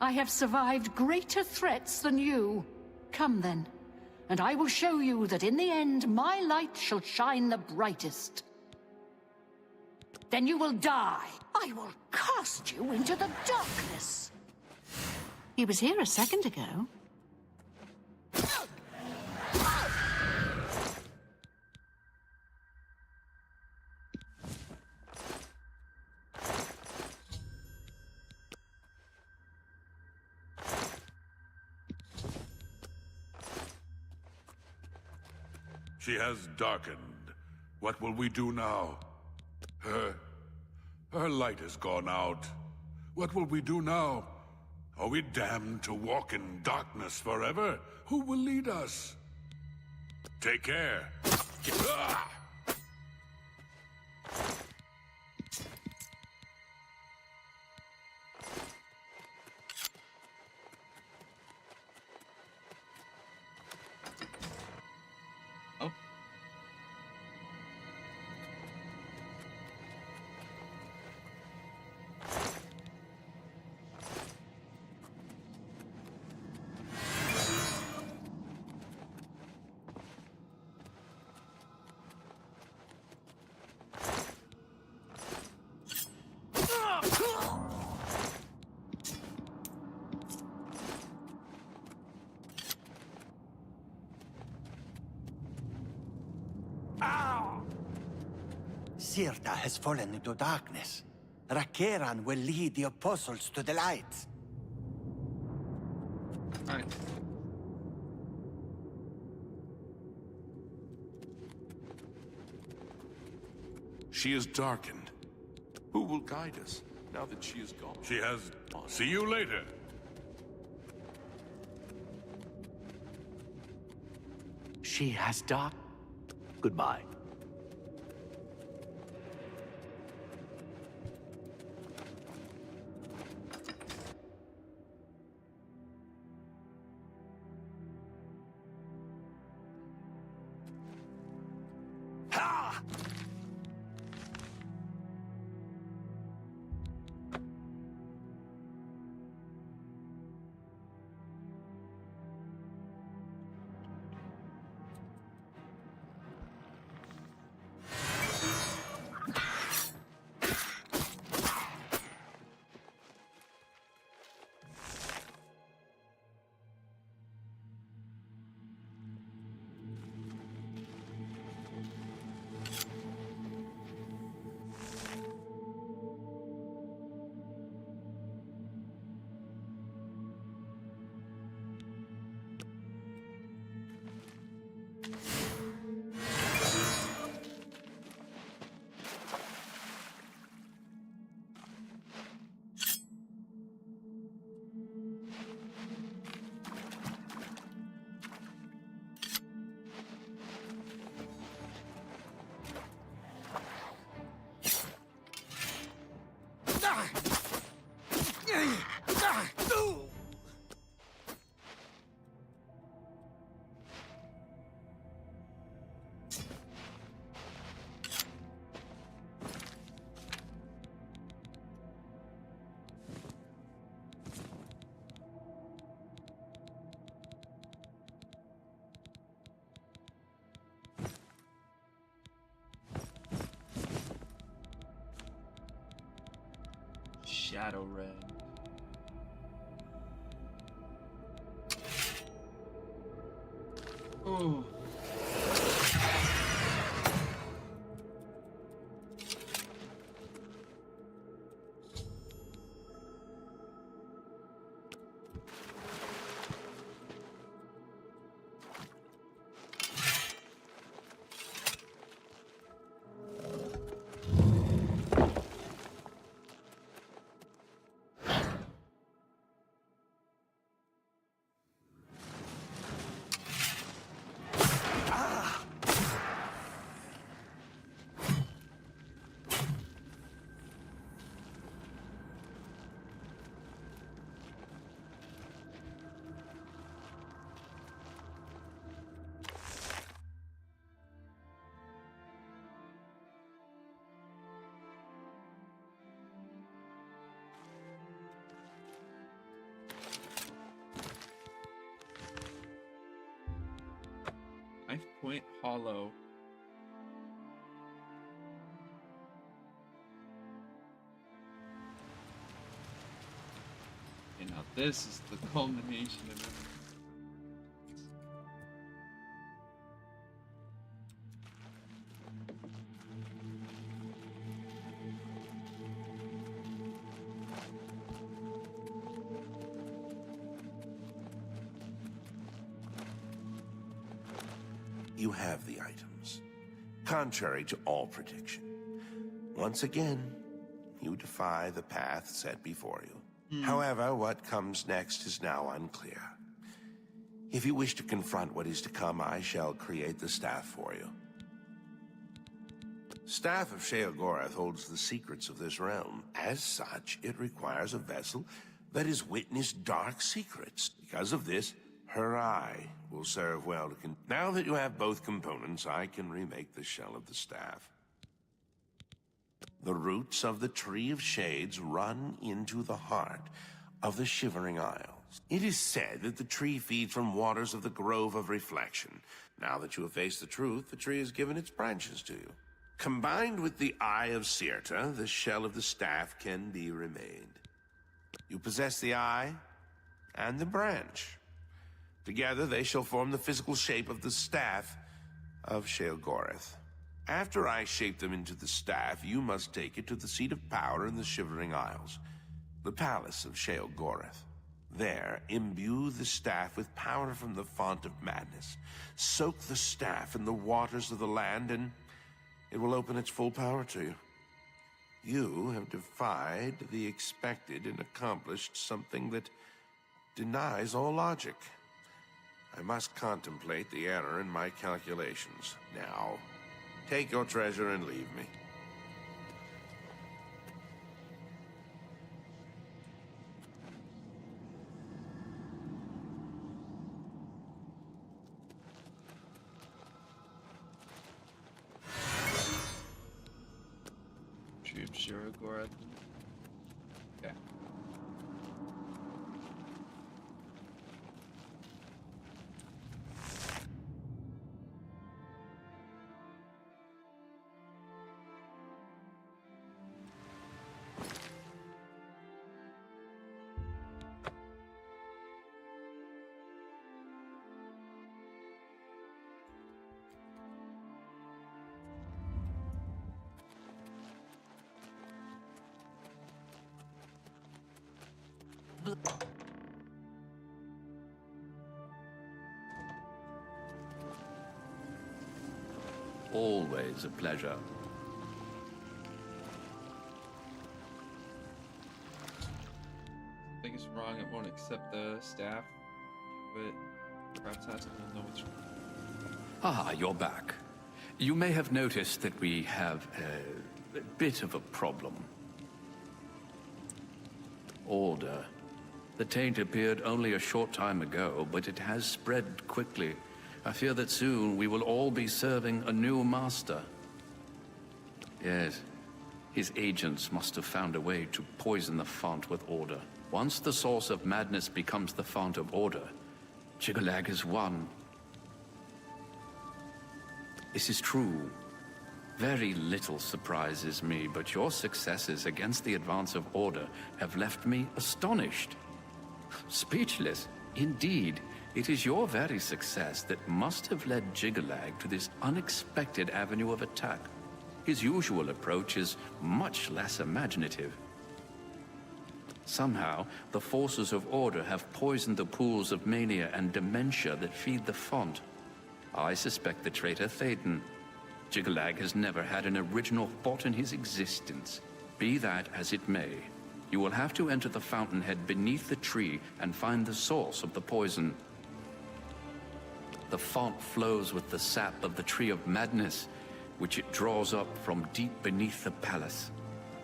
I have survived greater threats than you. Come, then, and I will show you that in the end, my light shall shine the brightest. Then you will die. I will cast you into the darkness. He was here a second ago. She has darkened. What will we do now? Her light has gone out. What will we do now? Are we damned to walk in darkness forever? Who will lead us? Take care. Ah! Sirta has fallen into darkness. Rakeran will lead the apostles to the light. Alright. She is darkened. Who will guide us now that she is gone? She has... See you later. She has dark. Goodbye. Shadow Red. Oh. Knife Point Hollow. Okay, now this is the culmination of everything. You have the items, contrary to all prediction. Once again, you defy the path set before you. However, what comes next is now unclear. If you wish to confront what is to come, I shall create the staff for you. Staff of Sheogorath holds the secrets of this realm. As such, it requires a vessel that has witnessed dark secrets. Because of this, her eye will serve well to now that you have both components, I can remake the shell of the staff. The roots of the Tree of Shades run into the heart of the Shivering Isles. It is said that the tree feeds from waters of the Grove of Reflection. Now that you have faced the truth, the tree has given its branches to you. Combined with the Eye of Sirta, the shell of the staff can be remade. You possess the eye and the branch. Together, they shall form the physical shape of the staff of Sheogorath. After I shape them into the staff, you must take it to the seat of power in the Shivering Isles, the palace of Sheogorath. There, imbue the staff with power from the Font of Madness. Soak the staff in the waters of the land, and it will open its full power to you. You have defied the expected and accomplished something that denies all logic. I must contemplate the error in my calculations. Now, take your treasure and leave me. Shirogora. Okay. Always a pleasure. I think it's wrong. It won't accept the staff, but perhaps Haskell will know what's wrong. Ah, you're back. You may have noticed that we have a bit of a problem. Order. The taint appeared only a short time ago, but it has spread quickly. I fear that soon we will all be serving a new master. Yes, his agents must have found a way to poison the font with order. Once the source of madness becomes the font of order, Jiggalag is won. This is true. Very little surprises me, but your successes against the advance of order have left me astonished. Speechless. Indeed, it is your very success that must have led Jiggalag to this unexpected avenue of attack. His usual approach is much less imaginative. Somehow, the forces of order have poisoned the pools of mania and dementia that feed the font. I suspect the traitor Thaden. Jiggalag has never had an original thought in his existence. Be that as it may, you will have to enter the fountainhead beneath the tree and find the source of the poison. The font flows with the sap of the Tree of Madness, which it draws up from deep beneath the palace.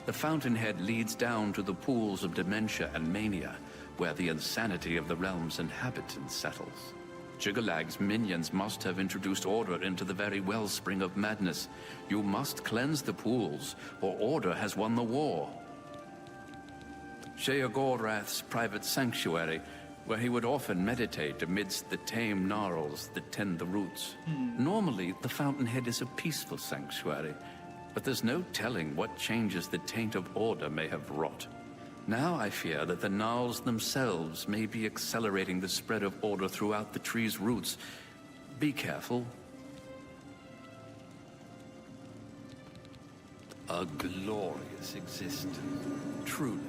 The fountainhead leads down to the pools of dementia and mania, where the insanity of the realm's inhabitants settles. Jiggalag's minions must have introduced order into the very wellspring of madness. You must cleanse the pools, or order has won the war. Sheogorath's private sanctuary, where he would often meditate amidst the tame gnarls that tend the roots. Normally, the fountainhead is a peaceful sanctuary, but there's no telling what changes the taint of order may have wrought. Now I fear that the gnarls themselves may be accelerating the spread of order throughout the tree's roots. Be careful. A glorious existence, truly.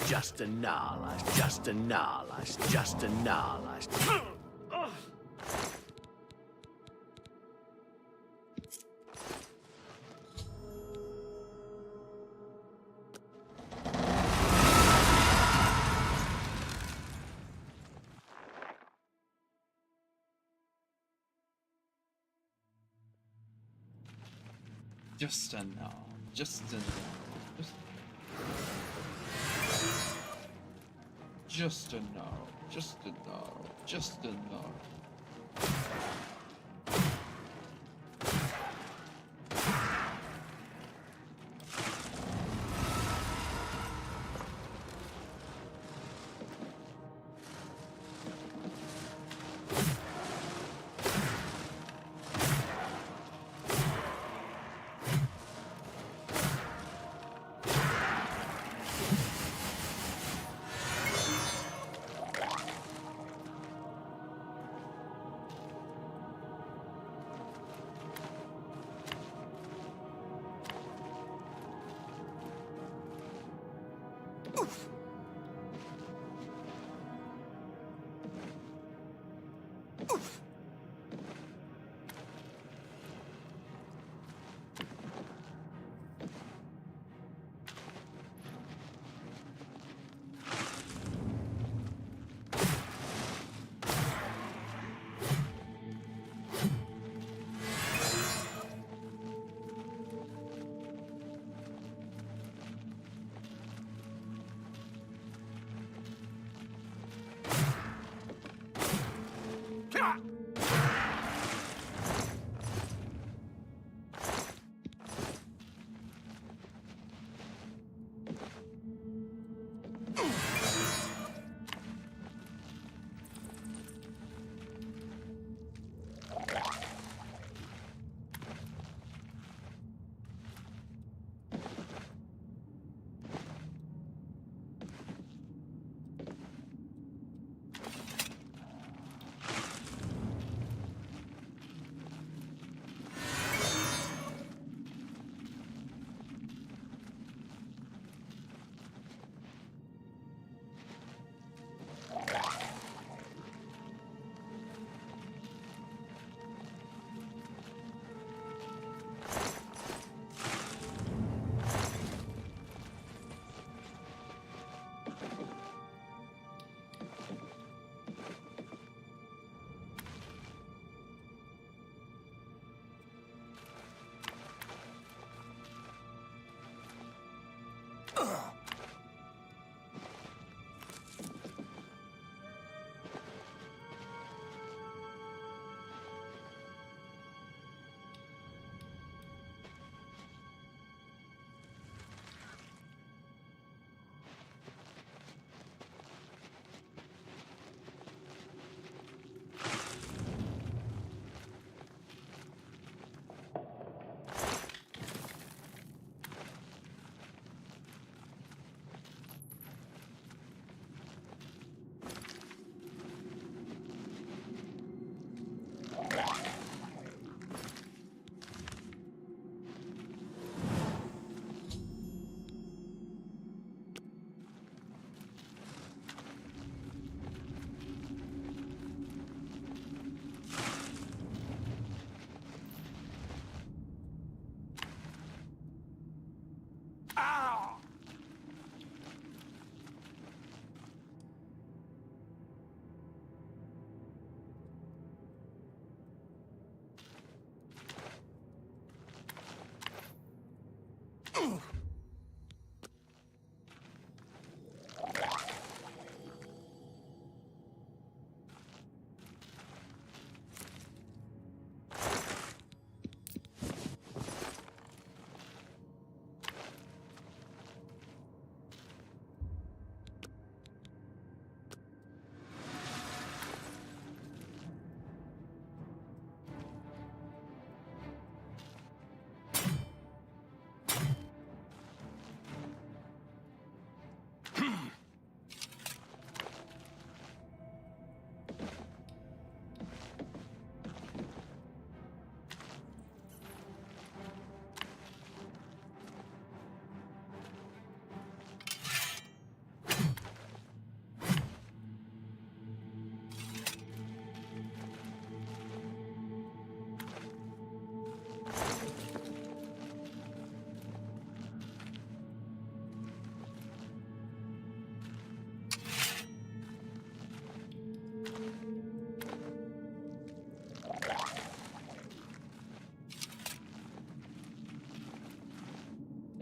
Just a gnarl, just a gnarl, just a gnarl. Just a no. Just a no. Just a no. Just a no. Just a no.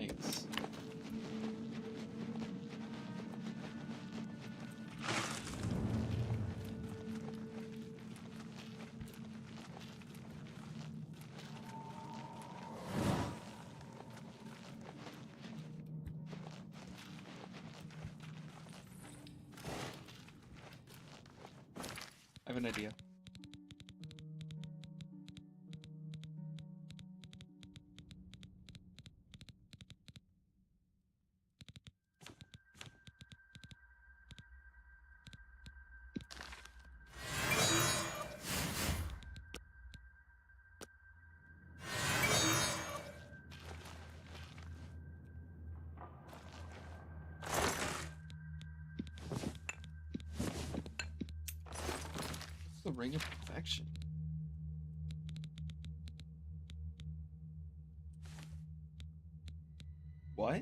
Thanks. I have an idea. Ring of Perfection. What?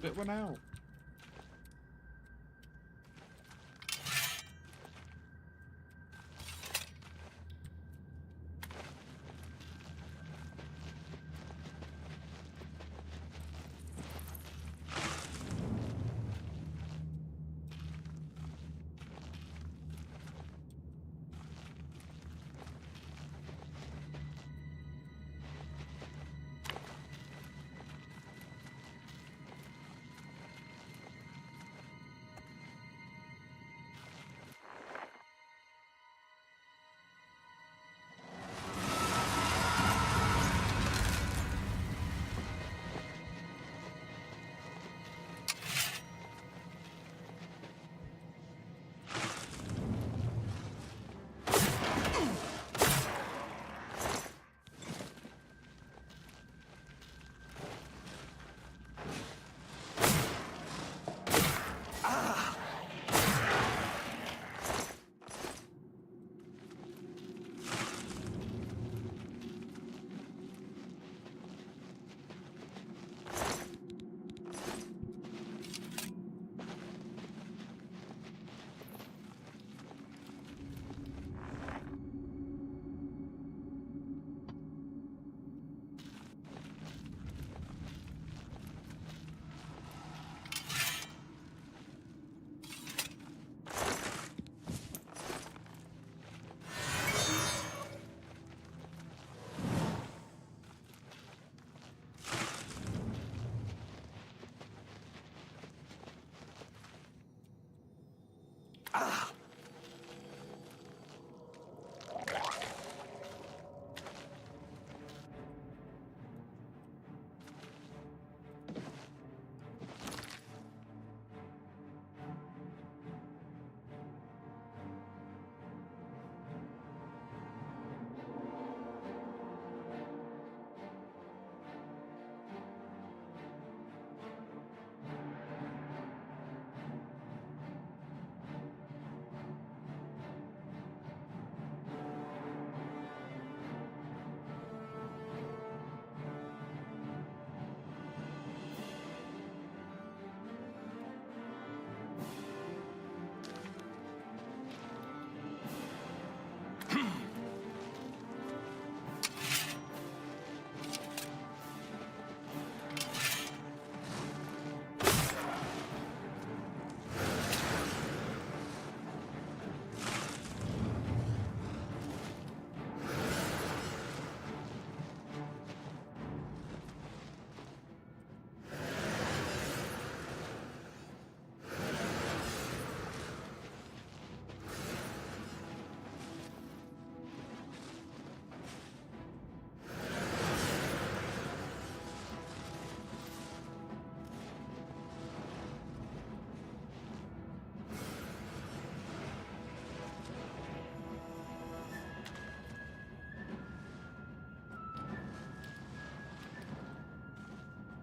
Spit one out.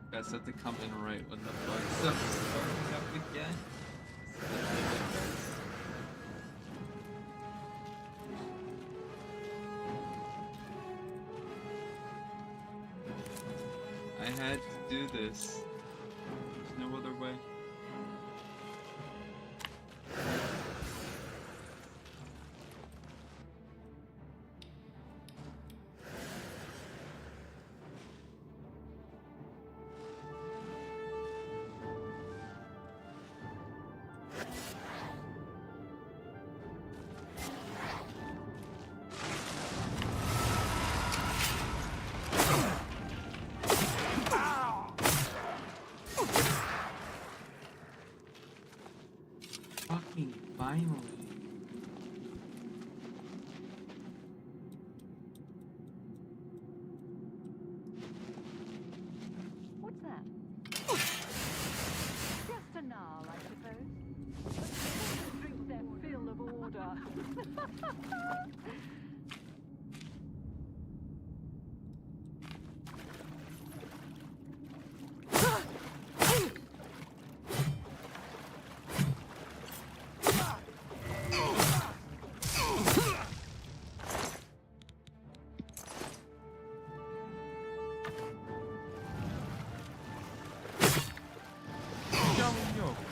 Guys have to come in right when the bug stuff is starting up again. I had to do this. There's no other way.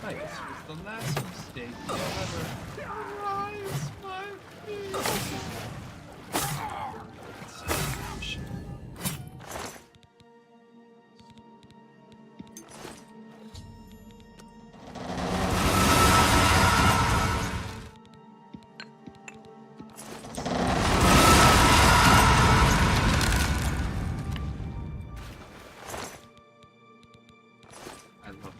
This was the last mistake you'll ever rise my feet. I love that.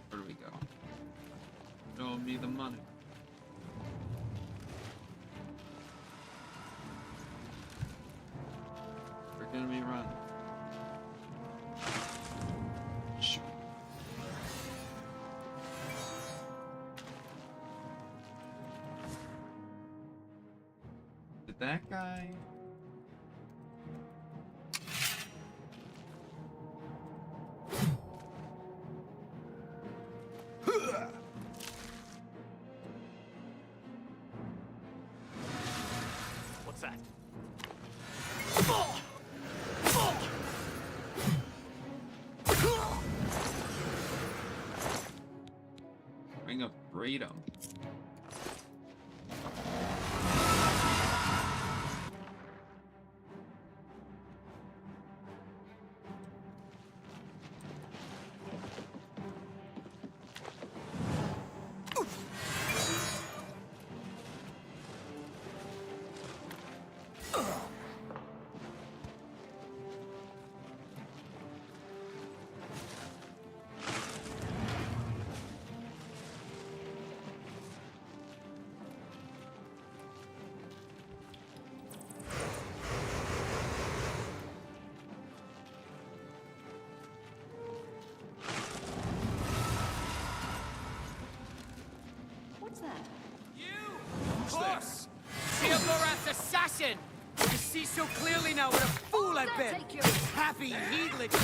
Where do we go? Show me the money. We're gonna be run. Shoot. Did that guy? What's that? Ring of Freedom. What's that? Horse! Silgorath's assassin! You see so clearly now what a fool I've been! Happy, heedless...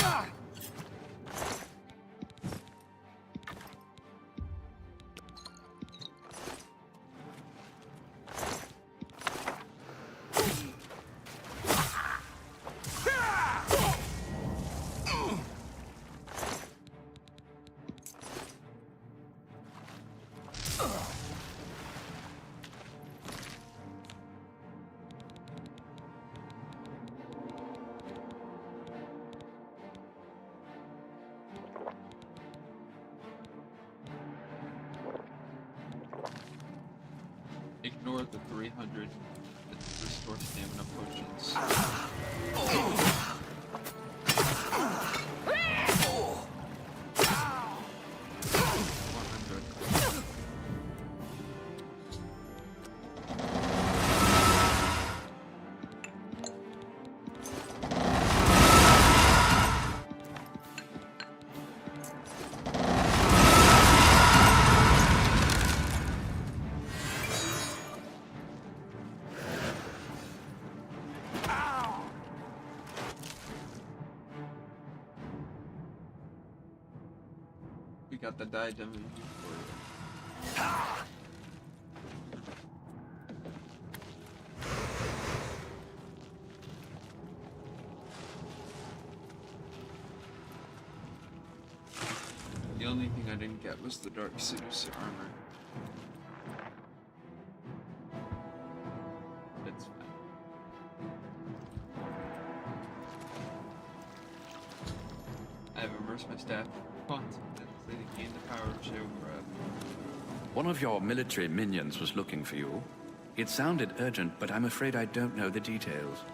Ignore the 300 that restore stamina potions. We got the diadem in here for you. The only thing I didn't get was the Dark Seducer armor. It's fine. I have immersed my staff constantly to gain the power of Sheogorath. One of your military minions was looking for you. It sounded urgent, but I'm afraid I don't know the details.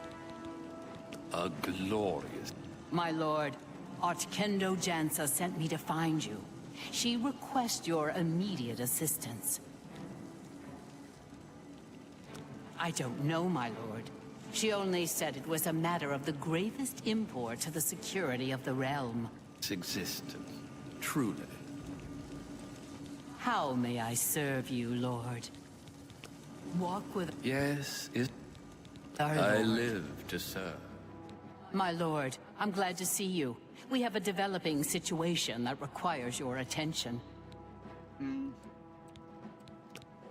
A glorious... My lord, Artkendo Jansa sent me to find you. She requests your immediate assistance. I don't know, my lord. She only said it was a matter of the gravest import to the security of the realm. Its existence, truly. How may I serve you, lord? Walk with... Yes, Our I lord. live to serve. My lord, I'm glad to see you. We have a developing situation that requires your attention.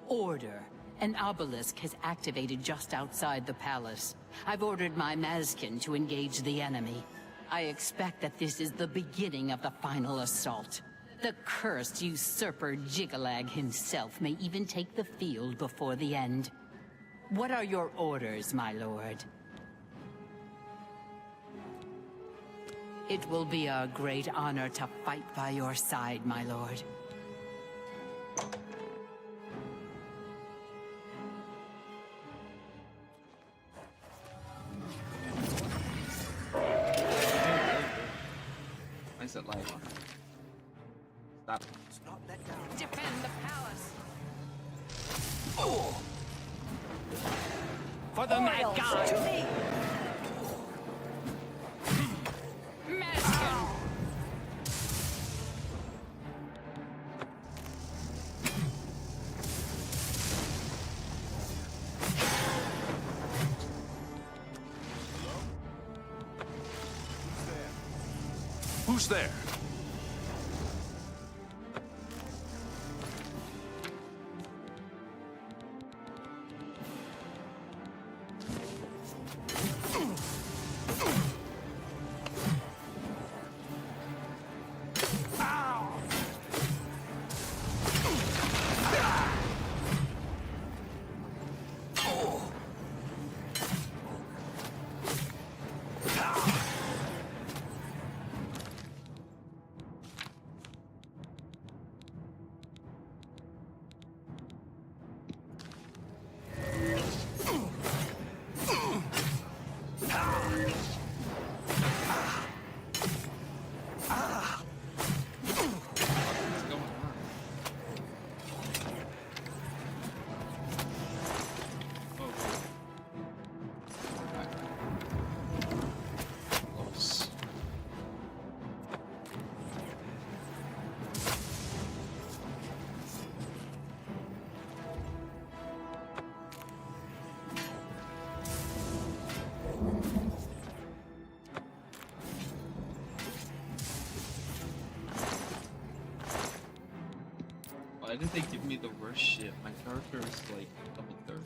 Order. An obelisk has activated just outside the palace. I've ordered my Mazkin to engage the enemy. I expect that this is the beginning of the final assault. The cursed usurper Jigalag himself may even take the field before the end. What are your orders, my lord? It will be a great honor to fight by your side, my lord. I said light on. Stop. Defend the palace! Oh! For the Mad God! To me! Mazkin! Who's there? Why did they give me the worst shit? My character is like level 30.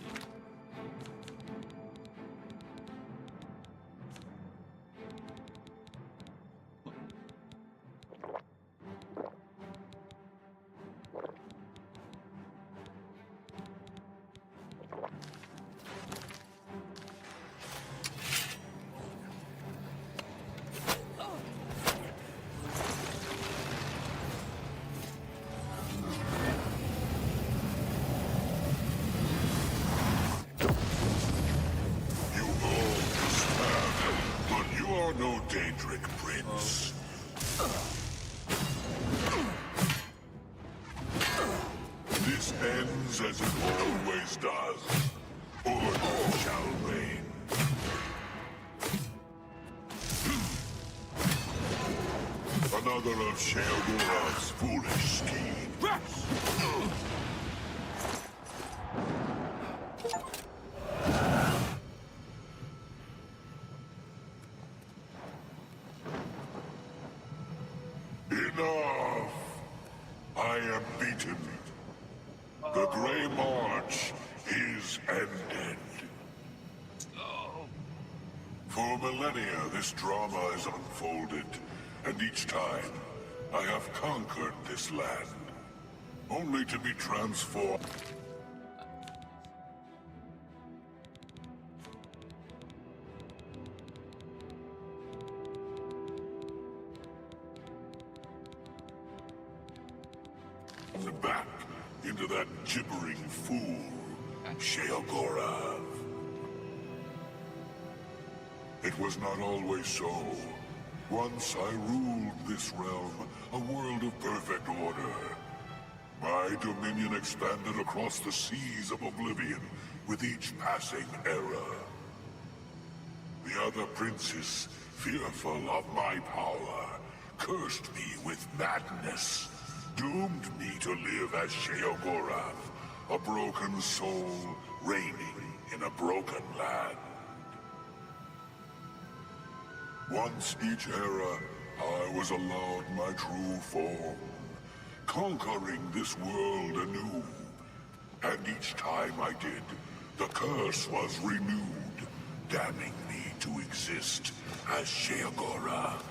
No Daedric Prince. This ends as it always does. Order shall reign. Another of Sheogorath's foolish schemes. Enough! I am beaten. The Grey March is ended. For millennia, this drama has unfolded, and each time, I have conquered this land, only to be transformed. Back into that gibbering fool, Sheogorath. It was not always so. Once I ruled this realm, a world of perfect order. My dominion expanded across the seas of Oblivion with each passing era. The other princes, fearful of my power, cursed me with madness, doomed me to live as Sheogorath, a broken soul reigning in a broken land. Once each era I was allowed my true form, conquering this world anew. And each time I did, the curse was renewed, damning me to exist as Sheogorath.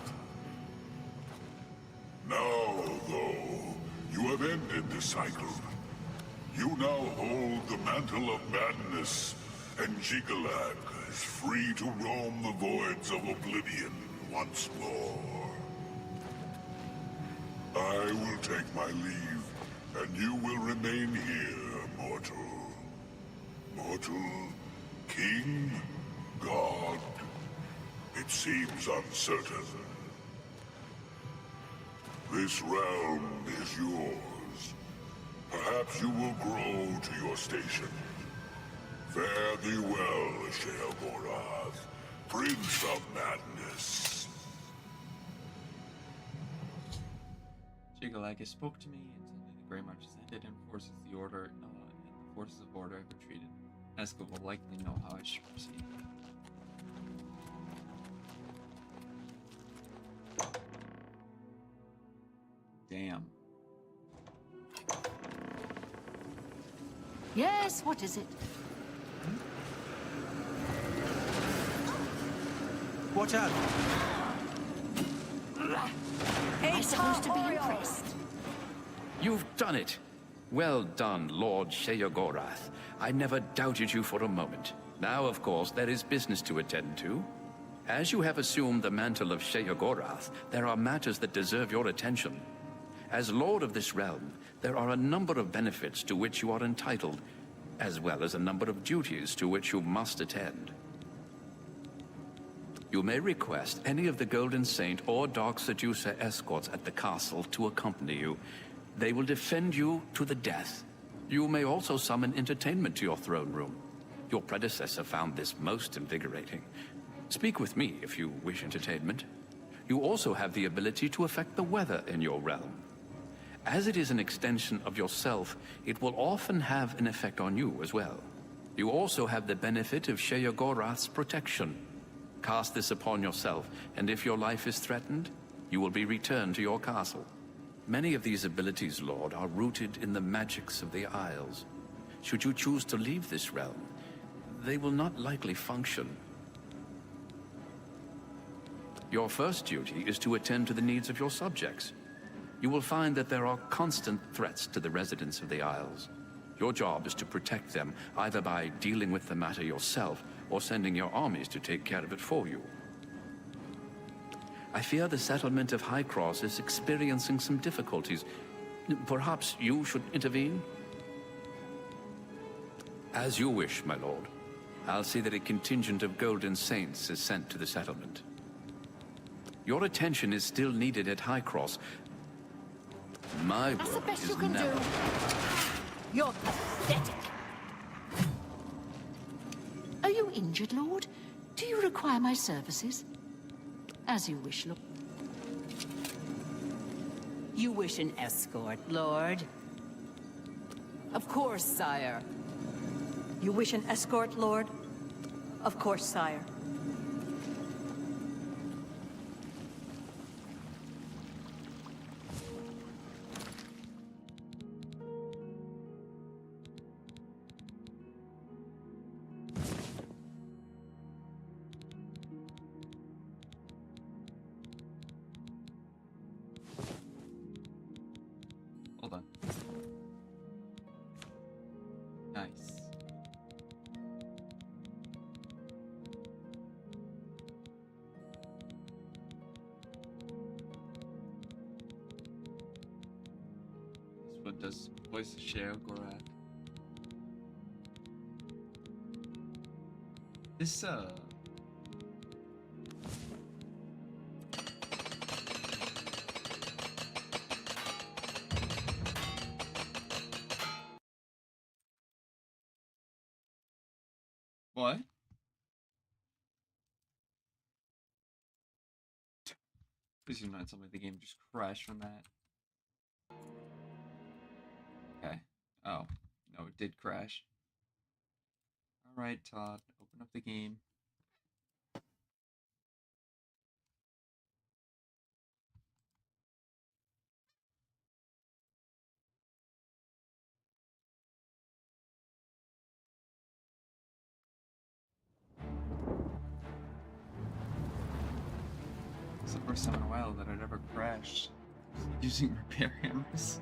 Now, though, you have ended the cycle. You now hold the Mantle of Madness, and Jigalag is free to roam the voids of Oblivion once more. I will take my leave, and you will remain here, mortal. Mortal, king, god, it seems uncertain. This realm is yours. Perhaps you will grow to your station. Fare thee well, Sheogorath, Prince of Madness. Jigalag spoke to me and said that the Grey March is ended and forces the order, and the forces of order have retreated. Eska will likely know how I should proceed. Damn. Yes, what is it? Watch out! Am I supposed to be impressed? You've done it. Well done, Lord Sheogorath. I never doubted you for a moment. Now, of course, there is business to attend to. As you have assumed the mantle of Sheogorath, there are matters that deserve your attention. As Lord of this realm, there are a number of benefits to which you are entitled, as well as a number of duties to which you must attend. You may request any of the Golden Saint or Dark Seducer escorts at the castle to accompany you. They will defend you to the death. You may also summon entertainment to your throne room. Your predecessor found this most invigorating. Speak with me if you wish entertainment. You also have the ability to affect the weather in your realm. As it is an extension of yourself, it will often have an effect on you as well. You also have the benefit of Sheogorath's protection. Cast this upon yourself, and if your life is threatened, you will be returned to your castle. Many of these abilities, Lord, are rooted in the magics of the Isles. Should you choose to leave this realm, they will not likely function. Your first duty is to attend to the needs of your subjects. You will find that there are constant threats to the residents of the Isles. Your job is to protect them, either by dealing with the matter yourself, or sending your armies to take care of it for you. I fear the settlement of High Cross is experiencing some difficulties. Perhaps you should intervene? As you wish, my lord. I'll see that a contingent of Golden Saints is sent to the settlement. Your attention is still needed at High Cross. My That's the work best is you can never... do. You're pathetic. Are you injured, Lord? Do you require my services? As you wish, Lord. You wish an escort, Lord? Of course, sire. You wish an escort, Lord? Of course, sire. Hold on. Nice. This one does voice of Sheogorath. This What? Please do not tell me the game just crashed from that. Okay. Oh. No, it did crash. Alright, Todd. Open up the game. the first time in a while that I'd ever crashed using repair hammers.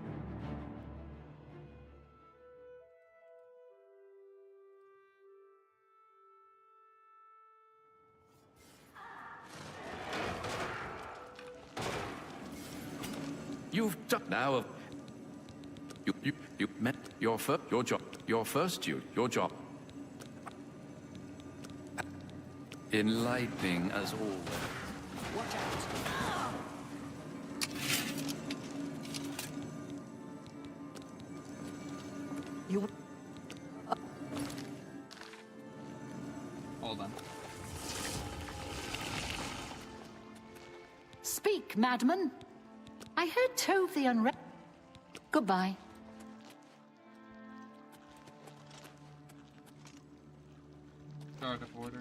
You've done now. You met your job. Enlightening as always. Watch out. You... Hold on. Speak, madman. I heard Tove the Unread. Goodbye. Start of order.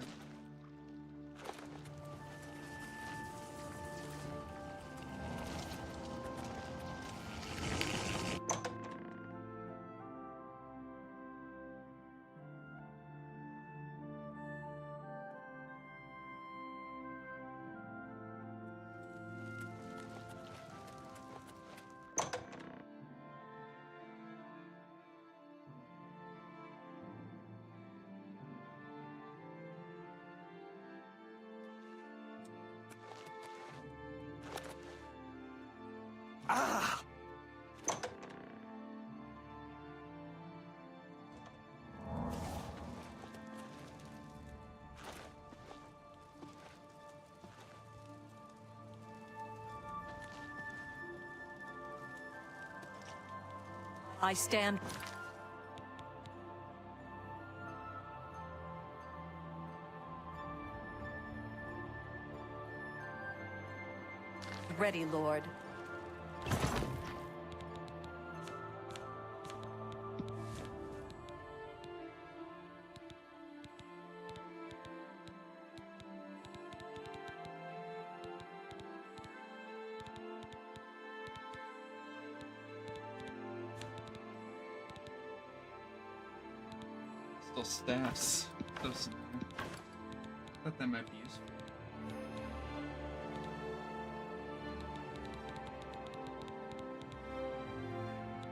Ah! I stand... ready, Lord. Still staffs. Those. Thought that might be useful.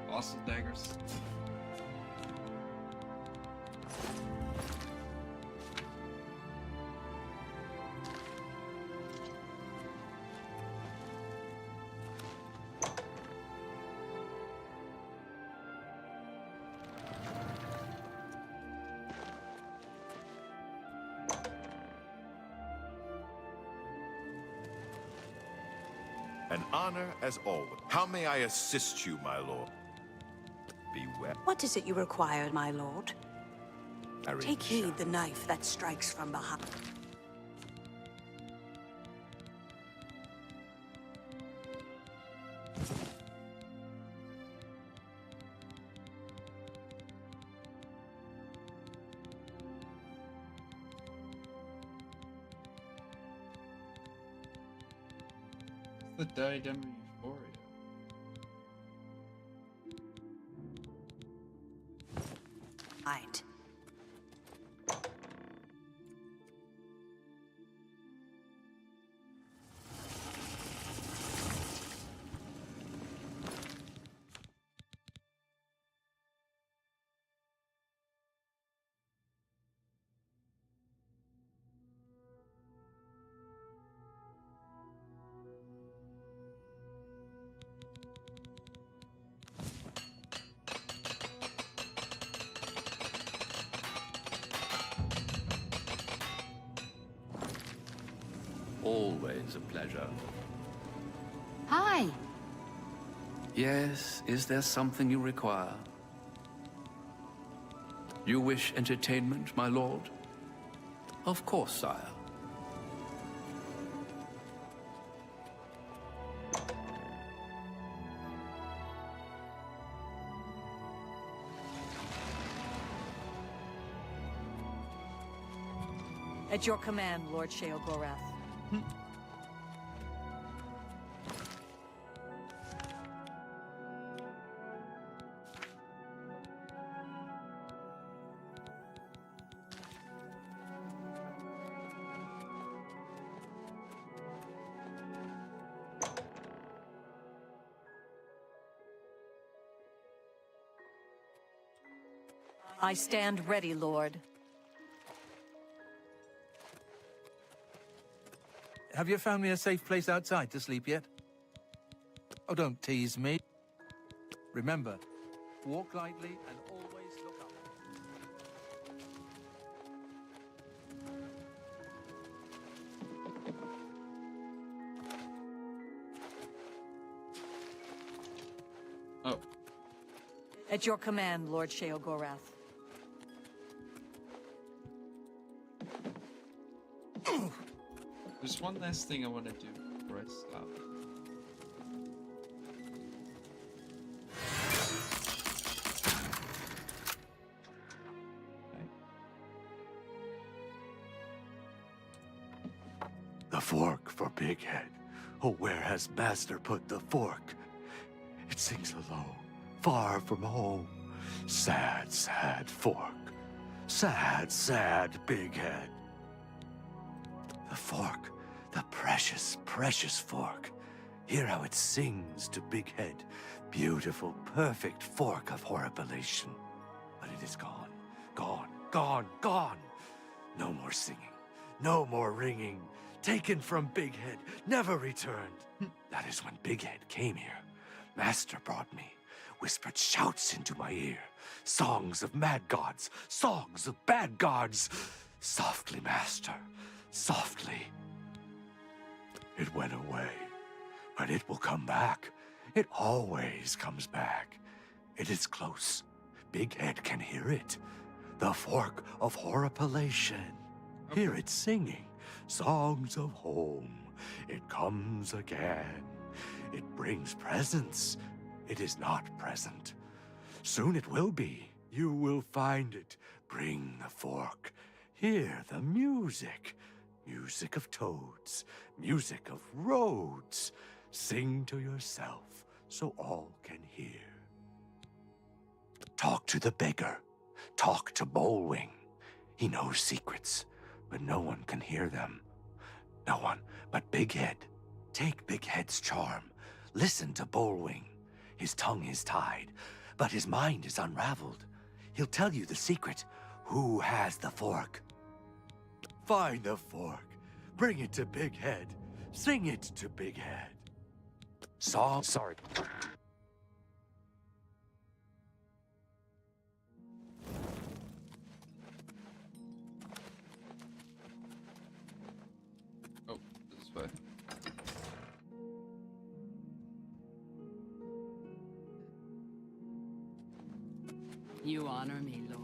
Boss's daggers. An honor as always. How may I assist you, my lord? Beware. What is it you require, my lord? Arrange. Take heed the knife that strikes from behind. The diadem of euphoria. Right. Always a pleasure. Hi. Yes, is there something you require? You wish entertainment, my lord? Of course, sire. At your command, Lord Sheogorath. I stand ready, Lord. Have you found me a safe place outside to sleep yet? Oh, don't tease me. Remember, walk lightly and always look up. Oh. At your command, Lord Sheogorath. There's one last thing I want to do before I stop. The fork for Big Head. Oh, where has Master put the fork? It sings alone, far from home. Sad, sad fork. Sad, sad Big Head. The fork, the precious, precious fork. Hear how it sings to Big Head. Beautiful, perfect fork of horripilation. But it is gone, gone, gone, gone. No more singing, no more ringing. Taken from Big Head, never returned. That is when Big Head came here. Master brought me, whispered shouts into my ear. Songs of mad gods, songs of bad gods. Softly, Master, softly. It went away, but it will come back. It always comes back. It is close. Big Head can hear it. The fork of horripilation. Hear it singing. Songs of home. It comes again. It brings presents. It is not present. Soon it will be. You will find it. Bring the fork. Hear the music. Music of toads. Music of roads. Sing to yourself so all can hear. Talk to the beggar. Talk to Bullwing. He knows secrets, but no one can hear them. No one but Big Head. Take Big Head's charm. Listen to Bullwing. His tongue is tied, but his mind is unraveled. He'll tell you the secret. Who has the fork? Find the fork. Bring it to Big Head. Sing it to Big Head. Sorry. Oh, this way. You honor me, Lord.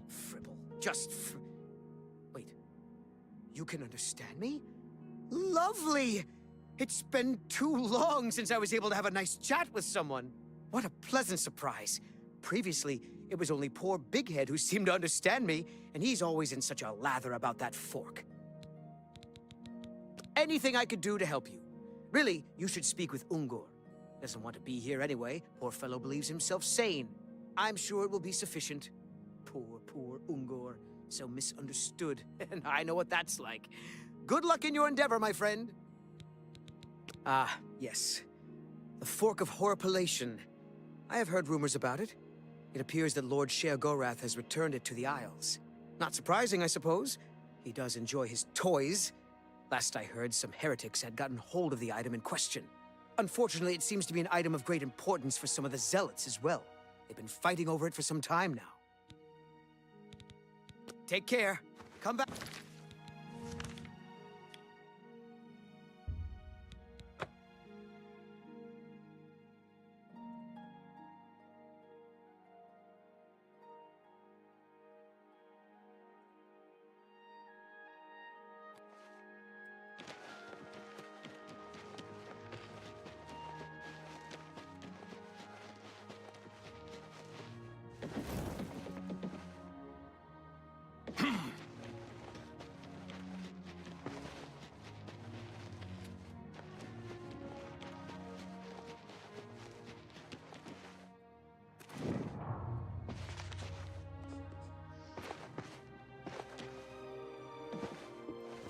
Fribble. Wait. You can understand me? Lovely! It's been too long since I was able to have a nice chat with someone. What a pleasant surprise. Previously, it was only poor Big Head who seemed to understand me, and he's always in such a lather about that fork. Anything I could do to help you. Really, you should speak with Ungor. Doesn't want to be here anyway. Poor fellow believes himself sane. I'm sure it will be sufficient. Poor Ungor. So misunderstood. And I know what that's like. Good luck in your endeavor, my friend. Ah, yes. The Fork of Horripilation. I have heard rumors about it. It appears that Lord Sheogorath has returned it to the Isles. Not surprising, I suppose. He does enjoy his toys. Last I heard, some heretics had gotten hold of the item in question. Unfortunately, it seems to be an item of great importance for some of the zealots as well. They've been fighting over it for some time now. Take care. Come back.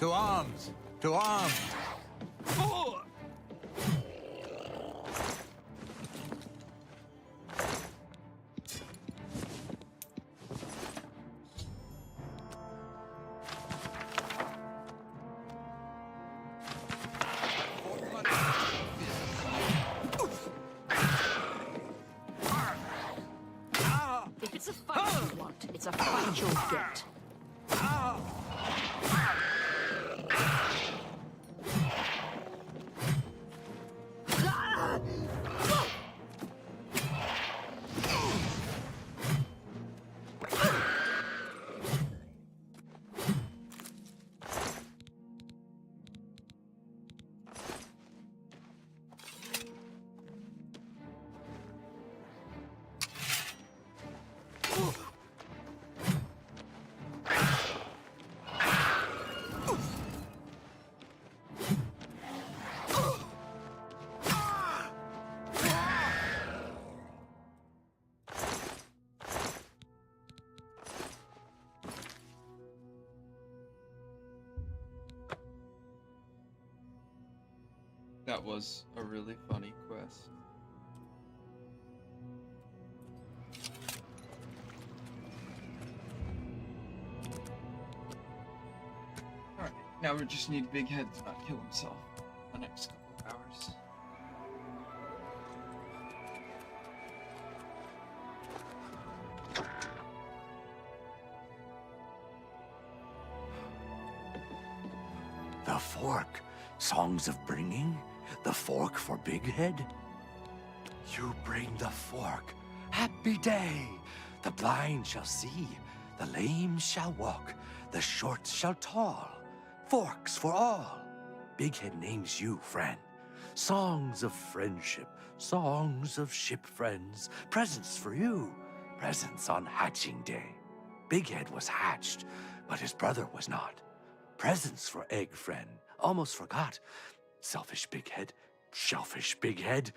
To arms! To arms! If it's a fight you want, it's a fight you'll get. That was a really funny quest. Alright, now we just need Big Head to not kill himself the next couple of hours. The fork. Songs of bringing? The fork for Big Head? You bring the fork. Happy day! The blind shall see, the lame shall walk, the short shall tall. Forks for all. Big Head names you friend. Songs of friendship, songs of ship friends, presents for you, presents on hatching day. Big Head was hatched, but his brother was not. Presents for egg friend, almost forgot. Selfish Big Head, shellfish Big Head.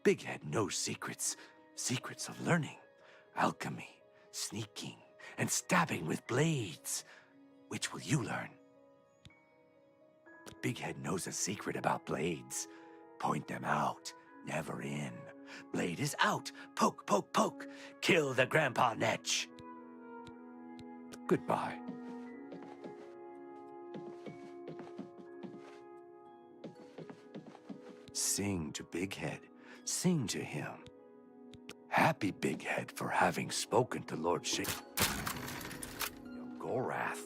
Big Head knows secrets, secrets of learning, alchemy, sneaking, and stabbing with blades. Which will you learn? Big Head knows a secret about blades. Point them out, never in. Blade is out, poke, poke, poke. Kill the Grandpa Netch. Goodbye. Sing to Big Head. Sing to him. Happy Big Head for having spoken to Lord Gorath.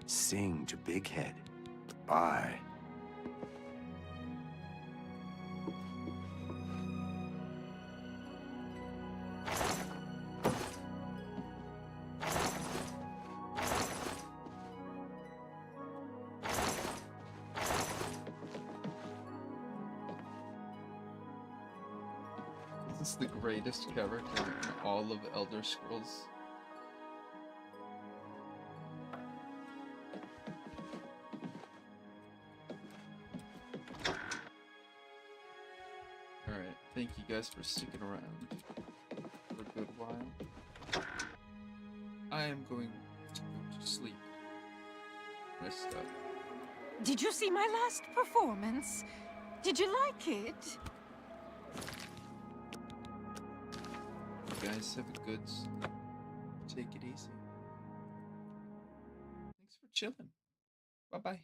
Sing to Big Head. Bye. This is the greatest character in all of Elder Scrolls. Alright, thank you guys for sticking around for a good while. I am going to go to sleep. Rest up. Did you see my last performance? Did you like it? You guys have a good sleep. Take it easy. Thanks for chilling. Bye-bye.